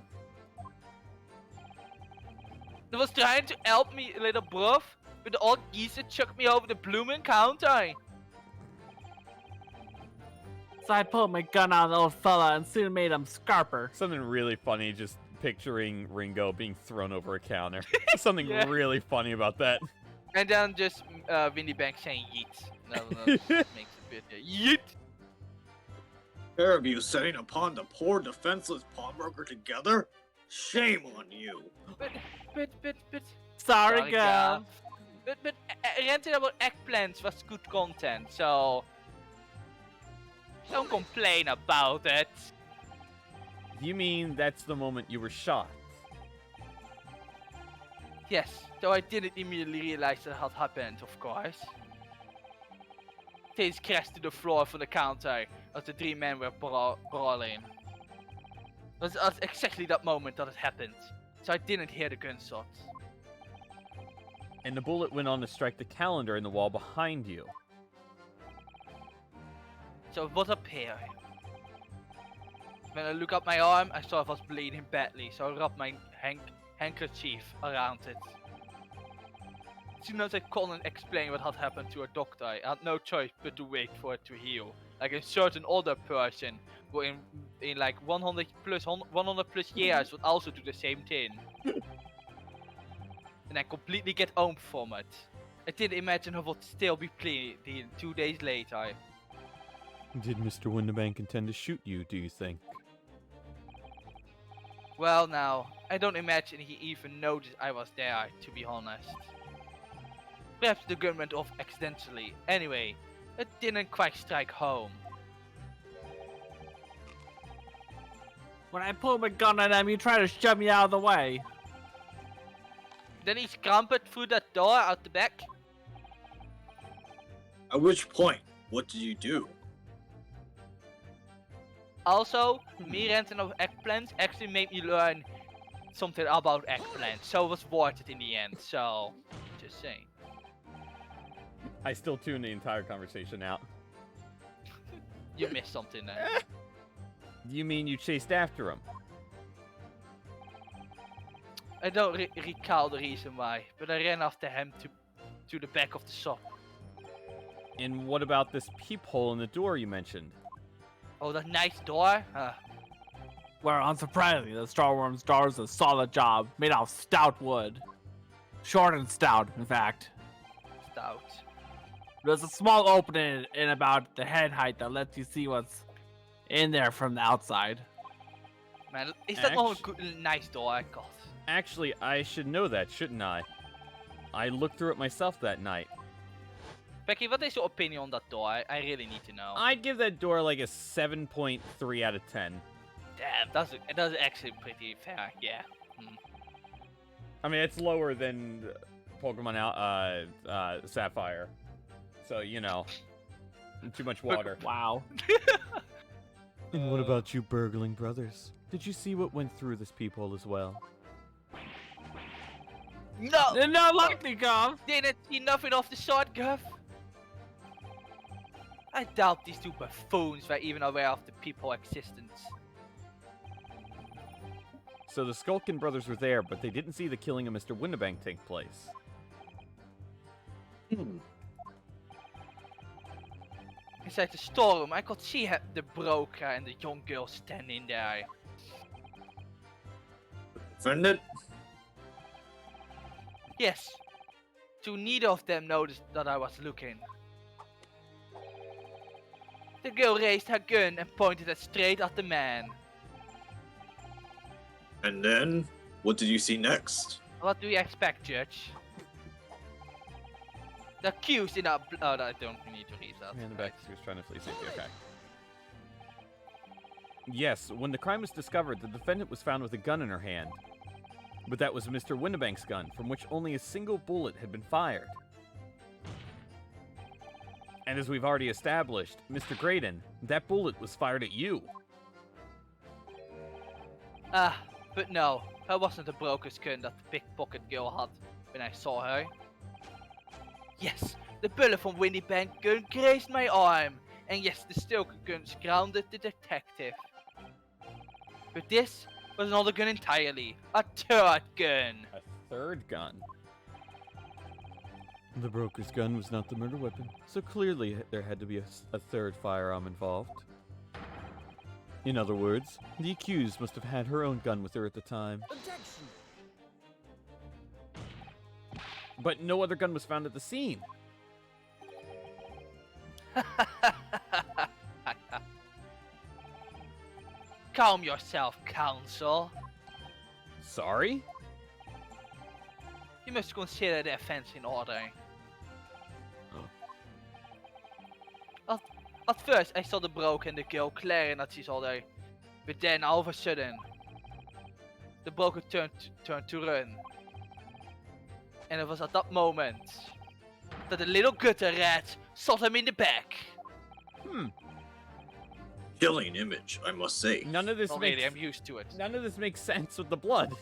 They was trying to help me, little bruv, but the old geezer chucked me over the blooming counter. So I pulled my gun on the old fella and soon made him scarper. Something really funny, just picturing Ringo being thrown over a counter. Something Yeah. really funny about that. And then just Winnie Bank saying yeet. No, makes it bit yeet. Pair of you setting upon the poor defenseless pawnbroker together? Shame on you. But Sorry, girl. But rentable eggplants was good content, so don't complain about it. You mean that's the moment you were shot? Yes, though I didn't immediately realize that had happened, of course. Things crashed to the floor from the counter as the 3 men were brawling. It was at exactly that moment that it happened, so I didn't hear the gunshots. And the bullet went on to strike the calendar in the wall behind you. So it was a pair. When I look up my arm, I saw it was bleeding badly, so I rubbed my handkerchief around it. As soon as I called and explained what had happened to a doctor, I had no choice but to wait for it to heal. Like a certain other person who in like 100 plus years would also do the same thing. And I completely get home from it. I didn't imagine I would still be bleeding 2 days later. Did Mr. Winnebank intend to shoot you, do you think? Well, now, I don't imagine he even noticed I was there, to be honest. Perhaps the gun went off accidentally. Anyway, it didn't quite strike home. When I pull my gun at him, you try to shove me out of the way. Then he scrambled through that door out the back. At which point, what did you do? Also, me renting of eggplants actually made me learn something about eggplants, so it was worth it in the end, so just saying. I still tune the entire conversation out. You missed something there. You mean you chased after him? I don't recall the reason why, but I ran after him to the back of the shop. And what about this peephole in the door you mentioned? Oh, that nice door? Where, unsurprisingly, the Starworm's door is a solid job, made out of stout wood. Short and stout, in fact. Stout. There's a small opening in about the head height that lets you see what's in there from the outside. Man, is that not a good, nice door I got? Actually, I should know that, shouldn't I? I looked through it myself that night. Becky, what is your opinion on that door? I really need to know. I'd give that door like a 7.3 out of 10. Damn, that's actually pretty fair, yeah. I mean, it's lower than Pokemon Sapphire. So, you know, too much water. Wow. And what about you burgling brothers? Did you see what went through this peephole as well? No! They're not likely, Gov. Didn't see nothing of the sort, Guff. I doubt these two buffoons were even aware of the peephole existence. So the Skulkin brothers were there, but they didn't see the killing of Mr. Windibank take place. Inside the storeroom, I could see the broker and the young girl standing there. Defendant? Yes. So neither of them noticed that I was looking. The girl raised her gun and pointed it straight at the man. And then, what did you see next? What do you expect, Judge? The accused in a blood. I don't need to read that. Man, the back was trying to flee safety. Okay. Yes, when the crime was discovered, the defendant was found with a gun in her hand. But that was Mr. Windibank's gun, from which only a single bullet had been fired. And as we've already established, Mr. Graydon, that bullet was fired at you. But no, that wasn't the broker's gun that the pickpocket girl had when I saw her. Yes, the bullet from Windibank's gun grazed my arm, and yes, the Stoker gun grounded the detective. But this was another gun entirely, a third gun. A third gun? The broker's gun was not the murder weapon, so clearly there had to be a third firearm involved. In other words, the accused must have had her own gun with her at the time. Objection! But no other gun was found at the scene. Calm yourself, counsel. Sorry? You must consider the offense in order. At first, I saw the broker and the girl glaring at each other, but then all of a sudden, the broker turned to run. And it was at that moment that the little gutter rat shot him in the back. Chilling image, I must say. None of this Not makes really, I'm used to it. none of this makes sense with the blood.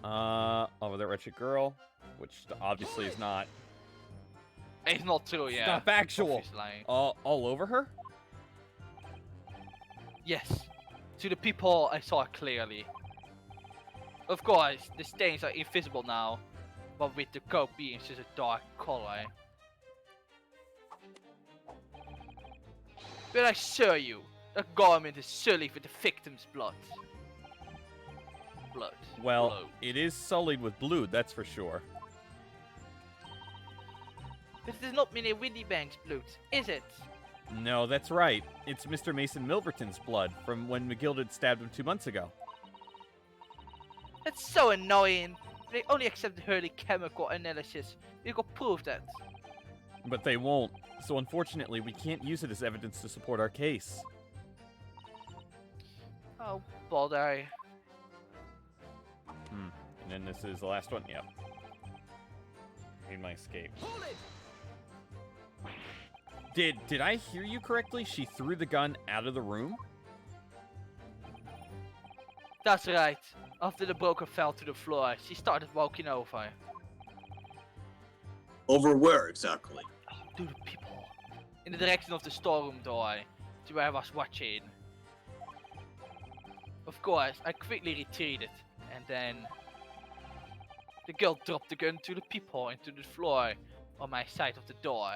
Over that wretched girl, which obviously is not. It's not true, yeah. not factual. Obviously lying. All over her? Yes. To the people, I saw it clearly. Of course, the stains are invisible now, but with the coat being such a dark color. But I assure you, that garment is sullied with the victim's blood. Well, Blood. it is sullied with blood, that's for sure. But it is not Winnie Windibank's blood, is it? No, that's right. It's Mr. Mason Milverton's blood from when McGilded stabbed him 2 months ago. That's so annoying. They only accepted early chemical analysis. We could prove that. But they won't. So unfortunately, we can't use it as evidence to support our case. Oh, bother. And then this is the last one. Yep. Made my escape. Hold it! Did I hear you correctly? She threw the gun out of the room? That's right. After the broker fell to the floor, she started walking over. Over where exactly? To the people. In the direction of the storeroom door, to where I was watching. Of course, I quickly retreated, and then the girl dropped the gun to the peephole into the floor on my side of the door.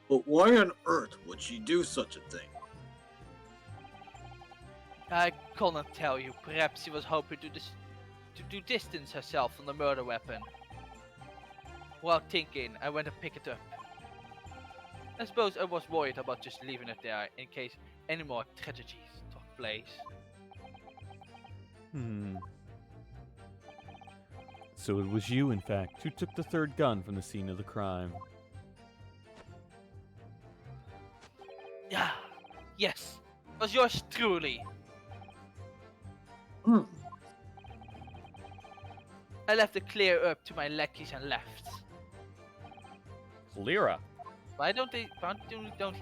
But why on earth would she do such a thing? I cannot tell you. Perhaps she was hoping to distance herself from the murder weapon. While thinking, I went and picked it up. I suppose I was worried about just leaving it there in case any more tragedies took place. So it was you, in fact, who took the third gun from the scene of the crime. Yeah, yes, it was yours truly. I left the clear up to my lackeys and left. Lyra. Why don't he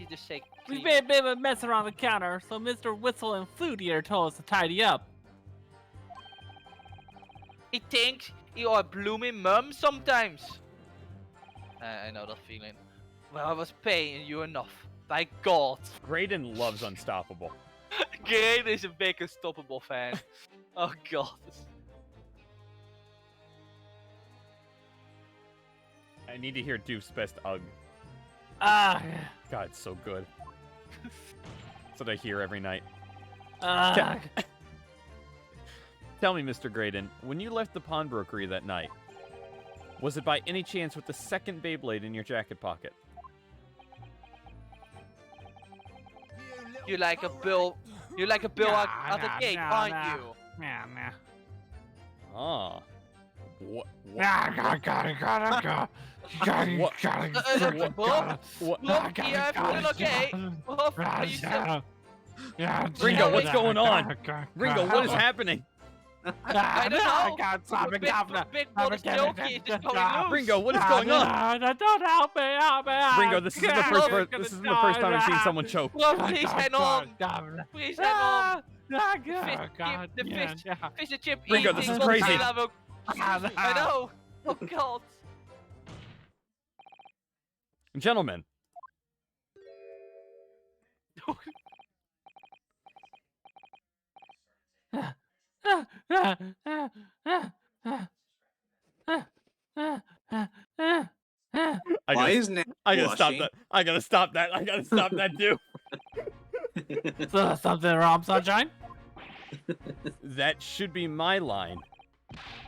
just say We clear? made a bit of a mess around the counter, so Mr. Whistle and Flute Eater told us to tidy up. He thinks you are a blooming mum sometimes. I know that feeling. Well, I was paying you enough. By God. Graydon loves Unstoppable. Great is a big Unstoppable fan. Oh God. I need to hear Doof's best ugh. Ah, God, it's so good. That's what I hear every night. ah. Tell me, Mr. Graydon, when you left the pawnbrokery that night, was it by any chance with the second Beyblade in your jacket pocket? You like a bill. You like a bill Nah, at the nah, gate, nah, aren't nah. you? Nah. Ah. What? Look, yeah, everything okay? Wolf, are you still... Ringo, what's going on? Ringo, what is happening? I don't know. I can't stop it, Governor. Big brother's jokey is just going loose. Ringo, what is going on? Don't help me. Ringo, this isn't the first time I've seen someone choke. Wolf, please hang on. Please hang on. God, The fish and chip Ringo, eating this is will crazy. still have a- I know. Oh God. Gentlemen, Why is Nat I gotta stop blushing? that. I gotta stop that, dude. So something wrong, Sunshine? That should be my line.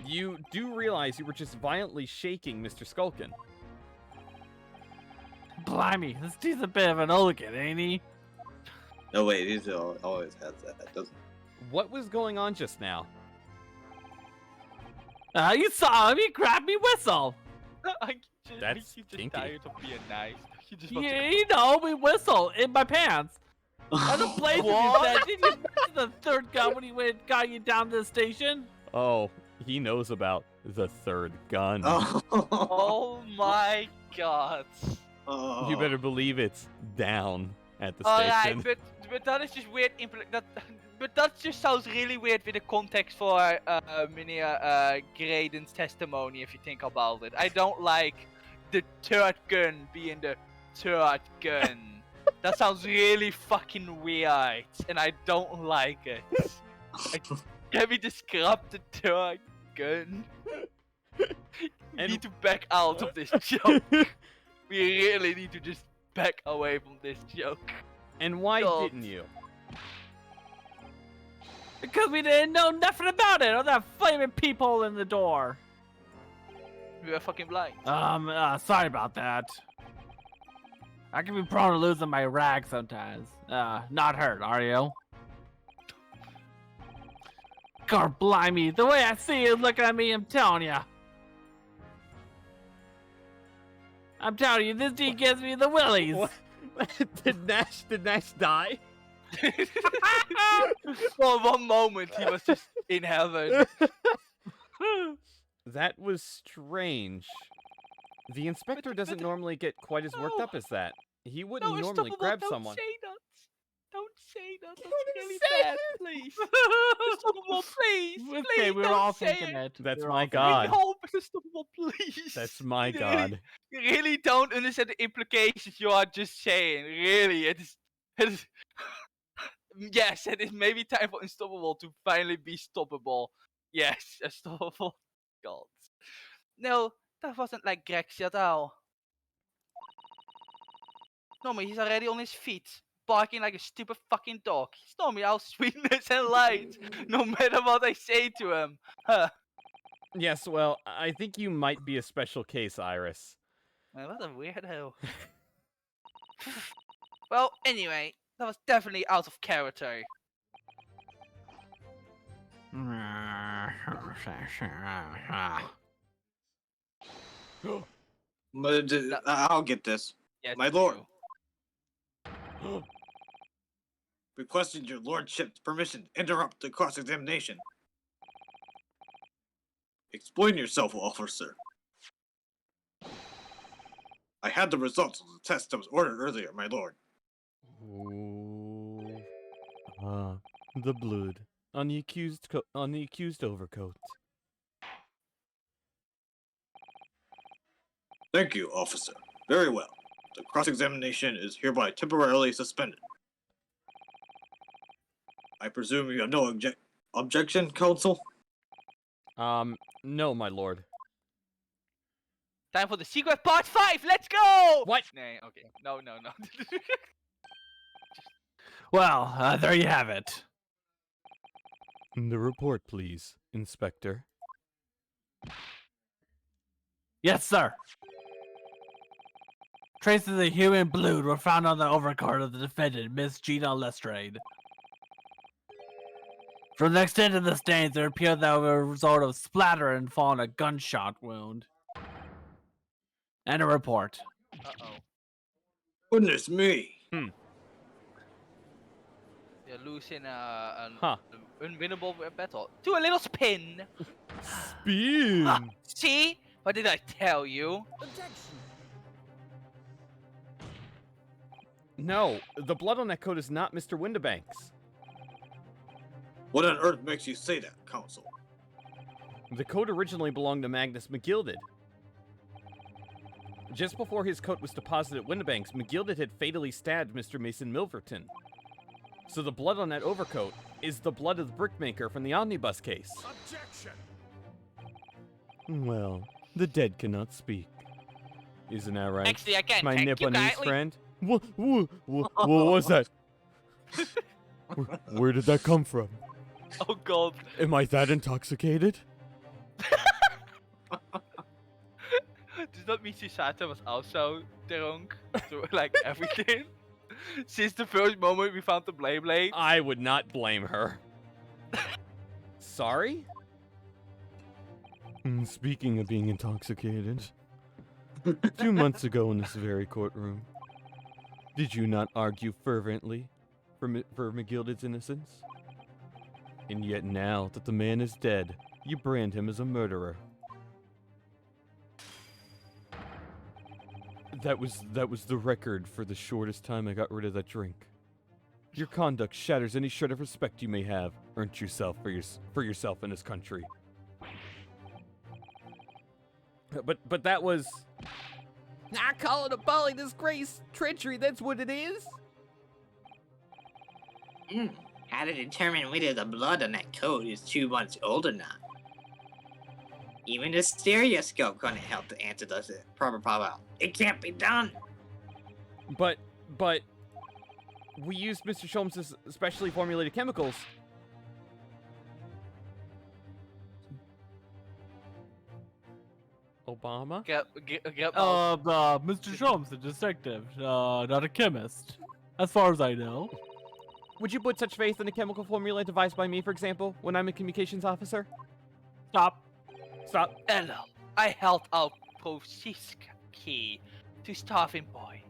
You do realize you were just violently shaking Mr. Skulkin. Blimey, this dude's a bit of an hooligan, ain't he? No, wait, he's always has that, doesn't he? What was going on just now? You saw him, he grabbed me whistle. That's just kinky. tired of being nice. He just We whistle in my pants. I don't blame you, that. Did you mention the third gun when he went got you down to the station? Oh, he knows about the third gun. Oh my God. Oh. You better believe it's down at the Alright, station. but that is just weird. But that just sounds really weird with the context for Meneer Graydon's testimony. If you think about it, I don't like the third gun being the third gun. That sounds really fucking weird, and I don't like it. Can we just scrap the third gun? We And- need to back out of this joke. We really need to just back away from this joke. And why God. didn't you? Because we didn't know nothing about it, or that flaming peephole in the door. We were fucking blind. Sorry about that. I can be prone to losing my rag sometimes. Not hurt, are you? God blimey, the way I see you looking at me, I'm telling you. I'm telling you, this dude gives me the willies. What? Did Nash die? For one moment, he was just in heaven. That was strange. The inspector doesn't normally get quite as worked up as that. He wouldn't normally grab someone. Don't say that. That's Don't really say bad. Please. Unstoppable, please. Okay, we were all thinking it. it. That's We were my all thinking god. it. Hope Unstoppable, please. That's my Really, god. You really don't understand the implications you are just saying. Really, it is. Yes, it is maybe time for Unstoppable to finally be stoppable. Yes, Unstoppable. God. No, that wasn't like Grex at all. Normally, he's already on his feet, barking like a stupid fucking dog. He's normally all sweetness and light, no matter what I say to him. Huh. Yes, well, I think you might be a special case, Iris. Man, what a weirdo. Well, anyway, that was definitely out of character. But I'll get this. Yes, My lord. you. Requesting your lordship's permission to interrupt the cross-examination. Explain yourself, officer. I had the results of the test that was ordered earlier, my lord. Ooh. The blood on the accused overcoat. Thank you, officer. Very well. The cross-examination is hereby temporarily suspended. I presume you have no objection, counsel? No, my lord. Time for the secret part 5. Let's go. What? Nah, okay. No. Well, there you have it. The report, please, Inspector. Yes, sir. Traces of human blood were found on the overcoat of the defendant, Miss Gina Lestrade. From the extent of the stains, it appeared that were a result of splatter and fall on a gunshot wound. And a report. Uh-oh. Goodness me! You're losing an Huh. unwinnable battle to a little spin. Spin! See? What did I tell you? Objection. No, the blood on that coat is not Mr. Windibank's. What on earth makes you say that, counsel? The coat originally belonged to Magnus McGilded. Just before his coat was deposited at Windibank's, McGilded had fatally stabbed Mr. Mason Milverton. So the blood on that overcoat is the blood of the brickmaker from the omnibus case. Objection! Well, the dead cannot speak. Isn't that right? Actually, I can. My Thank you Nipponese kindly. friend? What was that? Where did that come from? Oh god. Am I that intoxicated? Does that mean Susata was also drunk to like everything? Since the first moment we found the Blade. I would not blame her. Sorry? Speaking of being intoxicated, 2 months ago in this very courtroom, did you not argue fervently for McGilded's innocence? And yet now that the man is dead, you brand him as a murderer. That was the record for the shortest time I got rid of that drink. Your conduct shatters any shred of respect you may have earned yourself for yourself in this country. But that was... I call it a bully disgrace, treachery, that's what it is. How to determine whether the blood on that coat is 2 months old or not? Even the stereoscope couldn't help to answer the proper problem. It can't be done. But we used Mr. Sholmes' specially formulated chemicals. Obama? Get Mr. Sholmes, a detective, not a chemist, as far as I know. Would you put such faith in a chemical formula devised by me, for example, when I'm a communications officer? Stop. Stop. Hello. I held out Prosiska key to Starving Boy,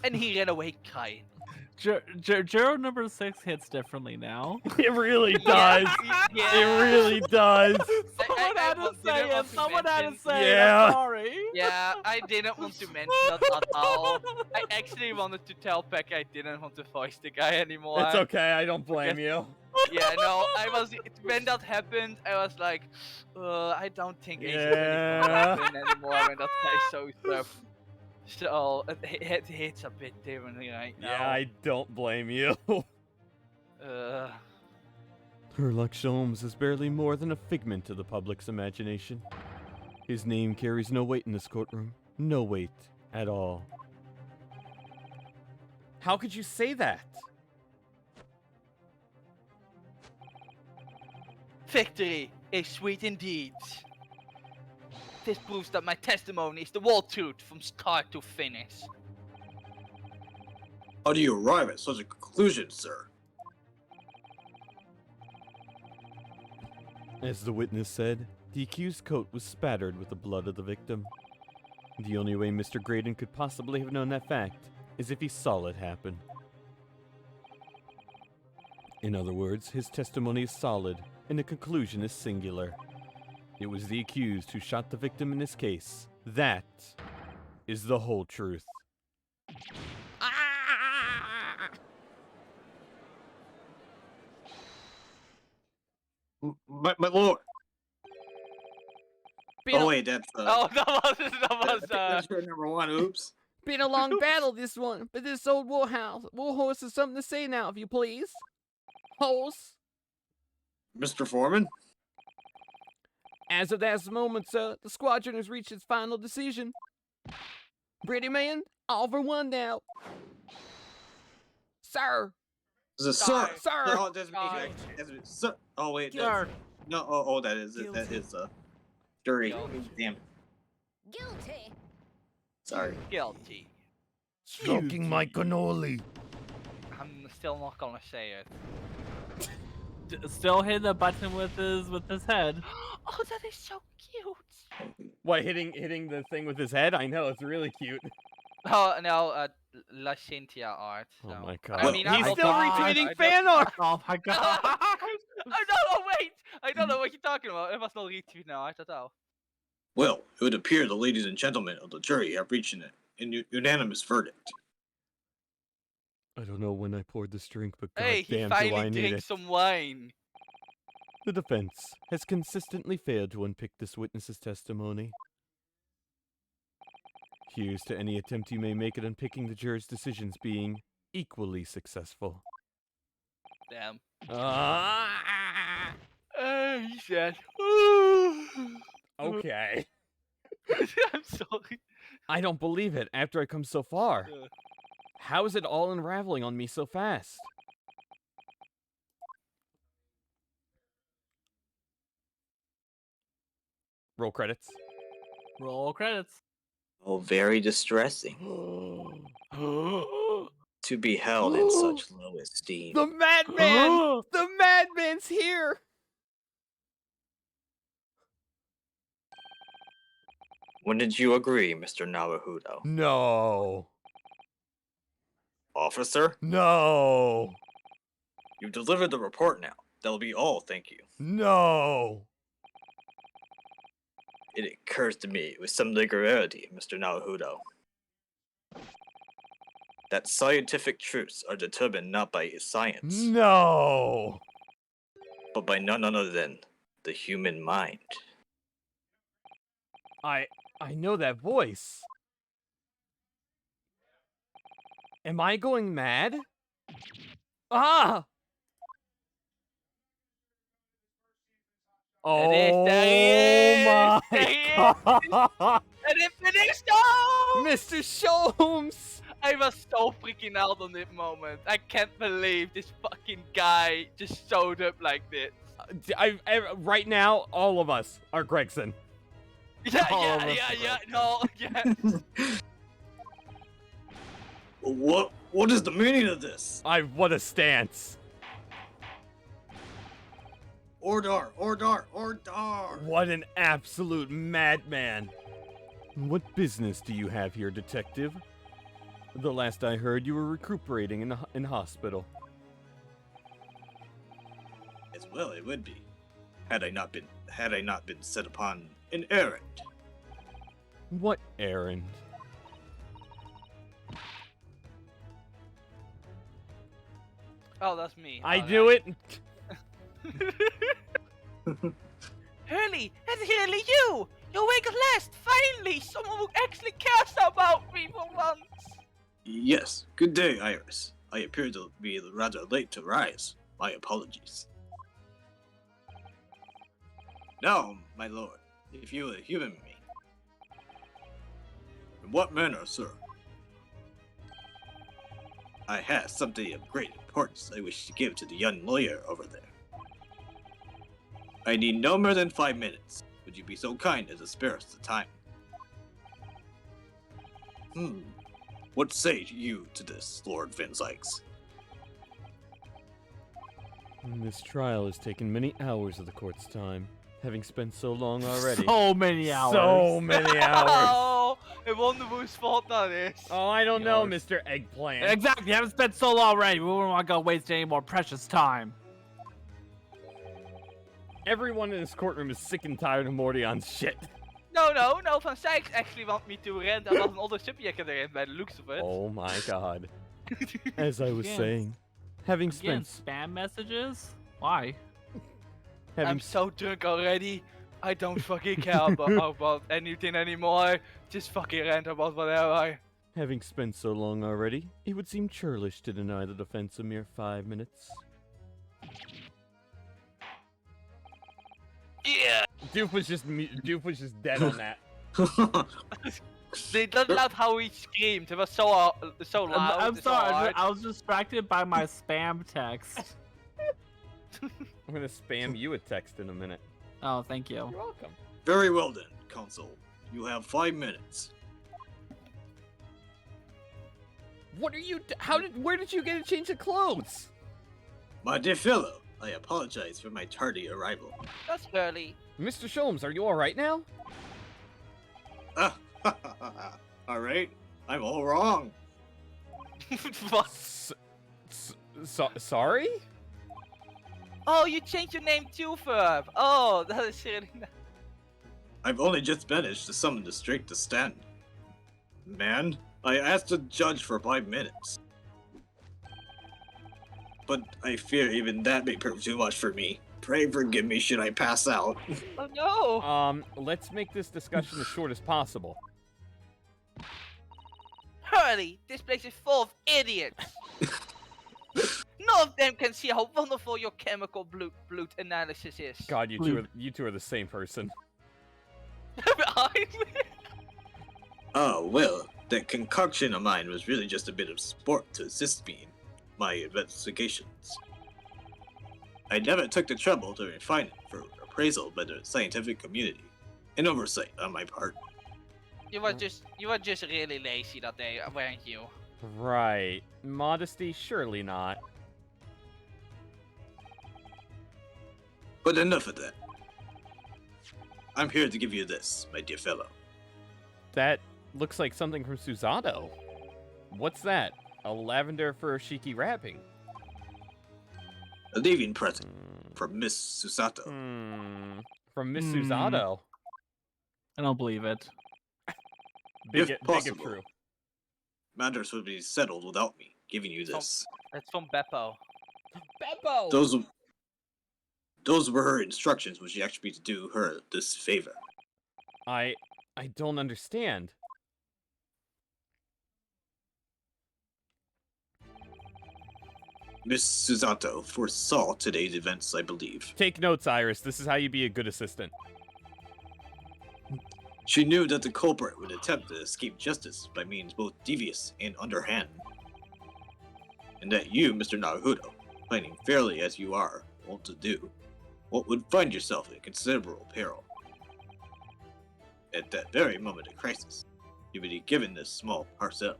and he ran away crying. Jero number 6 hits differently now. It really does. Yeah. It really does. Someone had to say it. Someone had to say it. Yeah. I'm sorry. Yeah, I didn't want to mention that at all. I actually wanted to tell Peck I didn't want to voice the guy anymore. It's okay. I don't blame you. Yeah, no, when that happened, I was like, I don't think Ace is gonna Yeah. happen anymore when that guy shows up. So it hits a bit differently right now. Yeah, I don't blame you. Herlock Sholmes is barely more than a figment of the public's imagination. His name carries no weight in this courtroom. No weight at all. How could you say that? Victory is sweet indeed. This proves that my testimony is the whole truth from start to finish. How do you arrive at such a conclusion, sir? As the witness said, the accused's coat was spattered with the blood of the victim. The only way Mr. Graydon could possibly have known that fact is if he saw it happen. In other words, his testimony is solid, and the conclusion is singular. It was the accused who shot the victim in this case. That is the whole truth. My lord. Oh wait, that's Oh, that was that's your number one. Oops. Been a long battle, this one, but this old war horse has something to say now, if you please. Horse. Mr. Foreman. As of that moment, sir, the squadron has reached its final decision. Pretty man, all for one now. Sir. Is it sir? Sir. No, that's me. Sorry. That's me. Sir. Oh wait. Sir. No. Oh, that is dirty. Guilty. Damn. Guilty. Sorry. guilty. Stroking my cannoli. I'm still not gonna say it. Still hitting the button with his head. Oh, that is so cute. What, hitting the thing with his head? I know, it's really cute. Oh no, La Cynthia art. Oh So. my god. I mean, He's I'm still okay. retweeting I fan art! Oh my god. Wait! I don't know what you're talking about. It was not retweet now at all. Well, it would appear the ladies and gentlemen of the jury have reached an unanimous verdict. I don't know when I poured this drink, but Hey, he goddamn do I finally need drank it. some wine. The defense has consistently failed to unpick this witness's testimony. Here's to any attempt you may make at unpicking the jurors' decisions being equally successful. Damn. He said. Okay. I'm sorry. I don't believe it after I come so far. Ugh. How is it all unraveling on me so fast? Roll credits. Roll credits. Oh, very distressing to be held in such low esteem. The madman! The madman's here! When did you agree, Mr. Naruhodo? No. Officer, No. you've delivered the report now. That'll be all, thank you. No. It occurs to me with some regularity, Mr. Naruhodo, that scientific truths are determined not by science, No. but by none other than the human mind. I know that voice. Am I going mad? Ah! Oh There he is! my There he is! god! And it finished! Oh! Mr. Sholmes! I was so freaking out on this moment. I can't believe this fucking guy just showed up like this. Right now, all of us are Gregson. All of us No, yeah. What is the meaning of this? What a stance. Ordar, Ordar, Ordar! What an absolute madman. What business do you have here, detective? The last I heard, you were recuperating in hospital. As well, it would be, had I not been set upon an errand. What errand? Oh, that's me. I All do right. it. Hurley, it's really you! You're awake at last! Finally! Someone who actually cares about me for once! Yes, good day, Iris. I appear to be rather late to rise. My apologies. Now, my lord, if you will humor me. In what manner, sir? I have something of great importance I wish to give to the young lawyer over there. I need no more than 5 minutes. Would you be so kind as to spare us the time? What say you to this, Lord Van Zykes? This trial has taken many hours of the court's time, having spent so long already. So many hours. So many hours. Oh, I wonder whose fault that is. Oh, I don't know, Yours. Mr. Eggplant. Exactly. You haven't spent so long already. We wouldn't want to go waste any more precious time. Everyone in this courtroom is sick and tired of Mordion's shit. No, Van Sykes actually want me to rent about another subject erin by the looks of it. Oh my god. As I was Again. saying, having Again, spent spam messages? Why? having I'm so drunk already. I don't fucking care about anything anymore. Just fucking rant about whatever. having spent so long already, it would seem churlish to deny the defense a mere 5 minutes. Yeah. Doof was just dead on that. They don't love how he screamed. It was so loud. I'm so sorry. hard. I was distracted by my spam text. I'm gonna spam you a text in a minute. Oh, thank you. You're welcome. Very well then, Counsel. You have 5 minutes. What are you? Where did you get a change of clothes? My dear fellow, I apologize for my tardy arrival. That's early. Mr. Sholmes, are you all right now? Alright, I'm all wrong. What? Sorry? Oh, you changed your name too, Verb. Oh, that is really nice. I've only just managed to summon the strength to stand. Man, I asked the judge for 5 minutes. But I fear even that may prove too much for me. Pray forgive me should I pass out. Oh no. Let's make this discussion as short as possible. Hurley, this place is full of idiots. None of them can see how wonderful your chemical blood analysis is. God, you two are the same person. Oh, well, that concoction of mine was really just a bit of sport to assist me in my investigations. I never took the trouble to refine it for appraisal by the scientific community. An oversight on my part. You were just really lazy that day, weren't you? Right. Modesty? Surely not. But enough of that. I'm here to give you this, my dear fellow. That looks like something from Susato. What's that? A lavender furoshiki wrapping. A leaving present from Miss Susato. From Miss Susato. I don't believe it. Big If if possible. true. Matters would be settled without me giving you this. That's from Beppo. Beppo! Those were her instructions when she asked me to do her this favor. I don't understand. Miss Susato foresaw today's events, I believe. Take notes, Iris. This is how you be a good assistant. She knew that the culprit would attempt to escape justice by means both devious and underhand. And that you, Mr. Naruto, fighting fairly as you are wont to do, would find yourself in considerable peril. At that very moment of crisis, you would be given this small parcel.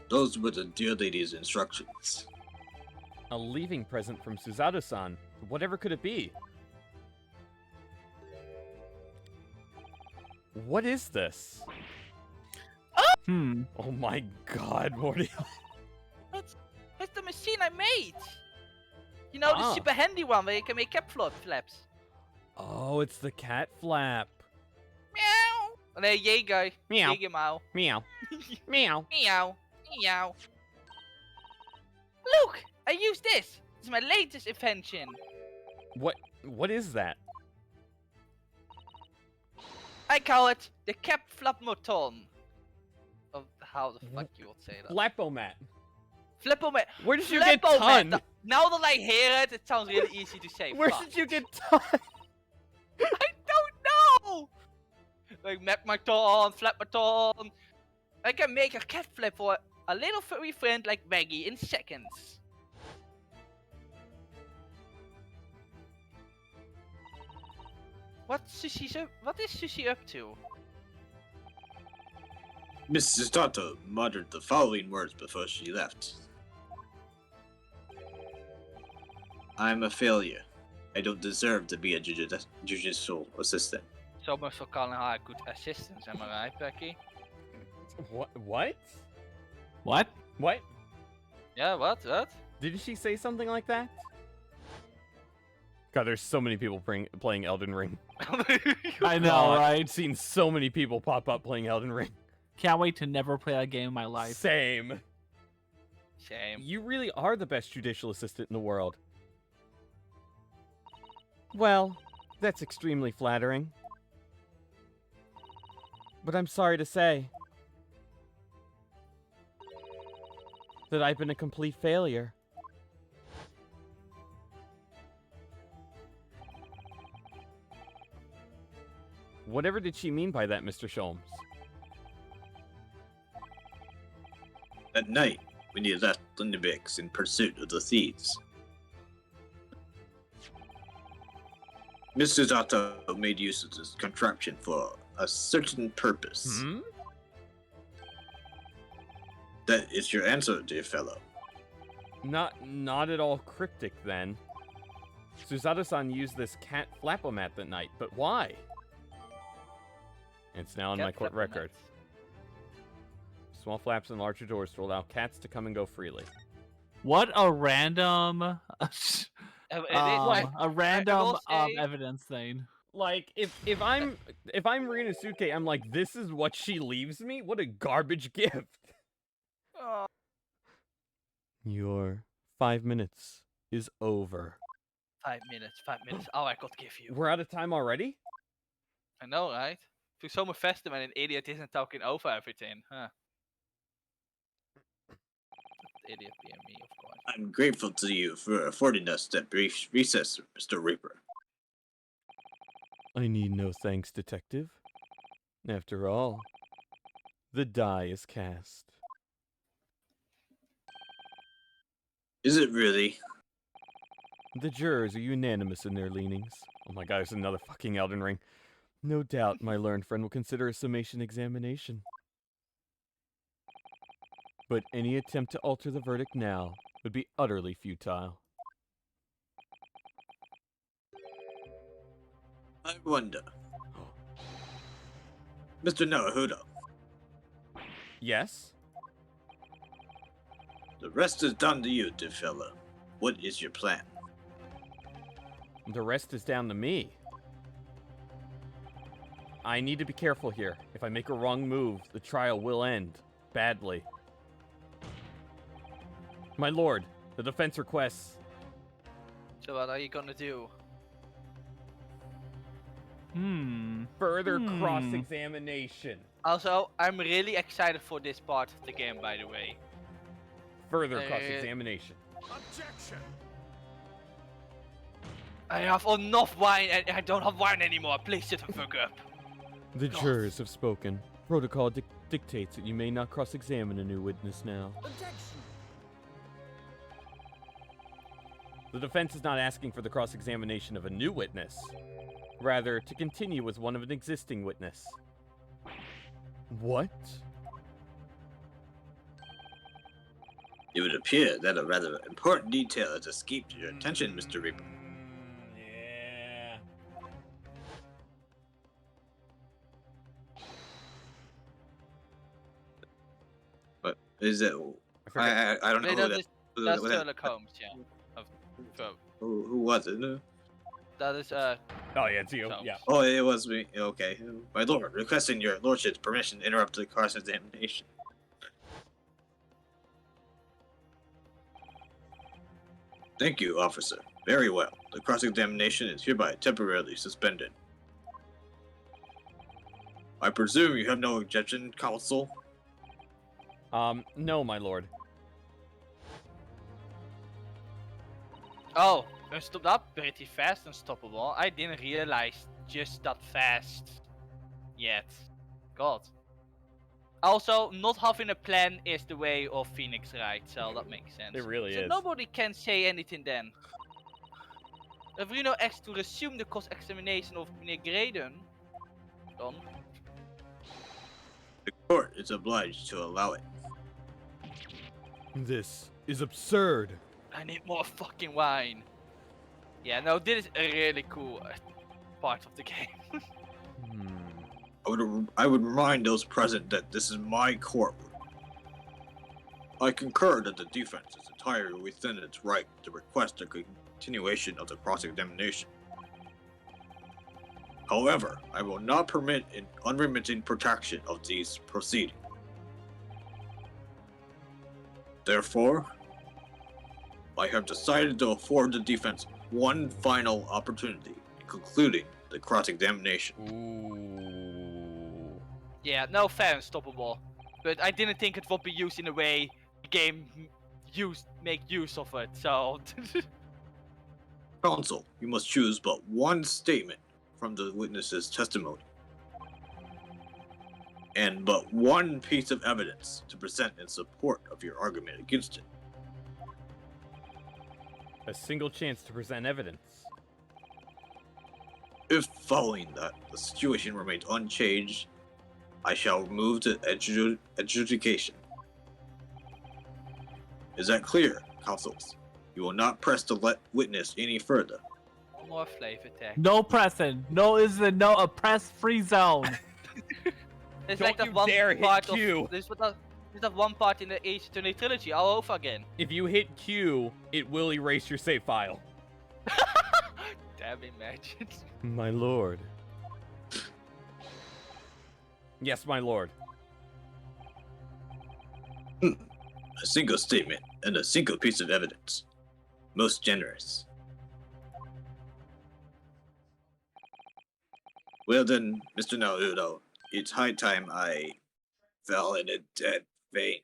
Those were the dear lady's instructions. A leaving present from Suzato-san. Whatever could it be? What is this? Oh my god, Morty. It's the machine I made. You know, the super handy one where you can make cat flaps. Oh, it's the cat flap. Meow. Nee, Jaeger. Meow. Jaegermauw. Meow. Meow. Meow. Meow. Look, I use this. It's my latest invention. What is that? I call it the cap flap moton. Of how the fuck you would say that? Flapomat. Flippomat. Where did you get ton? Now that I hear it, it sounds really easy to say. Where Fuck. did you get ton? I don't know! Like Magmaton, Flapmaton. I can make a cat flip for a little furry friend like Maggie in seconds. What is Sushi up to? Mrs. Tato muttered the following words before she left. I'm a failure. I don't deserve to be a judicial assistant. So much for calling her a good assistant, am I right, Becky? What? What? What? Yeah, what? Did she say something like that? God, there's so many people playing Elden Ring. I know, God, right? I've seen so many people pop up playing Elden Ring. Can't wait to never play that game in my life. Same. Shame. You really are the best judicial assistant in the world. Well, that's extremely flattering. But I'm sorry to say that I've been a complete failure. Whatever did she mean by that, Mr. Sholmes? At night, when you left Lindebix in pursuit of the thieves, Mr. Zato made use of this contraption for a certain purpose. Hmm? That is your answer, dear fellow. Not at all cryptic, then. Suzato-san used this cat flapomat that night, but why? It's now on my court record. Small flaps and larger doors to allow cats to come and go freely. What a random, a random evidence thing. Like, if I'm Rinnosuke, I'm like, this is what she leaves me? What a garbage gift. Oh. Your 5 minutes is over. 5 minutes. All I could give you. We're out of time already? I know, right? Toen zomaar vesten met een idiot isn't talking over everything, huh? Idiot being me, of course. I'm grateful to you for affording us that brief recess, Mr. Reaper. I need no thanks, detective. After all, the die is cast. Is it really? The jurors are unanimous in their leanings. Oh my god, it's another fucking Elden Ring. No doubt my learned friend will consider a summation examination. But any attempt to alter the verdict now would be utterly futile. I wonder. Mr. Naruhodo, Yes? the rest is down to you, dear fellow. What is your plan? The rest is down to me. I need to be careful here. If I make a wrong move, the trial will end badly. My lord, the defense requests. So what are you gonna do? Further cross-examination. Also, I'm really excited for this part of the game, by the way. Further cross-examination. Objection! I have enough wine and I don't have wine anymore. Please shut the fuck up. The jurors have spoken. Protocol dictates that you may not cross-examine a new witness now. Objection. The defense is not asking for the cross-examination of a new witness. Rather, to continue with one of an existing witness. What? It would appear that a rather important detail has escaped your attention, Mr. Reaper. Yeah. But is it? I forget. I don't know who that. That's who that- Sherlock Holmes, yeah. who was it? That is Oh, yeah, it's you. Holmes. Yeah. Oh, it was me. Okay. My lord, requesting your lordship's permission to interrupt the cross-examination. Thank you, officer. Very well. The cross-examination is hereby temporarily suspended. I presume you have no objection, counsel? No, my lord. Oh, we stopped up pretty fast, Unstoppable. I didn't realize just that fast yet. God. Also, not having a plan is the way of Phoenix Wright, so that makes sense. It really so is. nobody can say anything then. If we now asked to resume the cross-examination of Meneer Graydon, done. The court is obliged to allow it. This is absurd. I need more fucking wine. Yeah, no, this is a really cool part of the game. I would remind those present that this is my courtroom. I concur that the defense is entirely within its right to request a continuation of the cross-examination. However, I will not permit an unremitting protection of these proceedings. Therefore, I have decided to afford the defense one final opportunity in concluding the cross-examination. Ooh. Yeah, no fair, Unstoppable. But I didn't think it would be used in a way the game make use of it, so... Counsel, you must choose but one statement from the witness's testimony, and but one piece of evidence to present in support of your argument against it. A single chance to present evidence. If following that, the situation remains unchanged, I shall move to adjudication. Is that clear, counsels? You will not press the witness any further. More flavor text. No pressing. No is a no a press free zone. It's Don't like that you one dare hit part Q. of this that one part in the Ace Attorney trilogy all over again. If you hit Q, it will erase your save file. Damn, imagine. My lord. Yes, my lord. A single statement and a single piece of evidence. Most generous. Well then, Mr. Naruto, it's high time I fell in a dead faint.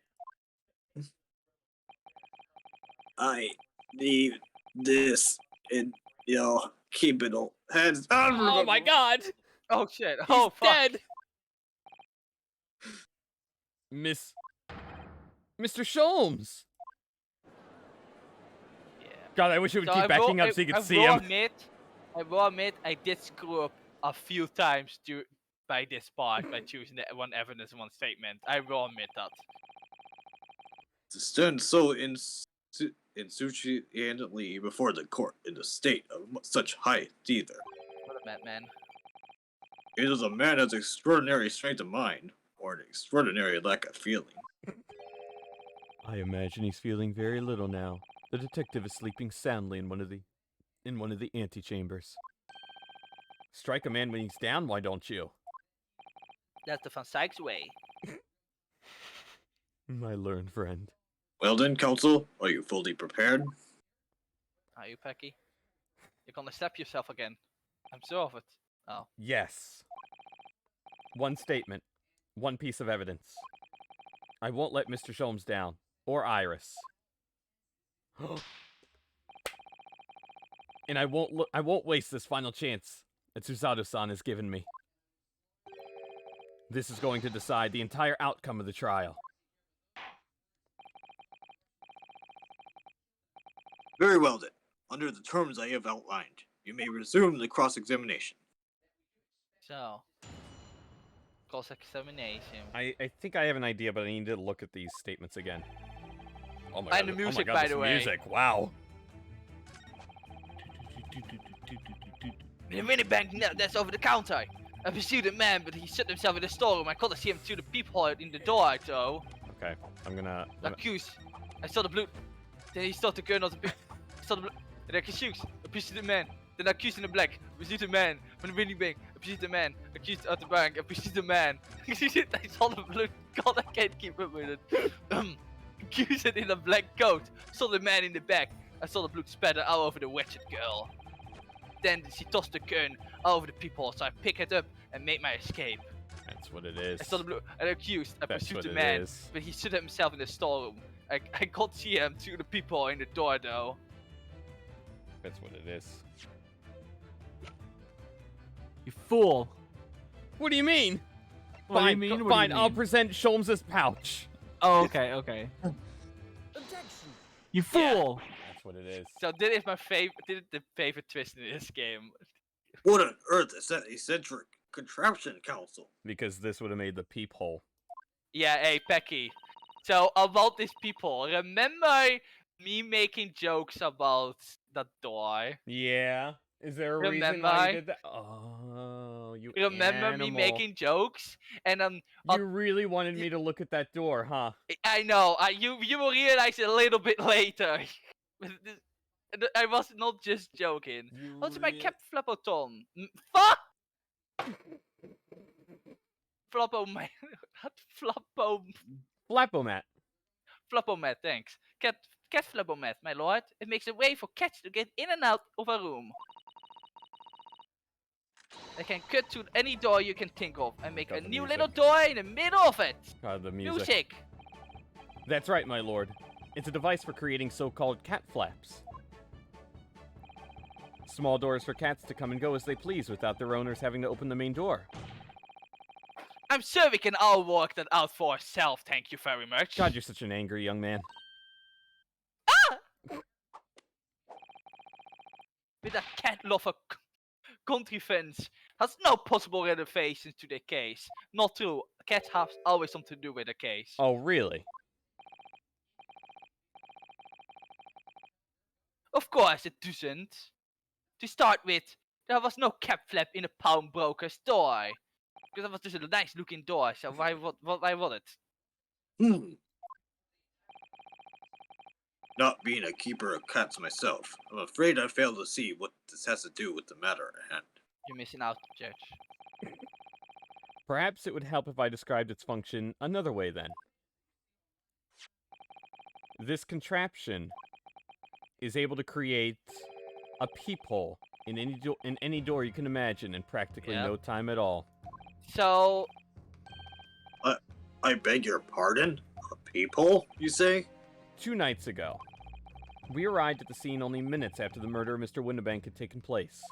I need this in your keepable hands. Oh my god! Oh shit. He's Oh fuck. dead! Mr. Sholmes! Yeah. God, I wish it would So keep backing up so you could see him. I will admit, I did screw up a few times by this part by choosing the one evidence and one statement. I will admit that. To stand so insouciantly before the court in the state of such high theater. What a madman. It is a man of extraordinary strength of mind, or an extraordinary lack of feeling. I imagine he's feeling very little now. The detective is sleeping soundly in one of the antechambers. Strike a man when he's down, why don't you? That's the Van Sykes way. My learned friend. Well then, counsel, are you fully prepared? Are you, Pecky? You're gonna slap yourself again. I'm sure of it. Oh. Yes. One statement. One piece of evidence. I won't let Mr. Sholmes down. Or Iris. And I won't waste this final chance that Susato-san has given me. This is going to decide the entire outcome of the trial. Very well then. Under the terms I have outlined, you may resume the cross-examination. So, cross-examination. I think I have an idea, but I need to look at these statements again. Oh my And god! the oh my music, god, by this the way. music! Wow. In the minibank net that's over the counter. I pursued a man, but he shut himself in the storeroom. I couldn't see him through the peephole in the door, so. Okay, I'm gonna. Accused. I saw the blue. Then he started to gun on the big. I saw the blue. Then accused. I pursued the man. Then accused in the black. I pursued the man. From the minibank. I pursued the man. Accused at the bank. I pursued the man. I saw the blue. God, I can't keep up with it. Accused in a black coat. Saw the man in the back. I saw the blood spatter all over the wretched girl. Then she tossed the gun all over the people, so I picked it up and made my escape. That's what it is. I saw the blue. I accused. I That's pursued what the it man, is. but he stood himself in the storeroom. I can't see him through the people in the door though. That's what it is. You fool. What do you mean? What do you Fine, mean? What do you fine. I'll mean? present Sholmes' pouch. Oh, okay, okay. You fool! That's what it is. So this is my favorite. This is the favorite twist in this game. What on earth is that eccentric contraption, Council? Because this would have made the peephole. Yeah, hey Pecky. So about these people, remember me making jokes about that door? Yeah. Is there a reason Remember why I- you did that? Oh, you Remember me animal. making jokes? And You really wanted me to look at that door, huh? I know. You will realize it a little bit later. I was not just joking. What's my cap Flappoton? Fuck! Flappomat. Flapomat. Flappomat, thanks. Cat Flappomat, my lord. It makes a way for cats to get in and out of a room. They can cut to any door you can think of and make God, a the new music. little door in the middle of it. God, the music. Music. That's right, my lord. It's a device for creating so-called cat flaps. Small doors for cats to come and go as they please without their owners having to open the main door. I'm sure we can all work that out for ourselves, thank you very much. God, you're such an angry young man. With a cat lover country fence has no possible renovations to their case. Not true. Cats have always something to do with the case. Oh, really? Of course it doesn't. To start with, there was no cap flap in a pawnbroker's door. Because that was just a nice looking door, so why would it? Hmm. Not being a keeper of cats myself, I'm afraid I fail to see what this has to do with the matter at hand. You're missing out, Judge. Perhaps it would help if I described its function another way then. This contraption is able to create a peephole in any door you can imagine in practically Yep. no time at all. So, I beg your pardon? A peephole, you say? 2 nights ago, we arrived at the scene only minutes after the murder of Mr. Windibank had taken place.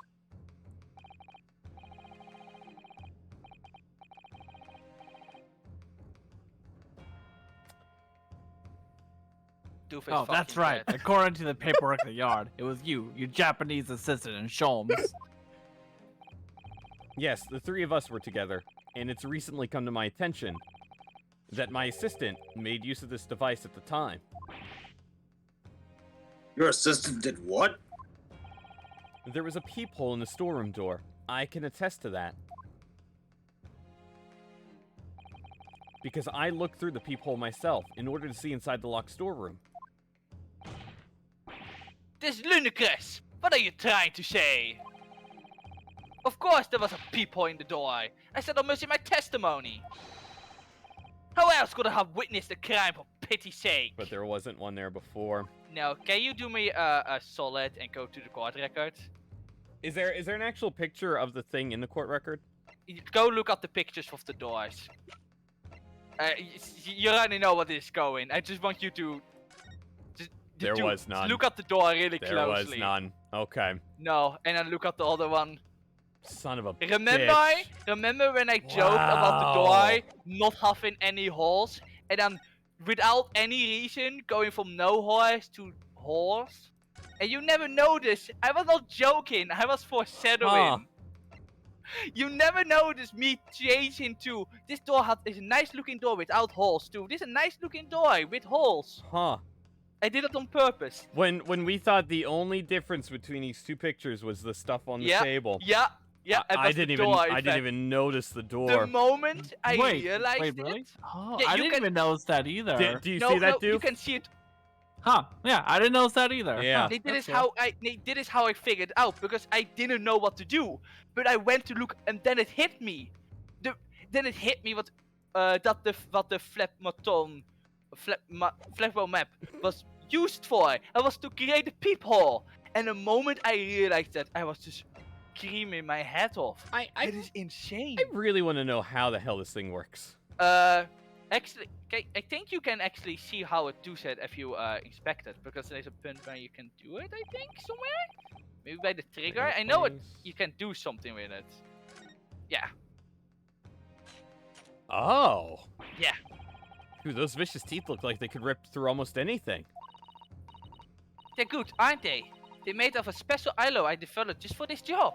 Doofus Oh, that's fucking right. dead. According to the paperwork in the yard, it was you, your Japanese assistant, and Sholmes. Yes, the 3 of us were together, and it's recently come to my attention that my assistant made use of this device at the time. Your assistant did what? There was a peephole in the storeroom door. I can attest to that. Because I looked through the peephole myself in order to see inside the locked storeroom. This is ludicrous! What are you trying to say? Of course there was a peephole in the door. I said almost in my testimony. How else could I have witnessed the crime for pity's sake? But there wasn't one there before. No, can you do me a solid and go to the court record? Is there an actual picture of the thing in the court record? Go look at the pictures of the doors. You already know what is going. I just want you to... There was none. Look at the door really There closely. was none. Okay. No, and then look at the other one. Son of a Remember when I joked about the door not having any holes, and then without any reason going from no holes to holes? And you never noticed. I was not joking. I was foreshadowing. You never notice me change into this door is a nice looking door without holes too. This is a nice looking door with holes. Huh. I did it on purpose. When we thought the only difference between these two pictures was the stuff on the Yeah, table. Yeah. It I was the didn't even door, I in didn't fact. even notice the The door. moment I Wait, realized really? it. Oh, Yeah, I you didn't can- even notice that either. Do you no, see that, no, you Doof? can see it. Huh? Yeah, I didn't notice that either. Yeah. Huh, They did that's this cool. how I figured out because I didn't know what to do. But I went to look and then it hit me. Then it hit me what the Flapmo map was used for. It was to create a peephole. And the moment I realized that, I was just screaming my head off. It is insane. I really want to know how the hell this thing works. Actually, okay, I think you can actually see how it does it if you inspect it, because there's a point where you can do it, I think, somewhere? Maybe by the trigger? I know you can do something with it. Yeah. Oh. Yeah. Dude, those vicious teeth look like they could rip through almost anything. They're good, aren't they? They're made of a special alloy I developed just for this job.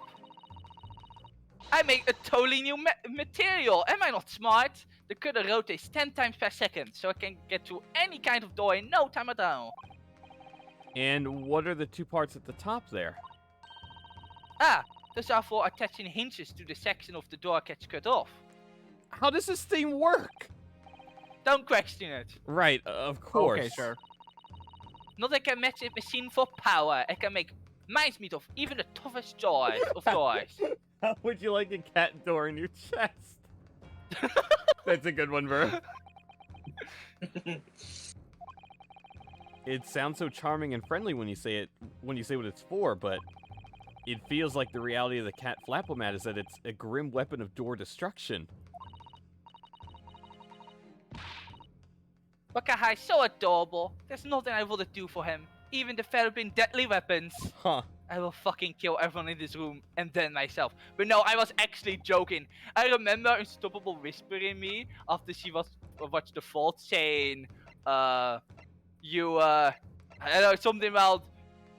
I make a totally new material. Am I not smart? The cutter rotates 10 times per second, so I can get through any kind of door in no time at all. And what are the two parts at the top there? Ah, those are for attaching hinges to the section of the door gets cut off. How does this thing work? Don't question it. Right, of course. Okay, sure. Not I can match a machine for power. I can make minds meet of even the toughest toys of toys. How would you like a cat door in your chest? That's a good one, bro. It sounds so charming and friendly when you say what it's for, but it feels like the reality of the cat Flapomat is that it's a grim weapon of door destruction. Wakaha is so adorable. There's nothing I wouldn't do for him. Even developing deadly weapons. Huh. I will fucking kill everyone in this room and then myself. But no, I was actually joking. I remember Unstoppable whispering me after she watched the vault saying, I don't know, something about,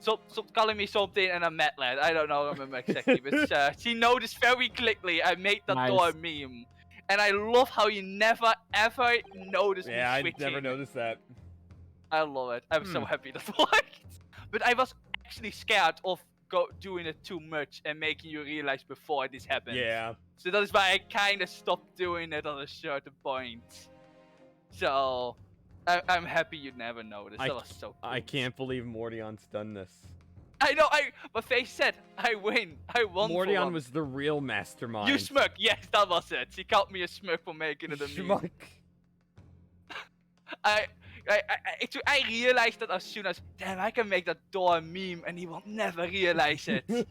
stop calling me something, and I'm mad lad. I don't know, remember exactly. But she noticed very quickly I made that door a meme. And I love how you never ever notice me switching. I never noticed that. I love it. I'm so happy that worked. But I was actually scared of doing it too much and making you realize before this happened. Yeah. So that is why I kind of stopped doing it at a certain point. So I'm happy you never noticed. That was so cool. I can't believe Mordion's done this. I know. My face said, "I win. I won." Mordion was the real mastermind. You smirk. Yes, that was it. She called me a smirk for making it a meme. Schmuck. I realized that as soon as, damn, I can make that door a meme and he will never realize it. And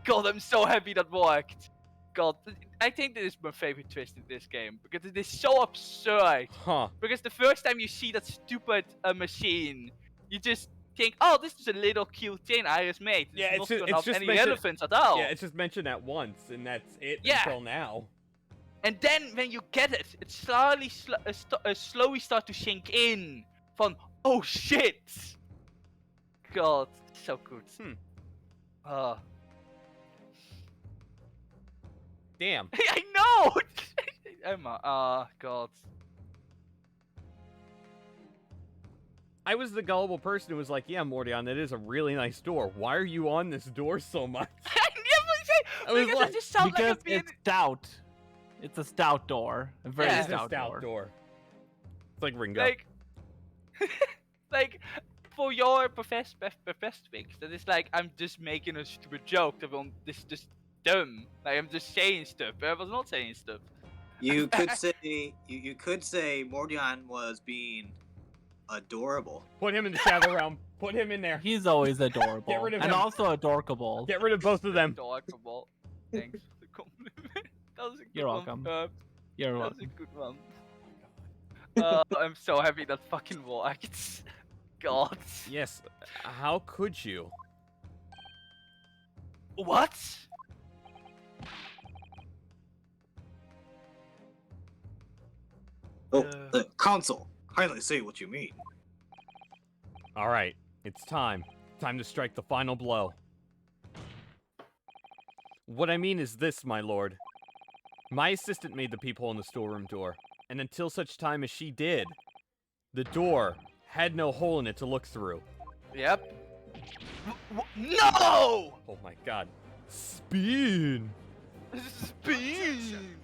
God, I'm so happy that worked. God, I think this is my favorite twist in this game because it is so absurd. Huh. Because the first time you see that stupid machine, you just think, oh, this is a little cute thing I just made. Yeah, it's it's not just any mentioned- relevance at all. Yeah, it's just mentioned at once, and that's it Yeah. until now. And then when you get it, it slowly starts to sink in. From, oh shit! God, so good. Damn. I know! Emma, God. I was the gullible person who was like, yeah, Mordion, that is a really nice door. Why are you on this door so much? I never say, I was because like- it just sounds like Because I'm being... it's stout. It's a stout door. A very Yeah. It's a stout, stout door. It's like Ringo. Like, like, for your professed weeks, that is like, I'm just making a stupid joke. This is just dumb. Like, I'm just saying stuff, but I was not saying stuff. You could say you could say Mordion was being adorable. Put him in the Shadow Realm. Put him in there. He's always adorable. Get rid of and him. also adorkable. Get rid of both of them. Adorable. Thanks for the compliment. That was a good You're one. welcome. That You're was welcome. a good one. I'm so happy that fucking worked. God. Yes. How could you? What? Oh, the console. Kindly say what you mean. All right. It's time. Time to strike the final blow. What I mean is this, my lord. My assistant made the peephole in the storeroom door, and until such time as she did, the door had no hole in it to look through. Yep. No! Oh my god. Spin! Spin!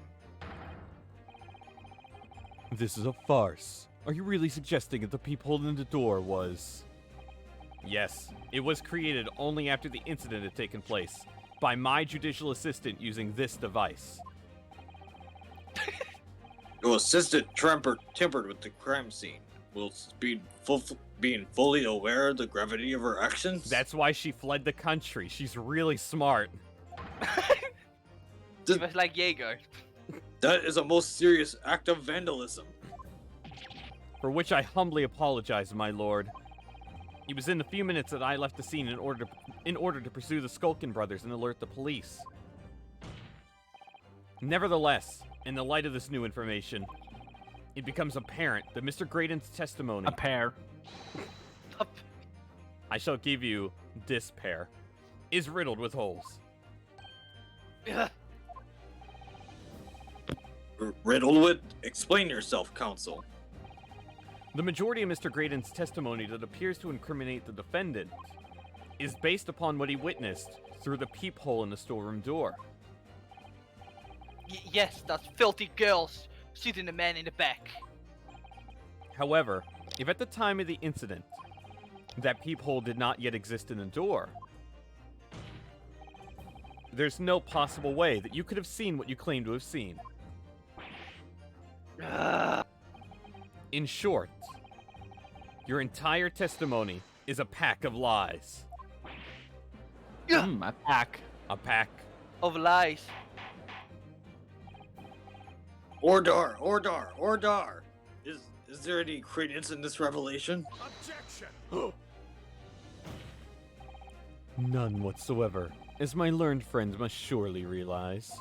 This is a farce. Are you really suggesting that the peephole in the door was... Yes, it was created only after the incident had taken place, by my judicial assistant using this device. Your assistant tempered with the crime scene, whilst being fully aware of the gravity of her actions. That's why she fled the country. She's really smart. He was like Jaeger. That is a most serious act of vandalism. For which I humbly apologize, my lord. It was in the few minutes that I left the scene in order to pursue the Skulkin brothers and alert the police. Nevertheless, in the light of this new information, it becomes apparent that Mr. Graydon's testimony... A pair. I shall give you this pair, is riddled with holes. Riddled with? Explain yourself, counsel. The majority of Mr. Graydon's testimony that appears to incriminate the defendant is based upon what he witnessed through the peephole in the storeroom door. Yes, that's filthy girls shooting the man in the back. However, if at the time of the incident, that peephole did not yet exist in the door, there's no possible way that you could have seen what you claim to have seen. In short, your entire testimony is a pack of lies. A pack. A pack. Of lies. Ordar! Is there any credence in this revelation? Objection! None whatsoever, as my learned friends must surely realize.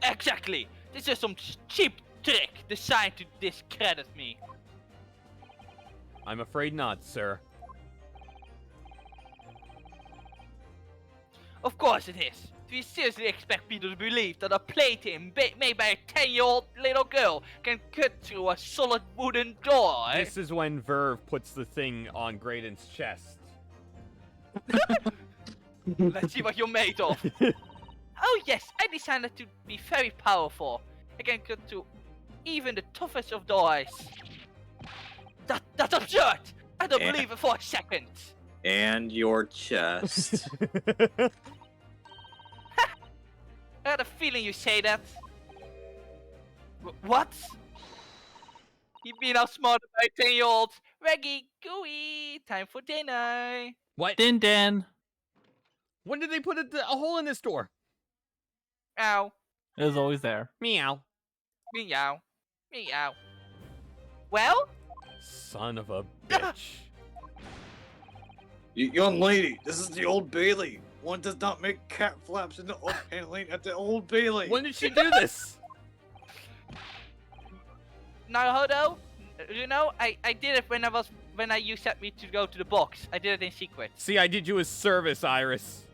Exactly. This is some cheap trick designed to discredit me. I'm afraid not, sir. Of course it is. Do you seriously expect people to believe that a plaything made by a 10-year-old little girl can cut through a solid wooden door? This is when Verve puts the thing on Graydon's chest. Let's see what you're made of. Oh yes, I designed it to be very powerful. I can cut through even the toughest of doors. That's absurd! I don't believe it for a second. And your chest. I had a feeling you say that. What? You being outsmarted by 10-year-olds. Reggie, gooey, time for dinner. What? Din din. When did they put a hole in this door? Ow. It was always there. Meow. Meow. Meow. Well? Son of a bitch. Young lady, this is the Old Bailey. One does not make cat flaps in the old paneling at the Old Bailey. When did she do this? Naruto, you know, I did it when you set me to go to the box. I did it in secret. See, I did you a service, Iris.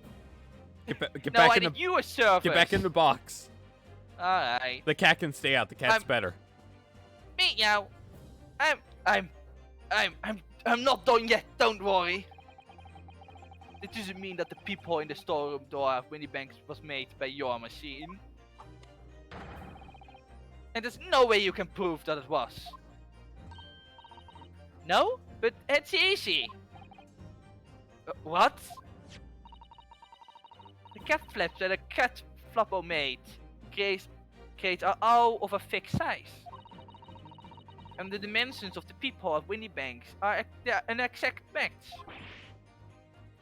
Get No, back I in did the you a service. get back in the box. Alright. The cat can stay out. The cat's better. Meow. I'm not done yet. Don't worry. It doesn't mean that the peephole in the storeroom door of Winnie Banks was made by your machine. And there's no way you can prove that it was. No? But it's easy. What? The cat flaps that a cat floppo made creates are all of a fixed size. And the dimensions of the peephole of Winnie Banks are an exact match.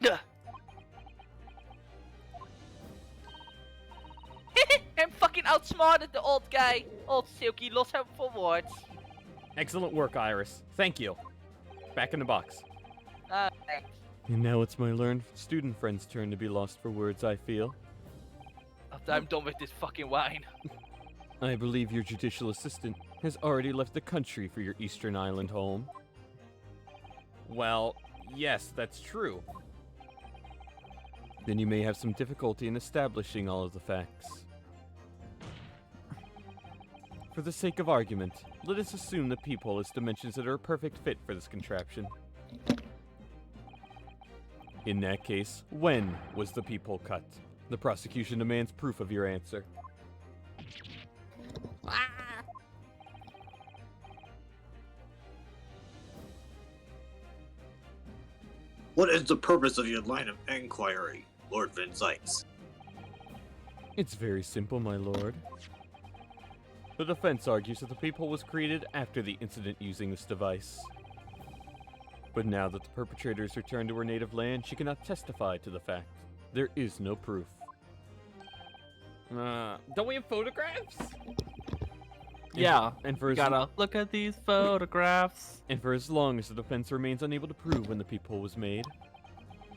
Duh. I'm fucking outsmarted the old guy. Old Silky lost him for words. Excellent work, Iris. Thank you. Back in the box. Thanks. And now it's my learned student friend's turn to be lost for words, I feel. After I'm done with this fucking wine. I believe your judicial assistant has already left the country for your Eastern Island home. Well, yes, that's true. then you may have some difficulty in establishing all of the facts. For the sake of argument, let us assume the peephole has dimensions that are a perfect fit for this contraption. In that case, when was the peephole cut? The prosecution demands proof of your answer. What is the purpose of your line of inquiry, Lord Van Zites? It's very simple, my lord. The defense argues that the peephole was created after the incident using this device. But now that the perpetrator has returned to her native land, she cannot testify to the fact. There is no proof. Don't we have photographs? Yeah, And for you as gotta look at these photographs. And for as long as the defense remains unable to prove when the peephole was made,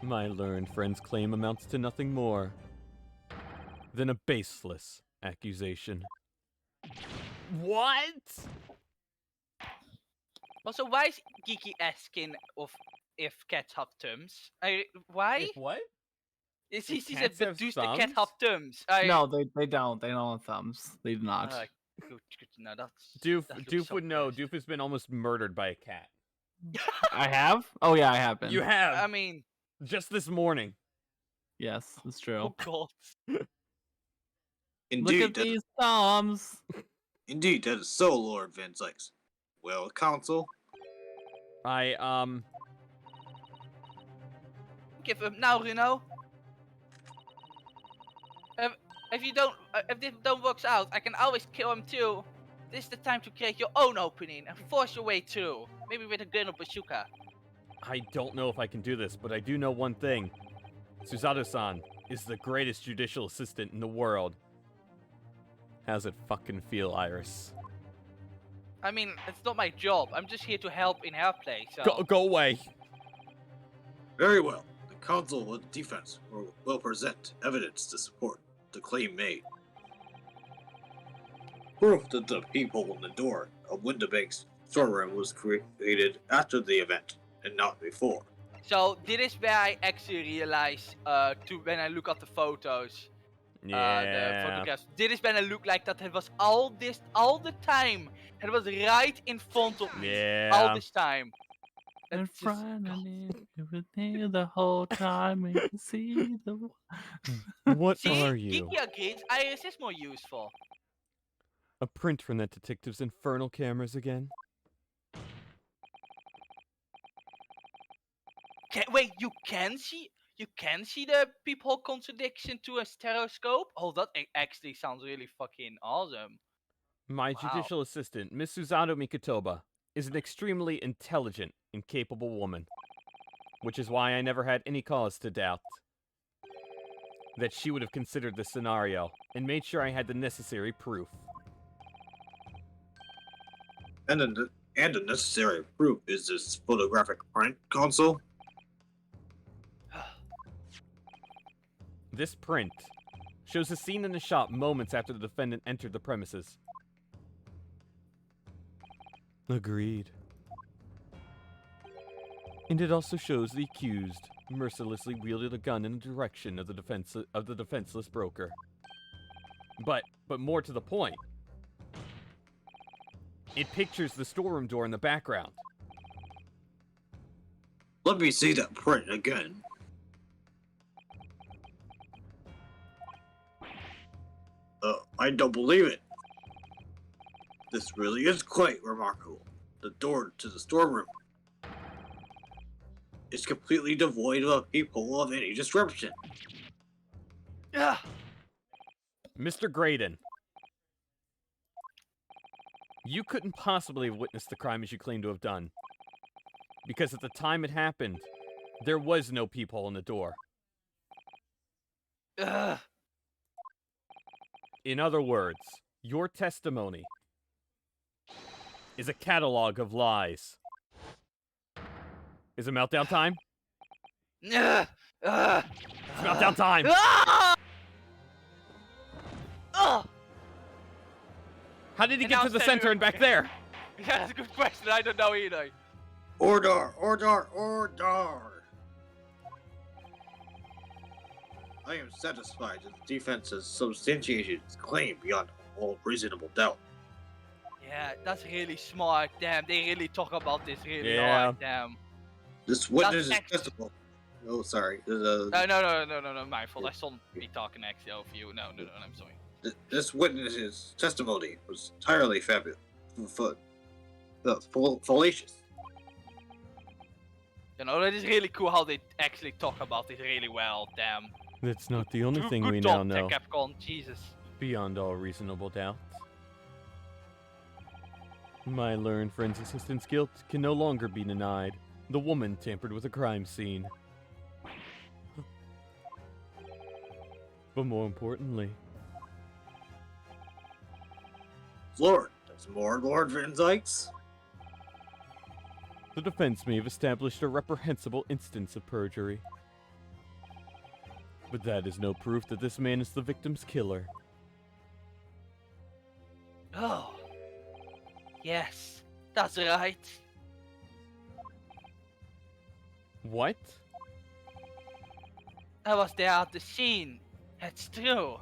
my learned friend's claim amounts to nothing more than a baseless accusation. What? Also, why is Geeky asking of if cats have thumbs? Why? If what? Is if he cats said, have but do the cat thumbs? have thumbs? No, they don't. They don't have thumbs. They do not. Good to know. That Doof looks so would know. cursed. Doof has been almost murdered by a cat. I have? Oh yeah, I have been. You have. I mean, Just this morning. Yes, that's true. oh god. Look Indeed, at these thumbs. indeed, that is so, Lord Van Zites. Well, counsel, Give up now, Reno. If this don't works out, I can always kill him too. This is the time to create your own opening and force your way through. Maybe with a gun or bazooka. I don't know if I can do this, but I do know one thing. Susato-san is the greatest judicial assistant in the world. How's it fucking feel, Iris? I mean, it's not my job. I'm just here to help in her place. So. Go away. very well. The counsel of defense will present evidence to support the claim made. Proof that the peephole in the door of Winterbank's storeroom was created after the event and not before. So this is where I actually realize when I look at the photos. The photographs. This is when I look like that it was all the time. It was right in front of me all this time. In That's just- front of God. me, you were there the whole time. We can see the. What See, are you? Kiki agrees. Iris is more useful. A print from that detective's infernal cameras again? Wait, you can see the peephole contradiction to a stereoscope? Oh, that actually sounds really fucking awesome. My Wow. judicial assistant, Miss Susato Mikotoba, is an extremely intelligent and capable woman. Which is why I never had any cause to doubt that she would have considered this scenario and made sure I had the necessary proof. And the necessary proof is this photographic print console. This print shows a scene in the shop moments after the defendant entered the premises. Agreed. And it also shows the accused mercilessly wielded a gun in the direction of the defenseless broker. But more to the point, it pictures the storeroom door in the background. Let me see that print again. I don't believe it. This really is quite remarkable. The door to the storeroom is completely devoid of a peephole of any description. Ugh. Mr. Graydon, you couldn't possibly have witnessed the crime as you claim to have done. Because at the time it happened, there was no peephole in the door. Ugh. In other words, your testimony is a catalog of lies. Is it meltdown time? Ugh. Ugh. It's meltdown time! Ah! Ugh. How did he And get now to the it's center and back there? Yeah, that's a good question. I don't know either. Order, order, order! I am satisfied that the defense has substantiated its claim beyond all reasonable doubt. Yeah, that's really smart. Damn, they really talk about this really Yeah. hard. Damn. This witness's ex- testimony. Oh, sorry. No, my fault. I shouldn't be talking actually over you. No, I'm sorry. This witness's testimony was entirely fallacious. You know, that is really cool how they actually talk about it really well. Damn. That's not the only thing Good we now job, know. Capcom. Jesus. Beyond all reasonable doubt. My learned friend's assistant's guilt can no longer be denied. The woman tampered with a crime scene. But more importantly, Lord, there's more Lord Van Dykes? the defense may have established a reprehensible instance of perjury. But that is no proof that this man is the victim's killer. Oh. Yes, that's right. What? I was there at the scene. It's true.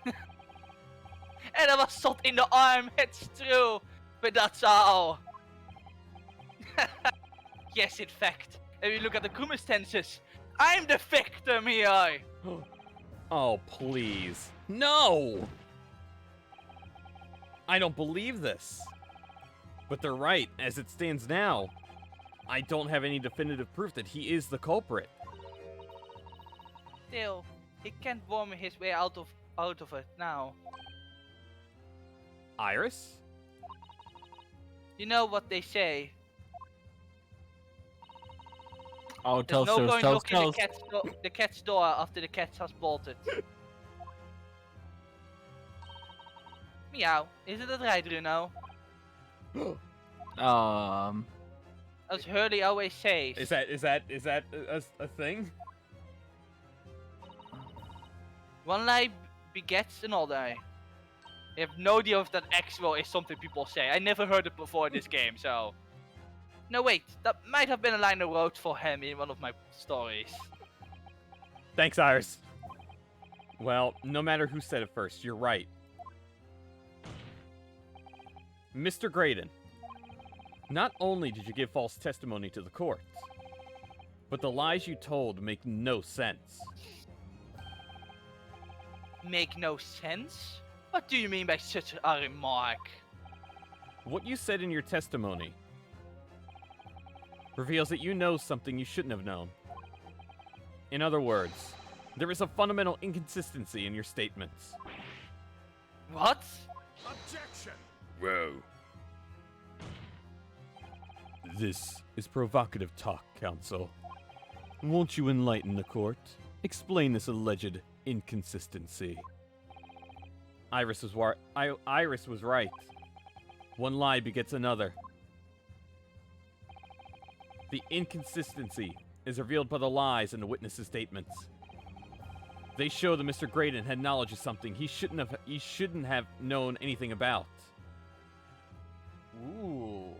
And I was shot in the arm. It's true. But that's all. Yes, in fact. If you look at the circumstances, I'm the victim here. Oh, please. No! I don't believe this. But they're right. As it stands now, I don't have any definitive proof that he is the culprit. Still, he can't worm his way out of it now. Iris? You know what they say. Oh, There's no toasters, going knocking toast. the cat's door after the cat has bolted. Meow. Is it that right, Bruno? As Hurley always says. Is that a thing? One lie begets another. I have no idea if that actual is something people say. I never heard it before in this game, so... No, wait. That might have been a line I wrote for him in one of my stories. Thanks, Iris. Well, no matter who said it first, you're right. Mr. Graydon, not only did you give false testimony to the court, but the lies you told make no sense. Make no sense? What do you mean by such a remark? What you said in your testimony reveals that you know something you shouldn't have known. In other words, there is a fundamental inconsistency in your statements. What? Objection! Whoa. This is provocative talk, counsel. Won't you enlighten the court? Explain this alleged inconsistency. Iris was right. One lie begets another. The inconsistency is revealed by the lies in the witnesses' statements. They show that Mr. Graydon had knowledge of something he shouldn't have known anything about. Ooh.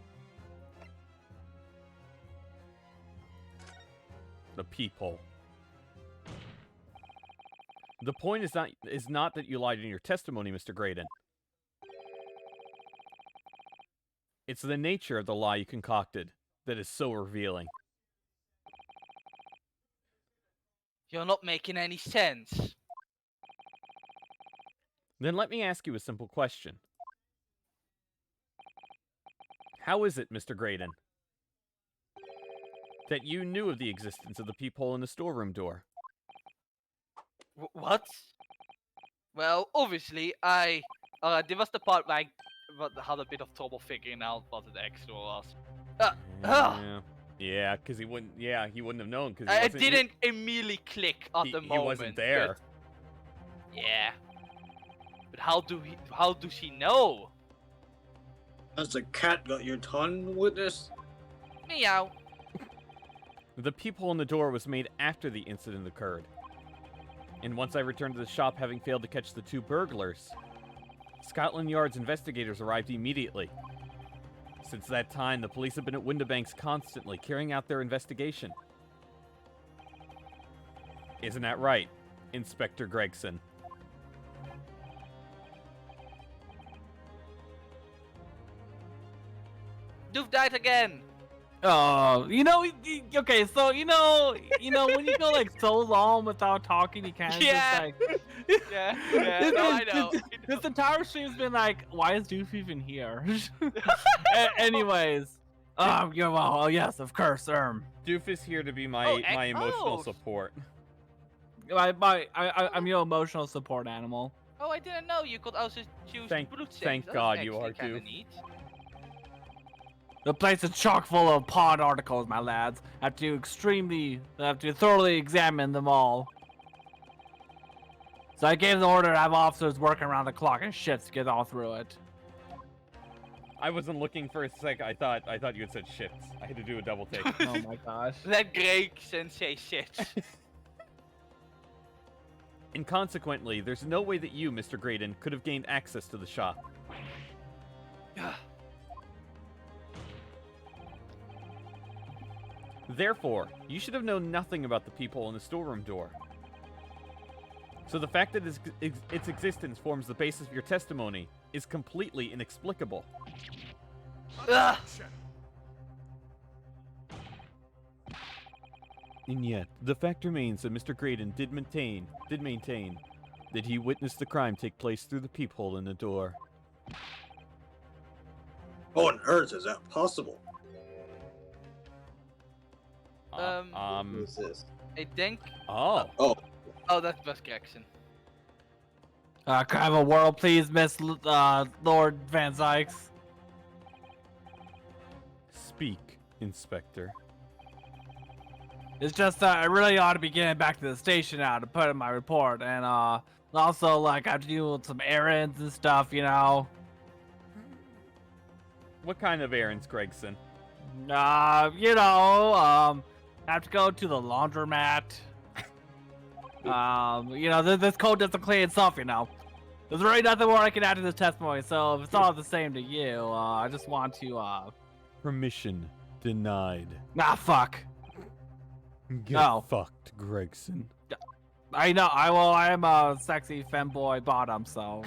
The peephole. The point is not that you lied in your testimony, Mr. Graydon. It's the nature of the lie you concocted that is so revealing. You're not making any sense. Then let me ask you a simple question. How is it, Mr. Graydon, that you knew of the existence of the peephole in the storeroom door? What? Well, obviously, there was the part where I had a bit of trouble figuring out what the extra was. Yeah, because he wouldn't have known. Cause it didn't immediately click at the moment. He wasn't there. Yeah. But how does he know? Has the cat got your tongue, witness? Meow. The peephole in the door was made after the incident occurred. And once I returned to the shop having failed to catch the two burglars, Scotland Yard's investigators arrived immediately. Since that time, the police have been at Windibanks constantly, carrying out their investigation. Isn't that right, Inspector Gregson? Doof died again. Oh, okay, so when you go like so long without talking, you kind of Yeah. just like. Yeah. No, I know. This entire stream's been like, why is Doof even here? Anyways, yeah, well, yes, of course, Doof is here to be my Oh, my emotional oh. support. I'm your emotional support animal. Oh, I didn't know you could also choose Thank Bloodstains. That's God you actually are, kinda Doof. neat. The place is chock full of pod articles, my lads. I have to thoroughly examine them all. So I gave the order to have officers working around the clock and shit to get all through it. I wasn't looking for a sec. I thought you had said shits. I had to do a double take. Oh my gosh. Let Gregson say shit. And consequently, there's no way that you, Mr. Graydon, could have gained access to the shop. Therefore, you should have known nothing about the peephole in the storeroom door. So the fact that its existence forms the basis of your testimony is completely inexplicable. Ugh. And yet, the fact remains that Mr. Graydon did maintain that he witnessed the crime take place through the peephole in the door. How on earth is that possible? Who's this? I think. Oh. Oh, that was Gregson. Can I have a whirl, please, Lord Van Zykes? Speak, Inspector. It's just I really ought to be getting back to the station now to put in my report, and also like I have to deal with some errands and stuff, What kind of errands, Gregson? I have to go to the laundromat. This code doesn't clean itself, There's really nothing more I can add to this testimony, so if it's all the same to you, I just want to, Permission denied. Nah, fuck. Get No. fucked, Gregson. I know, I am a sexy femboy bottom, so,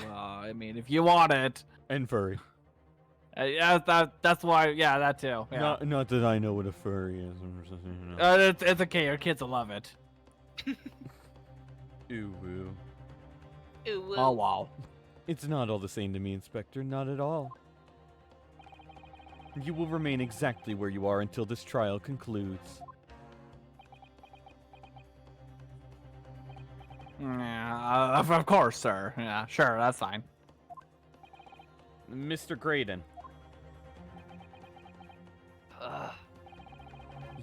if you want it. And furry. Yeah, that's why, yeah, that too. Yeah. Not that I know what a furry is. It's okay, your kids will love it. Ooh, woo. Ooh, Oh, wow. It's not all the same to me, Inspector. Not at all. You will remain exactly where you are until this trial concludes. Yeah, of course, sir. Yeah, sure, that's fine. Mr. Graydon,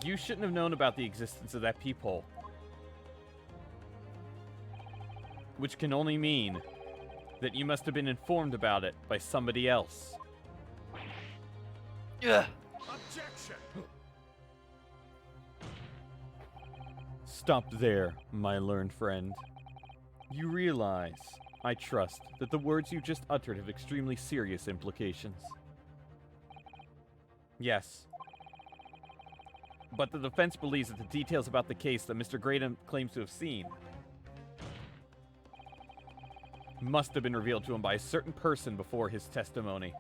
you shouldn't have known about the existence of that peephole. Which can only mean that you must have been informed about it by somebody else. Yeah. Objection! Stop there, my learned friend. You realize, I trust, that the words you just uttered have extremely serious implications. Yes. But the defense believes that the details about the case that Mr. Graydon claims to have seen must have been revealed to him by a certain person before his testimony.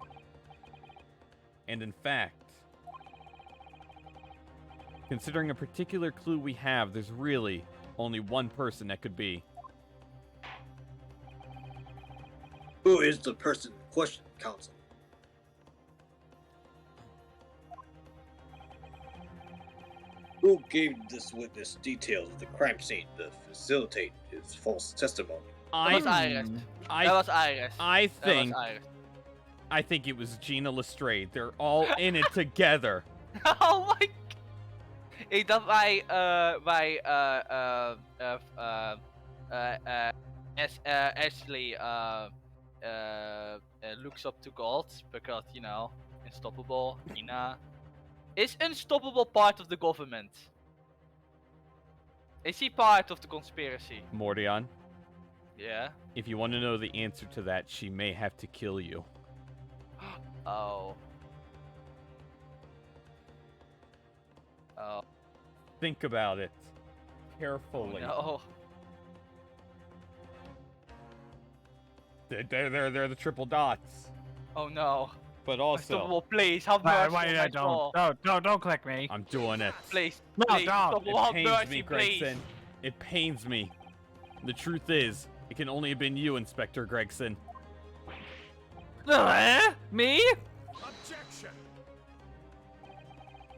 And in fact, considering a particular clue we have, there's really only one person that could be. Who is the person in question, counsel? Who gave this witness details of the crime scene to facilitate his false testimony? That was Iris. That was Iris. I think it was Gina Lestrade. They're all in it together. Oh my! Ik dacht Ashley looks up to God because unstoppable. Gina is unstoppable part of the government. Is he part of the conspiracy? Mordion, Yeah. if you want to know the answer to that, she may have to kill you. Oh. Oh. Think about it carefully. No. They're the triple dots. Oh no. But Mr. also, Wall, please have mercy Why on I my soul. don't click me. I'm doing it. Please, No, please, don't. Mr. Wall, have It pains mercy, me, please. Gregson. It pains me. The truth is, it can only have been you, Inspector Gregson. Me? Objection!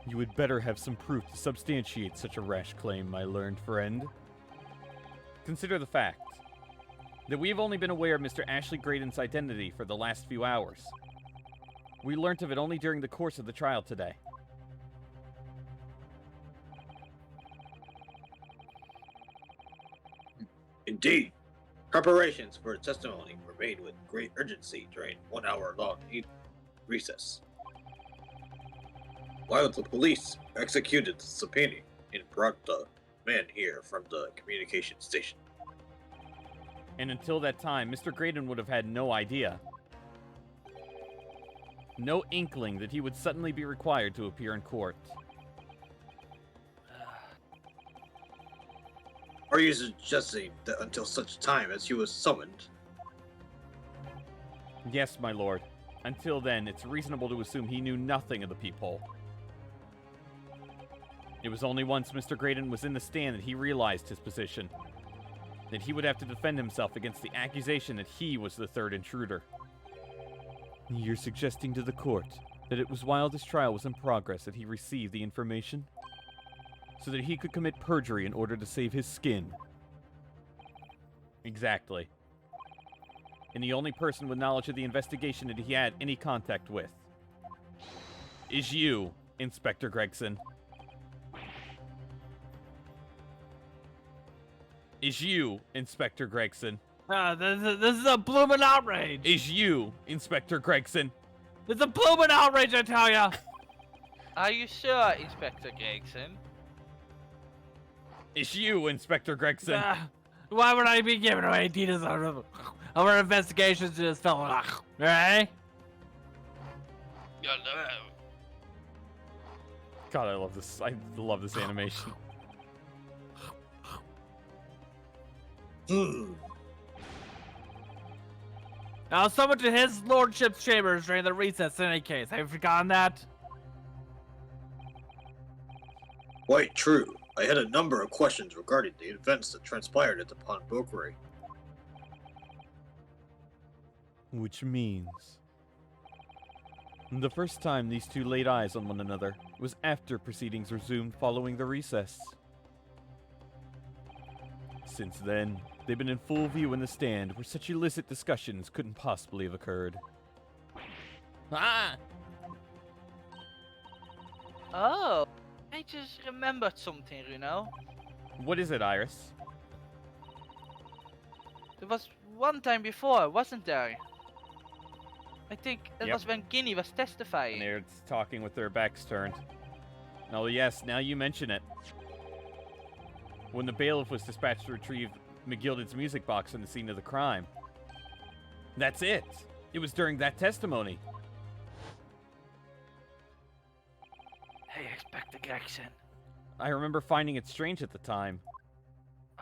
You would better have some proof to substantiate such a rash claim, my learned friend. Consider the fact that we have only been aware of Mr. Ashley Graydon's identity for the last few hours. We learnt of it only during the course of the trial today. Indeed, preparations for testimony were made with great urgency during 1 hour long recess. While the police executed the subpoena and brought the man here from the communication station. And until that time, Mr. Graydon would have had no idea. No inkling that he would suddenly be required to appear in court. Are you suggesting that until such time as he was summoned, Yes, my lord. Until then, it's reasonable to assume he knew nothing of the peephole. It was only once Mr. Graydon was in the stand that he realized his position. That he would have to defend himself against the accusation that he was the third intruder. You're suggesting to the court that it was while this trial was in progress that he received the information? So that he could commit perjury in order to save his skin? Exactly. And the only person with knowledge of the investigation that he had any contact with is you, Inspector Gregson. Is you, Inspector Gregson. This is a bloomin' outrage. Is you, Inspector Gregson. It's a bloomin' outrage, I tell ya. Are you sure, Inspector Gregson? Is you, Inspector Gregson. Why would I be giving away details of our investigations to this fellow? Right? God, I love this. I love this animation. I was summoned to his lordship's chambers during the recess in any case. Have you forgotten that? quite true. I had a number of questions regarding the events that transpired at the pawnbrokery. Which means the first time these two laid eyes on one another was after proceedings resumed following the recess. Since then, they've been in full view in the stand where such illicit discussions couldn't possibly have occurred. Ah! Oh, I just remembered something, you know? What is it, Iris? There was one time before, wasn't there? I think it Yep. was when Ginny was testifying. And they're talking with their backs turned. Oh yes, now you mention it. When the bailiff was dispatched to retrieve McGilded's music box from the scene of the crime. That's it. It was during that testimony. Hey, Inspector Gregson. I remember finding it strange at the time.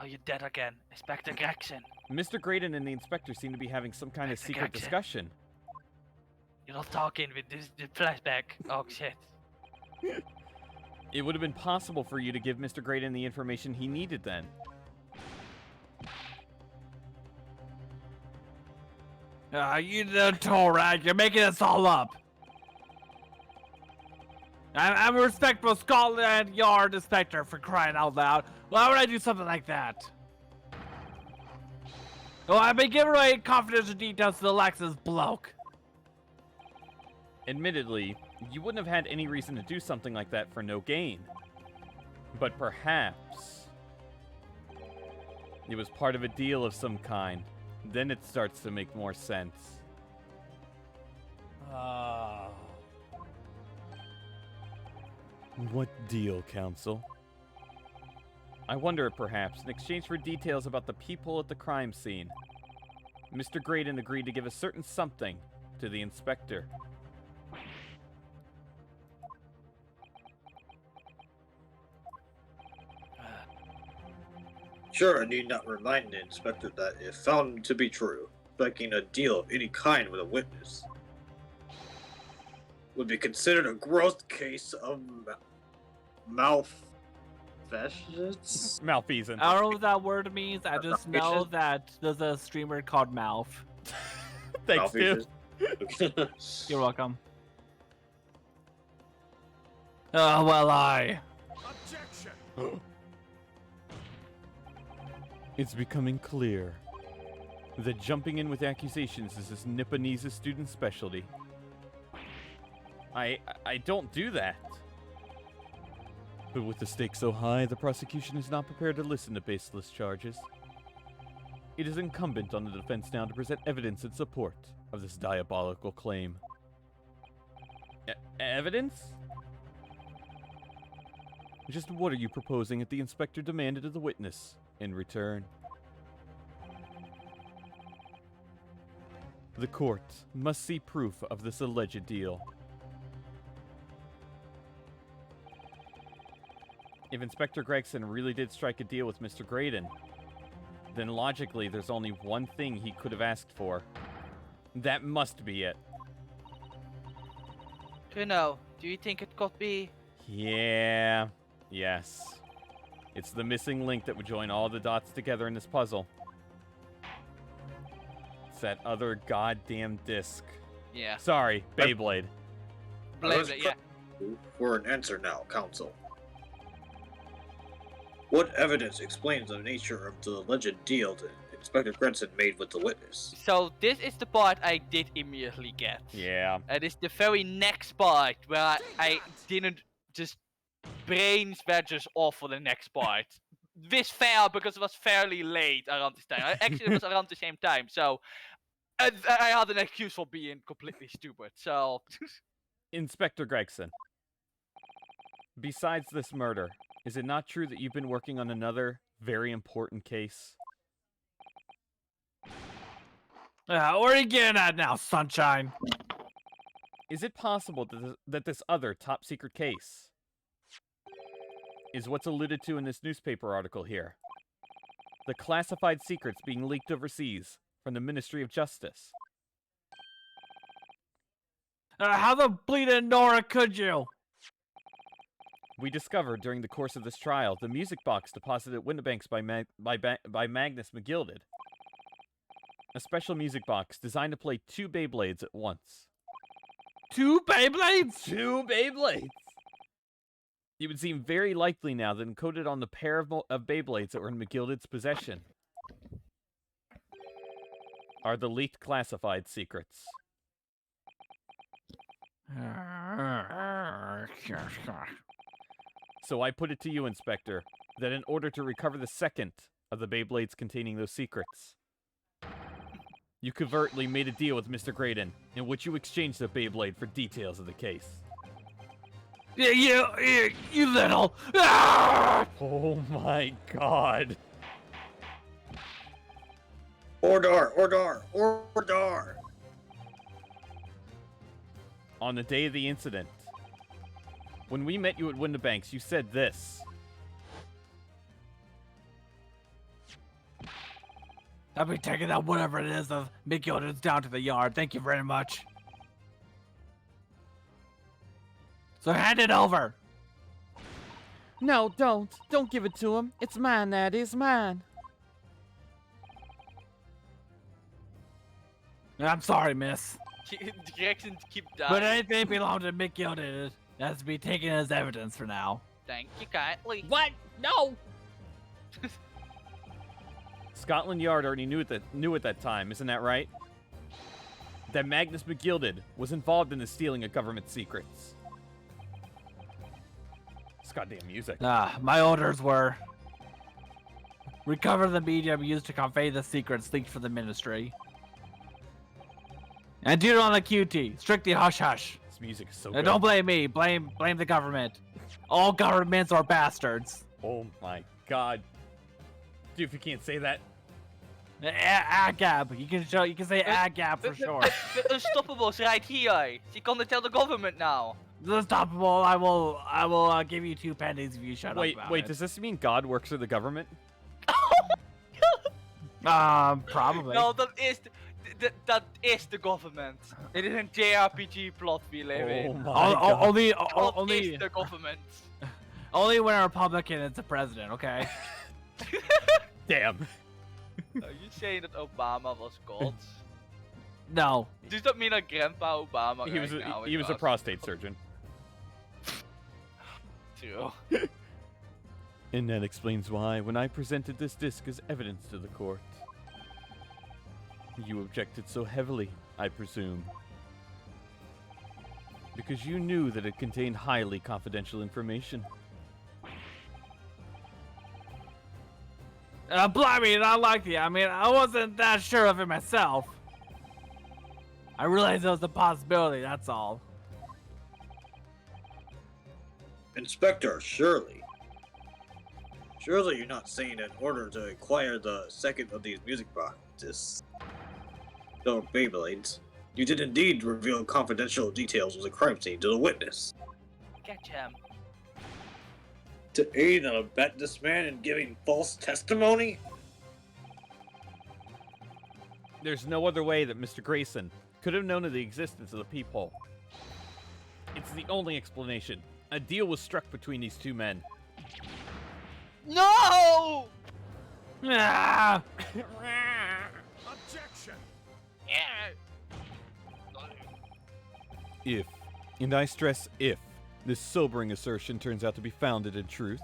Oh, you're dead again. Inspector Gregson. Mr. Graydon and the inspector seemed to be having some kind of Mr. secret Gregson. discussion. You're not talking with this flashback. Oh, shit. It would have been possible for you to give Mr. Graydon the information he needed then. You the Torag, you're making this all up. I'm a respectful Scotland Yard inspector, for crying out loud. Why would I do something like that? Oh, I've been giving away confidential details to the Lexus bloke. Admittedly, you wouldn't have had any reason to do something like that for no gain. But perhaps it was part of a deal of some kind. Then it starts to make more sense. What deal, Counsel? I wonder if perhaps, in exchange for details about the people at the crime scene, Mr. Graydon agreed to give a certain something to the inspector. Sure, I need not remind the inspector that if found to be true, striking a deal of any kind with a witness would be considered a gross case of malfeasance. Malfeasance. I don't know what that word means. I just know that there's a streamer called Malf. Thanks, dude. Malfeasance. You're welcome. Oh, well, Objection! It's becoming clear that jumping in with accusations is this Nipponese student's specialty. I don't do that. But with the stakes so high, the prosecution is not prepared to listen to baseless charges. It is incumbent on the defense now to present evidence in support of this diabolical claim. Evidence? Just what are you proposing that the inspector demanded of the witness in return? The court must see proof of this alleged deal. If Inspector Gregson really did strike a deal with Mr. Graydon, then logically there's only one thing he could have asked for. That must be it. Bruno, do you think it could be? Yeah. Yes. It's the missing link that would join all the dots together in this puzzle. It's that other goddamn disc. Yeah. Sorry, Beyblade. Blame it, yeah. For an answer now, counsel. What evidence explains the nature of the alleged deal that Inspector Gregson made with the witness? So this is the part I did immediately get. Yeah. And it's the very next part where I didn't just brains were just off for the next part. This fair because it was fairly late around this time. Actually, it was around the same time. So I had an excuse for being completely stupid. So Inspector Gregson. Besides this murder, is it not true that you've been working on another very important case? where are you getting at now, sunshine? Is it possible that this other top secret case is what's alluded to in this newspaper article here? The classified secrets being leaked overseas from the Ministry of Justice. How the bleeding Nora could you? We discovered during the course of this trial the music box deposited at Windibanks by Magnus McGilded. A special music box designed to play 2 Beyblades at once. 2 Beyblades? 2 Beyblades! It would seem very likely now that encoded on the pair of Beyblades that were in McGilded's possession are the leaked classified secrets. So I put it to you, Inspector, that in order to recover the second of the Beyblades containing those secrets, you covertly made a deal with Mr. Graydon, in which you exchanged the Beyblade for details of the case. You little... Ah! Oh my god. Order! Order! Order! On the day of the incident, when we met you at Windibanks, you said this. I'll be taking out whatever it is of McGilded's down to the yard. Thank you very much. So hand it over. No, don't. Don't give it to him. It's mine, that is mine. I'm sorry, miss. Gregson keep dying. But anything belonging to McGilded, it has to be taken as evidence for now. Thank you kindly. What? No! Scotland Yard already knew at that time, isn't that right? That Magnus McGilded was involved in the stealing of government secrets. It's goddamn music. My orders were recover the medium used to convey the secrets leaked for the ministry. And do it on a QT. Strictly hush hush. This music is so And good. don't blame me. Blame the government. All governments are bastards. Oh my god. Dude, if you can't say that. Agab. You can say Agab for sure. The Unstoppables right here. She gonna tell the government now. Unstoppable. I will give you 2 pennies if you shut up about Wait, it. does this mean God works for the government? Probably. No, that is that is the government. It is a JRPG plot we live Oh in. my god. Only, Plot only, is the government. only when a Republican is the president. Okay. Damn. Are you saying that Obama was God? No. Does that mean that Grandpa Obama He was now he is was a us? prostate surgeon. True. And that explains why, when I presented this disc as evidence to the court, you objected so heavily, I presume. Because you knew that it contained highly confidential information. Blimey, not like you. I mean, I wasn't that sure of it myself. I realized it was a possibility, that's all. Inspector, surely you're not saying that in order to acquire the second of these music boxes, the Beyblades, you did indeed reveal confidential details of the crime scene to the witness. Catch him. To aid and abet this man in giving false testimony? There's no other way that Mr. Grayson could have known of the existence of the peephole. It's the only explanation. A deal was struck between these two men. No! Ah! Objection! Yeah. If, and I stress if, this sobering assertion turns out to be founded in truth,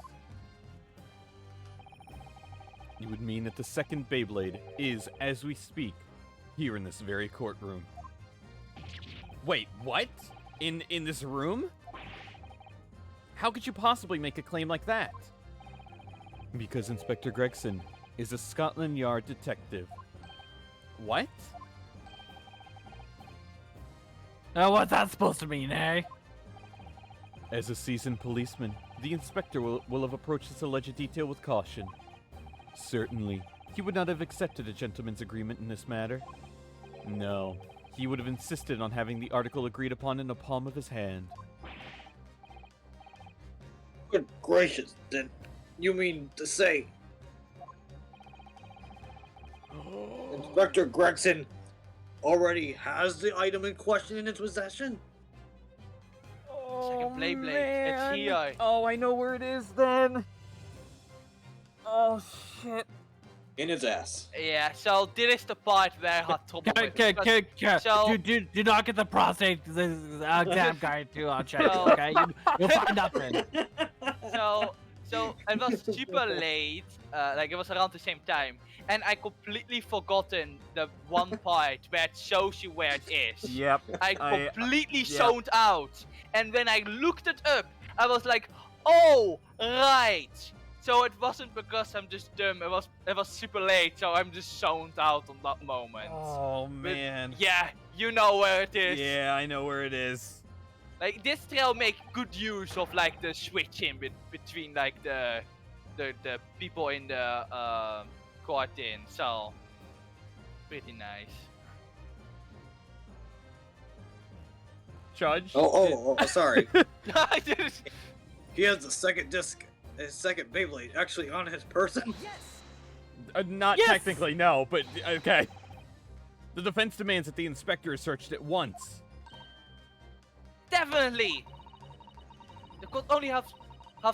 it would mean that the second Beyblade is, as we speak, here in this very courtroom. Wait, what? In this room? How could you possibly make a claim like that? Because Inspector Gregson is a Scotland Yard detective. What? What's that supposed to mean, eh? As a seasoned policeman, the inspector will have approached this alleged detail with caution. Certainly, he would not have accepted a gentleman's agreement in this matter. No, he would have insisted on having the article agreed upon in the palm of his hand. Good gracious, then you mean to say Inspector Gregson already has the item in question in its possession? Second Beyblade. It's here. Oh, I know where it is then. Oh, shit. In his ass. Yeah, so this is the part where I had trouble with. because- So- Do not get the prostate exam guy to check it, So- okay? You'll find nothing. So it was super late, like it was around the same time, and I completely forgotten the one part where it shows you where it is. Yep. I completely yep. zoned out, and when I looked it up, I was like, oh, right. So it wasn't because I'm just dumb, it was super late, so I'm just zoned out on that moment. Oh, man. Yeah, you know where it is. Yeah, I know where it is. Like this trail make good use of like the switching between like the people in the court in, so pretty nice. Judge? Oh, sorry. I just- He has the second disc, his second Beyblade, actually on his person. Not Yes! technically, no, but okay. The defense demands that the inspector is searched at once. Definitely. They could only have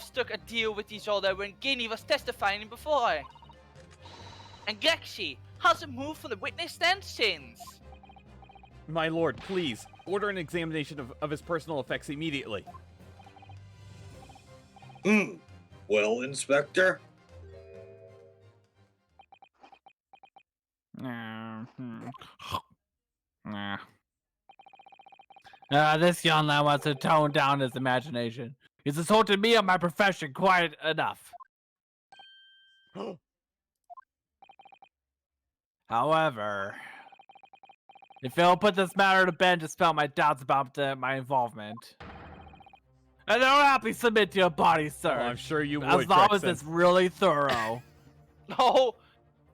struck a deal with each other when Guinea was testifying before. And Grexy hasn't moved from the witness stand since. My lord, please, order an examination of his personal effects immediately. Well, Inspector? This young lad wants to tone down his imagination. He's assaulted me on my profession quite enough. However, if he'll put this matter to bed, dispel my doubts about my involvement, and I'll happily submit to a body search. Oh, I'm sure you would, as long as Gregson. it's really thorough. No.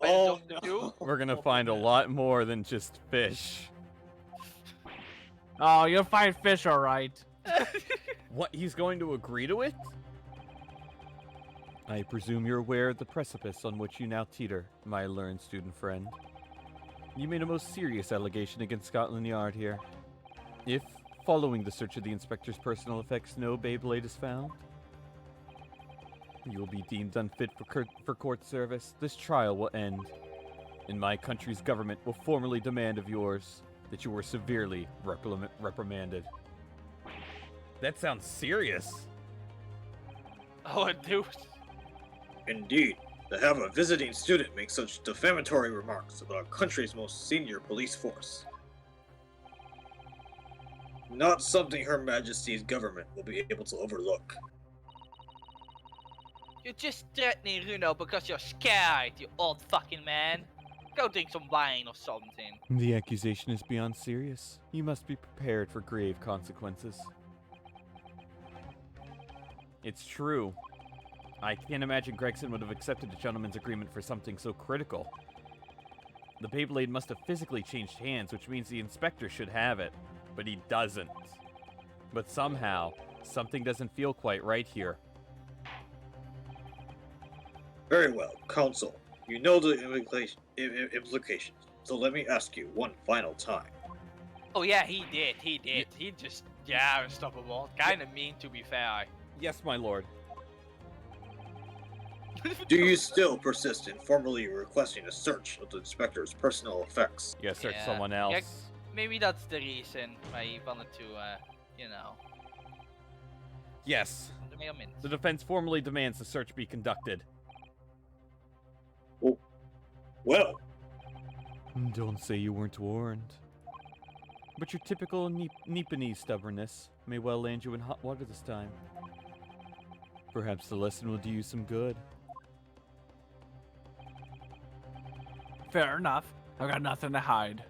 Oh, no. We're gonna find a lot more than just fish. Oh, you'll find fish, all right. What, he's going to agree to it? I presume you're aware of the precipice on which you now teeter, my learned student friend. You made a most serious allegation against Scotland Yard here. If, following the search of the inspector's personal effects, no Beyblade is found, you will be deemed unfit for court service. This trial will end, and my country's government will formally demand of yours that you were severely reprimanded. That sounds serious. Oh, dude. Indeed, to have a visiting student make such defamatory remarks about our country's most senior police force. Not something Her Majesty's government will be able to overlook. You're just threatening Runo because you're scared, you old fucking man. Go drink some wine or something. The accusation is beyond serious. You must be prepared for grave consequences. It's true. I can't imagine Gregson would have accepted a gentleman's agreement for something so critical. The Beyblade must have physically changed hands, which means the inspector should have it, but he doesn't. But somehow, something doesn't feel quite right here. Very well, counsel. You know the implications, so let me ask you one final time. Oh yeah, he did. He just, yeah, unstoppable. Kinda mean, to be fair. Yes, my lord. Do you still persist in formally requesting a search of the inspector's personal effects? You gotta search Yeah. someone else. Yeah, maybe that's the reason why he wanted to, you know, Yes. the mailman. The defense formally demands the search be conducted. Well, Don't say you weren't warned. But your typical Nipponese stubbornness may well land you in hot water this time. Perhaps the lesson will do you some good. Fair enough. I've got nothing to hide.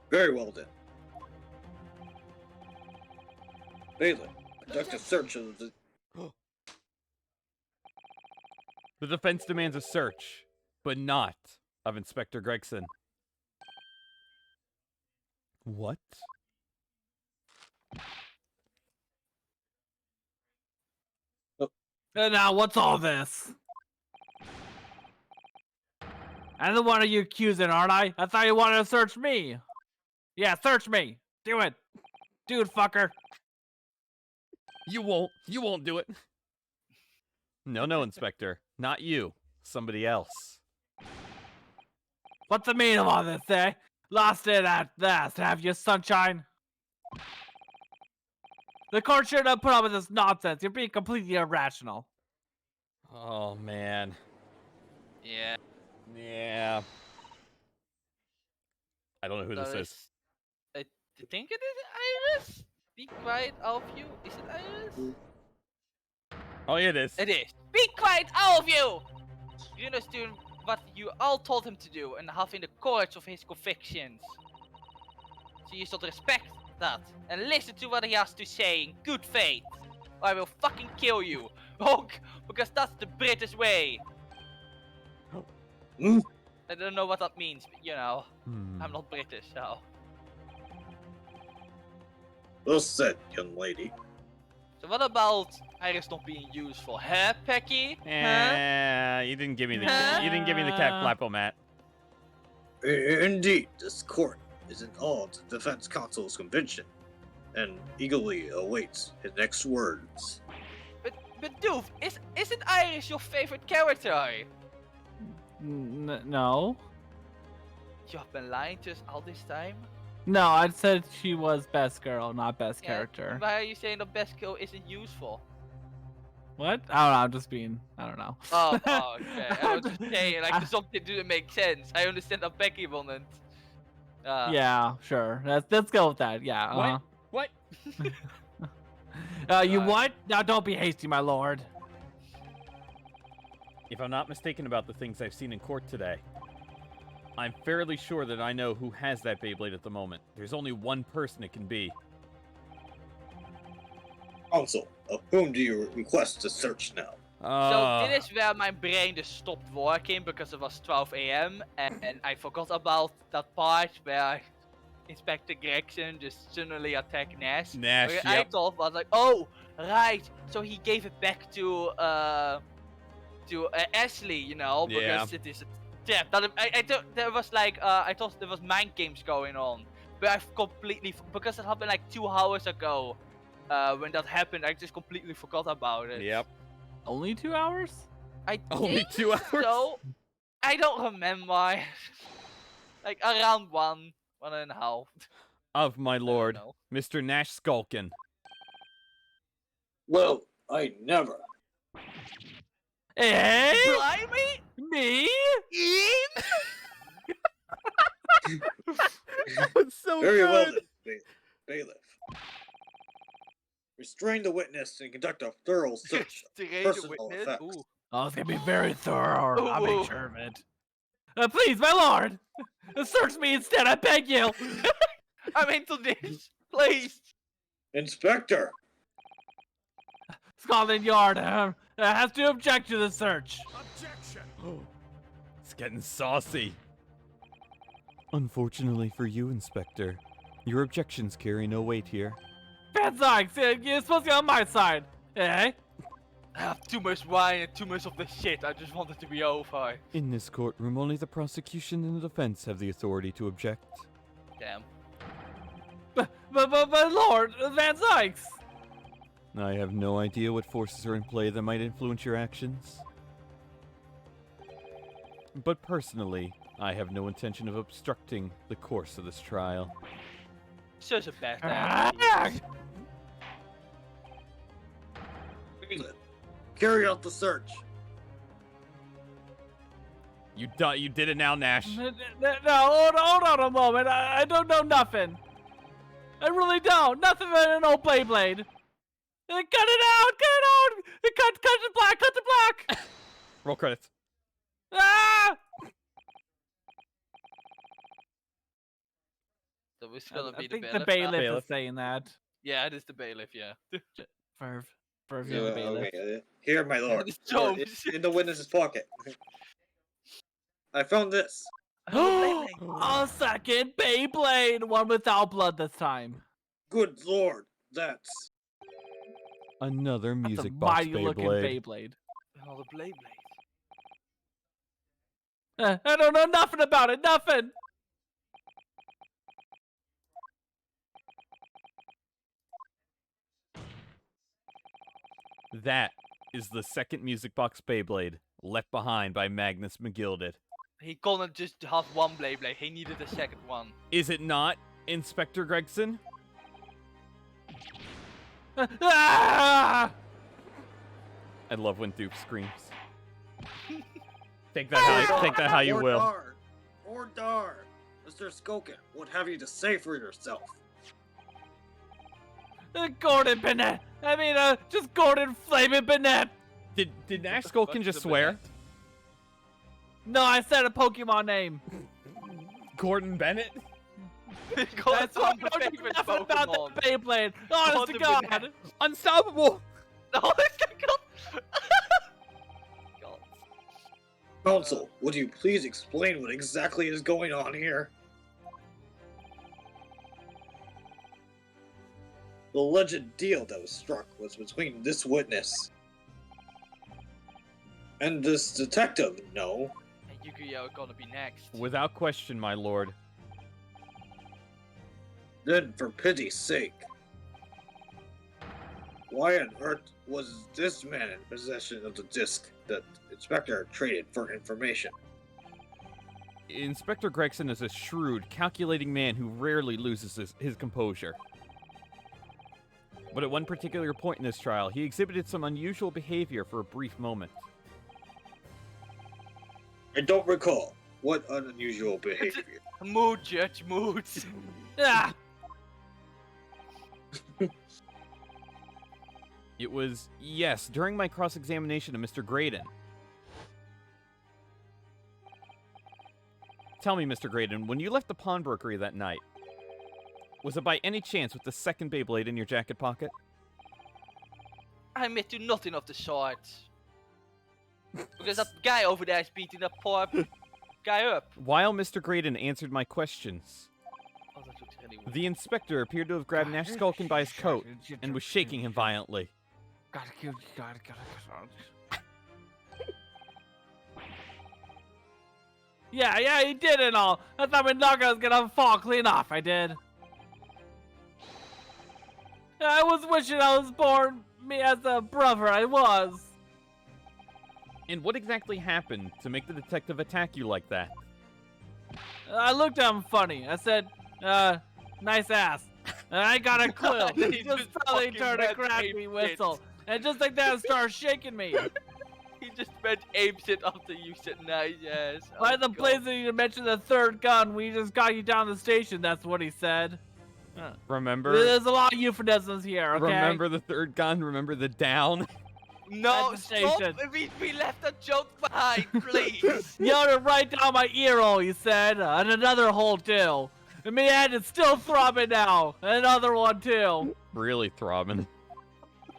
very well then. Balin, conduct a search of the... The defense demands a search, but not of Inspector Gregson. What? And now, what's all this? I'm the one of you accusing, aren't I? I thought you wanted to search me. Yeah, search me. Do it. Dude, fucker. You won't. You won't do it. No, Inspector. Not you. Somebody else. What's the meaning of all this, eh? Lost it at last, have you, sunshine? The court shouldn't have put up with this nonsense. You're being completely irrational. Oh, man. Yeah. Yeah. I don't know who this is. I think it is Iris. Be quiet, all of you. Is it Iris? Oh, yeah, it is. It is. Be quiet, all of you! Runo's doing what you all told him to do and having the courage of his convictions. So you should respect that and listen to what he has to say in good faith. Or I will fucking kill you. Oh, because that's the British way. Hmm? I don't know what that means, but you know, Hmm. I'm not British, so. Well said, young lady. So what about Iris not being useful, huh, Pecky? You didn't give me the Huh? you didn't give me the cat flappo-mat. Indeed, this court is in awe to the defense counsel's conviction, and eagerly awaits his next words. But Doof, isn't Iris your favorite character? No. You have been lying to us all this time? No, I said she was best girl, not best Yeah, character. Why are you saying the best girl isn't useful? What? I don't know. I'm just being. I don't know. Oh, okay. I was just saying, like, something didn't make sense. I understand that Becky wanted. Yeah, sure. Let's go with that. Yeah. Uh-huh. What? You what? Now don't be hasty, my lord. If I'm not mistaken about the things I've seen in court today, I'm fairly sure that I know who has that Beyblade at the moment. There's only one person it can be. Counsel, of whom do you request to search now? So this is where my brain just stopped working because it was 12 a.m. and I forgot about that part where Inspector Gregson just suddenly attacked Nash. Nash, Where I yep. thought was like, oh, right. So he gave it back to Ashley, you know, because Yeah. it is a Yeah, I thought there was like I thought there was mind games going on, but I've completely because it happened like 2 hours ago. When that happened, I just completely forgot about it. Yep. Only 2 hours? I Only think 2 hours? so. I don't remember. Like around 1.5. Of my I don't lord, know. Mr. Nash Skulkin. Well, I never. Eh? Blimey! Me? Ian? That was so Very good. well then, bailiff. Restrain the witness and conduct a thorough search of Restrain the personal witness? effects. Ooh. Oh, it's gonna be very thorough. I'll Ooh. make sure of it. Please, my lord! Search me instead, I beg you! I'm into this. Please. Inspector! Scotland Yard has to object to the search. It's getting saucy. Unfortunately for you, Inspector, your objections carry no weight here. Van Zykes, you're supposed to be on my side. Eh? I have too much wine and too much of the shit. I just want it to be over. In this courtroom, only the prosecution and the defense have the authority to object. Damn. But Lord, Van Zykes! I have no idea what forces are in play that might influence your actions. But personally, I have no intention of obstructing the course of this trial. Such a bad Ah! Bailiff, carry out the search. You did it now, Nash. No, hold on a moment. I don't know nothing. I really don't. Nothing but an old Beyblade. Cut it out! Cut it out! Cut the black! Cut the black! Roll credits. Ah! So it's gonna I be think the the bailiff. now? bailiff is saying that. Yeah, it is the bailiff, yeah. Verve, you're the bailiff. Okay, here, my lord. It's Or Jones. in the witness's pocket. I found this. Another Beyblade. A second Beyblade! One without blood this time. Good lord, that's... Another That's a music box mighty looking Beyblade. Beyblade. Another Beyblade. I don't know nothing about it. Nothing. That is the second music box Beyblade, left behind by Magnus McGilded. He couldn't just have one Beyblade, he needed a second one. Is it not, Inspector Gregson? Ah! I love when Duke screams. Take that how you will. Or darn. Mr. Skokin, what have you to say for yourself? Gordon Bennett. I mean, just Gordon Flaming Bennett. Did Nash the Skulkin fuck's just the swear? No, I said a Pokemon name. Gordon Bennett? That's why one of my I don't know favorite nothing about Pokemon. the Beyblade. Honest to Gordon God. Bennett. Unstoppable! Oh my god! God. Counsel, would you please explain what exactly is going on here? The alleged deal that was struck was between this witness and this detective, no? And Yu-Gi-Oh are gonna be next. Without question, my lord. Then, for pity's sake, why on earth was this man in possession of the disc that Inspector traded for information? Inspector Gregson is a shrewd, calculating man who rarely loses his composure. But at one particular point in this trial, he exhibited some unusual behavior for a brief moment. I don't recall. What unusual behavior? Mood, Judge, mood. Ah. It was, yes, during my cross-examination of Mr. Graydon. Tell me, Mr. Graydon, when you left the pawnbrokery that night, was it by any chance with the second Beyblade in your jacket pocket? I admit to nothing of the sort. Because that guy over there is beating that poor guy up. While Mr. Graydon answered my questions, Oh, that looks really weird. the inspector appeared to have grabbed Nash Skulkin by his coat and was shaking him violently. Yeah, he did and all. I thought my knuckle was gonna fall clean off. I did. I was wishing I was born me as a brother. I was. And what exactly happened to make the detective attack you like that? I looked at him funny. I said, nice ass. And I got a clue. He He just just suddenly fucking turned a went cracky apeshit. whistle. And just like that, started shaking me. He just went apeshit after you said nice ass. By Oh, the God. place that you mentioned the third gun, we just got you down the station. That's what he said. Remember? There's a lot of euphemisms here, okay? Remember the third gun? Remember the down? No, At the stop! station. We left a joke behind, please. Yelled it right down my ear hole, he said. And another hole, too. And my head is still throbbing now. Another one, too. Really throbbing.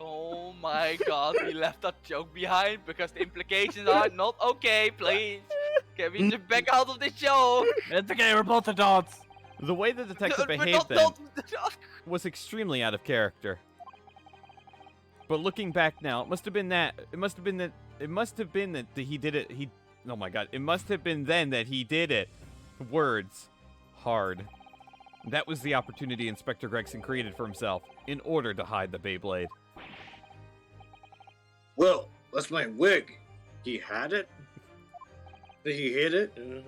Oh my God, we left a joke behind because the implications are not okay. Please, can we get back out of this joke? It's okay, we're both adults. The way the detective We're behaved then not- was extremely out of character. But looking back now, it must have been that he did it. Oh my God! It must have been then that he did it. Words, hard. That was the opportunity Inspector Gregson created for himself in order to hide the Beyblade. Well, that's my wig. He had it? Did he hit it?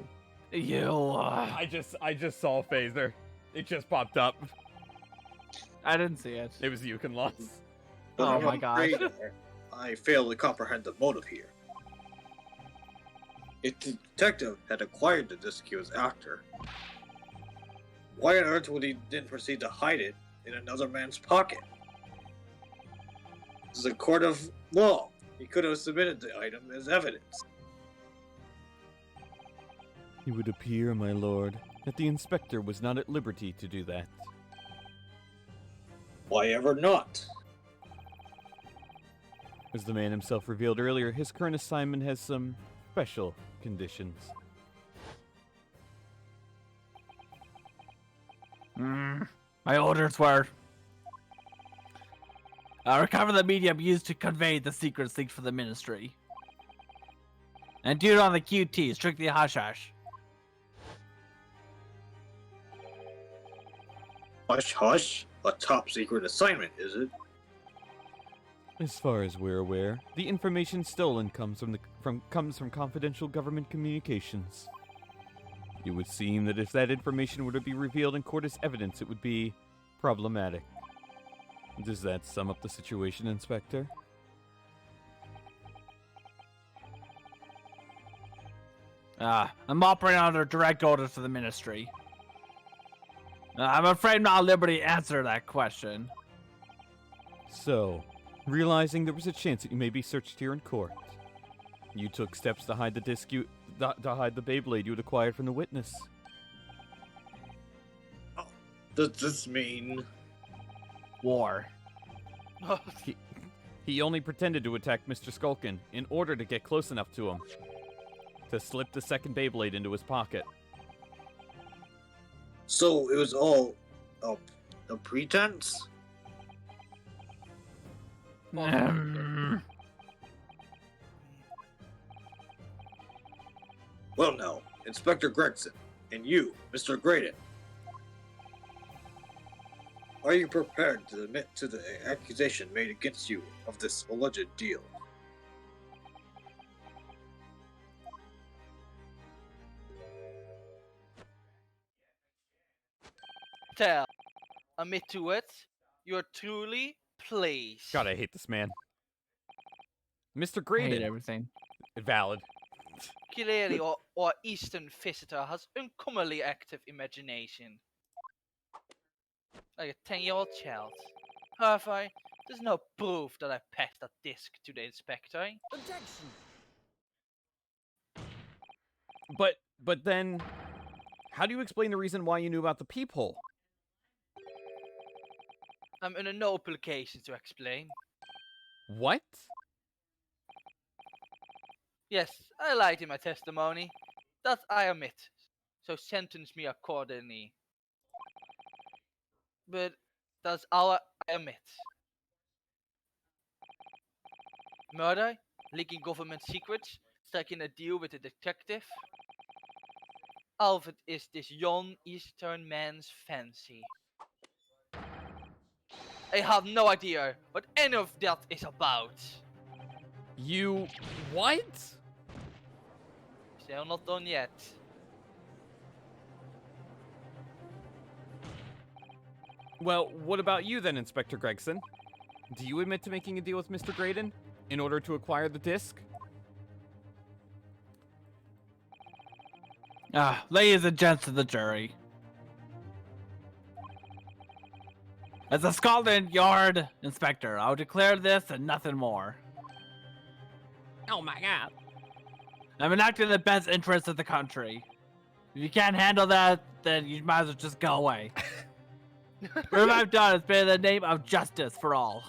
You, I just saw a phaser. It just popped up. I didn't see it. It was Yukon Loss. But Oh I'm my gosh. afraid I fail to comprehend the motive here. If the detective had acquired the disc he was after, why on earth would he then proceed to hide it in another man's pocket? This is a court of law. He could have submitted the item as evidence. It would appear, my lord, that the inspector was not at liberty to do that. Why ever not? As the man himself revealed earlier, his current assignment has some special conditions. My orders were recover the medium used to convey the secrets leaked for the ministry. And do it on the QT, strictly hush hush. Hush hush? A top secret assignment, is it? As far as we're aware, the information stolen comes from confidential government communications. It would seem that if that information were to be revealed in court as evidence, it would be problematic. Does that sum up the situation, Inspector? I'm operating under direct orders for the ministry. I'm afraid I'm not at liberty to answer that question. So, realizing there was a chance that you may be searched here in court, you took steps to hide the to hide the Beyblade you had acquired from the witness. Does this mean... War. He only pretended to attack Mr. Skulkin in order to get close enough to him to slip the second Beyblade into his pocket. So it was all a pretense? Well now, Inspector Gregson, and you, Mr. Graydon. Are you prepared to admit to the accusation made against you of this alleged deal? Tell, admit to it. You're truly pleased. God, I hate this man. Mr. I hate Graydon. everything. Valid. Clearly, our Eastern visitor has uncommonly active imagination. Like a 10-year-old child. However, there's no proof that I passed that disc to the inspector. Objection. But then, how do you explain the reason why you knew about the peephole? I'm under no obligation to explain. What? Yes, I lied in my testimony. That I admit. So sentence me accordingly. But that's all I admit. Murder, leaking government secrets, striking a deal with a detective. of it is this young Eastern man's fancy. I have no idea what any of that is about. You what? Still not done yet. Well, what about you then, Inspector Gregson? Do you admit to making a deal with Mr. Graydon in order to acquire the disc? Ladies and gents of the jury. As a Scotland Yard inspector, I'll declare this and nothing more. Oh my god. I'm enacting the best interest of the country. If you can't handle that, then you might as well just go away. Whatever I've done has been in the name of justice for all.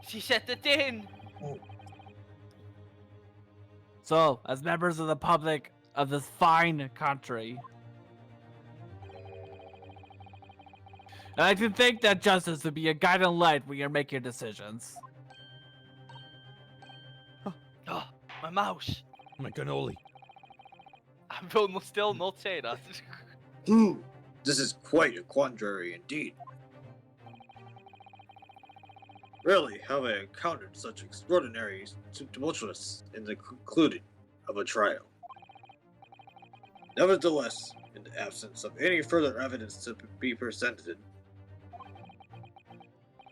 She said it in. So, as members of the public of this fine country, I like to think that justice would be a guiding light when you're making decisions. Oh, my mouse. My cannoli. I will still not say that. This is quite a quandary indeed. Rarely have I encountered such extraordinary tumultuousness in the concluding of a trial. Nevertheless, in the absence of any further evidence to be presented,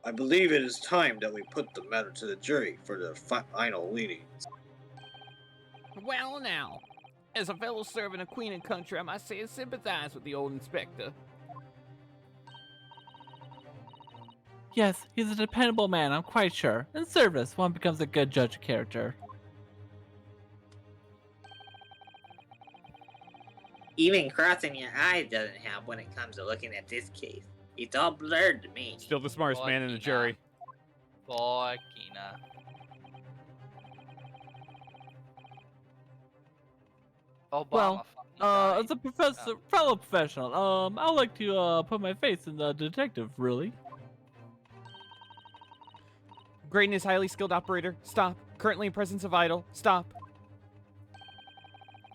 I believe it is time that we put the matter to the jury for the final leanings. Well now, as a fellow servant of Queen and Country, I must say I sympathize with the old inspector. Yes, he's a dependable man, I'm quite sure. In service, one becomes a good judge of character. Even crossing your eyes doesn't help when it comes to looking at this case. It's all blurred to me. Still the smartest man in the jury. Boy, Kina. Obama Well, fucking as a professor, fellow professional, I'd like to put my face in the detective, really. Graydon is highly skilled operator. Stop. Currently in presence of idol. Stop.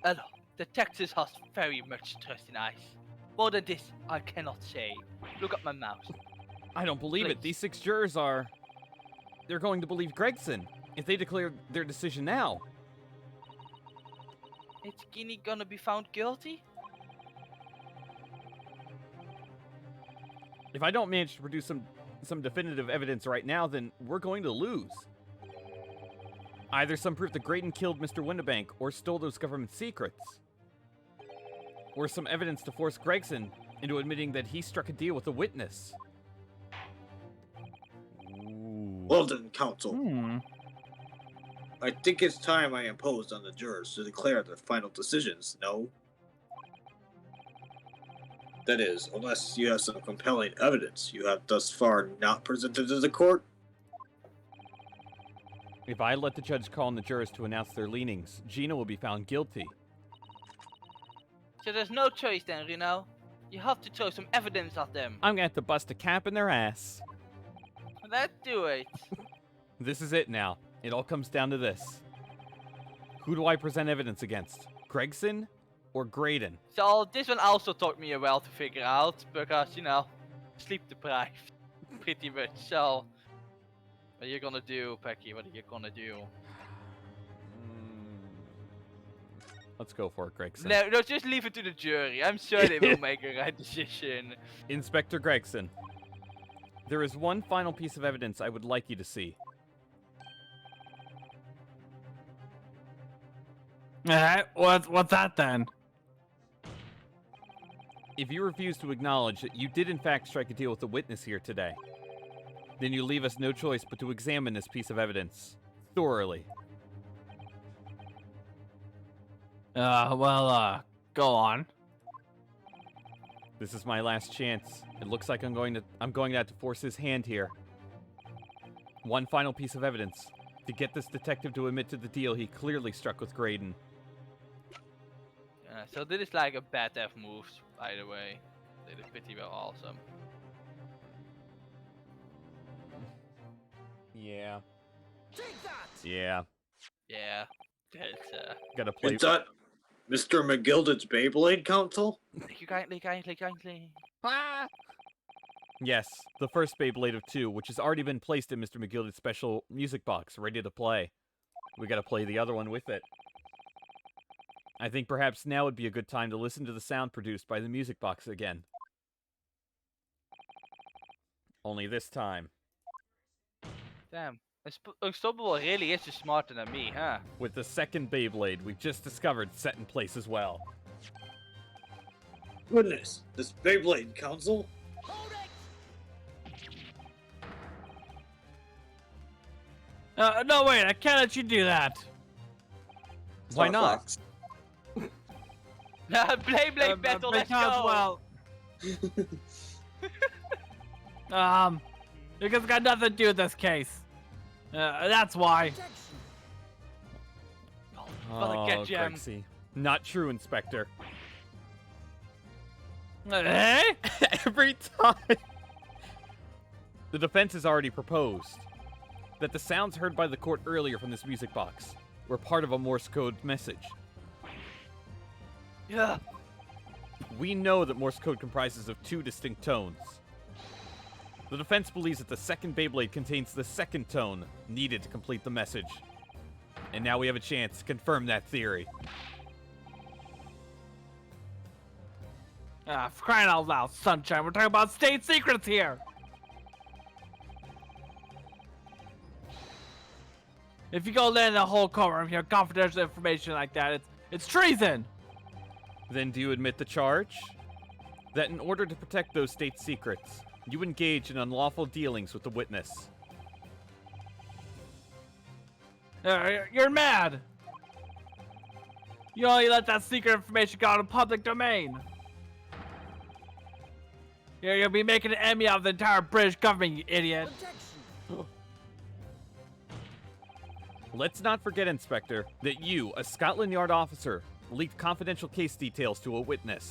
Hello, the Texas has very much trust in ice. More than this, I cannot say. Look at my mouse. I don't believe it. Please. These 6 jurors are... They're going to believe Gregson if they declare their decision now. Is Guinea gonna be found guilty? If I don't manage to produce some definitive evidence right now, then we're going to lose. Either some proof that Graydon killed Mr. Windibank or stole those government secrets. Or some evidence to force Gregson into admitting that he struck a deal with a witness. Ooh. Well done, counsel. Hmm. I think it's time I imposed on the jurors to declare their final decisions, no? That is, unless you have some compelling evidence you have thus far not presented to the court. If I let the judge call on the jurors to announce their leanings, Gina will be found guilty. So there's no choice then, Reno. You have to throw some evidence at them. I'm gonna have to bust a cap in their ass. Let's do it. This is it now. It all comes down to this. Who do I present evidence against? Gregson or Graydon? So this one also took me a while to figure out because, you know, sleep deprived. Pretty much. So, what are you gonna do, Pecky? What are you gonna do? Let's go for it, Gregson. No, just leave it to the jury. I'm sure they will make a right decision. Inspector Gregson, there is one final piece of evidence I would like you to see. Alright, what's that then? If you refuse to acknowledge that you did in fact strike a deal with the witness here today, then you leave us no choice but to examine this piece of evidence thoroughly. Go on. This is my last chance. It looks like I'm going to have to force his hand here. One final piece of evidence to get this detective to admit to the deal he clearly struck with Graydon. So this is like a bad F move, by the way. They did pretty well awesome. Yeah. Yeah. Yeah. That's Gotta play. It's done. Mr. McGilded's Beyblade Council? Thank you kindly. Yes, the first Beyblade of 2, which has already been placed in Mr. McGilded's special music box, ready to play. We gotta play the other one with it. I think perhaps now would be a good time to listen to the sound produced by the music box again. Only this time, Damn. Unstoppable really is just smarter than me, huh? with the second Beyblade we've just discovered set in place as well. Goodness, this Beyblade Council? No, wait, I can't let you do that. Why not? Fox. Blade battle, let's Because, go! well... because it's got nothing to do with this case. That's why. Well, get you. Grexy. Not true, Inspector. Eh? Every time. The defense has already proposed that the sounds heard by the court earlier from this music box were part of a Morse code message. Yeah. We know that Morse code comprises of 2 distinct tones. The defense believes that the second Beyblade contains the second tone needed to complete the message. And now we have a chance to confirm that theory. For crying out loud, Sunshine, we're talking about state secrets here! If you go land in the whole courtroom, you know, confidential information like that, it's treason! Then do you admit the charge? That in order to protect those state secrets, you engage in unlawful dealings with the witness. You're mad! You only let that secret information go out in public domain! You'll be making an enemy out of the entire British government, you idiot! Let's not forget, Inspector, that you, a Scotland Yard officer, leaked confidential case details to a witness.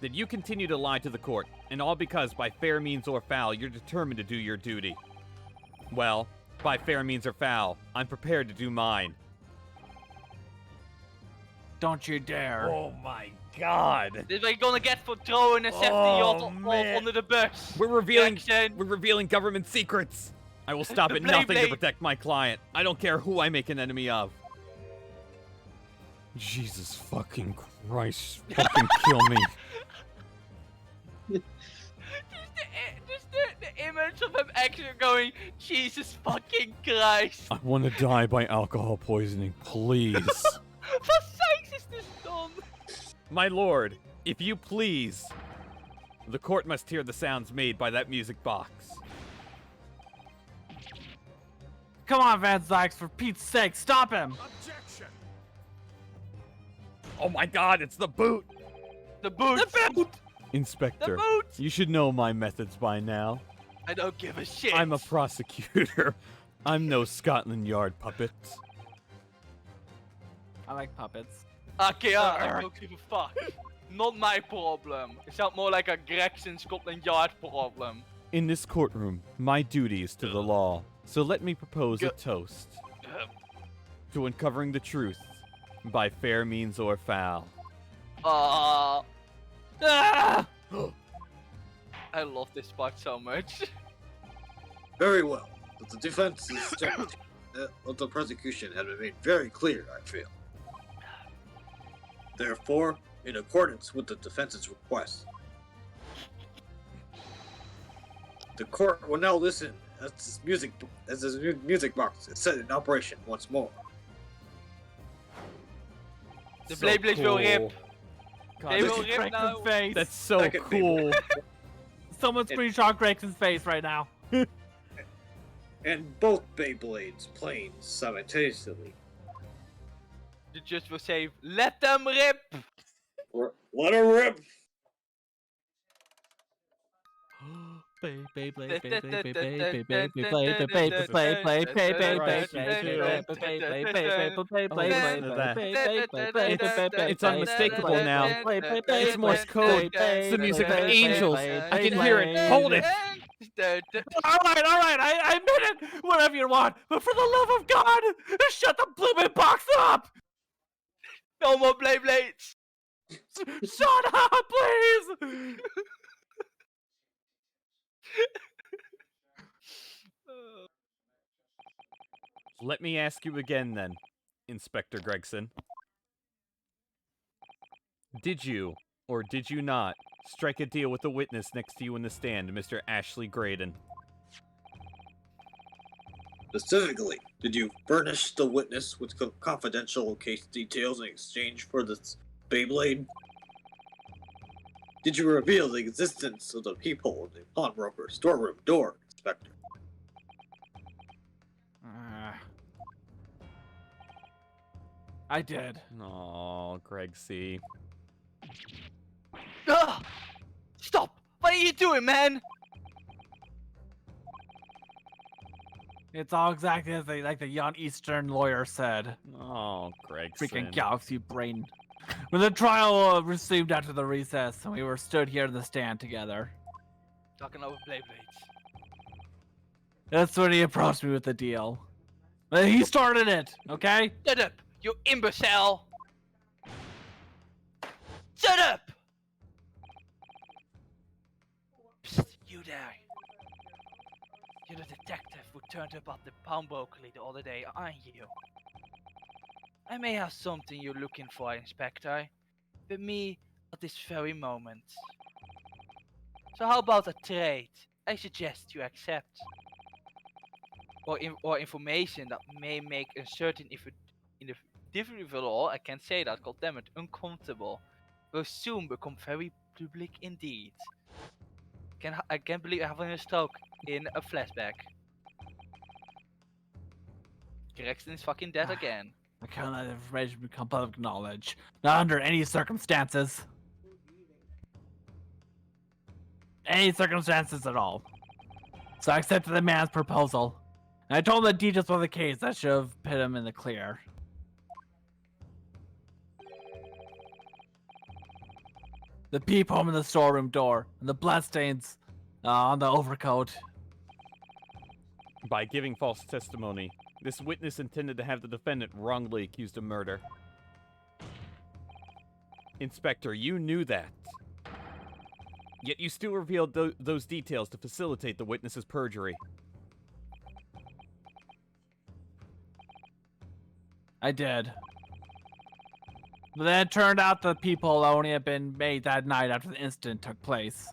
That you continue to lie to the court, and all because, by fair means or foul, you're determined to do your duty. Well, by fair means or foul, I'm prepared to do mine. Don't you dare. Oh my god! This is what you're gonna get for throwing a 70-year-old man. under the bus. We're revealing Jackson. government secrets! I will stop The at nothing to Blade. protect my client. I don't care who I make an enemy of. Jesus fucking Christ. Fucking kill me. Just the image of him actually going, Jesus fucking Christ. I want to die by alcohol poisoning, please. For sakes is this done? My lord, if you please, the court must hear the sounds made by that music box. Come on, Van Zykes, for Pete's sake, stop him! Oh my god, it's the boot! The boots. The boot! Inspector, The boots. you should know my methods by now. I don't give a shit. I'm a prosecutor. I'm no Scotland Yard puppet. I like puppets. Okay, I don't give a fuck. Not my problem. It sounds more like a Gregson Scotland Yard problem. In this courtroom, my duty is to the law. So let me propose a toast to uncovering the truth by fair means or foul. Ah! I love this part so much. Very well. But the defense's statement of the prosecution has been made very clear, I feel. Therefore, in accordance with the defense's request, the court will now listen as this music box is set in operation once more. The So Beyblades will rip. cool. God, They this will is- rip now. face. That's so Second cool. Someone screenshot Gregson's face right now. And both Beyblades playing simultaneously. The judge will say, let them rip. Let her rip! It's unmistakable now. It's Morse code. It's the music of angels. I can hear it. Hold it. Alright, I admit it! Whatever you want, but for the love of God, shut the blooming box up! No more Beyblades! Shut up, please! Let me ask you again then, Inspector Gregson. Did you, or did you not, strike a deal with the witness next to you in the stand, Mr. Ashley Graydon? Specifically, did you furnish the witness with confidential case details in exchange for this Beyblade? Did you reveal the existence of the peephole in the pawnbroker storeroom door, Inspector? I did. Oh, Greg C. Ugh! Stop! What are you doing, man? It's all exactly as like the young Eastern lawyer said. Oh, Gregson. Freaking galaxy brain. When the trial resumed after the recess, and we were stood here in the stand together. Talking over Beyblades. That's when he approached me with the deal. He started it, okay? Shut up, you imbecile! Shut up! Psst, you there. You're the detective who turned up at the pawnbroker the other day, aren't you? I may have something you're looking for, Inspector, but me at this very moment. So how about a trade? I suggest you accept. Or information that may make a certain individual, I can't say that, goddammit, uncomfortable, will soon become very public indeed. I can't believe I'm having a stroke in a flashback. Gregson is fucking dead again. I can't let information become public knowledge. Not under any circumstances. Any circumstances at all. So I accepted the man's proposal. And I told him the details of the case that should have put him in the clear. The peephole in the storeroom door, and the bloodstains on the overcoat. By giving false testimony, this witness intended to have the defendant wrongly accused of murder. Inspector, you knew that. Yet you still revealed those details to facilitate the witness's perjury. I did. But then it turned out the peephole only had been made that night after the incident took place.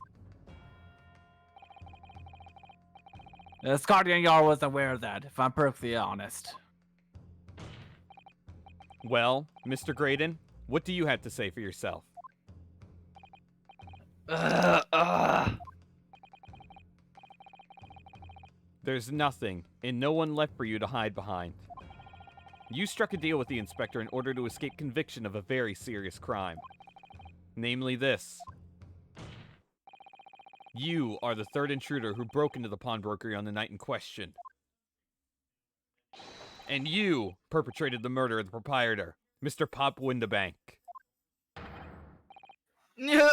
Scotland Yard was aware of that, if I'm perfectly honest. Well, Mr. Graydon, what do you have to say for yourself? There's nothing, and no one left for you to hide behind. You struck a deal with the inspector in order to escape conviction of a very serious crime. Namely this. You are the third intruder who broke into the pawnbrokery on the night in question. And you perpetrated the murder of the proprietor, Mr. Pop Windabank. You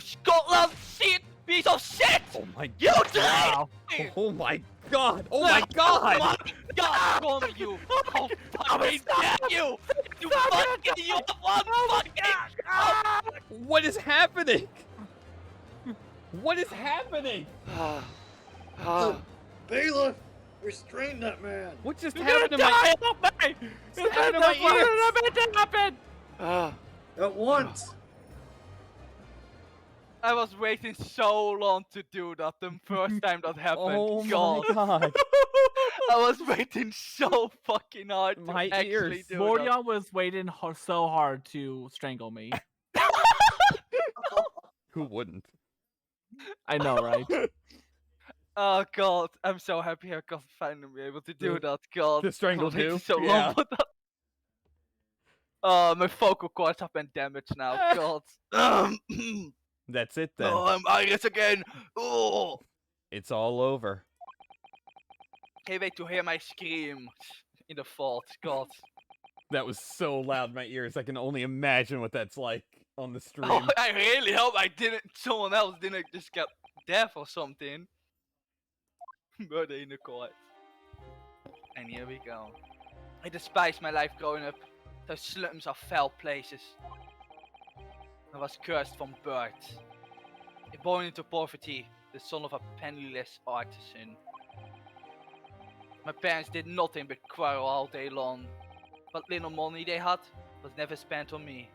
Scotland shit piece of shit! Oh my You god! wow. Oh my god! Oh my god! Oh my god, from you! How fucking dare you! You fucking, you one fucking... What is happening? What is happening? Bailiff! Restrain that man! What just happened to my... It's happened to my ears? At once! I was waiting so long to do that the first time that happened. Oh God. my god! I was waiting so fucking hard to My actually ears. do that. Morion was waiting so hard to strangle me. Who wouldn't? I know, right? Oh god, I'm so happy I got finally be able to do that. God, To strangle I was waiting you? so Yeah. long for that. Oh, my vocal cords have been damaged now. God. That's it then. Oh, I'm Iris again. Oh. It's all over. Can't wait to hear my scream in the vault. God. That was so loud in my ears. I can only imagine what that's like on the stream. Oh, I really hope someone else didn't just get deaf or something. Murder in the court. And here we go. I despised my life growing up. Those slums are foul places. I was cursed from birth. Born into poverty, the son of a penniless artisan. My parents did nothing but quarrel all day long. What little money they had was never spent on me.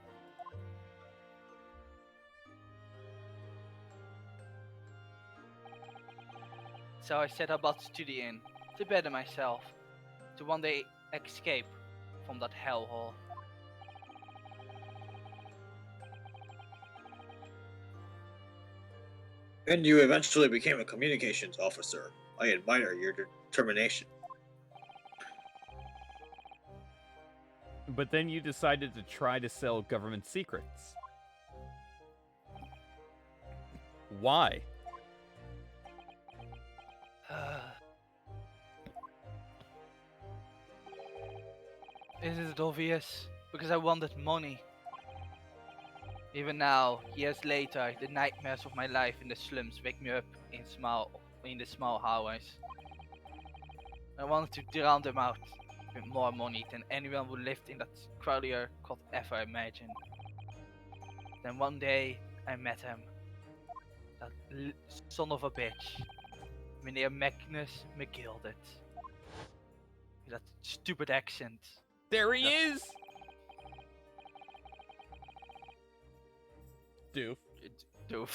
So I set about studying to better myself, to one day escape from that hellhole. And you eventually became a communications officer. I admire your determination. But then you decided to try to sell government secrets. Why? Isn't it obvious? Because I wanted money. Even now, years later, the nightmares of my life in the slums wake me up in the small hours. I wanted to drown them out with more money than anyone who lived in that crowdier could ever imagine. Then one day, I met him. That son of a bitch. Meneer Magnus McGilded. With that stupid accent. There he is! Doof. Doof.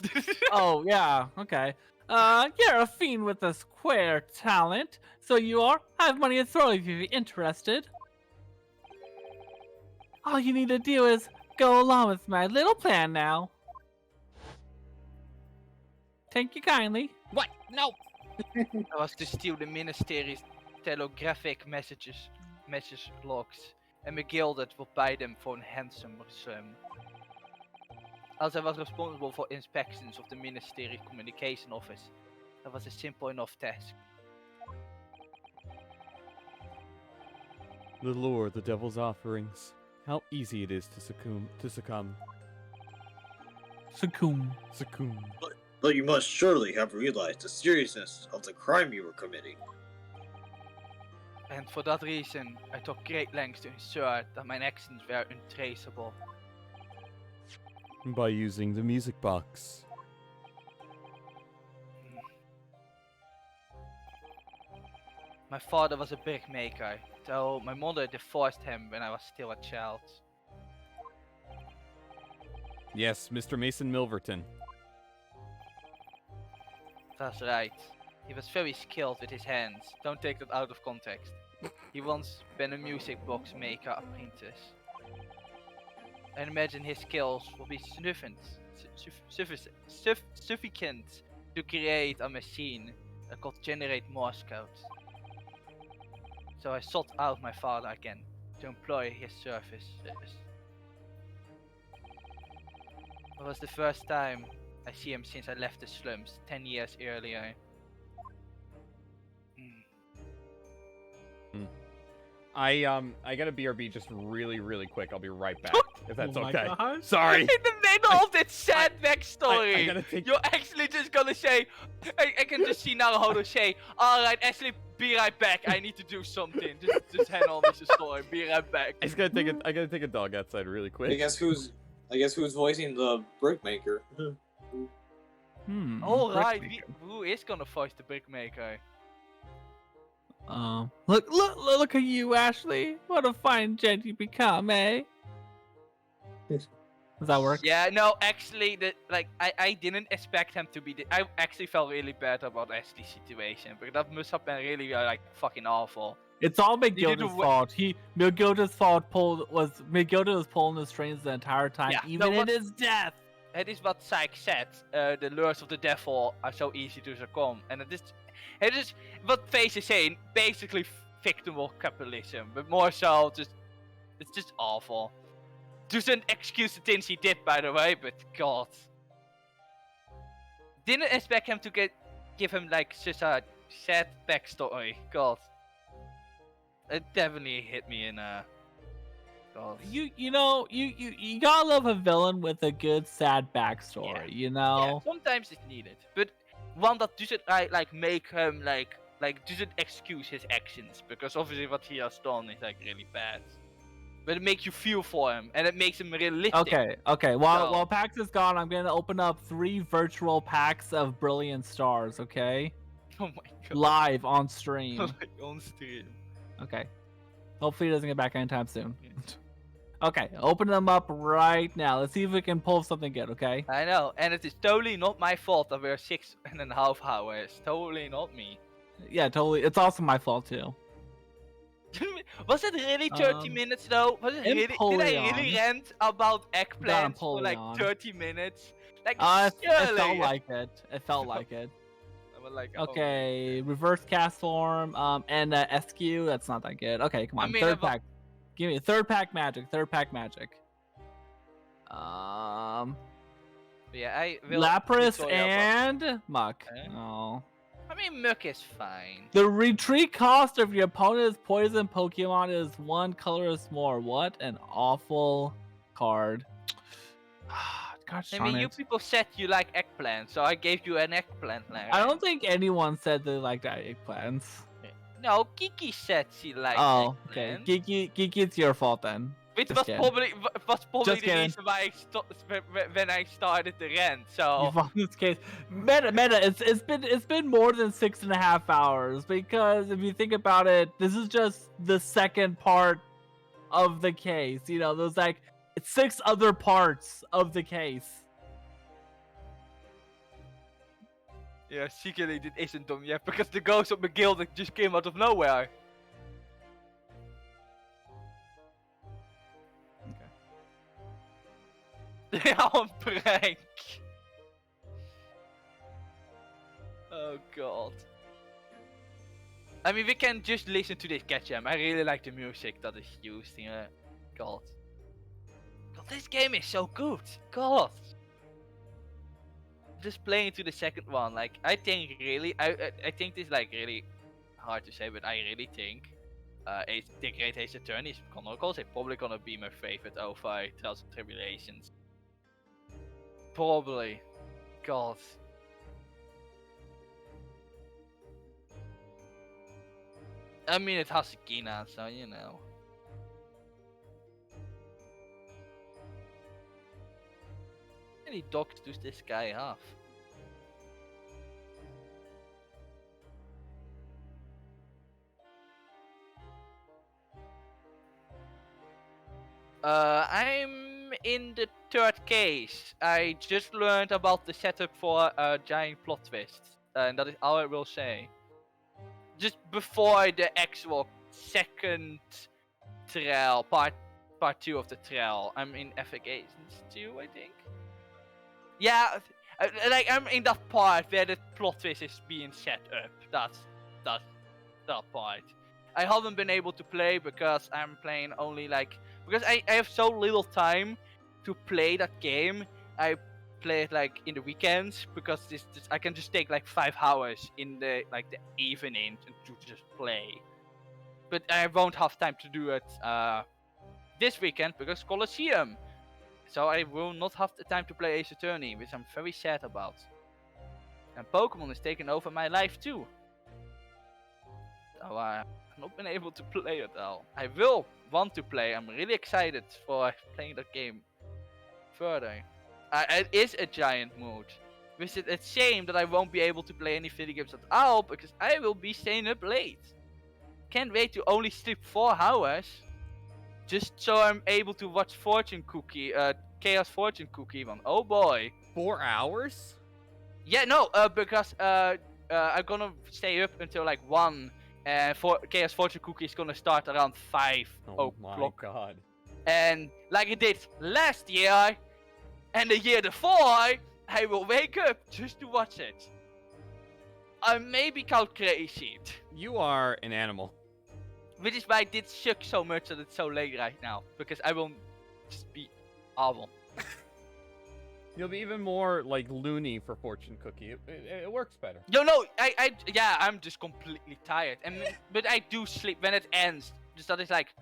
Oh, yeah, okay. You're a fiend with a square talent, so you are. I have money to throw if you're interested. All you need to do is go along with my little plan now. Thank you kindly. What? No! I was to steal the Ministry's telegraphic message logs, and McGilded would buy them for a handsome sum. As I was responsible for inspections of the Ministry Communication Office, that was a simple enough task. The lure, the devil's offerings. How easy it is to succumb. Succumb. But you must surely have realized the seriousness of the crime you were committing. And for that reason, I took great lengths to ensure that my actions were untraceable. By using the music box. My father was a brick maker, though my mother divorced him when I was still a child. Yes, Mr. Mason Milverton. That's right. He was very skilled with his hands. Don't take that out of context. He once been a music box maker apprentice. I imagine his skills will be sufficient to create a machine that could generate Morse codes. So I sought out my father again to employ his services. It was the first time I see him since I left the slums 10 years earlier. I got a BRB just really quick. I'll be right back if that's Oh my okay. gosh. Sorry. In the middle of that sad backstory, I gotta take- you're actually just gonna say, I can just see now how to say, alright, Ashley, be right back, I need to do something. Just hang on, this is story, be right back. I gotta take a dog outside really quick. I guess who's voicing the brickmaker? Alright, Brickmaker. who is gonna voice the brickmaker? Look at you, Ashley. What a fine gent you become, eh? Does that work? Yeah, no, actually, I didn't expect him to be. I actually felt really bad about Ashley's situation, because that must have been really fucking awful. It's all did McGilda's the fault. McGilda's fault McGilda was pulling the strings the entire time, Yeah, even no, in his death. It is what Syke said. The lures of the devil are so easy to succumb, and it is what Face is saying. Basically, victim capitalism, but more so, it's just awful. Doesn't excuse the things he did, by the way, but God, didn't expect him to give him such a sad backstory. God, it definitely hit me in God. You gotta love a villain with a good sad backstory. Yeah, sometimes it's needed, but one that doesn't make him like doesn't excuse his actions, because obviously what he has done is like really bad. But it makes you feel for him, and it makes him realistic. Okay. While So- PAX is gone, I'm gonna open up 3 virtual packs of Brilliant Stars. Okay, Oh my god. live on stream. Like, on stream. Okay. Hopefully, he doesn't get back anytime soon. Okay, open them up right now. Let's see if we can pull something good. Okay. I know, and it is totally not my fault that we're 6.5 hours. Totally not me. Yeah, totally. It's also my fault too. Was it really 30 minutes though? Was it really? Did I really Empoleon. rant about eggplants for like Empoleon. 30 minutes? Like, It surely. felt like it. It felt like it. I was like, oh. Okay, reverse cast form, and SQ. That's not that good. Okay, come on, I mean, third pack. Give me third pack magic. Third pack magic. Yeah, I will. Lapras Victoria, and Muck. Okay. Oh. but- I mean, Muk is fine. The retreat cost of your opponent's poison Pokemon is 1 colorless more. What an awful card. Gosh I darn mean, you it. people said you like eggplant, so I gave you an eggplant now. I don't think anyone said they liked eggplants. No, Kiki said she liked Oh, okay. eggplant. Kiki, it's your fault then. Which Just was kidding. probably Just the kidding. reason why when I started the rant. You So found this case. Meta, it's been more than 6.5 hours, because if you think about it, this is just the second part of the case. You know, there's like 6 other parts of the case. yeah, secretly it isn't done yet because the ghost of McGill that just came out of nowhere. They are on prank. Oh god. I mean, we can just listen to this catch-em. I really like the music that is used here. God. God, this game is so good. God. Just playing to the second one, like I think really, I think this is like really hard to say, but I really think the Great Ace Attorney is Chronicles. It's probably gonna be my favorite over Trials and Tribulations. Probably. God. I mean, it has Gina, so you know. How many dogs does this guy have? I'm in the 3rd case. I just learned about the setup for a giant plot twist, and that is all I will say. Just before the actual second trial, part 2 of the trial. I'm in Effications 2, I think. Yeah, like I'm in that part where the plot twist is being set up. That's that part. I haven't been able to play because I'm playing only like because I have so little time to play that game. I play it like in the weekends because this I can just take like 5 hours in the like the evening to just play. But I won't have time to do it this weekend because Colosseum. So I will not have the time to play Ace Attorney, which I'm very sad about. And Pokemon is taking over my life too. So I've not been able to play it all. I will want to play. I'm really excited for playing that game further. It is a giant mode. Which is a shame that I won't be able to play any video games at all because I will be staying up late. Can't wait to only sleep 4 hours. Just so I'm able to watch Fortune Cookie, Chaos Fortune Cookie one. Oh boy. 4 hours? Yeah, no, because I'm gonna stay up until like 1. And Chaos Fortune Cookie is gonna start around 5 Oh my o'clock. god. And like it did last year, and the year before, I will wake up just to watch it. I may be called crazy. You are an animal. Which is why it did suck so much that it's so late right now. Because I will just be awful. You'll be even more like loony for Fortune Cookie. It works better. No, I'm just completely tired. But I do sleep when it ends. Just that is like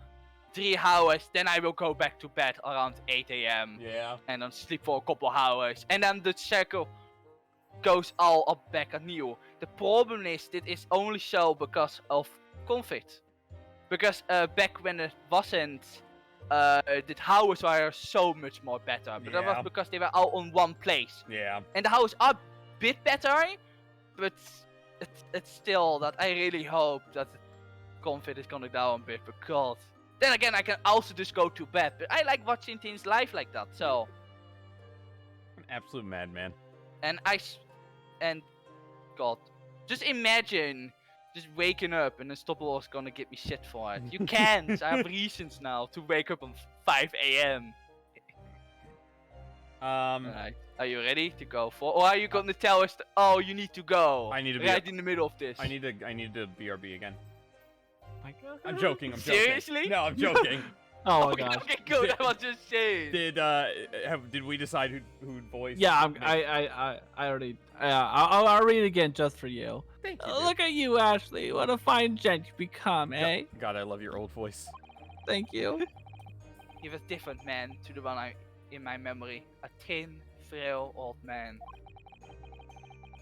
3 hours. Then I will go back to bed around 8 a.m. Yeah. And then sleep for a couple hours. And then the cycle goes all up back anew. The problem is, this is only so because of conflict. Because back when it wasn't, the houses were so much more better. But that was Yeah. because they were all on one place. Yeah. And the houses are a bit better, but it's still that I really hope that the conflict is gonna down a bit, because then again I can also just go to bed. But I like watching things live like that, so. An absolute madman. And God, just imagine just waking up and then Stoppel's gonna get me shit for it. You can't. I have reasons now to wake up on 5 a.m. Alright, are you ready to go for? Or are you gonna tell us? Oh, you need to go. I need to be right in the middle of this. I need to BRB again. My God. I'm joking. I'm joking. Seriously? No, I'm joking. Oh my Okay, gosh. okay, good. I was just saying. Did we decide who voiced? Yeah, me? I already. I'll read it again just for you. Thank you. Look at you, Ashley. What a fine gent you become, eh? God, I love your old voice. Thank you. He was different, man, to the one in my memory. A thin, frail old man.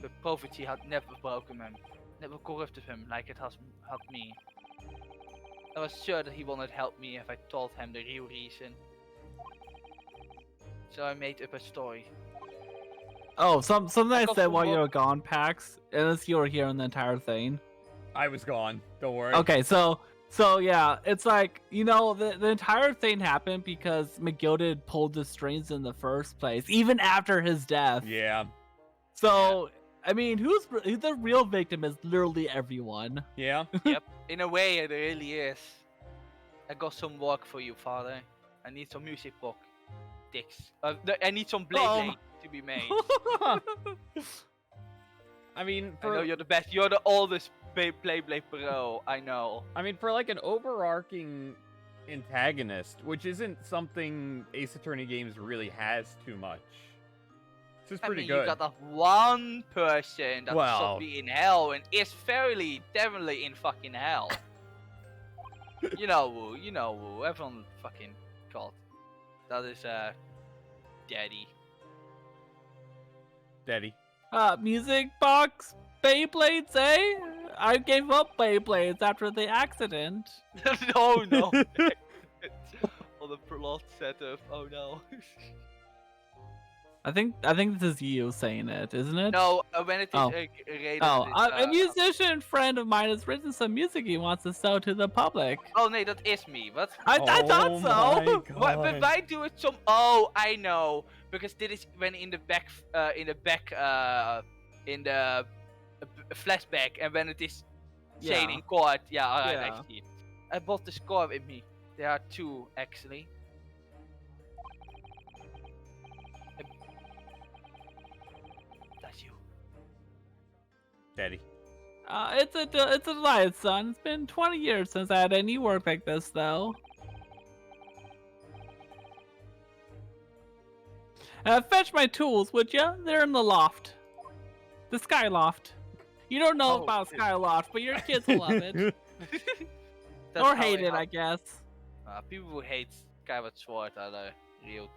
The poverty had never broken him, never corrupted him like it has had me. I was sure that he would not help me if I told him the real reason. So I made up a story. Oh, something I got said full while you up. were gone, Pax. Unless you were here on the entire thing. I was gone. Don't worry. Okay, so yeah, it's like, you know, the entire thing happened because McGilded pulled the strings in the first place, even after his death. Yeah. So, I mean, who's the real victim is literally everyone. Yeah. Yep, in a way it really is. I got some work for you, father. I need some music book. Dicks. I need some blade to be made. I mean, I know you're the best. You're the oldest Blade Pro. I know. I mean, for like an overarching antagonist, which isn't something Ace Attorney Games really has too much. This is I pretty mean, good. you got that one person that Well- should be in hell and is fairly definitely in fucking hell. you know who, everyone fucking called. That is Daddy. Daddy. Music box Beyblades, eh? I gave up Beyblades after the accident. no. All the plot setup. Oh no. I think this is you saying it, isn't it? No, when it is Oh. Raiden, Oh, it's, a musician friend of mine has written some music he wants to sell to the public. Oh no, that is me. What? I thought Oh so. my But God. why do it some? Oh, I know. Because this is when in the flashback, and when it is saying Yeah. in court. Yeah, alright, Yeah. I see it. I bought the score with me. There are two actually. That's you. Daddy. It's a delight, son. It's been 20 years since I had any work like this, though. Fetch my tools, would ya? They're in the loft. The sky loft. You don't know Oh, about shit. sky loft, but your kids will love it. That's Or how hate it, have- I guess. People who hate Skyward Sword are the real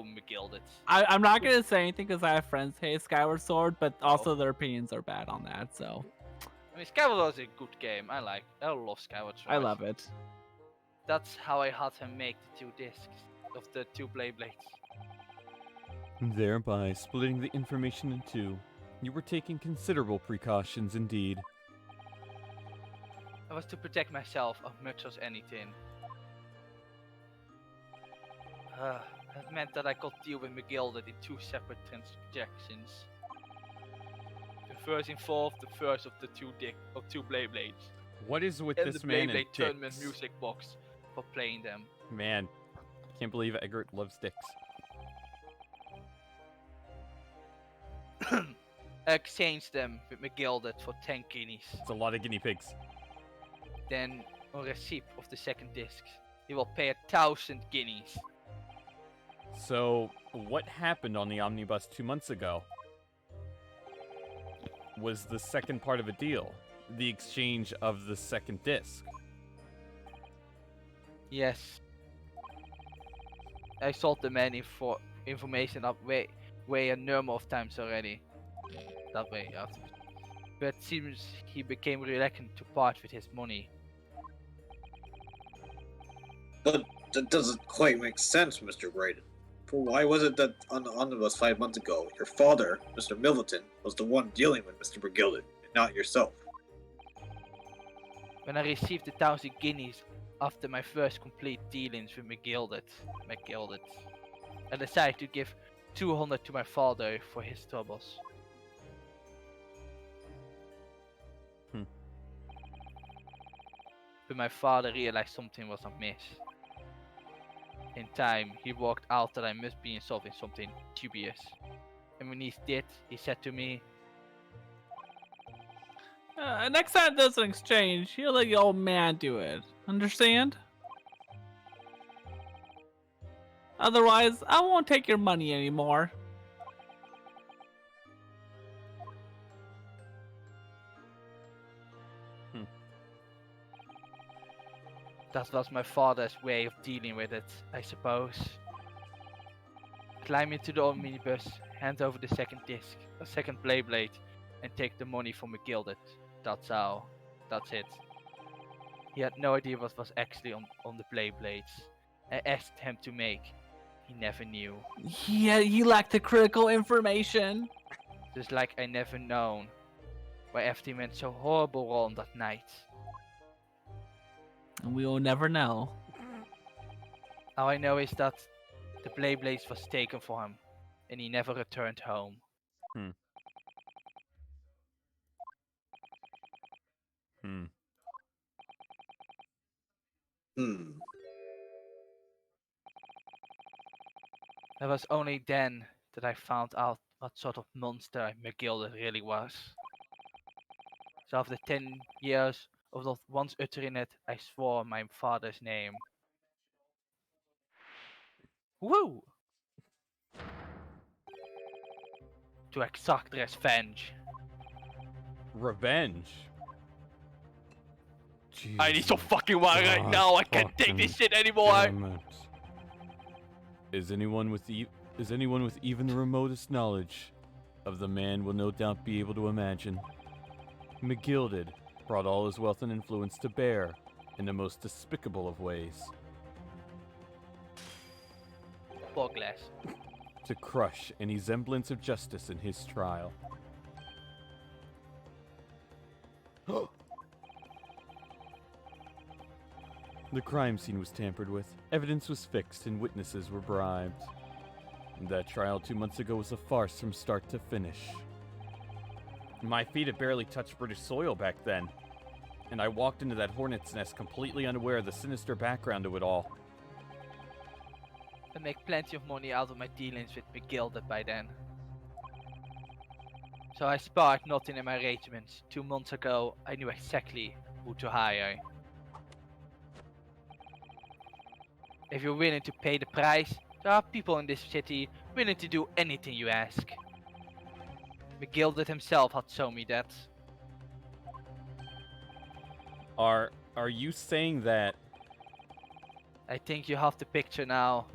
McGilded. I'm not gonna say anything because I have friends hate Skyward Sword, but also their opinions are bad on that, so I mean, Skyward Sword is a good game. I love Skyward Sword. I love it. That's how I had him make the two discs of the two Blades. Thereby splitting the information in two. You were taking considerable precautions indeed. I was to protect myself as much as anything. That meant that I could deal with McGilded in two separate transactions. The first involved the first of the two Blades. What is with And this the man Blade and tournament dicks? music box for playing them. Man, can't believe Eggert loves dicks. I exchanged them with McGilded for 10 guineas. It's a lot of guinea pigs. Then, on receipt of the second disc, he will pay 1,000 guineas. So, what happened on the omnibus 2 months ago? Was the second part of a deal, the exchange of the second disc. Yes. I sold the man for information up way a number of times already. that way afterwards. But it seems he became reluctant to part with his money. But that doesn't quite make sense, Mr. Graydon. For why was it that on the omnibus 5 months ago, your father, Mr. Milverton, was the one dealing with Mr. Brigilden, and not yourself? When I received the 1,000 guineas after my first complete dealings with McGilded, I decided to give 200 to my father for his troubles. But my father realized something was amiss. In time, he worked out that I must be involved in something dubious. And when he did, he said to me, Next time there's an exchange, he'll let the old man do it. Understand? Otherwise, I won't take your money anymore. that was my father's way of dealing with it, I suppose. Climb into the omnibus, hand over the second disc, a second blade, and take the money from McGilded. That's it. He had no idea what was actually on the blades. I asked him to make. He never knew. He lacked the critical information. Just like I never known why everything went so horrible wrong that night. And we will never know. All I know is that the blades was taken for him, and he never returned home. It was only then that I found out what sort of monster McGilded really was. So after 10 years of not once uttering it, I swore my father's name. Woo! To exact revenge. Revenge? I need some fucking wine right now. I can't take this shit anymore. Is anyone with even the remotest knowledge of the man will no doubt be able to imagine. McGilded brought all his wealth and influence to bear in the most despicable of ways. Boglass. To crush any semblance of justice in his trial. The crime scene was tampered with, evidence was fixed, and witnesses were bribed. And that trial 2 months ago was a farce from start to finish. My feet had barely touched British soil back then, and I walked into that hornet's nest completely unaware of the sinister background to it all. I make plenty of money out of my dealings with McGilded by then. So I spared nothing in my arrangements. 2 months ago, I knew exactly who to hire. If you're willing to pay the price, there are people in this city willing to do anything you ask. McGilded himself had shown me that. Are you saying that? I think you have the picture now.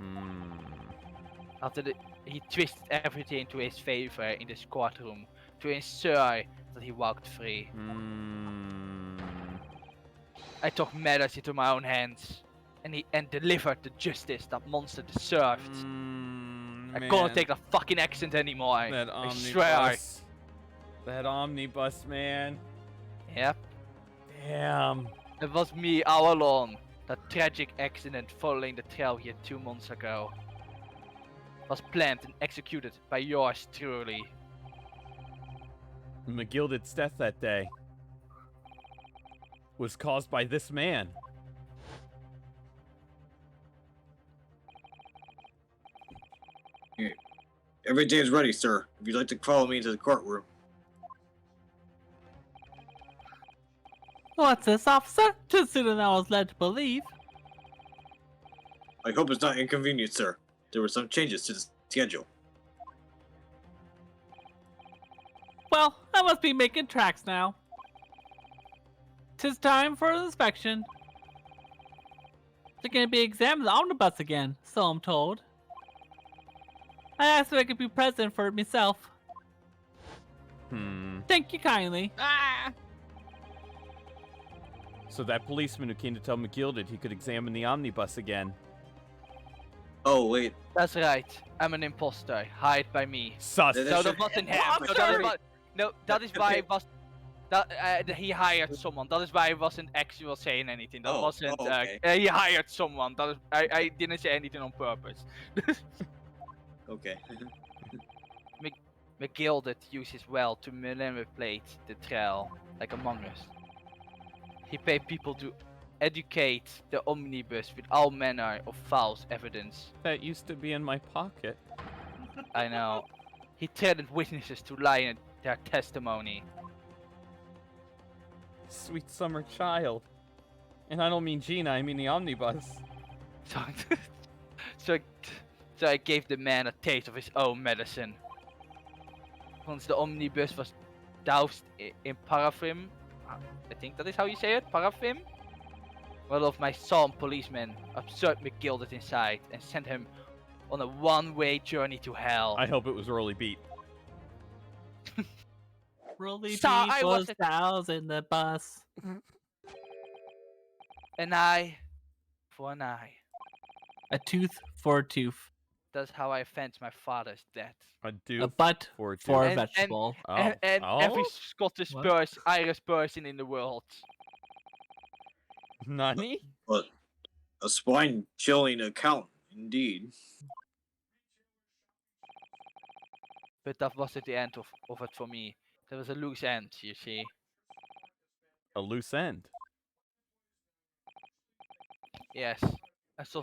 After he twisted everything to his favor in this courtroom to ensure that he walked free. I took matters into my own hands and delivered the justice that monster deserved. I can't take that fucking accent anymore. That I swear. That omnibus, man. Yep. Damn. It was me all along. That tragic accident following the trail here 2 months ago was planned and executed by yours truly. McGilded's death that day was caused by this man. Every day is ready, sir. If you'd like to follow me into the courtroom. What's this, officer? Too soon than I was led to believe. I hope it's not inconvenient, sir. There were some changes to the schedule. Well, I must be making tracks now. 'Tis time for an inspection. They're gonna be examining the omnibus again, so I'm told. I asked if I could be present for it myself. Thank you kindly. Ah! So that policeman who came to tell McGilded he could examine the omnibus again. Oh wait, That's right. I'm an imposter. Hired by me. Sus. That No, should- that wasn't him. I'm No, that is sorry. what. No, that is why I was. That he hired someone. That is why I wasn't actually saying anything. That Oh, wasn't. oh, okay. He hired someone. That is. I didn't say anything on purpose. Okay. McGilded uses well to manipulate the trail, like Among Us. He paid people to educate the omnibus with all manner of false evidence. That used to be in my pocket. I know. He threatened witnesses to lie in their testimony. Sweet summer child. And I don't mean Gina, I mean the omnibus. So, so I gave the man a taste of his own medicine. Once the omnibus was doused in paraffin, I think that is how you say it, paraffin? One of my Psalm policemen observed McGilded inside and sent him on a one-way journey to hell. I hope it was Rolly Beat. Rolly So I Beat was wasn't- dows in the bus. An eye for an eye. A tooth for a tooth. That's how I avenged my father's death. A doof A butt for a for a doof. And- vegetable. Oh. And every Oh? Scottish What? Irish person in the world. Nani? But a spine-chilling account, indeed. But that wasn't the end of it for me. There was a loose end, you see. A loose end. Yes, I saw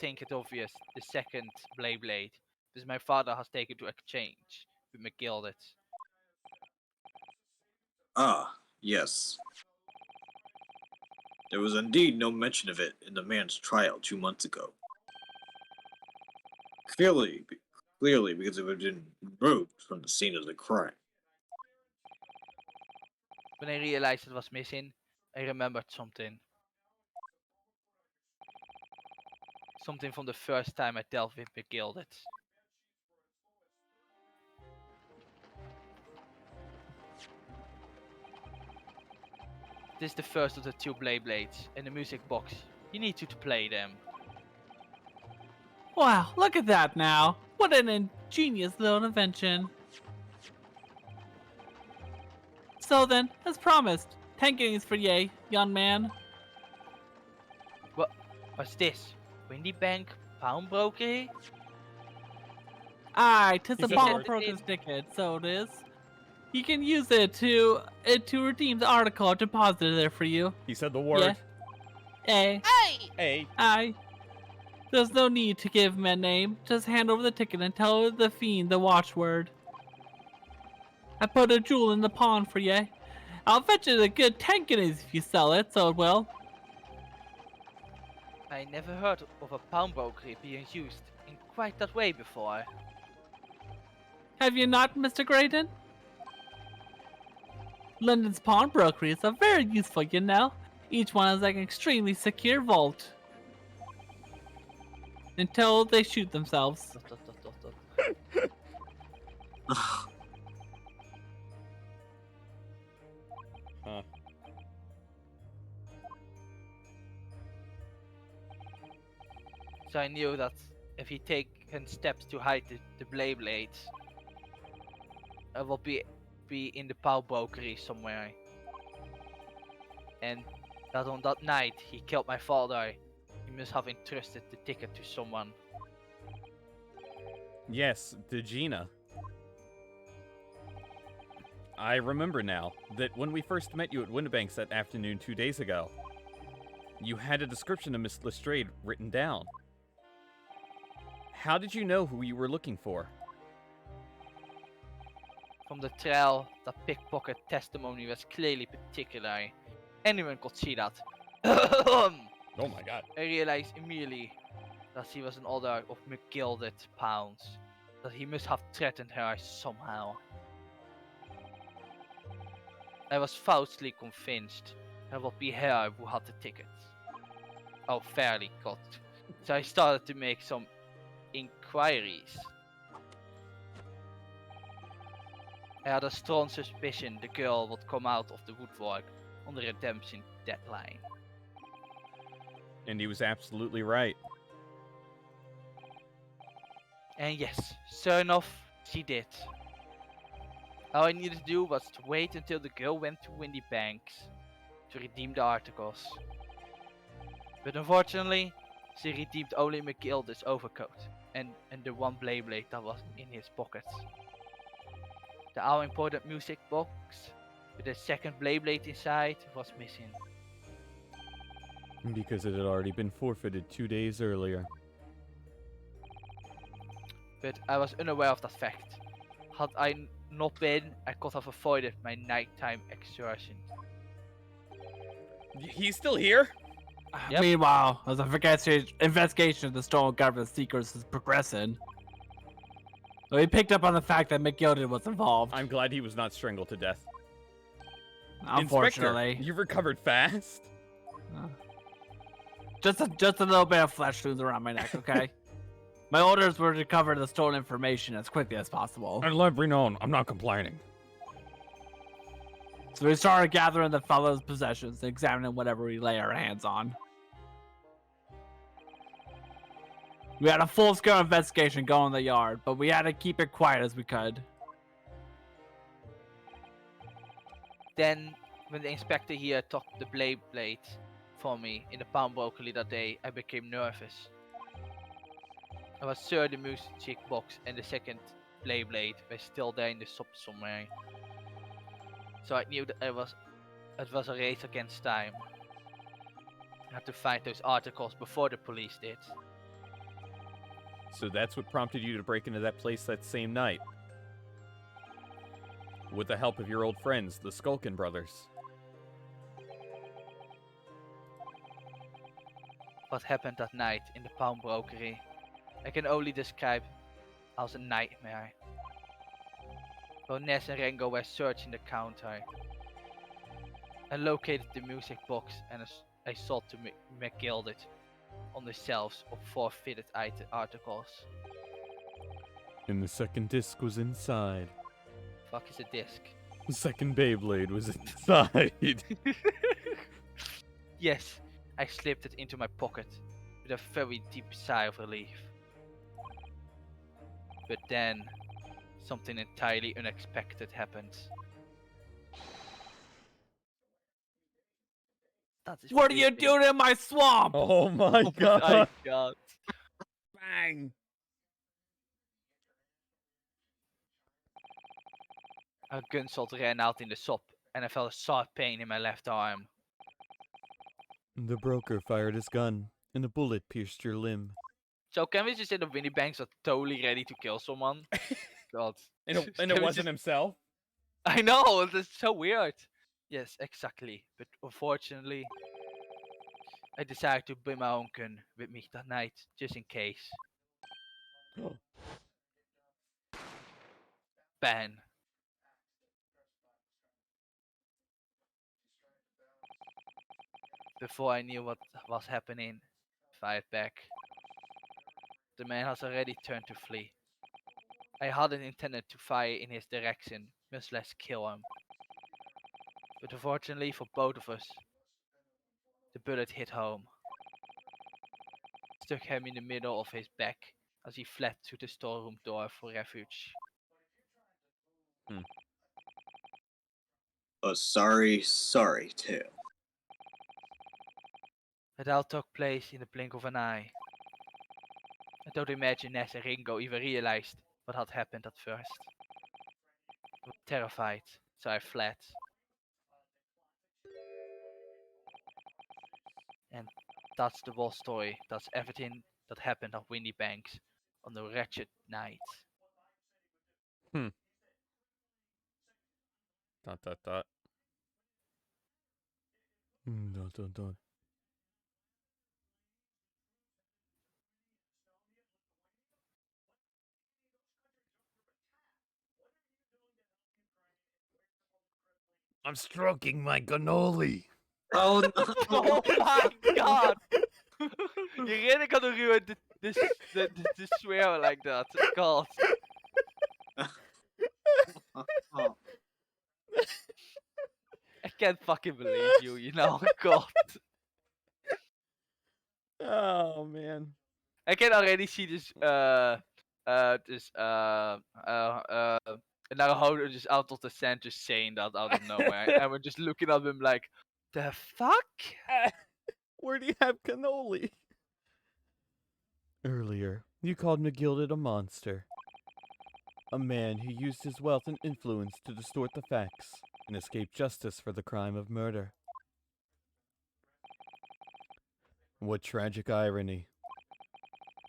think it obvious the second Blade, because my father has taken to exchange with McGilded. Ah, yes. There was indeed no mention of it in the man's trial 2 months ago. Clearly because it had been removed from the scene of the crime. When I realized it was missing, I remembered something. Something from the first time I dealt with McGilded. This is the first of the two Blades in the music box. You need to play them. Wow, look at that now. What an ingenious little invention. So then, as promised, 10 guineas for ye, young man. What's this? Windy Bank Pawnbrokery? Aye, 'tis a Is it pawnbroker's ticket, so it is. You can use it to redeem the article deposited there for you. He said the word. Eh, Hey! Hey. aye. There's no need to give him a name. Just hand over the ticket and tell the fiend the watchword. I put a jewel in the pawn for ye. I'll fetch it a good 10 guineas if you sell it, so it will. I never heard of a pawnbrokery being used in quite that way before. Have you not, Mr. Graydon? London's pawnbrokeries are very useful, you know. Each one is like an extremely secure vault. Until they shoot themselves. Huh. So I knew that if he taken steps to hide the blades, I will be in the pawnbrokery somewhere. And that on that night he killed my father. He must have entrusted the ticket to someone. Yes, Gina. I remember now that when we first met you at Windibanks that afternoon 2 days ago, you had a description of Miss Lestrade written down. How did you know who you were looking for? From the trail, the pickpocket testimony was clearly particular. Anyone could see that. Oh my god. I realized immediately that he was an order of McGilded pounds. That he must have threatened her somehow. I was falsely convinced it would be her who had the tickets. Oh, fairly got. So I started to make some inquiries. I had a strong suspicion the girl would come out of the woodwork on the redemption deadline. And he was absolutely right. And yes, sure enough, she did. All I needed to do was to wait until the girl went to Windy Banks to redeem the articles. But unfortunately, she redeemed only McGilda's overcoat and the one blade that was in his pocket. The all important music box with the second blade inside was missing. Because it had already been forfeited 2 days earlier. But I was unaware of that fact. Had I not been, I could have avoided my nighttime excursion. He's still here? Yep. Meanwhile, as the investigation of the stolen government secrets is progressing, we picked up on the fact that McGilden was involved. I'm glad he was not strangled to death. Unfortunately. Inspector, you've recovered fast. Just a little bit of flesh wounds around my neck, okay? My orders were to recover the stolen information as quickly as possible. And let me know, I'm not complaining. So we started gathering the fellow's possessions and examining whatever we lay our hands on. We had a full-scale investigation going in the yard, but we had to keep it quiet as we could. Then, when the inspector here took the blade for me in the pawnbroker that day, I became nervous. I was sure the music box and the second blade were still there in the shop somewhere. So I knew that it was a race against time. I had to find those articles before the police did. So that's what prompted you to break into that place that same night. With the help of your old friends, the Skulkin brothers. What happened that night in the pawnbrokery, I can only describe as a nightmare. While Ness and Rengo were searching the counter, I located the music box and I sought to McGild it on the shelves of forfeited articles. And the second disc was inside. Fuck is a disc? The second Beyblade was inside. Yes, I slipped it into my pocket with a very deep sigh of relief. But then, something entirely unexpected happened. What are you doing in my swamp? Oh my god. My god. Bang. A gunshot ran out in the shop, and I felt a sharp pain in my left arm. The broker fired his gun, and a bullet pierced your limb. So can we just say that Winnie Banks are totally ready to kill someone? God. And it Can we wasn't just- himself? I know, that's so weird. Yes, exactly. But unfortunately, I decided to bring my own gun with me that night, just in case. Ban. Before I knew what was happening, fired back. The man has already turned to flee. I hadn't intended to fire in his direction, much less kill him. But unfortunately for both of us, the bullet hit home. Struck him in the middle of his back as he fled through the storeroom door for refuge. A sorry, sorry tale. It all took place in the blink of an eye. I don't imagine Ness and Ringo even realized what had happened at first. I was terrified, so I fled. And that's the whole story. That's everything that happened at Windy Banks on the wretched night. Dot dot dot. Dot dot dot. I'm stroking my cannoli. Oh no! Oh my god! You're really gonna ruin the swear like that. God. Oh, can't fucking believe you, you know? God. Oh man. I can already see this, Naruhodo just out of the sand just saying that out of nowhere. And we're just looking at him like, the fuck? Where do you have cannoli? Earlier, you called McGilded a monster. A man who used his wealth and influence to distort the facts and escape justice for the crime of murder. What tragic irony.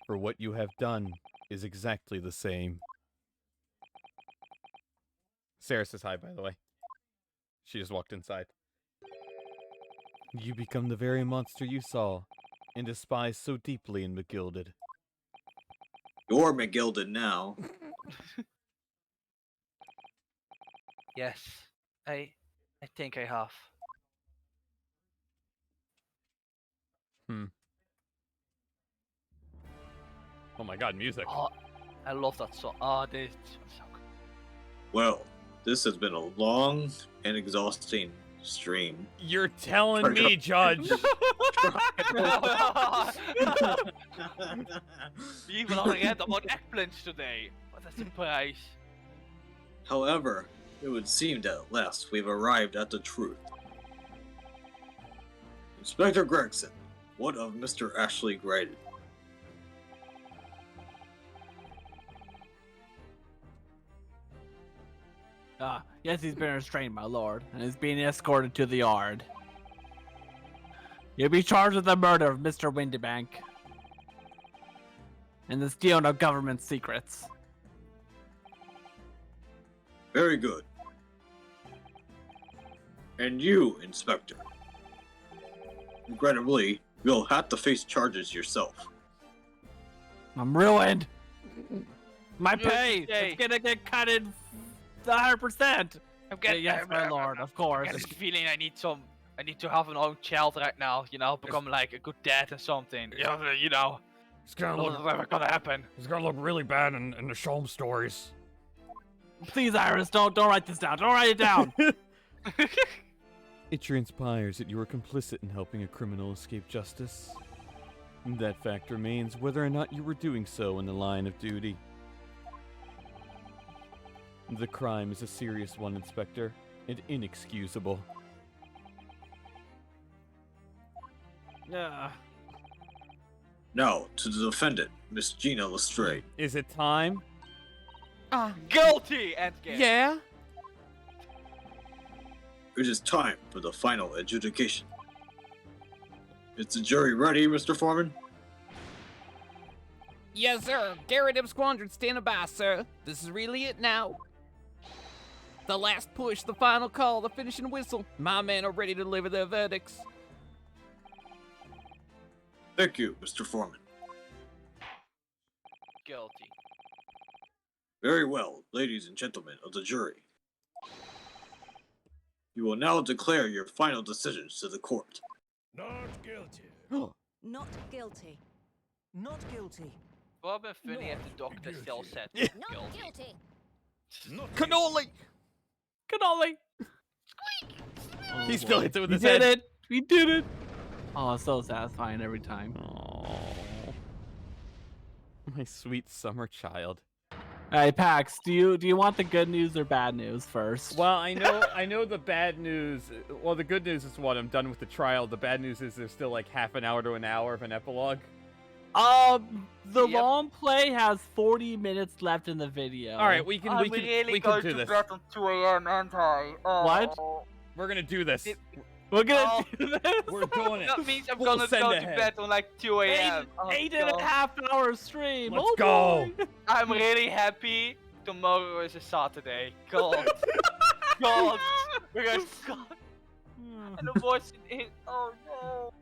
For what you have done is exactly the same. Sarah says hi, by the way. She just walked inside. You become the very monster you saw and despise so deeply in McGilded. You're McGilded now. Yes, I think I have. Oh my god, music. Oh, I love that song. Oh, this one's so good. Well, this has been a long and exhausting stream. You're telling me, Judge. We even read about eggplants today. What a surprise. However, it would seem that at last we've arrived at the truth. Inspector Gregson, what of Mr. Ashley Graydon? Yes, he's been restrained, my lord, and is being escorted to the yard. You'll be charged with the murder of Mr. Windybank and the stealing of government secrets. Very good. And you, Inspector. Regrettably, you'll have to face charges yourself. I'm ruined. My Ruined pay today. is gonna get cut in 100%. I'm getting, Yes, my lord, of course. I get this feeling I need to have an own child right now, you know, become like a good dad or something. You know, It's gonna what's look, ever gonna happen? it's gonna look really bad in the Sholm stories. Please, Iris, don't write this down. Don't write it down. It transpires that you were complicit in helping a criminal escape justice. That fact remains whether or not you were doing so in the line of duty. The crime is a serious one, Inspector, and inexcusable. Yeah. Now, to the defendant, Miss Gina Lestrade. Is it time? Guilty, Edgar. Yeah? It is time for the final adjudication. Is the jury ready, Mr. Foreman? Yes, sir. Garrett Squadron standing by, sir. This is really it now. The last push, the final call, the finishing whistle. My men are ready to deliver their verdicts. Thank you, Mr. Foreman. Guilty. Very well, ladies and gentlemen of the jury. You will now declare your final decisions to the court. Not guilty. Not guilty. Not guilty. Robin Finney at the doctor guilty. still said Not guilty. guilty. Not Cannoli! Cannoli. He still hits it with We his did head. it. We did it. Oh, it's so satisfying every time. Oh, my sweet summer child. All right, Pax, do you want the good news or bad news first? Well, I know the bad news. Well, the good news is what I'm done with the trial. The bad news is there's still like half an hour to an hour of an epilogue. The Yep. long play has 40 minutes left in the video. All right, we can I'm really going do to this. bed at 2 a.m. aren't I? Oh. What? We're gonna do this. We're gonna Oh. do this. We're doing it. That means I'm Full gonna send go to ahead. bed on like 2 a.m. Oh, Eight and God. a half hour stream. Let's Oh, go. boy. I'm really happy. Tomorrow is a Saturday. God. God. Because God. And the voice in it. Oh no.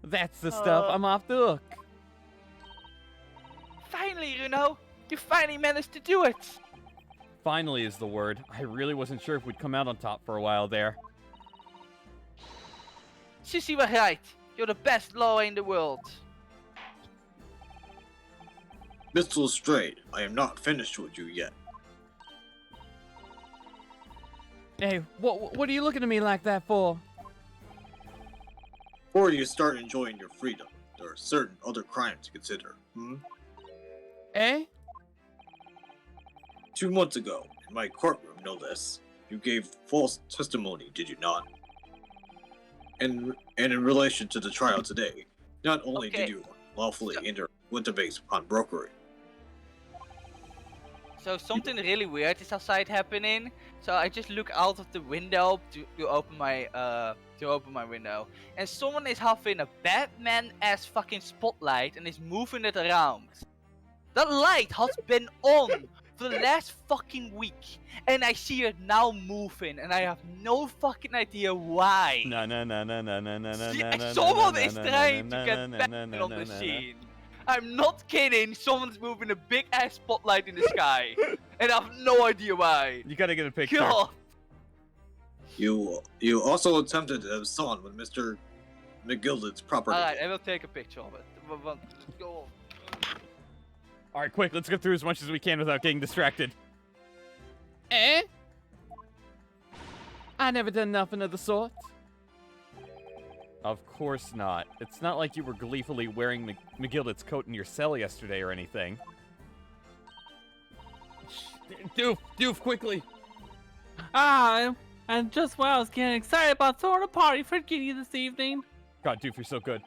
That's the stuff. I'm off the hook. Finally, Runo. You finally managed to do it. Finally is the word. I really wasn't sure if we'd come out on top for a while there. Sissy was right. You're the best lawyer in the world. Mr. Lestrade, I am not finished with you yet. Hey, what are you looking at me like that for? Before you start enjoying your freedom, there are certain other crimes to consider. Eh? 2 months ago, in my courtroom, no less, you gave false testimony, did you not? And in relation to the trial today, not only Okay. did you lawfully enter Winterbase upon brokering. So something really weird is outside happening. So I just look out of the window to open my window, and someone is having a Batman-ass fucking spotlight and is moving it around. That light has been on for the last fucking week, and I see it now moving, and I have no fucking idea why. No. Someone is trying to get Batman on the scene. I'm not kidding. Someone's moving a big ass spotlight in the sky, and I have no idea why. You gotta get a picture. God. You also attempted to have son with Mr. McGilded's property. Alright, I will take a picture of it. Let's go on. All right, quick. Let's get through as much as we can without getting distracted. Eh? I never done nothing of the sort. Of course not. It's not like you were gleefully wearing McGilded's coat in your cell yesterday or anything. Doof, quickly! And just when I was getting excited about throwing a party for Giddy this evening. God, Doof, you're so good.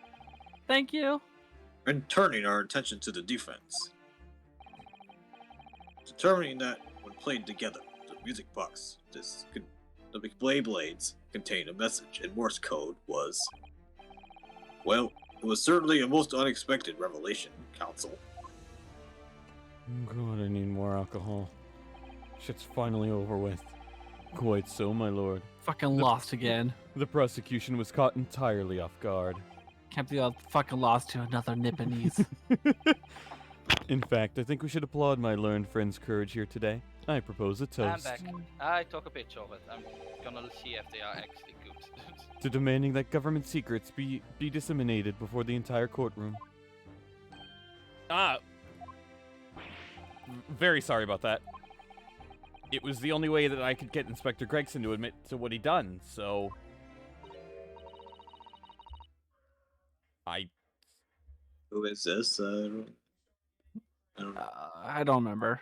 Thank you. And turning our attention to the defense. Determining that, when played together, the music box, the Blades contained a message in Morse code was... Well, it was certainly a most unexpected revelation, Counsel. God, I need more alcohol. Shit's finally over with. Quite so, my lord. Fucking lost again. The prosecution was caught entirely off guard. Can't believe I fucking lost to another Nipponese. In fact, I think we should applaud my learned friend's courage here today. I propose a toast. I'm back. I took a picture of it. I'm gonna see if they are actually good. To demanding that government secrets be disseminated before the entire courtroom. Very sorry about that. It was the only way that I could get Inspector Gregson to admit to what he'd done, so... Who is this? I don't know. I don't remember.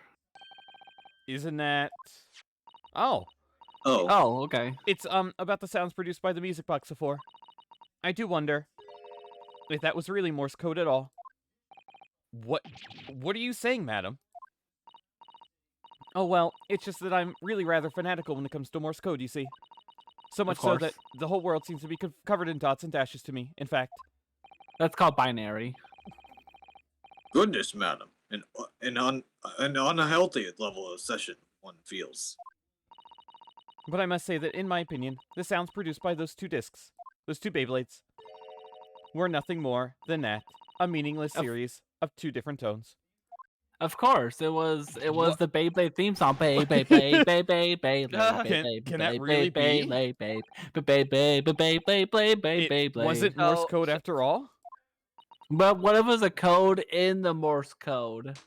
Isn't that... Oh. Oh, okay. It's, about the sounds produced by the music box before. I do wonder if that was really Morse code at all. What are you saying, madam? Oh, well, it's just that I'm really rather fanatical when it comes to Morse code, you see. So much so that the whole world seems to be covered in dots and dashes to me, in fact. That's called binary. Goodness, madam. An unhealthy level of session, one feels. But I must say that, in my opinion, the sounds produced by those two discs, those two Beyblades, were nothing more than that, a meaningless series of two different tones. Of course, it was the Beyblade theme song. Can that really be? It wasn't Morse code after all? But what if it was a code in the Morse code?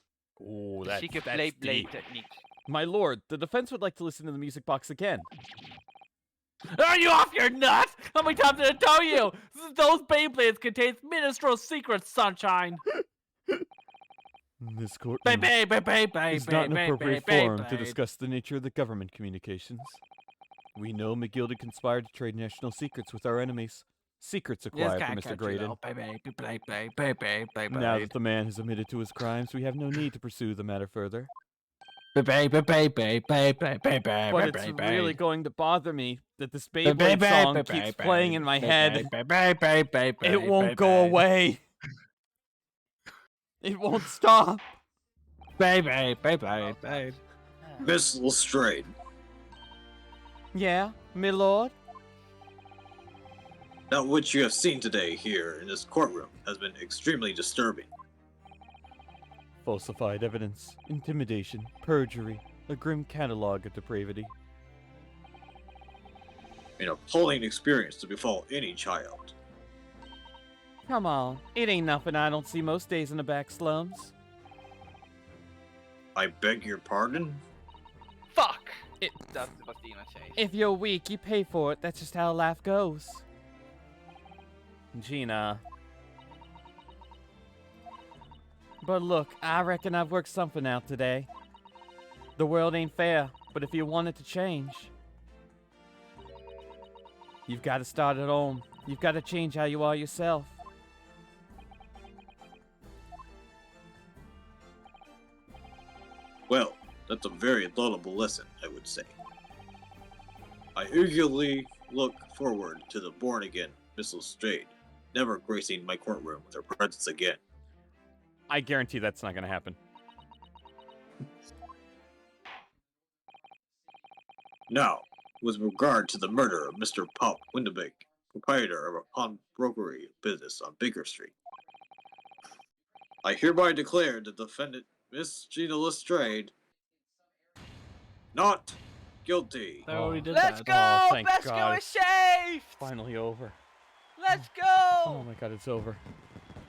Oh, that's Blade deep. technique. My lord, the defense would like to listen to the music box again. Are you off your nuts? How many times did I tell you? Those Beyblades contain minstrel secrets, sunshine. This courtroom is not an appropriate forum to discuss the nature of the government communications. We know McGilded conspired to trade national secrets with our enemies. Secrets acquired from Mr. Graydon. Now that the man has admitted to his crimes, we have no need to pursue the matter further. But it's really going to bother me that this Beyblade song keeps playing in my head. It won't go away. It won't stop. Miss Lestrade. Yeah, my lord? That which you have seen today here in this courtroom has been extremely disturbing. Falsified evidence, intimidation, perjury, a grim catalog of depravity. An appalling experience to befall any child. Come on, it ain't nothing I don't see most days in the back slums. I beg your pardon? Fuck! That's what Dina says. If you're weak, you pay for it. That's just how life goes. Gina. But look, I reckon I've worked something out today. The world ain't fair, but if you want it to change, you've got to start at home. You've got to change how you are yourself. Well, that's a very laudable lesson, I would say. I eagerly look forward to the born-again Miss Lestrade, never gracing my courtroom with her presence again. I guarantee that's not going to happen. Now, with regard to the murder of Mr. Pop Windebank, proprietor of a pawnbrokery business on Baker Street, I hereby declare the defendant, Miss Gina Lestrade, not guilty. I already did Let's that. go! Oh, thank Basco God. is saved! Finally over. Let's Oh go! my god, it's over.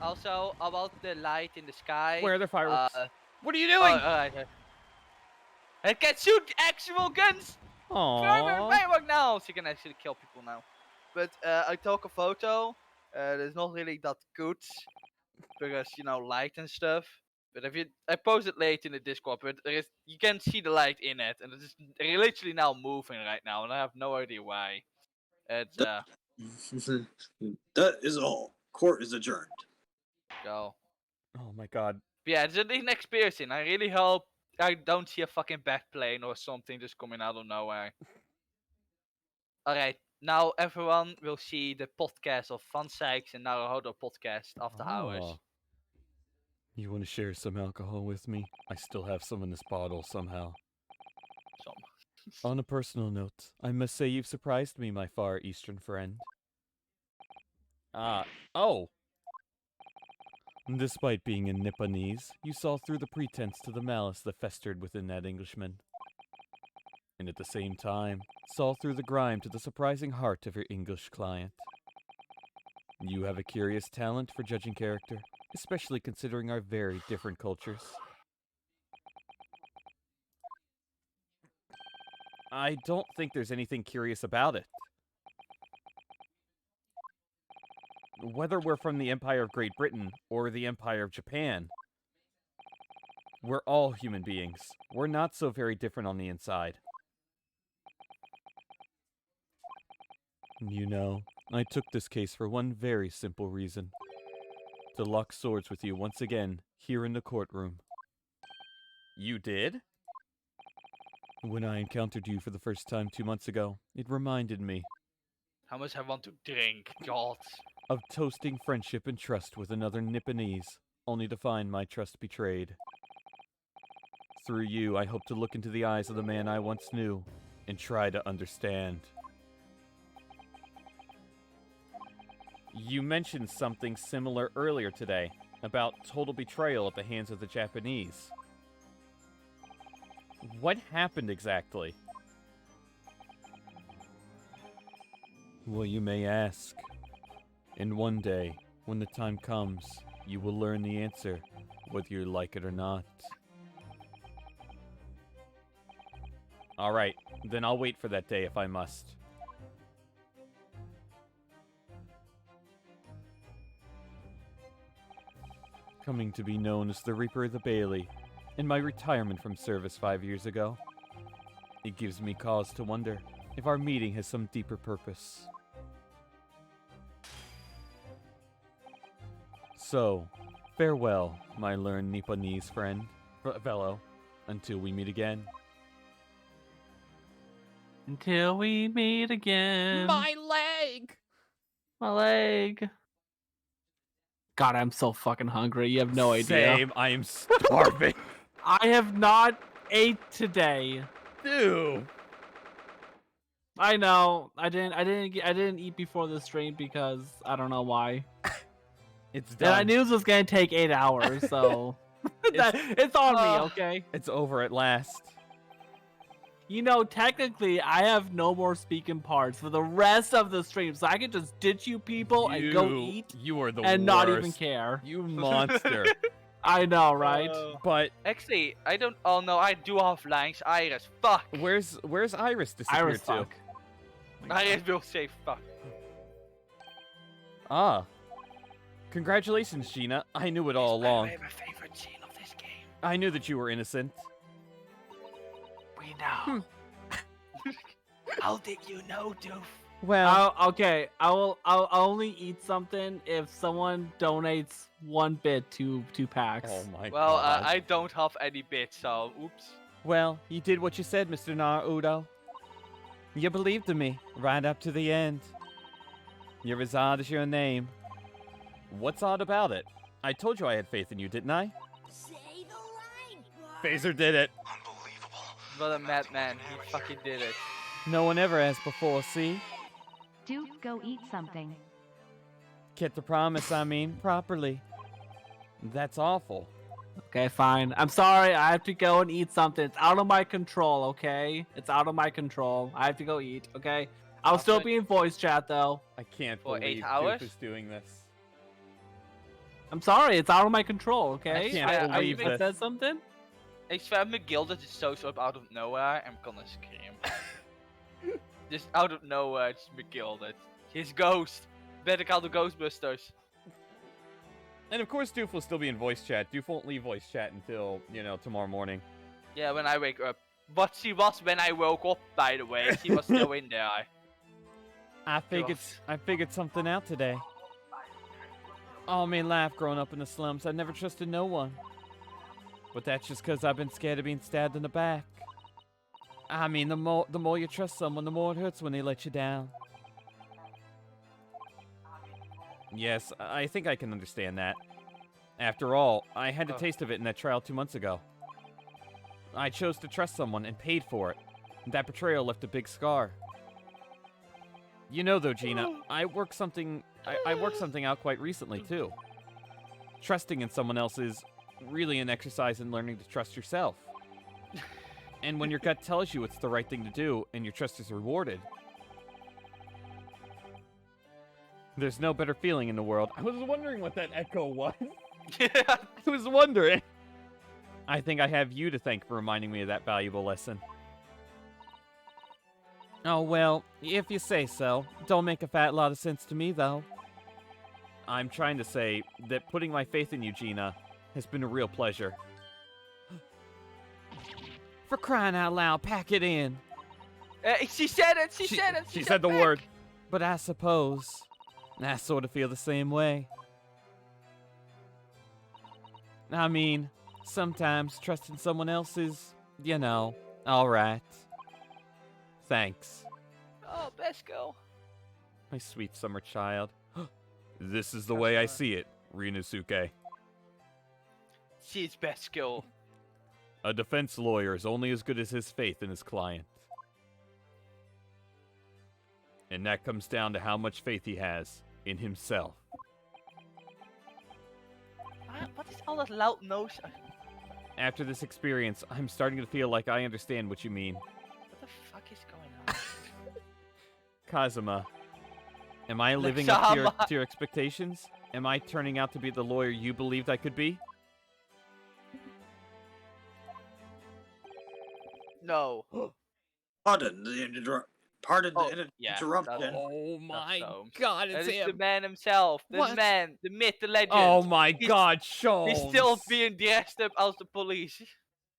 Also, about the light in the sky. Where are the fireworks? What are you Oh, doing? alright. I can shoot actual guns! Aww. Firework now! So you can actually kill people now. But I took a photo. It's not really that good. Because, you know, light and stuff. But if I posted late in the Discord, but you can see the light in it. And it's literally now moving right now. And I have no idea why. It's, That is all. Court is adjourned. go. Oh my god. Yeah, it's an next person. I really hope I don't see a fucking backplane or something just coming out of nowhere. Alright, now everyone will see the podcast of Van Sykes and Naruhodo podcast after hours. Oh. You want to share some alcohol with me? I still have some in this bottle somehow. On a personal note, I must say you've surprised me, my far eastern friend. Oh! Despite being in Nipponese, you saw through the pretense to the malice that festered within that Englishman. And at the same time, saw through the grime to the surprising heart of your English client. You have a curious talent for judging character, especially considering our very different cultures. I don't think there's anything curious about it. Whether we're from the Empire of Great Britain or the Empire of Japan, we're all human beings. We're not so very different on the inside. You know, I took this case for one very simple reason. To lock swords with you once again, here in the courtroom. You did? When I encountered you for the first time 2 months ago, it reminded me How much I want to drink, God. of toasting friendship and trust with another Nipponese, only to find my trust betrayed. Through you, I hope to look into the eyes of the man I once knew and try to understand. You mentioned something similar earlier today, about total betrayal at the hands of the Japanese. What happened exactly? Well, you may ask. And one day, when the time comes, you will learn the answer, whether you like it or not. Alright, then I'll wait for that day if I must. Coming to be known as the Reaper of the Bailey, in my retirement from service 5 years ago, it gives me cause to wonder if our meeting has some deeper purpose. So, farewell, my learned Nipponese friend, fellow, until we meet again. Until we meet again. My leg! My leg. God, I'm so fucking hungry. You have no idea. Same, I am starving. I have not ate today. Dude. I know. I didn't eat before the stream because I don't know why. It's And done. I knew this was gonna take 8 hours, so it's on me, okay? It's over at last. You know, technically, I have no more speaking parts for the rest of the stream, so I can just ditch you people and go eat You are the and worst. not even care. You monster. I know, right? But Actually, I don't. Oh no, I do have lines. Iris, fuck. where's Iris disappeared Iris to? fuck. Iris will say fuck. Ah. Congratulations, Gina. I knew it all along. My favorite scene of this game. I knew that you were innocent. We know. How did you know, Doof? Well, Okay, I'll only eat something if someone donates 1 bit to packs. oh my Well, god. I don't have any bits, so oops. Well, you did what you said, Mr. Naruto. You believed in me right up to the end. You're as odd as your name. What's odd about it? I told you I had faith in you, didn't I? Say the line. Phaser did it. What a madman. He fucking did it. No one ever has before, see? Doof, go eat something. Kept the promise, I mean, properly. That's awful. Okay, fine. I'm sorry. I have to go and eat something. It's out of my control, okay? It's out of my control. I have to go eat, okay? I'll still be in voice chat, though. I can't For 8 believe hours? Doof is doing this. I'm sorry. It's out of my control, okay? I can't believe I this. said something? I swear McGilded just shows up out of nowhere. I'm gonna scream. Just out of nowhere, it's McGilded. His ghost. Better call the Ghostbusters. And of course, Doof will still be in voice chat. Doof won't leave voice chat until, tomorrow morning. Yeah, when I wake up. But she was when I woke up, by the way. She was still in there. I figured something out today. All me life growing up in the slums, I never trusted no one. But that's just because I've been scared of being stabbed in the back. I mean, the more you trust someone, the more it hurts when they let you down. Yes, I think I can understand that. After all, I had a taste of it in that trial 2 months ago. I chose to trust someone and paid for it. That betrayal left a big scar. You know, though, Gina, I worked something out quite recently too. Trusting in someone else is really an exercise in learning to trust yourself. And when your gut tells you it's the right thing to do and your trust is rewarded, there's no better feeling in the world. I was wondering what that echo was. I was wondering. I think I have you to thank for reminding me of that valuable lesson. Oh, well, if you say so. Don't make a fat lot of sense to me, though. I'm trying to say that putting my faith in you, Gina, has been a real pleasure. For crying out loud, pack it in. She said it! She said it! She said the word. But I suppose I sort of feel the same way. I mean, sometimes trusting someone else is, alright. Thanks. Oh, best girl. My sweet summer child. This is the way I see it, Rinosuke. She's best girl. A defense lawyer is only as good as his faith in his client. And that comes down to how much faith he has in himself. What is all that loud noise? After this experience, I'm starting to feel like I understand what you mean. What the fuck is going on? Kazuma, am I living up to your expectations? Am I turning out to be the lawyer you believed I could be? No. Pardon the interruption. Oh my Soames. god, That it's is him. the man himself. The What? man, the myth, the legend. Oh my He's- god, Sean. He's still being dressed up as the police.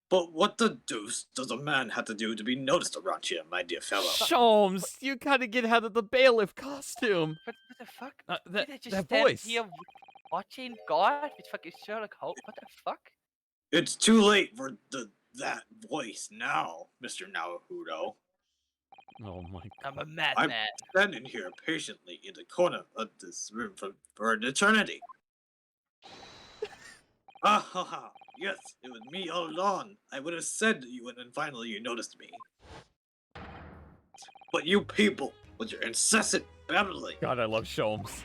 But what the deuce does a man have to do to be noticed around here, my dear fellow? Sholmes, you gotta get out of the bailiff costume. What the fuck? That Did I just that stand voice. here watching God with fucking Sherlock Holmes? What the fuck? It's too late for that voice now, Mr. Naruto. Oh my I'm a I'm madman. standing here patiently in the corner of this room for an eternity. Ah ha ha! Yes, it was me all along. I would have said to you, and then finally you noticed me. But you people, with your incessant babbling. god, I love Sholmes.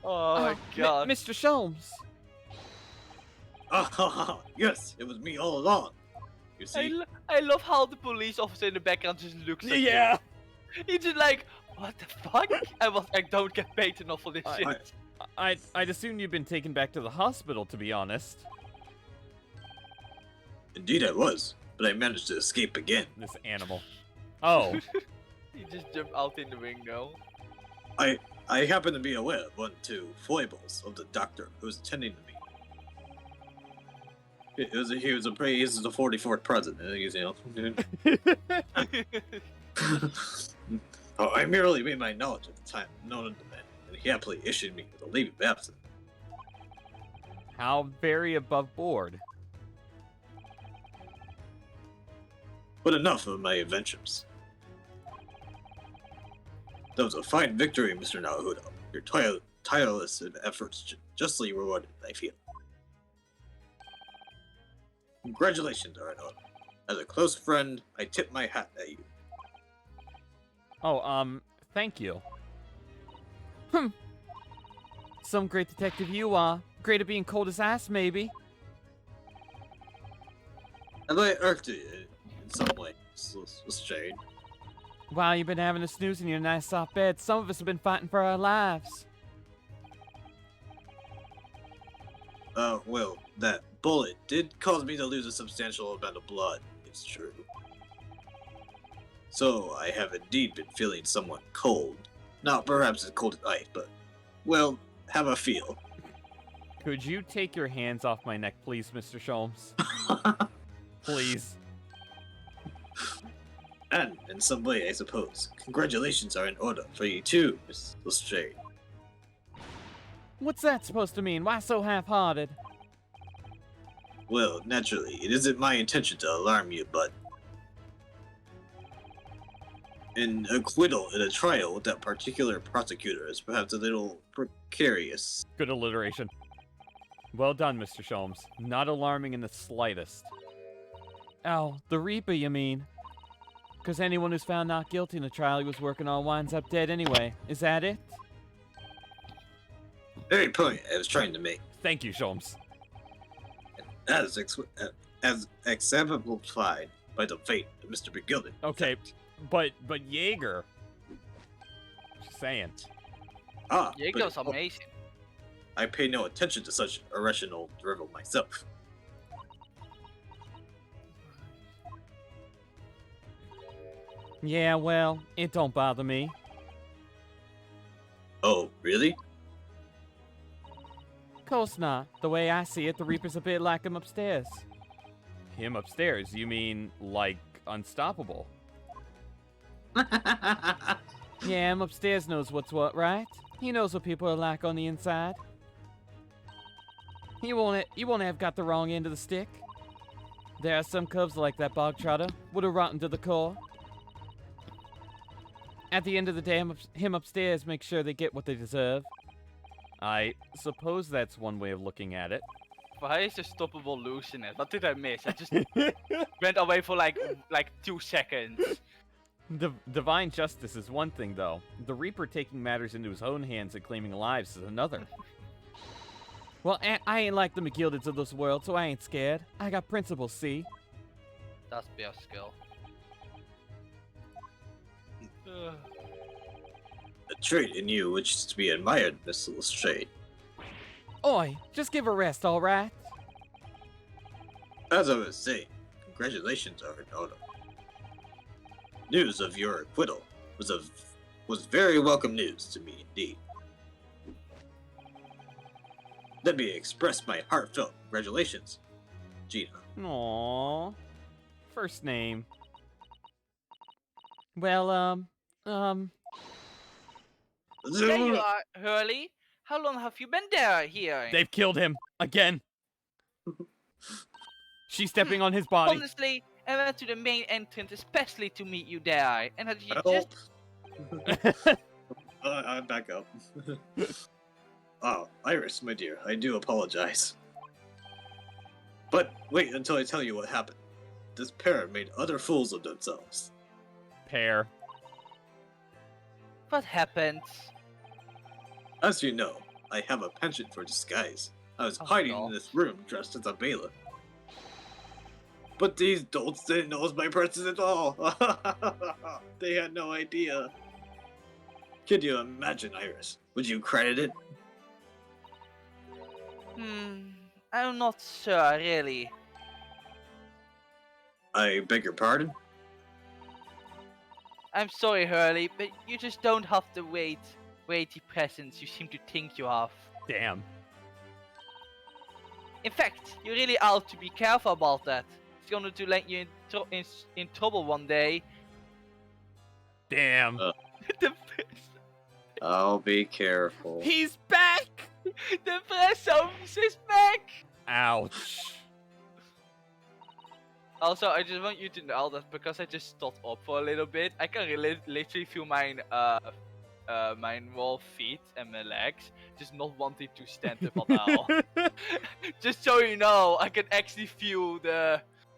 Oh my god. Mr. Sholmes. Ah ha ha! Yes, it was me all along. You see, I love how the police officer in the background just looks at Yeah. you. He's just like, what the fuck? I don't get paid enough for this shit. I'd assume you've been taken back to the hospital, to be honest. Indeed I was, but I managed to escape again. This animal. Oh, He just jumped out in the window. I happened to be aware of 1 or 2 foibles of the doctor who was attending to me. He's the 44th president, you know. Oh, I merely made my knowledge at the time known to the man, and he happily issued me with a leave of absence. how very above board. But enough of my adventures. That was a fine victory, Mr. Naohudo. Your tireless efforts justly rewarded, I feel. Congratulations, Arnold. As a close friend, I tip my hat at you. Oh, thank you. Some great detective you are. Great at being cold as ice, maybe. Have I irked you in some way, Shade? While you've been having a snooze in your nice soft bed, some of us have been fighting for our lives. Well, that bullet did cause me to lose a substantial amount of blood, it's true. So, I have indeed been feeling somewhat cold. Not perhaps as cold as ice, but, well, have a feel. Could you take your hands off my neck, please, Mr. Sholmes? Please. And, in some way, I suppose, congratulations are in order for you too, Miss Lestrade. What's that supposed to mean? Why so half-hearted? Well, naturally, it isn't my intention to alarm you, but an acquittal in a trial with that particular prosecutor is perhaps a little precarious. Good alliteration. Well done, Mr. Sholmes. Not alarming in the slightest. Oh, the Reaper, you mean? Because anyone who's found not guilty in the trial he was working on winds up dead anyway. Is that it? Very point I was trying to make. Thank you, Sholmes. As exemplified by the fate of Mr. Begilded. Okay, but Jaeger. Just saying. Jaeger's amazing. I pay no attention to such irrational drivel myself. Yeah, well, it don't bother me. Oh, really? Course not. The way I see it, the Reaper's a bit like him upstairs. Him upstairs? You mean, like, unstoppable? Yeah, him upstairs knows what's what, right? He knows what people are like on the inside. He won't have got the wrong end of the stick. There are some cubs like that bog trotter, would have rotten to the core. At the end of the day, him upstairs makes sure they get what they deserve. I suppose that's one way of looking at it. Why is unstoppable losing it? What did I miss? I just went away for like 2 seconds. Divine justice is one thing, though. The Reaper taking matters into his own hands and claiming lives is another. Well, I ain't like the McGildeds of this world, so I ain't scared. I got principles, see? That's bear skill. A trait in you which is to be admired, Miss Lestrade. Oi, just give a rest, all right? As I was saying, congratulations are in order. News of your acquittal was very welcome news to me indeed. Let me express my heartfelt congratulations, Gina. Aww. First name. Well, There you are, Hurley. How long have you been there here? They've killed him again. She's stepping on his body. Honestly, I went to the main entrance especially to meet you there, and had you Help. just I'm back up. Oh, Iris, my dear, I do apologize. But wait until I tell you what happened. This pair made utter fools of themselves. Pair. What happened? As you know, I have a penchant for disguise. I was Oh, hiding no. in this room dressed as a bailiff. But these dolts didn't know my presence at all. They had no idea. Could you imagine, Iris? Would you credit it? I'm not sure, really. I beg your pardon? I'm sorry, Hurley, but you just don't have the weighty presence you seem to think you have. Damn. In fact, you really ought to be careful about that. It's going to land you in trouble one day. Damn. the, I'll be careful. He's back! the press office is back! Ouch. Also, I just want you to know that because I just stood up for a little bit, I can literally feel mine raw feet and my legs just not wanting to stand up at all. Just so you know, I can actually feel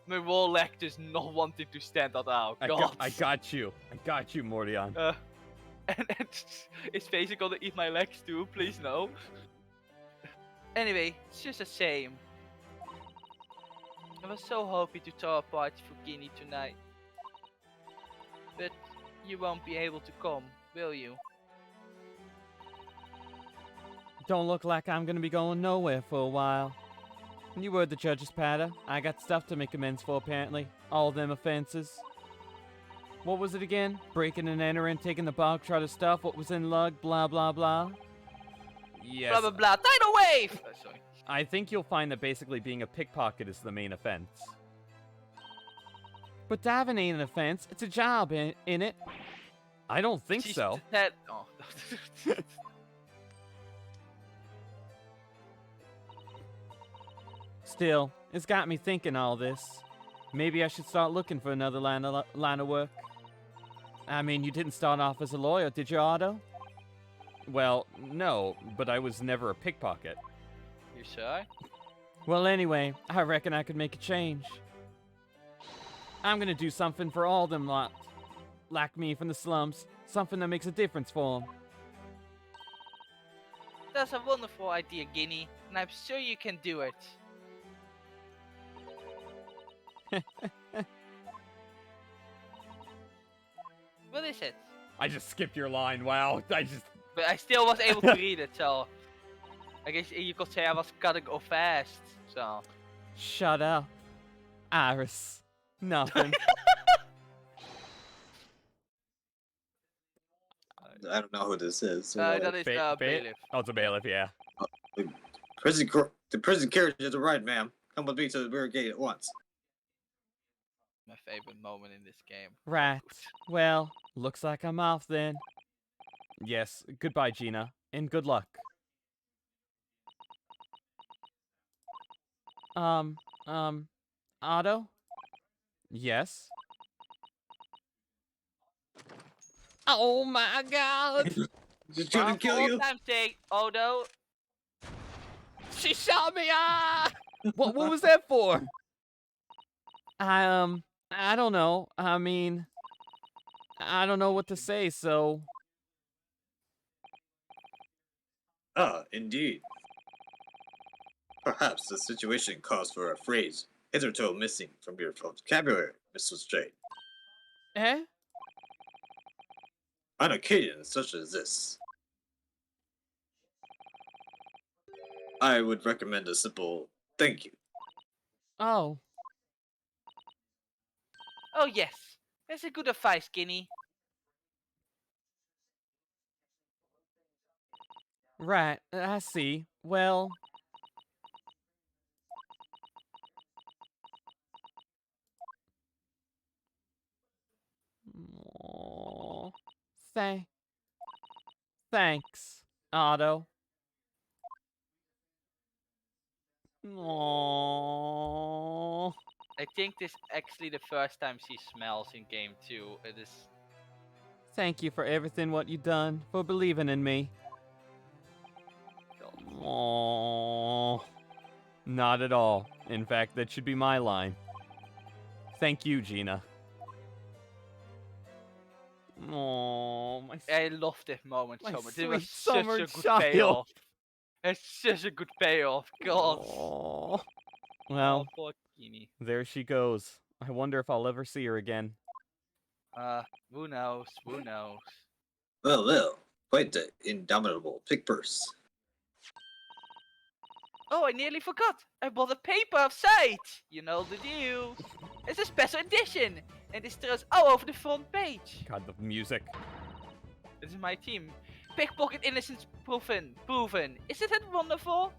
my raw leg just not wanting to stand at all. God. I got you. I got you, Mordion. And it's basically gonna eat my legs too, please no. Anyway, it's just a shame. I was so hoping to throw a party for Guinea tonight. But you won't be able to come, will you? Don't look like I'm gonna be going nowhere for a while. You heard the judge's patter. I got stuff to make amends for, apparently. All them offenses. What was it again? Breaking and entering, taking the bog trotter stuff, what was in lug, blah blah blah. Yes. Blah blah blah. Tidal wave! Sorry. I think you'll find that basically being a pickpocket is the main offense. But diving ain't an offense. It's a job, in it. I don't think She's so. Oh. Still, it's got me thinking all this. Maybe I should start looking for another line of work. I mean, you didn't start off as a lawyer, did you, Otto? Well, no, but I was never a pickpocket. You sure? Well, anyway, I reckon I could make a change. I'm gonna do something for all them lot like me from the slums. Something that makes a difference for them. That's a wonderful idea, Guinea, and I'm sure you can do it. What is it? I just skipped your line, wow. But I still was able to read it, so I guess you could say I was cutting off fast, so. Shut up. Iris. Nothing. I don't know who this is. That is bailiff. Oh, it's a bailiff, yeah. The prison carriage is right, ma'am. Come with me to the rear gate at once. My favorite moment in this game. Right. Well, looks like I'm off then. Yes, goodbye, Gina, and good luck. Otto? Yes? Oh my god! Just trying to kill you. Time sake, Odo. She shot me! Ah! What was that for? I don't know. I mean, I don't know what to say, so... Ah, indeed. Perhaps the situation calls for a phrase hitherto missing from your vocabulary, Mr. Straight. Eh? On occasions such as this, I would recommend a simple thank you. Oh. Oh yes, that's a good advice, Guinea. Right, I see. Well... Aww. Thanks, Otto. Aww. I think this is actually the first time she smells in game 2. It is. Thank you for everything what you done, for believing in me. Aww. Not at all. In fact, that should be my line. Thank you, Gina. Aww, I love this moment so much. It was sweet such a good summer payoff. It's such a good payoff. God. Aww. Well, Oh, poor Guinea. there she goes. I wonder if I'll ever see her again. Who knows? Who knows? Well, quite the indomitable pick purse. Oh, I nearly forgot. I bought a paper of sight. You know the deal. It's a special edition, and this throws all over the front page. God, the music. This is my team. Pickpocket innocence proven. Isn't that wonderful?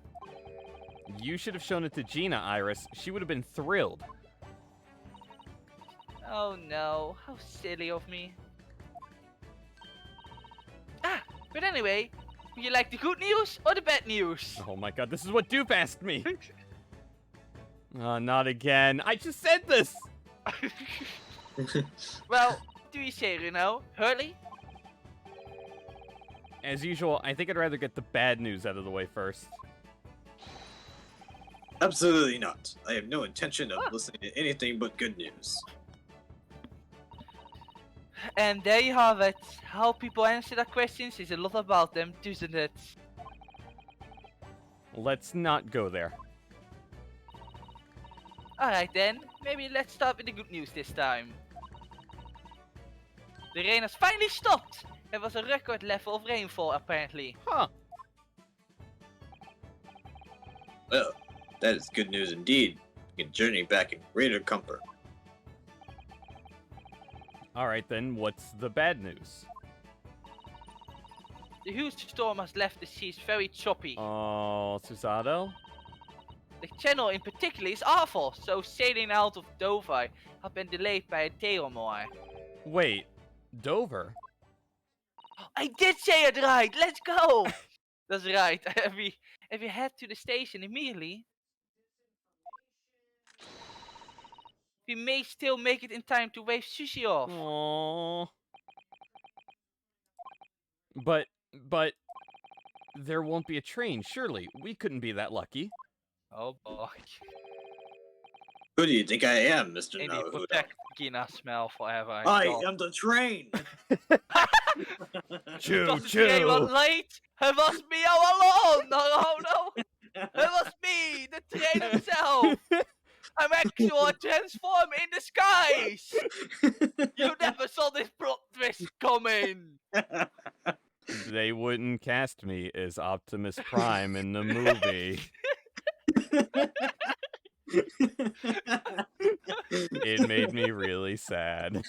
You should have shown it to Gina, Iris. She would have been thrilled. Oh no, how silly of me. But anyway, would you like the good news or the bad news? Oh my god, this is what Doof asked me. Not again. I just said this! Well, do you say, Hurley? As usual, I think I'd rather get the bad news out of the way first. Absolutely not. I have no intention of listening to anything but good news. And there you have it. How people answer their questions is a lot about them, doesn't it? Let's not go there. Alright then, maybe let's start with the good news this time. The rain has finally stopped! There was a record level of rainfall apparently. Huh. Well, that is good news indeed. We can journey back in greater comfort. Alright then, what's the bad news? The huge storm has left the seas very choppy. Oh, Susato? The channel in particular is awful, so sailing out of Dover has been delayed by a day or more. Wait, Dover? I did say it right, let's go! That's right, if we head to the station immediately, we may still make it in time to wave Sushi off. Aww. But there won't be a train, surely. We couldn't be that lucky. Oh boy. Who do you think I am, Mr. Any Naruto? protect Gina smell forever. I am the train! Choo Because the train was late, it was me all alone! No. It was me, the train himself! I'm actually transformed in disguise! You never saw this plot twist coming! They wouldn't cast me as Optimus Prime in the movie. It made me really sad.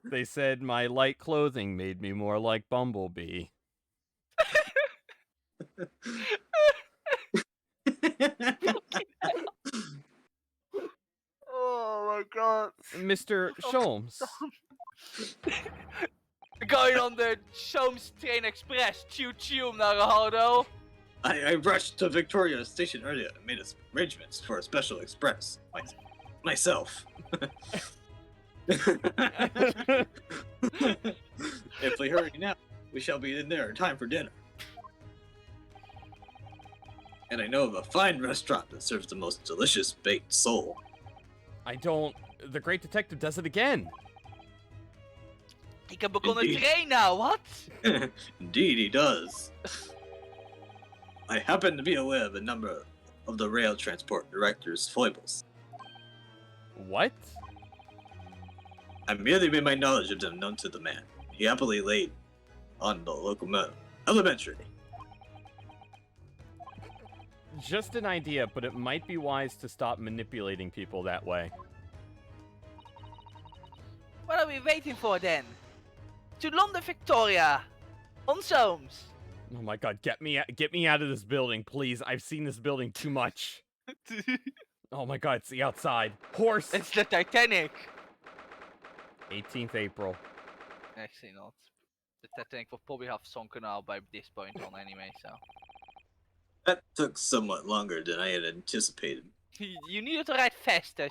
They said my light clothing made me more like Bumblebee. Oh my god. Mr. Sholmes. Going on the Sholmes Train Express, choo-choo, Naruto. I rushed to Victoria Station earlier and made arrangements for a special express. Myself. If we hurry now, we shall be in there in time for dinner. And I know of a fine restaurant that serves the most delicious baked sole. The great detective does it again. He can book on a Indeed. train now, what? Indeed, he does. I happen to be aware of a number of the rail transport director's foibles. What? I merely made my knowledge of them known to the man. He happily laid on the locomotive. Elementary. Just an idea, but it might be wise to stop manipulating people that way. What are we waiting for then? To London, Victoria! On Soames! Oh my god, get me out of this building, please. I've seen this building too much. Oh my god, it's the outside. Horse! It's the Titanic! 18th April. Actually not. The Titanic will probably have sunken out by this point on anyway, so... That took somewhat longer than I had anticipated. You need to ride faster.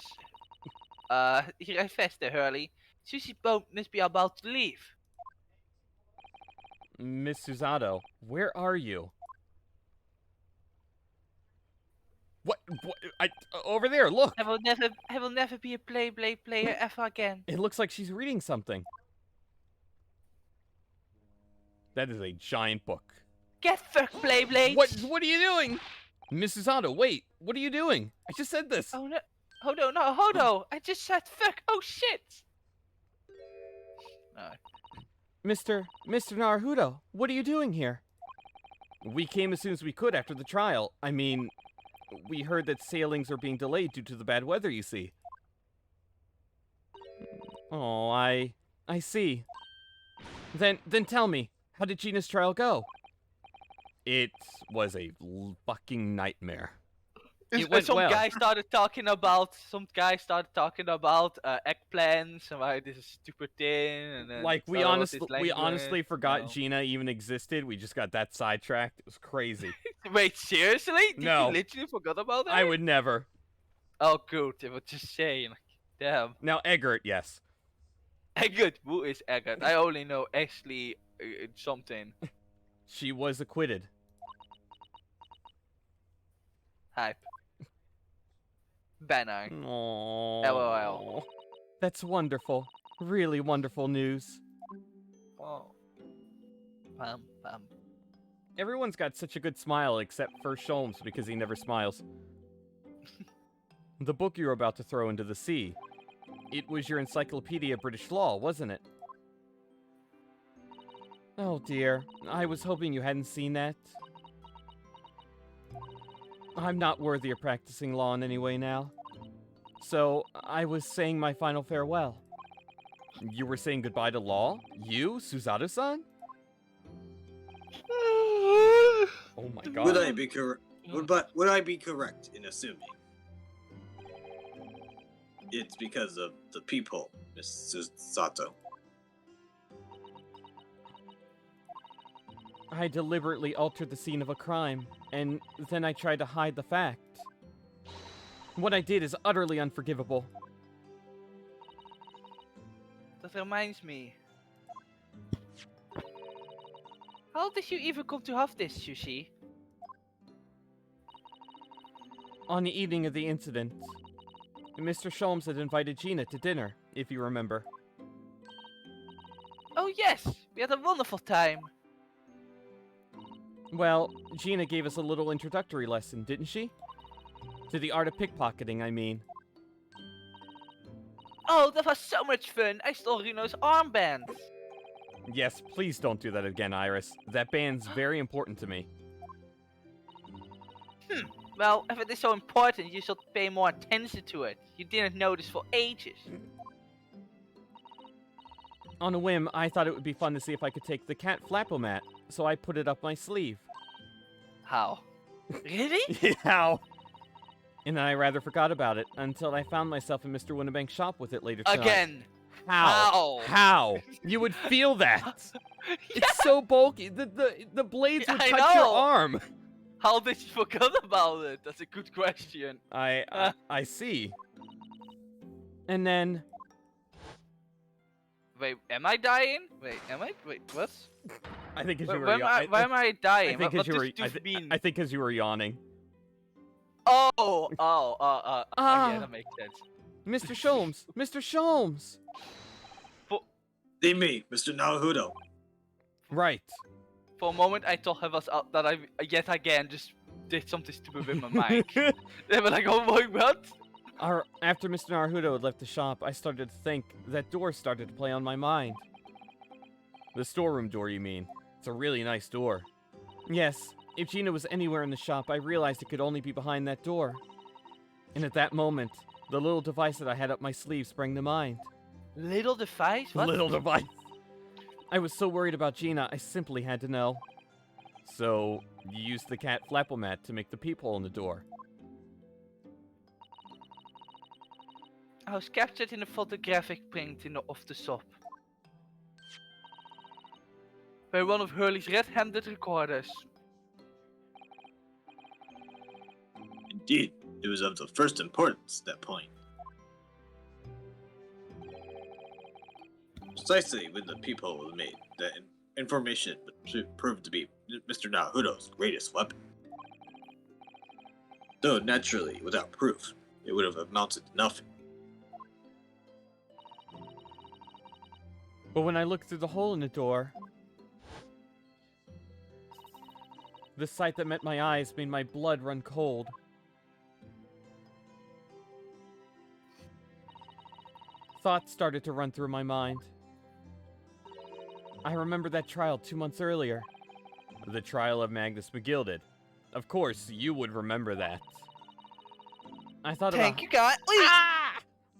You ride faster, Hurley. Susie's boat must be about to leave. Miss Susato, where are you? What? Over there, look! I will never be a player ever again. It looks like she's reading something. That is a giant book. Get fucked, Blade! What are you doing? Miss Susato, wait, what are you doing? I just said this. Oh no, hold on, I just said fuck, oh shit! Alright. Mr. Naruto, what are you doing here? We came as soon as we could after the trial. I mean, We heard that sailings are being delayed due to the bad weather, you see. Oh, I see. Then tell me, how did Gina's trial go? It was a fucking nightmare. It went Some well. guy started talking about eggplants and why this is stupid thing, and then Like we started with this honestly language, forgot no. Gina even existed. We just got that sidetracked. It was crazy. Wait, seriously? Did No. you literally forgot about that? I would never. Oh, good. I was just saying. Like, damn. Now Eggert, yes. Eggert, who is Eggert? I only know Ashley something. She was acquitted. Hype. Banner. Aww. LOL. That's wonderful. Really wonderful news. Oh. Pam. Everyone's got such a good smile except for Sholmes because he never smiles. The book you were about to throw into the sea. It was your Encyclopedia of British Law, wasn't it? Oh dear, I was hoping you hadn't seen that. I'm not worthy of practicing law in any way now. So, I was saying my final farewell. You were saying goodbye to law? You, Suzaru-san? Oh my god. Would I be correct in assuming it's because of the peephole, Miss Susato? I deliberately altered the scene of a crime, and then I tried to hide the fact. What I did is utterly unforgivable. That reminds me. How did you even come to have this, Sushi? On the evening of the incident, Mr. Sholmes had invited Gina to dinner, if you remember. Oh yes, we had a wonderful time. Well, Gina gave us a little introductory lesson, didn't she? To the art of pickpocketing, I mean. Oh, that was so much fun. I stole Reno's armband. Yes, please don't do that again, Iris. That band's very important to me. Well, if it is so important, you should pay more attention to it. You didn't notice for ages. On a whim, I thought it would be fun to see if I could take the cat flapomat, so I put it up my sleeve. How? Really? How? And then I rather forgot about it until I found myself in Mr. Winnebank's shop with it later tonight. Again. How? How? You would feel that. It's so bulky. The blades would I touch your know. arm. How did you forget about it? That's a good question. I see. And then Wait, am I dying? Wait, am I? Wait, what? I think because you were Why am I dying? I think What because you were does this mean? I think because you were yawning. Oh, yeah, that makes sense. Mr. Sholmes, Mr. Sholmes. They me, Mr. Naruto. Right. For a moment, I thought I was that I yet again just did something stupid with my mic. They were like, oh my what? After Mr. Naruto had left the shop, I started to think that door started to play on my mind. The storeroom door, you mean? It's a really nice door. Yes, if Gina was anywhere in the shop, I realized it could only be behind that door. And at that moment, the little device that I had up my sleeve sprang to mind. Little device? What? Little device. I was so worried about Gina, I simply had to know. So, you used the cat flapomat to make the peephole in the door. I was captured in a photographic print of the shop. By one of Hurley's red-handed recorders. Indeed, it was of the first importance at that point. Precisely when the peephole was made, that information proved to be Mr. Naruto's greatest weapon. Though naturally, without proof, it would have amounted to nothing. But when I looked through the hole in the door, the sight that met my eyes made my blood run cold. Thoughts started to run through my mind. I remember that trial 2 months earlier. The trial of Magnus McGilded. Of course, you would remember that. I thought Thank about you, God. Please.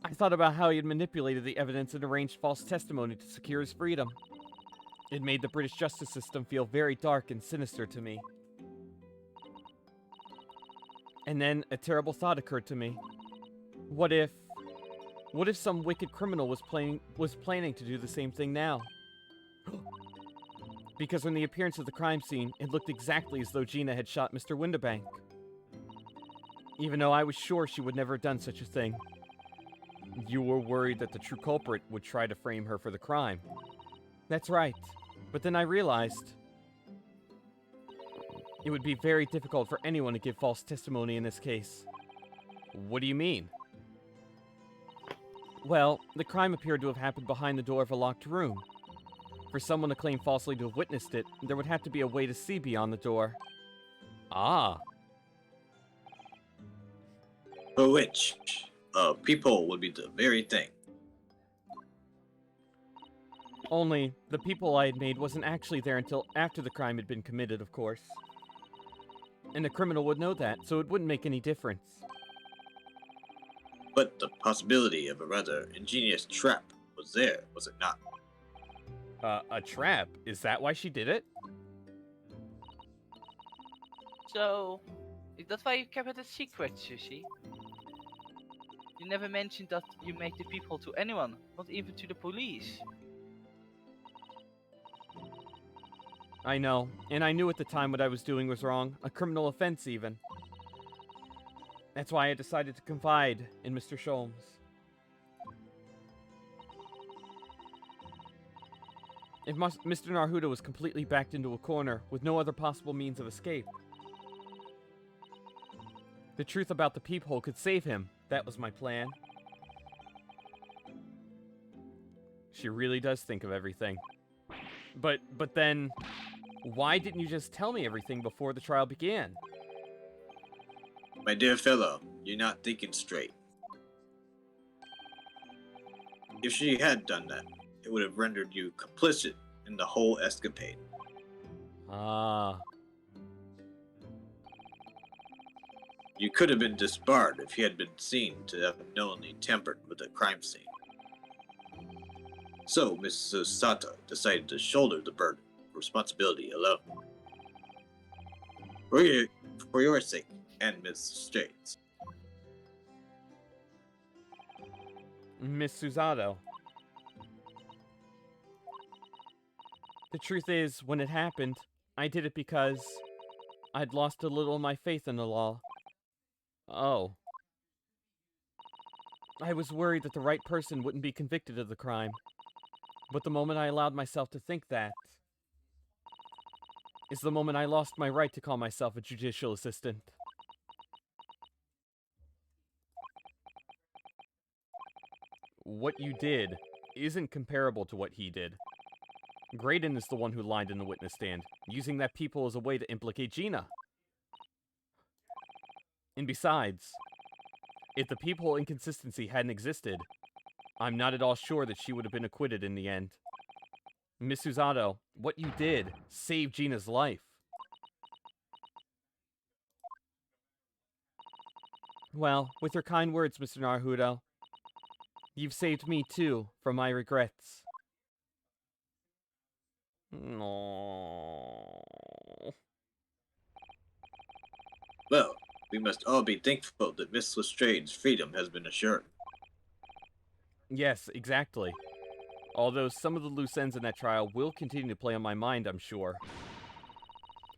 I thought about how he had manipulated the evidence and arranged false testimony to secure his freedom. It made the British justice system feel very dark and sinister to me. And then a terrible thought occurred to me. What if some wicked criminal was planning to do the same thing now? Because on the appearance of the crime scene, it looked exactly as though Gina had shot Mr. Winterbank. Even though I was sure she would never have done such a thing. You were worried that the true culprit would try to frame her for the crime. That's right. But then I realized it would be very difficult for anyone to give false testimony in this case. What do you mean? Well, the crime appeared to have happened behind the door of a locked room. For someone to claim falsely to have witnessed it, there would have to be a way to see beyond the door. Ah. For which, peephole would be the very thing. Only, the peephole I had made wasn't actually there until after the crime had been committed, of course. And the criminal would know that, so it wouldn't make any difference. But the possibility of a rather ingenious trap was there, was it not? A trap? Is that why she did it? So, that's why you kept it a secret, Susie. You never mentioned that you made the people to anyone, not even to the police. I know, and I knew at the time what I was doing was wrong, a criminal offense even. That's why I decided to confide in Mr. Sholmes. If Mr. Narhuda was completely backed into a corner, with no other possible means of escape, the truth about the peephole could save him. That was my plan. She really does think of everything. But then, why didn't you just tell me everything before the trial began? My dear fellow, you're not thinking straight. If she had done that, it would have rendered you complicit in the whole escapade. Ah. You could have been disbarred if he had been seen to have knowingly tampered with the crime scene. So, Mrs. Sato decided to shoulder the burden of responsibility alone. For your sake, and Miss Straight's. Miss Susato. The truth is, when it happened, I did it because I'd lost a little of my faith in the law. Oh. I was worried that the right person wouldn't be convicted of the crime. But the moment I allowed myself to think that is the moment I lost my right to call myself a judicial assistant. What you did isn't comparable to what he did. Graydon is the one who lied in the witness stand, using that peephole as a way to implicate Gina. And besides, if the peephole inconsistency hadn't existed, I'm not at all sure that she would have been acquitted in the end. Miss Susato, what you did saved Gina's life. Well, with your kind words, Mr. Narhudo, you've saved me too from my regrets. No. Well, we must all be thankful that Miss Lestrade's freedom has been assured. Yes, exactly. Although some of the loose ends in that trial will continue to play on my mind, I'm sure.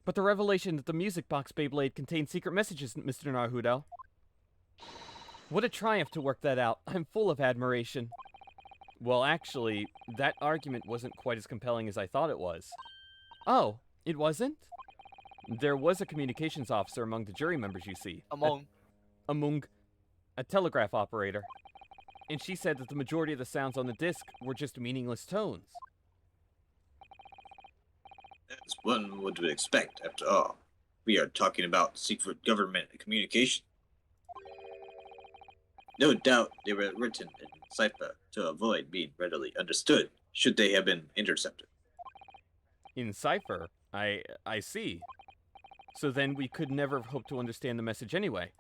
But the revelation that the music box Beyblade contained secret messages, Mr. Narhudo. What a triumph to work that out. I'm full of admiration. Well, actually, that argument wasn't quite as compelling as I thought it was. Oh, it wasn't? There was a communications officer among the jury members, you see. Among a telegraph operator. And she said that the majority of the sounds on the disc were just meaningless tones. As one would expect, after all. We are talking about secret government communication. No doubt they were written in cipher to avoid being readily understood, should they have been intercepted. In cipher? I see. So then we could never have hoped to understand the message anyway.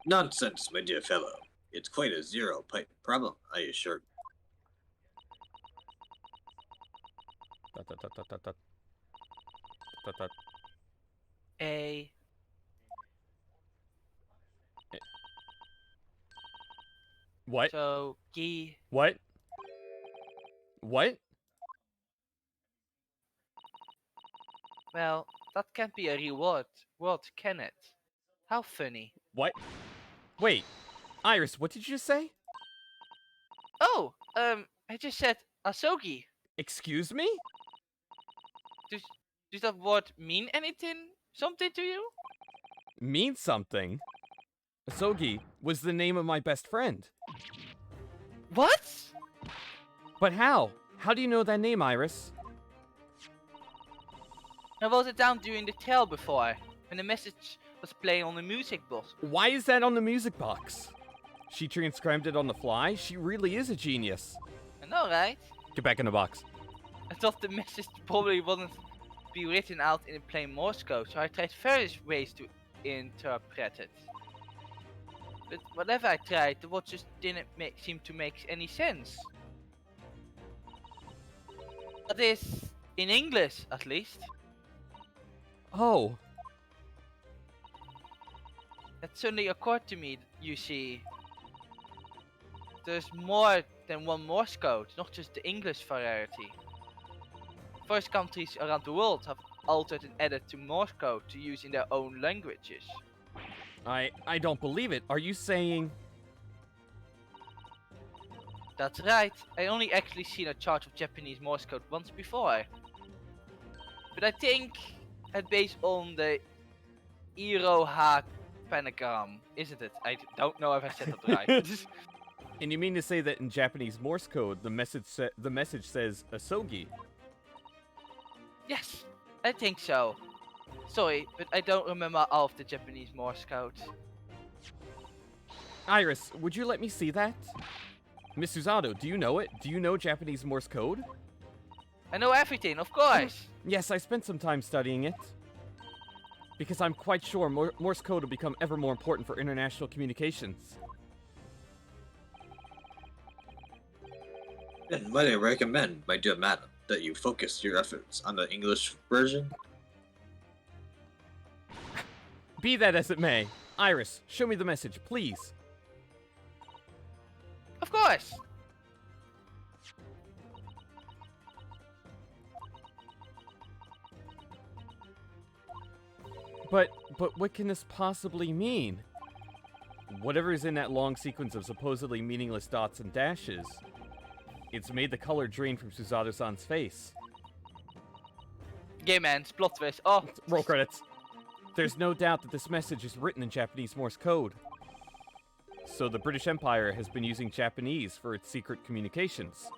Nonsense, my dear fellow. It's quite a zero-pipe problem, I assure you. Dot, dot, dot, dot, dot, dot. Dot, dot. A. What? So, G. What? What? Well, that can't be a real word, can it? How funny. What? Wait, Iris, what did you say? Oh, I just said Asogi. Excuse me? Does that word mean anything? Something to you? Means something? Asogi was the name of my best friend. What? But how? How do you know that name, Iris? I wrote it down during the tale before, when the message was playing on the music box. Why is that on the music box? She transcribed it on the fly? She really is a genius. I know, right? Get back in the box. I thought the message probably wouldn't be written out in plain Morse code, so I tried various ways to interpret it. But whatever I tried, the word just didn't seem to make any sense. That is, in English at least. Oh, It suddenly occurred to me, you see. There's more than one Morse code, not just the English variety. First countries around the world have altered and added to Morse code to use in their own languages. I don't believe it. Are you saying... That's right, I only actually seen a chart of Japanese Morse code once before. But I think it's based on the Iroha pentagram, isn't it? I don't know if I said that right. And you mean to say that in Japanese Morse code, the message says Asogi? Yes, I think so. Sorry, but I don't remember all of the Japanese Morse code. Iris, would you let me see that? Miss Susato, do you know it? Do you know Japanese Morse code? I know everything, of course. Yes, I spent some time studying it. Because I'm quite sure Morse code will become ever more important for international communications. And might I recommend, my dear madam, that you focus your efforts on the English version? Be that as it may, Iris, show me the message, please. Of course. But what can this possibly mean? Whatever is in that long sequence of supposedly meaningless dots and dashes, it's made the color drain from Susato-san's face. Yeah, man, it's plot twist. Oh, Roll credits. There's no doubt that this message is written in Japanese Morse code. So the British Empire has been using Japanese for its secret communications.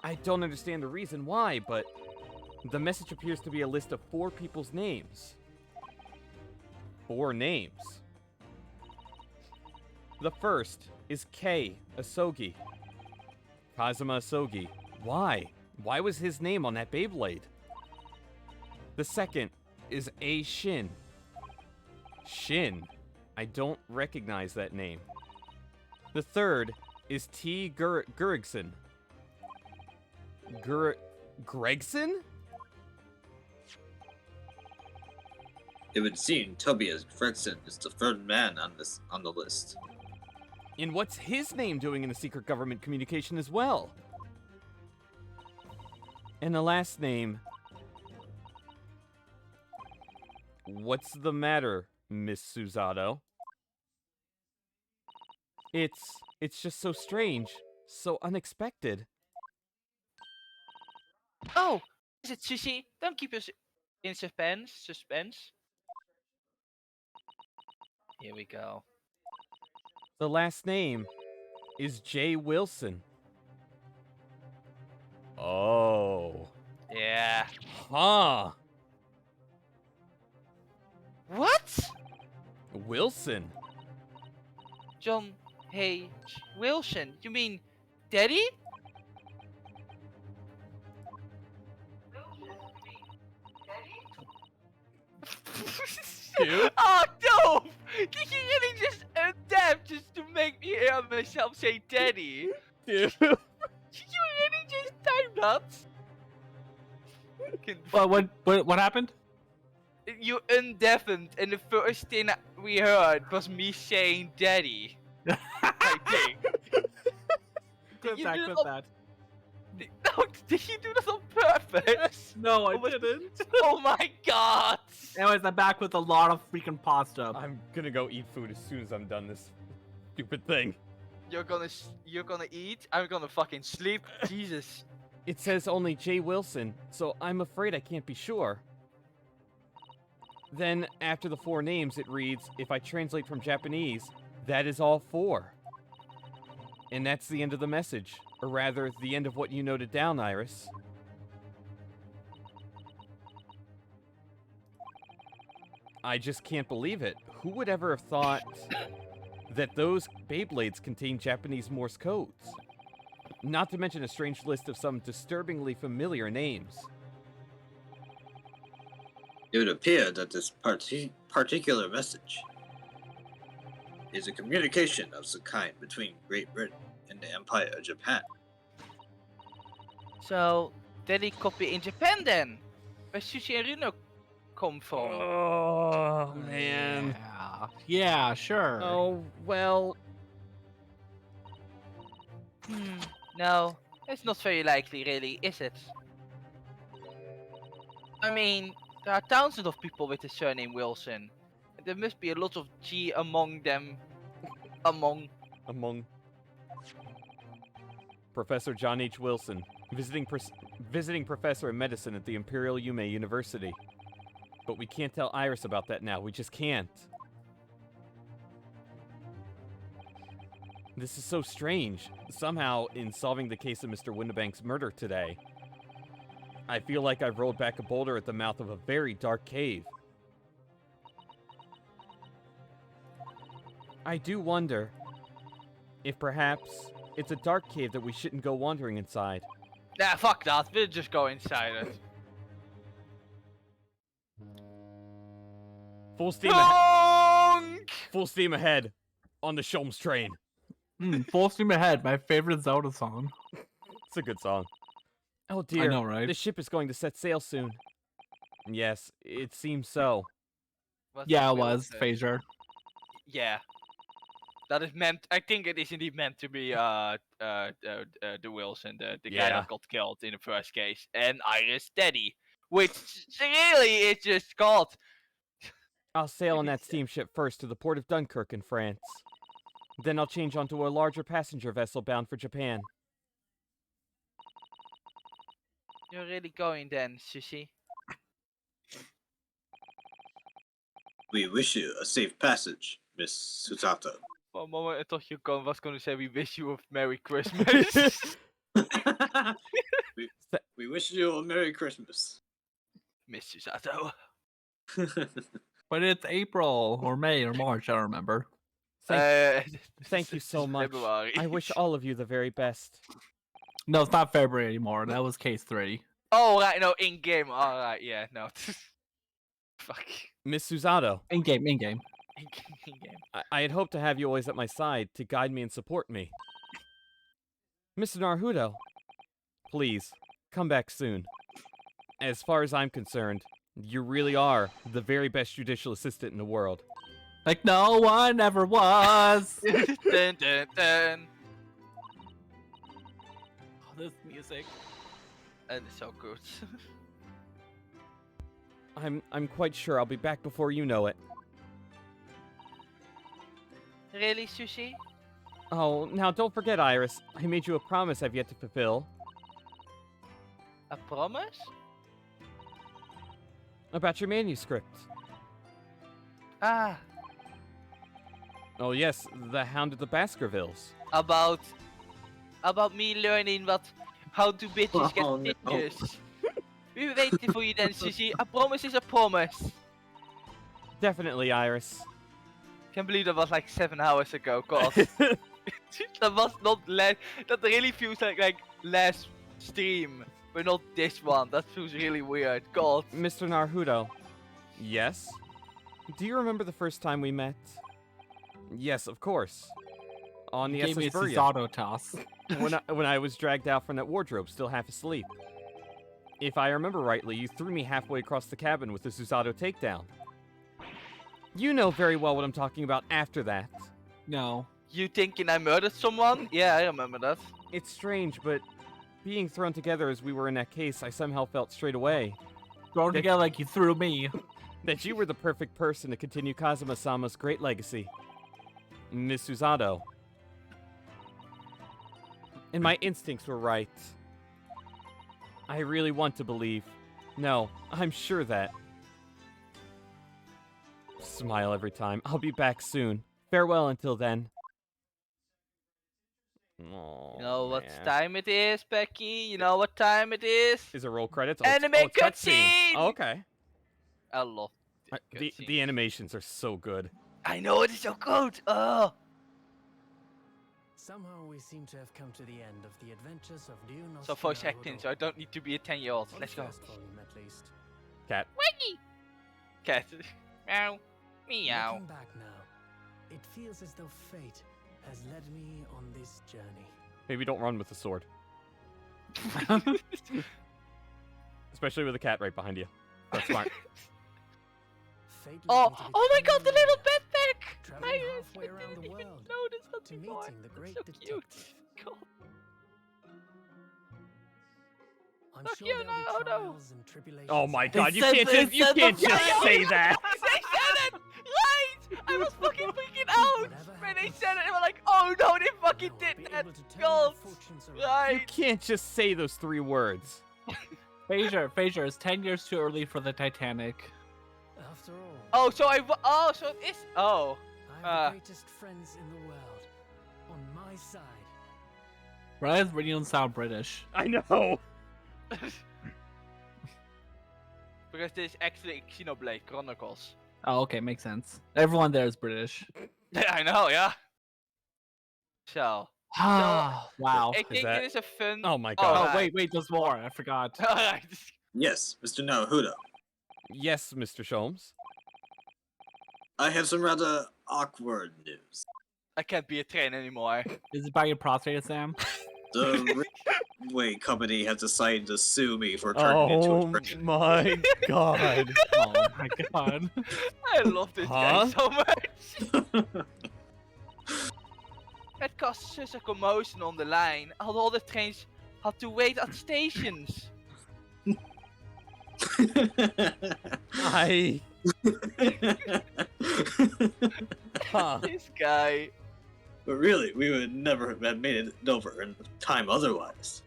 I don't understand the reason why, but the message appears to be a list of 4 people's names. 4 names. The first is Kei Asogi. Kazuma Asogi. Why? Why was his name on that Beyblade? The second is A Shin. Shin. I don't recognize that name. The third is T. Gregson. Gregson? It would seem Tobias Gregson is the third man on the list. And what's his name doing in the secret government communication as well? And the last name... What's the matter, Miss Susato? It's just so strange, so unexpected. oh, is it Sushi? Don't keep us in suspense. Here we go. The last name is J. Wilson. Oh. Yeah. Huh. What? Wilson. John H. Wilson. You mean Daddy? Dude. Oh, no! Did you really just adapt just to make me hear myself say daddy? Dude. Did you really just type that? What happened? You undeafened, and the first thing that we heard was me saying daddy. I think. Clip you that, do clip that that. No, did you do this on purpose? No, I Oh my- didn't. Oh my god! Anyways, I'm back with a lot of freaking pasta. I'm gonna go eat food as soon as I'm done this stupid thing. You're gonna eat. I'm gonna fucking sleep. Jesus. It says only J. Wilson, so I'm afraid I can't be sure. Then, after the 4 names, it reads, if I translate from Japanese, that is all 4. And that's the end of the message. Or rather, the end of what you noted down, Iris. I just can't believe it. Who would ever have thought that those Beyblades contain Japanese Morse codes? Not to mention a strange list of some disturbingly familiar names. It would appear that this particular message is a communication of some kind between Great Britain and the Empire of Japan. So, daddy copy in Japan then? Where Sushi and Rino come from? Oh, man. Yeah, sure. Oh, well, No, it's not very likely, really, is it? I mean, there are thousands of people with the surname Wilson. There must be a lot of G among them. Among. Professor John H. Wilson, visiting professor in medicine at the Imperial Yume University. But we can't tell Iris about that now. We just can't. This is so strange. Somehow, in solving the case of Mr. Windibank's murder today, I feel like I've rolled back a boulder at the mouth of a very dark cave. I do wonder if perhaps it's a dark cave that we shouldn't go wandering inside. Nah, fuck that. We'll just go inside it. Full steam ahead on the Shulms train. Full steam ahead, my favorite Zelda song. It's a good song. Oh dear, I know, right? the ship is going to set sail soon. Yes, it seems so. Yeah, it was, Phaser. Yeah. That is meant. I think it is indeed meant to be the Wilson, the guy Yeah. that got killed in the first case, and Iris Daddy, which really is just called. I'll sail on that steamship first to the port of Dunkirk in France. Then I'll change onto a larger passenger vessel bound for Japan. You're really going then, Sushi? We wish you a safe passage, Miss Susato. For a moment, I thought you was going to say we wish you a Merry Christmas. we wish you a Merry Christmas. Miss Susato. But it's April or May or March, I don't remember. Thank you so much. February. I wish all of you the very best. No, it's not February anymore. That was case 3. Oh, right, no, in-game. Alright, yeah, no. Fuck. Miss Susato, In-game. In-game. I had hoped to have you always at my side to guide me and support me. Mr. Naruto, please, come back soon. As far as I'm concerned, you really are the very best judicial assistant in the world. Like no one ever was. Dun, dun, dun. Oh, this music. That is so good. I'm quite sure I'll be back before you know it. Really, Sushi? Oh, now don't forget, Iris. I made you a promise I've yet to fulfill. A promise? About your manuscript. Ah, Oh yes, the Hound of the Baskervilles. about me learning how to bitches get Oh, no. bitches. We waiting for you then, Sushi. A promise is a promise. Definitely, Iris. Can't believe that was like 7 hours ago. God, that was not last. That really feels like last stream, but not this one. That feels really weird. God. Mr. Naruto. Yes? Do you remember the first time we met? Yes, of course. On the You gave me a SS Burya. Susato toss. when I was dragged out from that wardrobe, still half asleep. If I remember rightly, you threw me halfway across the cabin with the Susato takedown. You know very well what I'm talking about after that. No. You thinking I murdered someone? Yeah, I remember that. It's strange, but being thrown together as we were in that case, I somehow felt straight away Thrown That- together like you threw me. that you were the perfect person to continue Kazuma-sama's great legacy. Miss Susato. And my instincts were right. I really want to believe. No, I'm sure that. Smile every time. I'll be back soon. Farewell until then. Oh, You know what man. time it is, Becky? You know what time it is? Is it roll credits? Anime it's cutscenes. cutscene! Oh, okay. I love The cutscenes. animations are so good. I know it is so good. Oh. Somehow we seem to have come to the end of the adventures of Ryu no So voice Sukuna acting, Horo. so I don't need to be a 10-year-old. On Let's the go. first volume, at least. Cat. Cat. Meow. Meow. Looking back now, it feels as though fate has led me on this journey. Maybe don't run with the sword. Especially with a cat right behind you. That's smart. Fate led Oh, me to oh my god, the becoming a little warrior, backpack! traveling I halfway around the didn't even world notice that to before. meeting the great So cute. detective. God. I'm Fuck sure you, there'll be no, no. trials and tribulations. Oh my ahead. god, you said- can't they just you said the can't just fire. say that. They said it! Right! I was fucking freaking out! Whatever When they happens, said it, they were like, oh no, they fucking I know I'll did be that! able to turn my God! fortunes around. You Right! can't just say those 3 words. Phaser, it's 10 years too early for the Titanic. After all, Oh, so oh, so it is. Oh. I have the greatest friends in the world on my side. Rise really don't sound British. I know. Because this is actually Xenoblade Chronicles. Oh, okay, makes sense. Everyone there is British. I know, yeah. So. Wow. I think that- it is a fun. Oh my Oh, god. right. wait, there's more. I forgot. Alright. Yes, Mr. Naohudo. Yes, Mr. Sholmes. I have some rather awkward news. I can't be a trainer anymore. Is it by your prostate, Sam? The Railway Company has decided to sue me for turning into a train. my god. Oh my god. I love this guy Huh? so much. It caused such a commotion on the line. All the trains had to wait at stations. I huh. This guy. But really, we would never have made it over in time otherwise.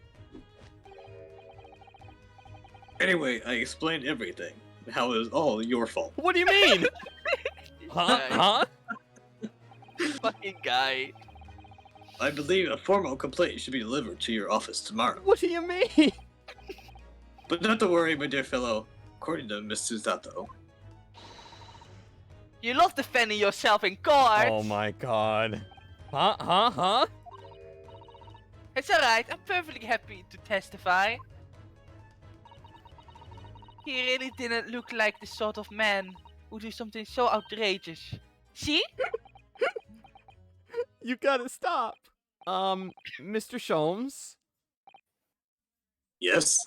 Anyway, I explained everything. How it was all your fault. What do you mean? Huh? Guy. Huh? Fucking guy. I believe a formal complaint should be delivered to your office tomorrow. What do you mean? But not to worry, my dear fellow. According to Miss Susato, You love defending yourself in court. Oh my god. Huh? It's alright. I'm perfectly happy to testify. He really didn't look like the sort of man who do something so outrageous. See? You gotta stop. Mr. Sholmes, yes?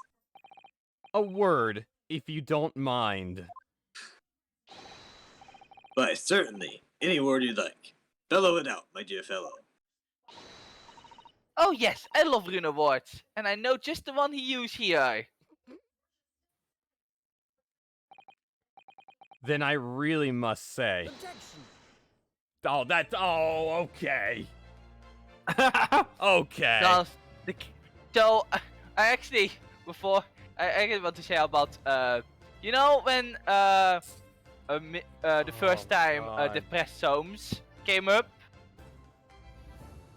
a word, if you don't mind. Why, certainly. Any word you like. Bellow it out, my dear fellow. Oh yes, I love rune words, and I know just the one he used here. Then I really must say. Objection! Okay. Okay. So, I actually, before, I want to say about, you know when, the first time God. the press Soames came up,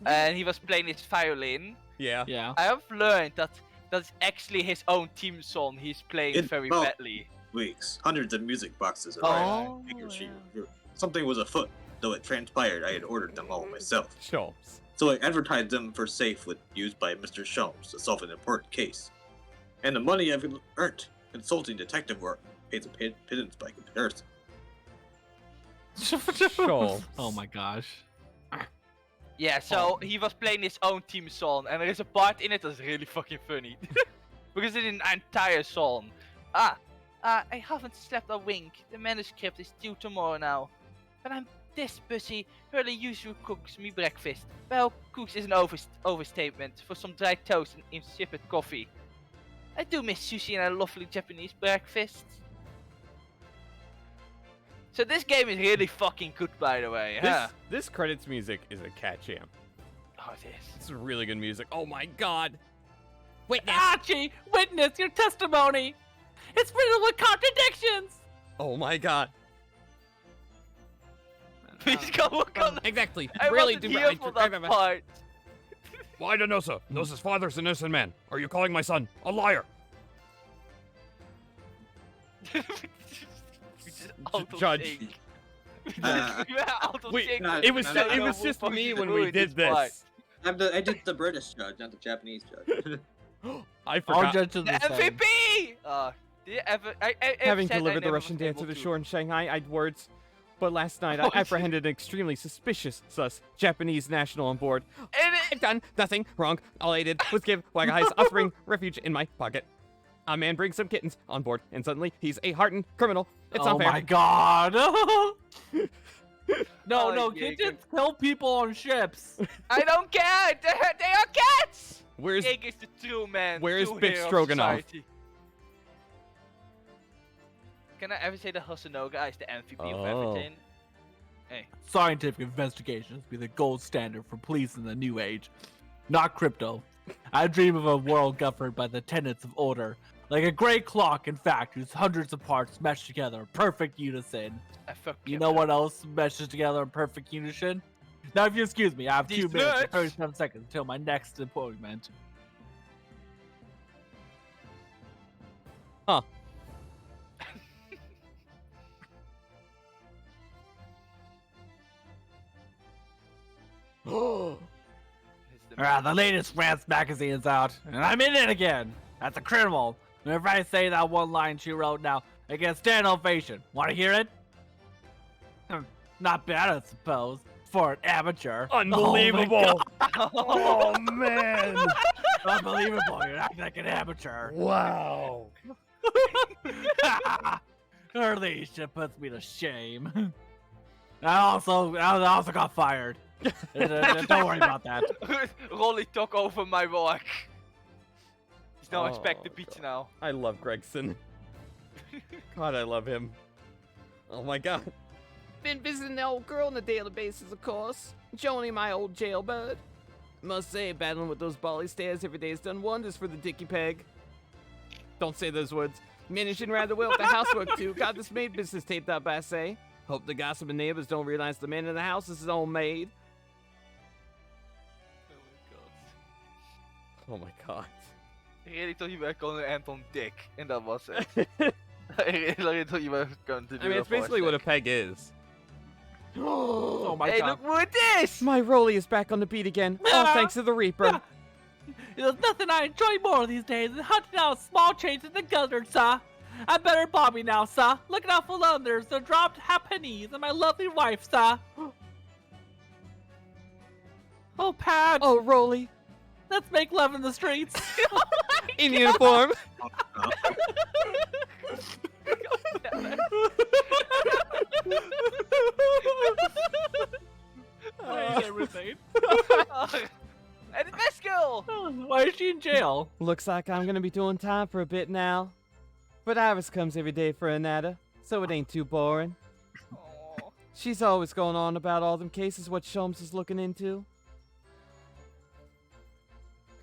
and he was playing his violin, Yeah. Yeah. I have learned that that's actually his own theme song he's playing It- very well- badly. Weeks. Hundreds of music boxes Oh, arrived. Figured something was afoot, though it transpired I had ordered them all myself. Sholmes. So I advertised them for safe with used by Mr. Sholmes to solve an important case. And the money I've earned consulting detective work pays a pittance by comparison. Schultz. Oh my gosh. Yeah, so he was playing his own theme song, and there is a part in it that's really fucking funny. Because it's an entire song. I haven't slept a wink. The manuscript is due tomorrow now. But I'm this busy, Hurley usually cooks me breakfast. Well, cooks is an overstatement for some dry toast and insipid coffee. I do miss sushi and a lovely Japanese breakfast. So this game is really fucking good, by the way, huh? This credits music is a cat jam. Oh, it is. It's really good music. Oh my god. Witness. Archie, witness your testimony. It's riddled with contradictions. Oh my god. Please go look on. Exactly. I really wasn't do. here for that part. Well, I don't know, sir. Knows his father's an innocent man. Are you calling my son a liar? Judge. Wait, it was just me when we did this. I did the British judge, not the Japanese judge. I All forgot. judges The the same. MVP! Did you ever? I Having said I delivered the never Russian was dancer able to shore in Shanghai, I'd words. But last night, I apprehended an extremely suspicious Japanese national on board. I've done nothing wrong. All I did was give Wag Eyes offering refuge in my pocket. A man brings some kittens on board, and suddenly he's a hardened criminal. It's not fair. Oh my god. No, Oh, kittens Jaeger. kill people on ships. I don't care! They are cats! Where's Jaeger's the true man. where's true Big hero of Stroganoff? society. Can I ever say that Hasanoga is the MVP of Oh. everything? Hey. Scientific investigations be the gold standard for police in the new age. Not crypto. I dream of a world governed by the tenets of order. Like a great clock, in fact, whose hundreds of parts mesh together in perfect unison. I fuck You know what else meshes together in perfect unison? Now, if you excuse me, I have These 2 minutes and nuts. 37 seconds until my next appointment. Huh. The latest France magazine's out, and I'm in it again. That's a criminal. And if I say that one line she wrote now, I get a stand ovation. Want to hear it? Not bad, I suppose, for an amateur. Unbelievable! Oh, Oh, man! Unbelievable, you're acting like an amateur. Wow! Her leadership puts me to shame. I also got fired. Don't worry about that. Rolly took over my work. He's now Oh, expected beats now. I love Gregson. God, I love him. Oh my god. Been visiting the old girl on a daily basis, of course. Joni, my old jailbird. Must say, battling with those bally stairs every day has done wonders for the dicky peg. Don't say those words. Managing rather well with the housework, too. Got this maid business taped up, I say. Hope the gossiping neighbors don't realize the man in the house is his own maid. Oh my god. I really thought you were going to end on dick, and that was it. I really thought you were going to do I mean, it's basically what a peg is. Oh my Hey, god. look who it is! My Rolly is back on the beat again. All thanks to the Reaper. There's nothing I enjoy more these days than hunting out small change in the gutter, sir. I'm better Bobby now, sir. Looking out for others, the dropped halfpennies, and my lovely wife, sir. Oh, Pat. Oh, Rolly. Let's make love in the streets. In uniform. I hate everything. And let's go! Why is she in jail? Looks like I'm gonna be doing time for a bit now. But Iris comes every day for a natter, so it ain't too boring. Aw. She's always going on about all them cases what Sholmes is looking into.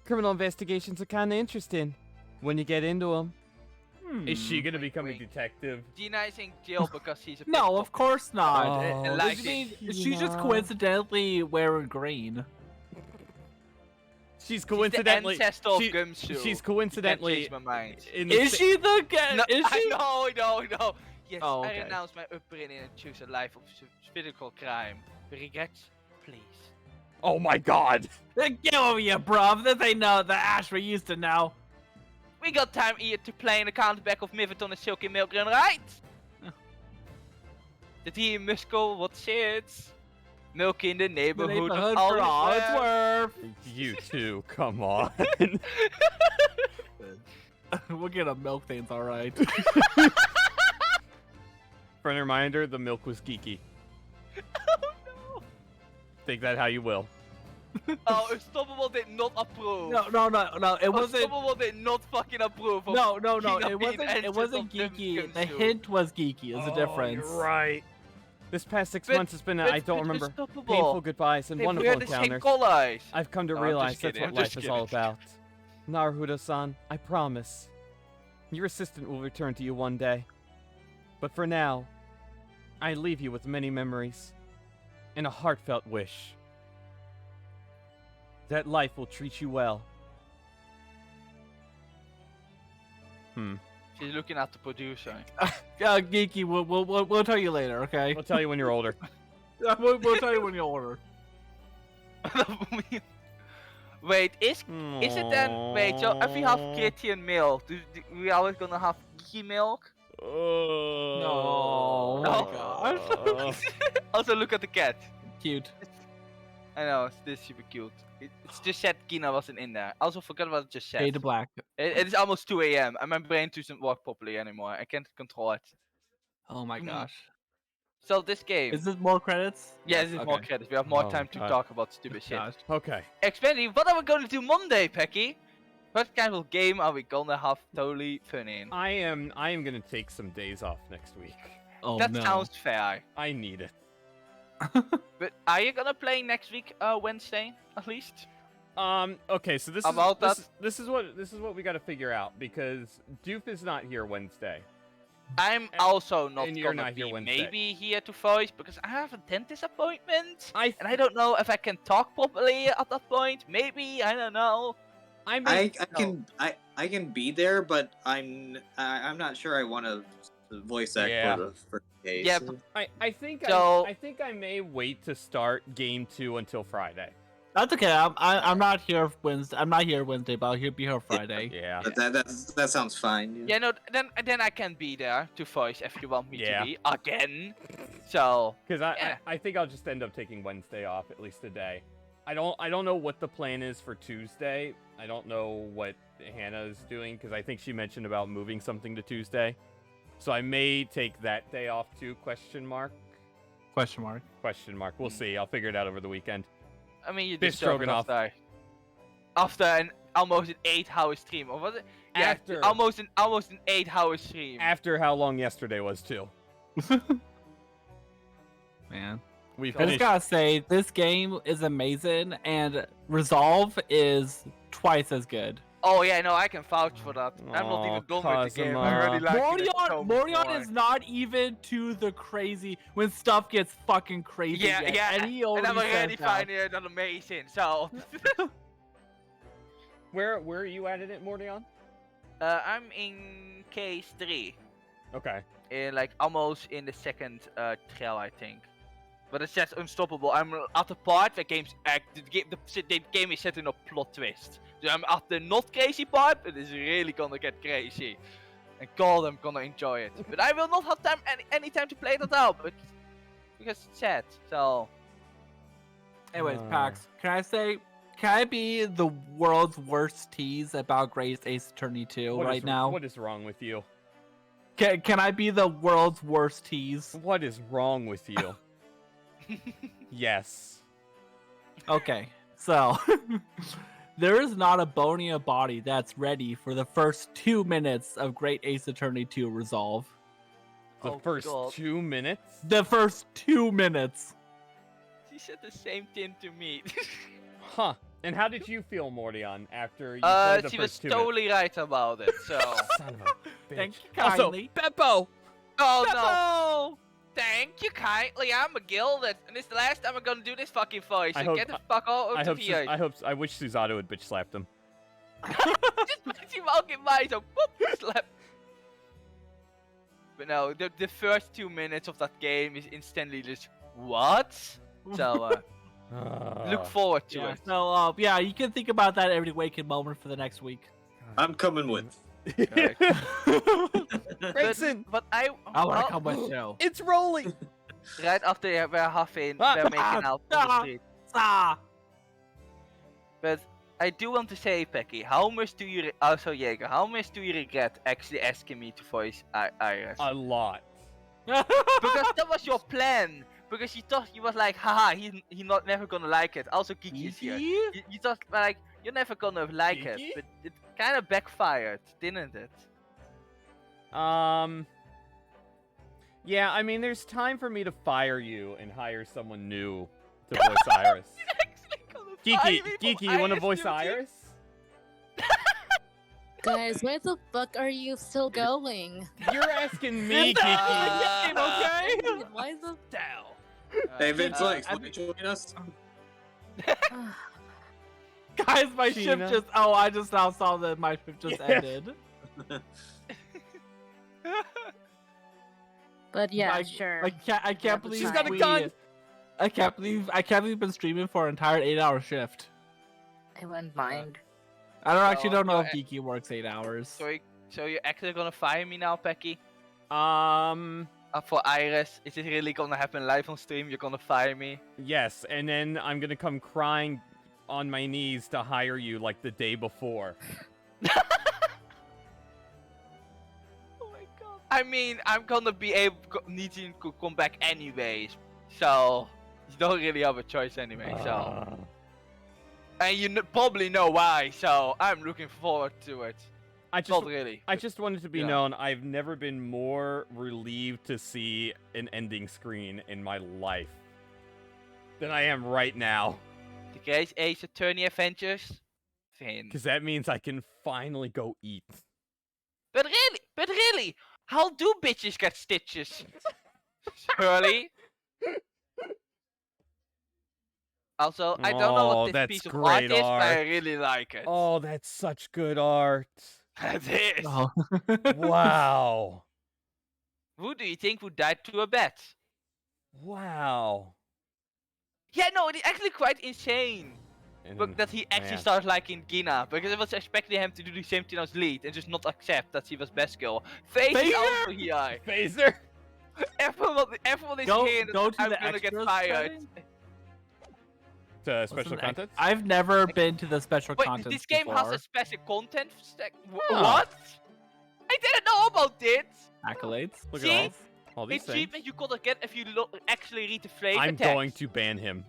Criminal investigations are kinda interesting when you get into them. Is she gonna become a detective? Gina is in jail because he's a No, of course not. Oh, and like I mean, this- she's just Tina. coincidentally wearing green. She's the coincidentally. ancestor of she- Gumshoe. she's You can't coincidentally change my mind. in the Is sa- she the guy? No, Is she? no. Yes, Oh, I okay. renounce my upbringing and choose a life of physical crime. Regrets, please. Oh my god! Get over here, bruv. This ain't the Ash we used to know. We got time here to play in the counterback of Miverton and Silky Milk Run, right? The team must go, what's it? Milk in the The neighborhood, neighborhood of for all it's Alderworth. worth. You two, come on. We'll get a milk things, all right. Friendly reminder, the milk was geeky. Oh Take that how you will. no. Oh, Unstoppable did not approve. No. It wasn't. Unstoppable did not fucking approve of No. King of It Bean wasn't. and It wasn't Just of geeky. Duncan The Soup. hint was geeky. Is the difference. You're right. This past 6 But- months has been, but- I don't but remember, Unstoppable. painful goodbyes and They wonderful wear the same encounters. colors. I've come to No, I'm realize just that's kidding, what I'm life just is all kidding. about. Naruto-san, I promise. Your assistant will return to you one day. But for now, I leave you with many memories and a heartfelt wish that life will treat you well. She's looking at the producer. Geeky. We'll tell you later. Okay. I'll tell you when you're older. We'll tell you when you're older. Wait, is it then? Wait, so if we have kitty and milk, do we always gonna have geeky milk? No. Oh my gosh. Also, look at the cat. Cute. I know, it's super cute. It's just said Kina wasn't in there. I also forgot what it just said. Fade to black. It is almost 2 a.m. and my brain doesn't work properly anymore. I can't control it. Oh my gosh. So this game. Is this more credits? Yeah, this is more Okay. credits. We have more Oh, time to God. talk about stupid shit. Gosh. Okay. Expendy, what are we going to do Monday, Pecky? What kind of game are we gonna have totally fun in? I am gonna take some days off next week. Oh That no. sounds fair. I need it. But are you gonna play next week, Wednesday, at least? Okay, so this About is this is what we got to figure out because Doof is not here Wednesday. I'm also not and you're gonna not here be Wednesday. maybe here to voice because I have a dentist appointment. I And I don't know if I can talk properly at that point. Maybe, I don't know. I I can be there, but I'm not sure I want to voice act Yeah. for the first case. Yeah, I think So- I think I may wait to start game 2 until Friday. That's okay. I'm not here Wednesday. I'm not here Wednesday, but I'll be here Friday. Yeah. But that sounds fine. Yeah, no, then I can be there to voice if you want me Yeah. to be again. So Because Yeah. I think I'll just end up taking Wednesday off at least a day. I don't know what the plan is for Tuesday. I don't know what Hannah is doing because I think she mentioned about moving something to Tuesday. So I may take that day off too? Question mark. Question mark. Question mark. We'll see. I'll figure it out over the weekend. I mean, you Beef deserve it stroganoff. after an almost an 8-hour stream, or was it? Yeah, After- almost an 8-hour stream. After how long yesterday was too. Man. We I just finished. gotta say, this game is amazing, and Resolve is twice as good. Oh yeah, no, I can vouch for that. I'm not Aw, even done with the game. I Kazuma. already like it so Morion much is not even to the crazy when stuff gets fucking crazy. Yeah, yet, yeah, and he and already I'm already says that. finding it amazing. So, Where are you at it, Mordion? I'm in case 3, Okay. in like almost in the second trail, I think. But it says unstoppable. I'm at the part where the game is set in a plot twist. So I'm at the not crazy part, but it's really gonna get crazy. And God, I'm gonna enjoy it. But I will not have time any time to play that out, but because it's sad. So Anyways, Pax, can I be the world's worst tease about Grace Ace Attorney 2 What right is- now? What is wrong with you? Can I be the world's worst tease? What is wrong with you? Yes. Okay, so there is not a bone in your body that's ready for the first 2 minutes of Great Ace Attorney 2 Resolve. The Oh, first God. 2 minutes? The first 2 minutes. she said the same thing to me. Huh. And how did you feel, Mordion, after you played the She first was 2 totally right about it. So Son of a bitch. Thank you Also, kindly. Beppo! oh no. Beppo! Thank you kindly, I'm a gilded, and it's the last time I'm gonna do this fucking voice. I So hope- get the fuck out I of hope, the I wish Susato had bitch slapped him. Just makes him walking by, so boop, slap. But no, the first 2 minutes of that game is instantly just what? So look forward to Yeah, it. so yeah, you can think about that every waking moment for the next week. I'm coming with. Grayson! But I I want well, to come with you. It's rolling! Right after they were huffing, Ah, they're making out on the street. Ah! But I do want to say, Pecky, how much do you also Jaeger? How much do you regret actually asking me to voice Iris? A lot. Because that was your plan. Because you thought you was like, haha, he's not never gonna like it. Also, Kiki is here. You thought like you're never gonna like Kiki? it, but it kind of backfired, didn't it? Yeah, I mean, there's time for me to fire you and hire someone new to voice Iris. Geeky, you want to voice Iris? Guys, where the fuck are you still going? You're asking me, Geeky. Okay. Why the Hey, Vince Lex, want to join us? Guys, my Sheena. shift just. Oh, I just now saw that my shift just ended. But yeah, I, sure. I can't believe She's got a we- gun. I can't believe we've been streaming for an entire 8-hour shift. I wouldn't mind. I don't know no, if Geeky works 8 hours. So you're actually gonna fire me now, Pecky? For For Iris, is it really gonna happen live on stream? You're gonna fire me? Yes, and then I'm gonna come crying on my knees to hire you like the day before. Oh my god. I mean, I'm gonna be needing to come back anyways, so you don't really have a choice anyway. So, and you probably know why. So I'm looking forward to it. I just, Not really. I just wanted to be known. I've never been more relieved to see an ending screen in my life than I am right now. The Great Ace Attorney Adventures. Finn. Because that means I can finally go eat. But really, how do bitches get stitches? Shirley. Also, I don't know Oh, what this that's piece of great art is, but I art. really like it. Oh, that's such good art. It is. Oh. Wow. Who do you think would die to a bat? Wow. Yeah, no, it's actually quite insane. But that he actually started liking Gina, because I was expecting him to do the same thing as Lead and just not accept that she was best girl. Phaser is also here. Phaser. Everyone is here and go to I'm the gonna get extras fired. setting? To special content? I've never been to the special Wait, content. this game has before. a special content Huh. What? I didn't know about this! Accolades. Look See? at all these It's things. treatment you gotta get if you actually read the flavor I'm text. going to ban him.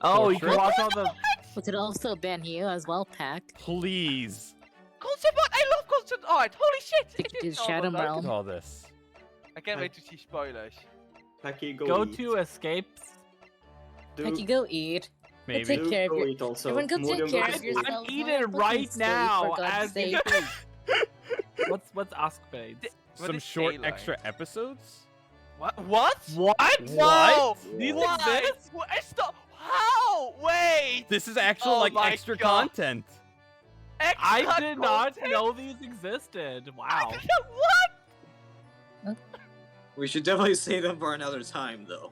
Oh, For you can sure. watch all the. We could also ban you as well, Pack. Please. Concept art! I love concept art! Holy shit! I We could do didn't know Shadow about that. Look at Realm. all this. I can't wait to see spoilers. Packy, Go eat. to escapes. Pack, you go eat. Go Maybe. take care of Go your... eat also. Everyone go Mugen take care go of eat. yourselves. I'm Don't eating fucking right sleep, now for God's as sake. What's escapades? What Some is short daylight? extra episodes? What? What? No! These Why? exist? What? Stop! How? Wait! This is actual Oh like my extra God. content. Extra I did not content? know these existed. Wow. What? We should definitely save them for another time, though.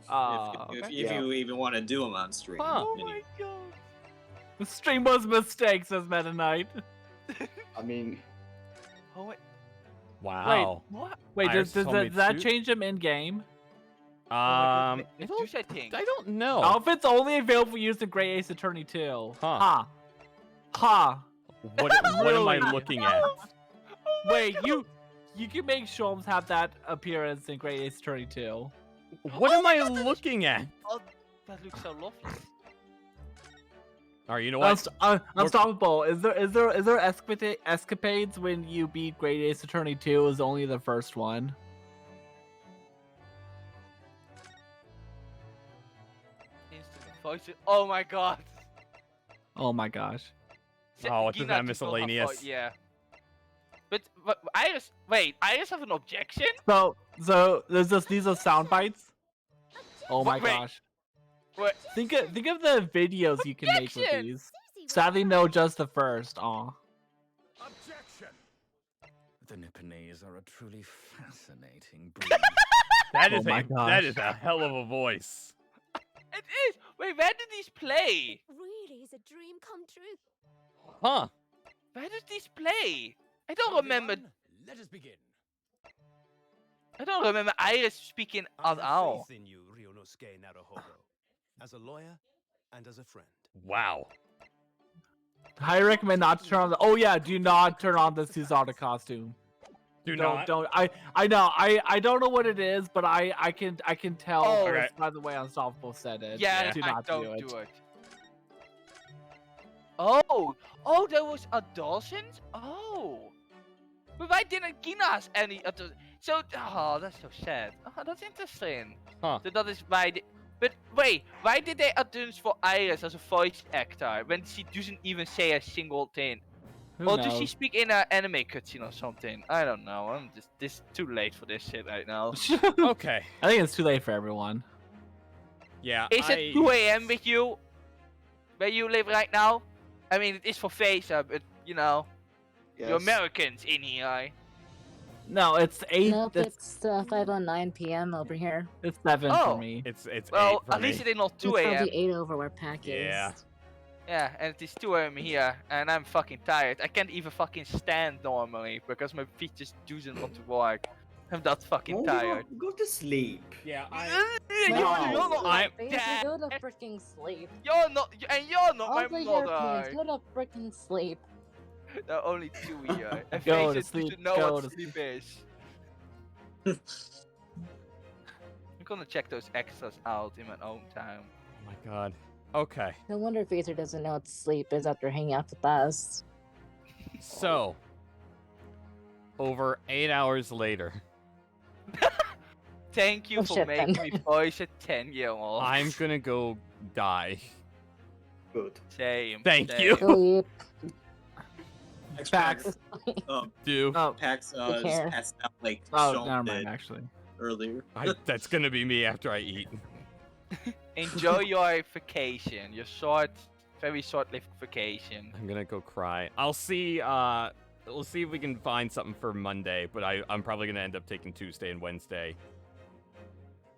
If Okay. you even want to do them on stream. Huh. Oh my god. The stream was mistakes, says Meta Knight. I mean, Oh wait. Wow. What? Wait, Iris does homemade that soup? change them in game? I It's don't, juice, I think. I don't know. Oh, if it's only available for use in Grey Ace Attorney 2. Huh. Ha. What am I Really? looking at? Wait, you can make Sholmes have that appearance in Grey Ace Attorney 2. What am I looking at? Oh, that looks so lovely. Alright, you know what? Unstoppable. Is there escapades when you beat Great Ace Attorney 2 is only the first one? Instant voice. Oh my god. Oh my gosh. Oh, it's Gina that took off miscellaneous. her- Yeah. But Iris, wait, Iris have an objection? So there's these are sound bites. Oh my Wait. gosh. What? Think of the videos you can make with Objection! these. Sadly, no, just the first. Aw. Objection! The Nipponese are a truly fascinating breed. That Oh is my that gosh. is a hell of a voice. It is. Wait, where did these play? Really is a dream come true. Huh. Where did these play? I don't remember. Let us begin. I don't remember Iris speaking I at have all. faith in you, Ryonosuke Naruhodo, as a lawyer and as a friend. Wow. I recommend not to turn on the. Oh yeah, do not turn on the Susanna costume. Do don't, not. Don't. I know. I don't know what it is, but I can tell Oh. just by the way Unstoppable said it. Yeah, Do I not don't do it. Oh, there was a Dawson's? Oh. But why didn't Gina's any other... So, that's so sad. Oh, that's interesting. Huh. So that is why But wait, why did they audition for Iris as a voice actor when she doesn't even say a single thing? Who Or does she knows? speak in an anime cutscene or something? I don't know. I'm just this too late for this shit right now. Okay. I think it's too late for everyone. Yeah. Is it 2 a.m. with you? Where you live right now? I mean, it is for FaceApp, but you know, you're Americans in here. No, it's 8. Nope, it's 5:09 p.m. over here. It's 7 Oh. for me. It's Well, 8 for at me. least it is not It's 2 a.m. probably 8 over where Pack is. Yeah. Yeah, and it is 2 a.m. here, and I'm fucking tired. I can't even fucking stand normally because my feet just doesn't want to work. I'm that fucking tired. Go to sleep. Yeah, You're not my Basically, dad. go to freaking sleep. You're not All my the mother. Europeans, go to freaking sleep. There are only 2 here. And Go face to it, sleep, you know go what to sleep is. I'm gonna check those extras out in my own time. Oh my god. Okay. No wonder Phaser doesn't know what sleep is after hanging out with us. So, over 8 hours later, Thank you Oh, for shit, making then. me voice a 10-year-old. I'm gonna go die. Good. Same. Thank same. you. Sleep. Pax. Do. Oh, Pax Take care. passed out like oh, Sean never did mind. Actually, earlier. That's gonna be me after I eat. Enjoy your vacation. Your short, very short-lived vacation. I'm gonna go cry. I'll see. We'll see if we can find something for Monday, but I'm probably gonna end up taking Tuesday and Wednesday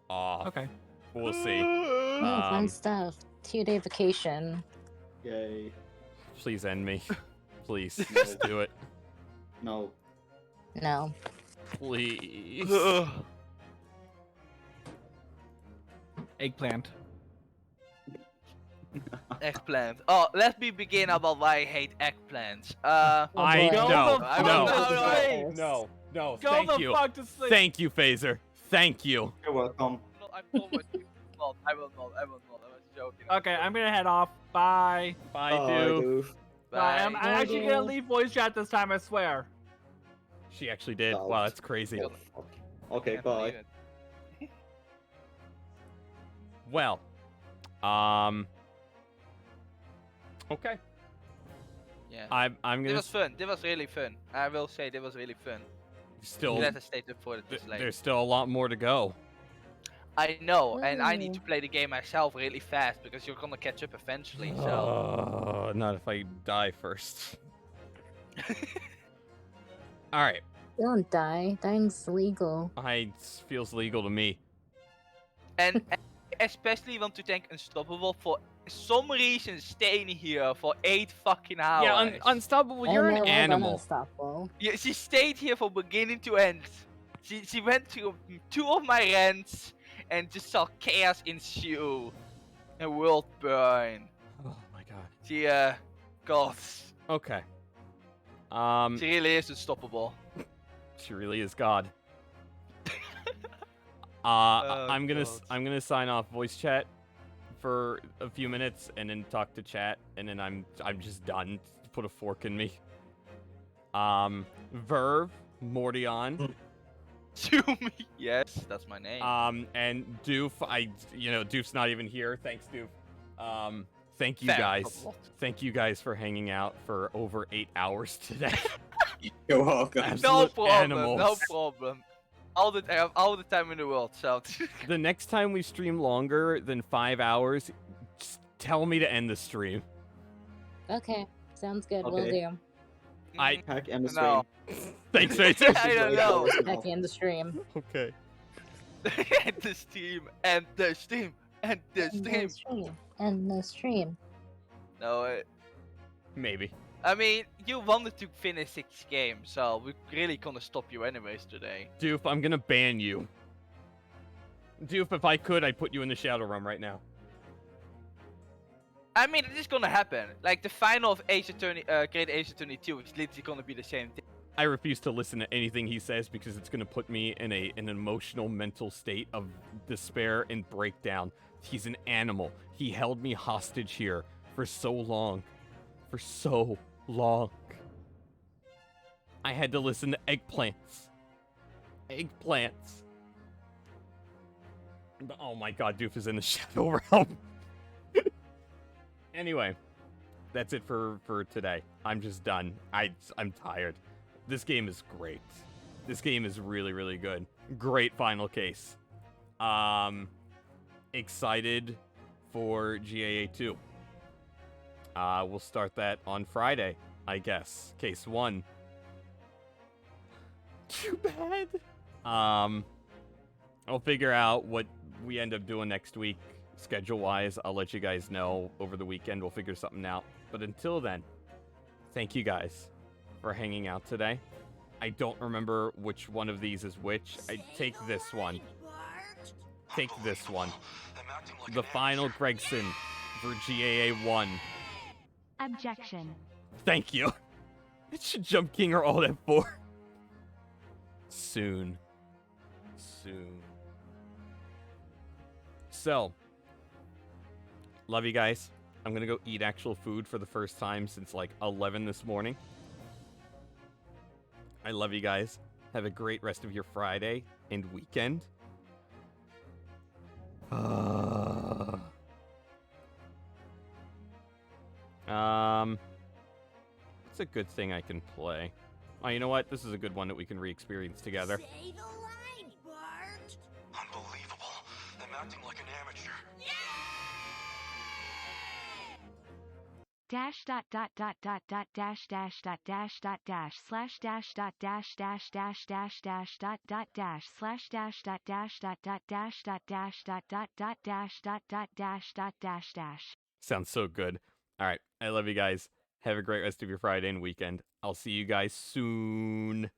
off. okay. We'll see. Oh, fun stuff. 2-day vacation. Yay. Please end me. Please, just do it. No. No. Please. Eggplant. Eggplant. Oh, let me begin about why I hate eggplants. I boy. no, Go the fuck no, to no, no. Go Thank the you. fuck to sleep. Thank you, Phaser. Thank you. You're welcome. No, I promise you not. I will not. I was joking. Okay, I'm gonna head off. Bye. Bye, dude. Bye. I'm Bye. actually gonna leave voice chat this time. I swear. She actually did. Oh. Wow, that's crazy. Okay, Can't believe bye. it. Well, okay. Yeah. I'm It gonna was fun. It was really fun. I will say it was really fun. still. Let us stay for it this late. There's still a lot more to go. I know, and I need to play the game myself really fast because you're gonna catch up eventually. So. Not if I die first. All right. Don't die. Dying's legal. It feels legal to me. And especially want to thank Unstoppable for some reason staying here for 8 fucking hours. Yeah, Unstoppable, you're an animal. Unstoppable. Yeah, she stayed here from beginning to end. She went to 2 of my rants and just saw chaos ensue and world burn. Oh my god. She God, Okay. she really is unstoppable. She really is God. Oh, I'm God. gonna sign off voice chat for a few minutes and then talk to chat and then I'm just done. Put a fork in me. Verve, Mordion, Tsumi, yes, that's my name. and Doof. Doof's not even here. Thanks, Doof. Thank you Fair. guys. Thank you guys for hanging out for over 8 hours today. You're welcome. No Absolute problem, animals. no problem. All the time in the world, so. The next time we stream longer than 5 hours, just tell me to end the stream. Okay, sounds good. Okay. Will do. I Hack and the No. thanks, Rachel. I don't know. Back in the stream. Okay. And the stream, and the stream, and the And stream. the stream. And the stream. No, Maybe. I mean, you wanted to finish 6 games, so we're really gonna stop you anyways today. Doof, I'm gonna ban you. Doof, if I could, I'd put you in the Shadow Realm right now. I mean, it is gonna happen. Like, the final of Ace Attorney, Great Ace Attorney 2 is literally gonna be the same thing. I refuse to listen to anything he says because it's gonna put me in an emotional, mental state of despair and breakdown. He's an animal. He held me hostage here for so long. For so long. I had to listen to eggplants. Eggplants. Oh my god, Doof is in the Shadow Realm. Anyway, that's it for today. I'm just done. I'm tired. This game is great. This game is really, really good. Great final case. Excited for GAA 2. We'll start that on Friday, I guess. Case 1. Too bad. I'll figure out what we end up doing next week, schedule-wise. I'll let you guys know over the weekend. We'll figure something out. But until then, thank you guys for hanging out today. I don't remember which one of these is which. I take this one. Take this one. The final Gregson for GAA 1. Objection. Thank you. It should jump King or Alt F4. Soon. So, love you guys. I'm gonna go eat actual food for the first time since like 11 this morning. I love you guys. Have a great rest of your Friday and weekend. It's a good thing I can play. Oh, you know what? This is a good one that we can re-experience together. Say the line, Bart. Unbelievable. I'm acting like an amateur. Dash dot dot dot dot dot dash dash dot dash dot dash slash dash dot dash dash dash dash dash dot dot dash slash dash dot dash dot dot dash dot dash dot dot dot dash dot dot dash dot dash dash. Sounds so good. All right. I love you guys. Have a great rest of your Friday and weekend. I'll see you guys soon.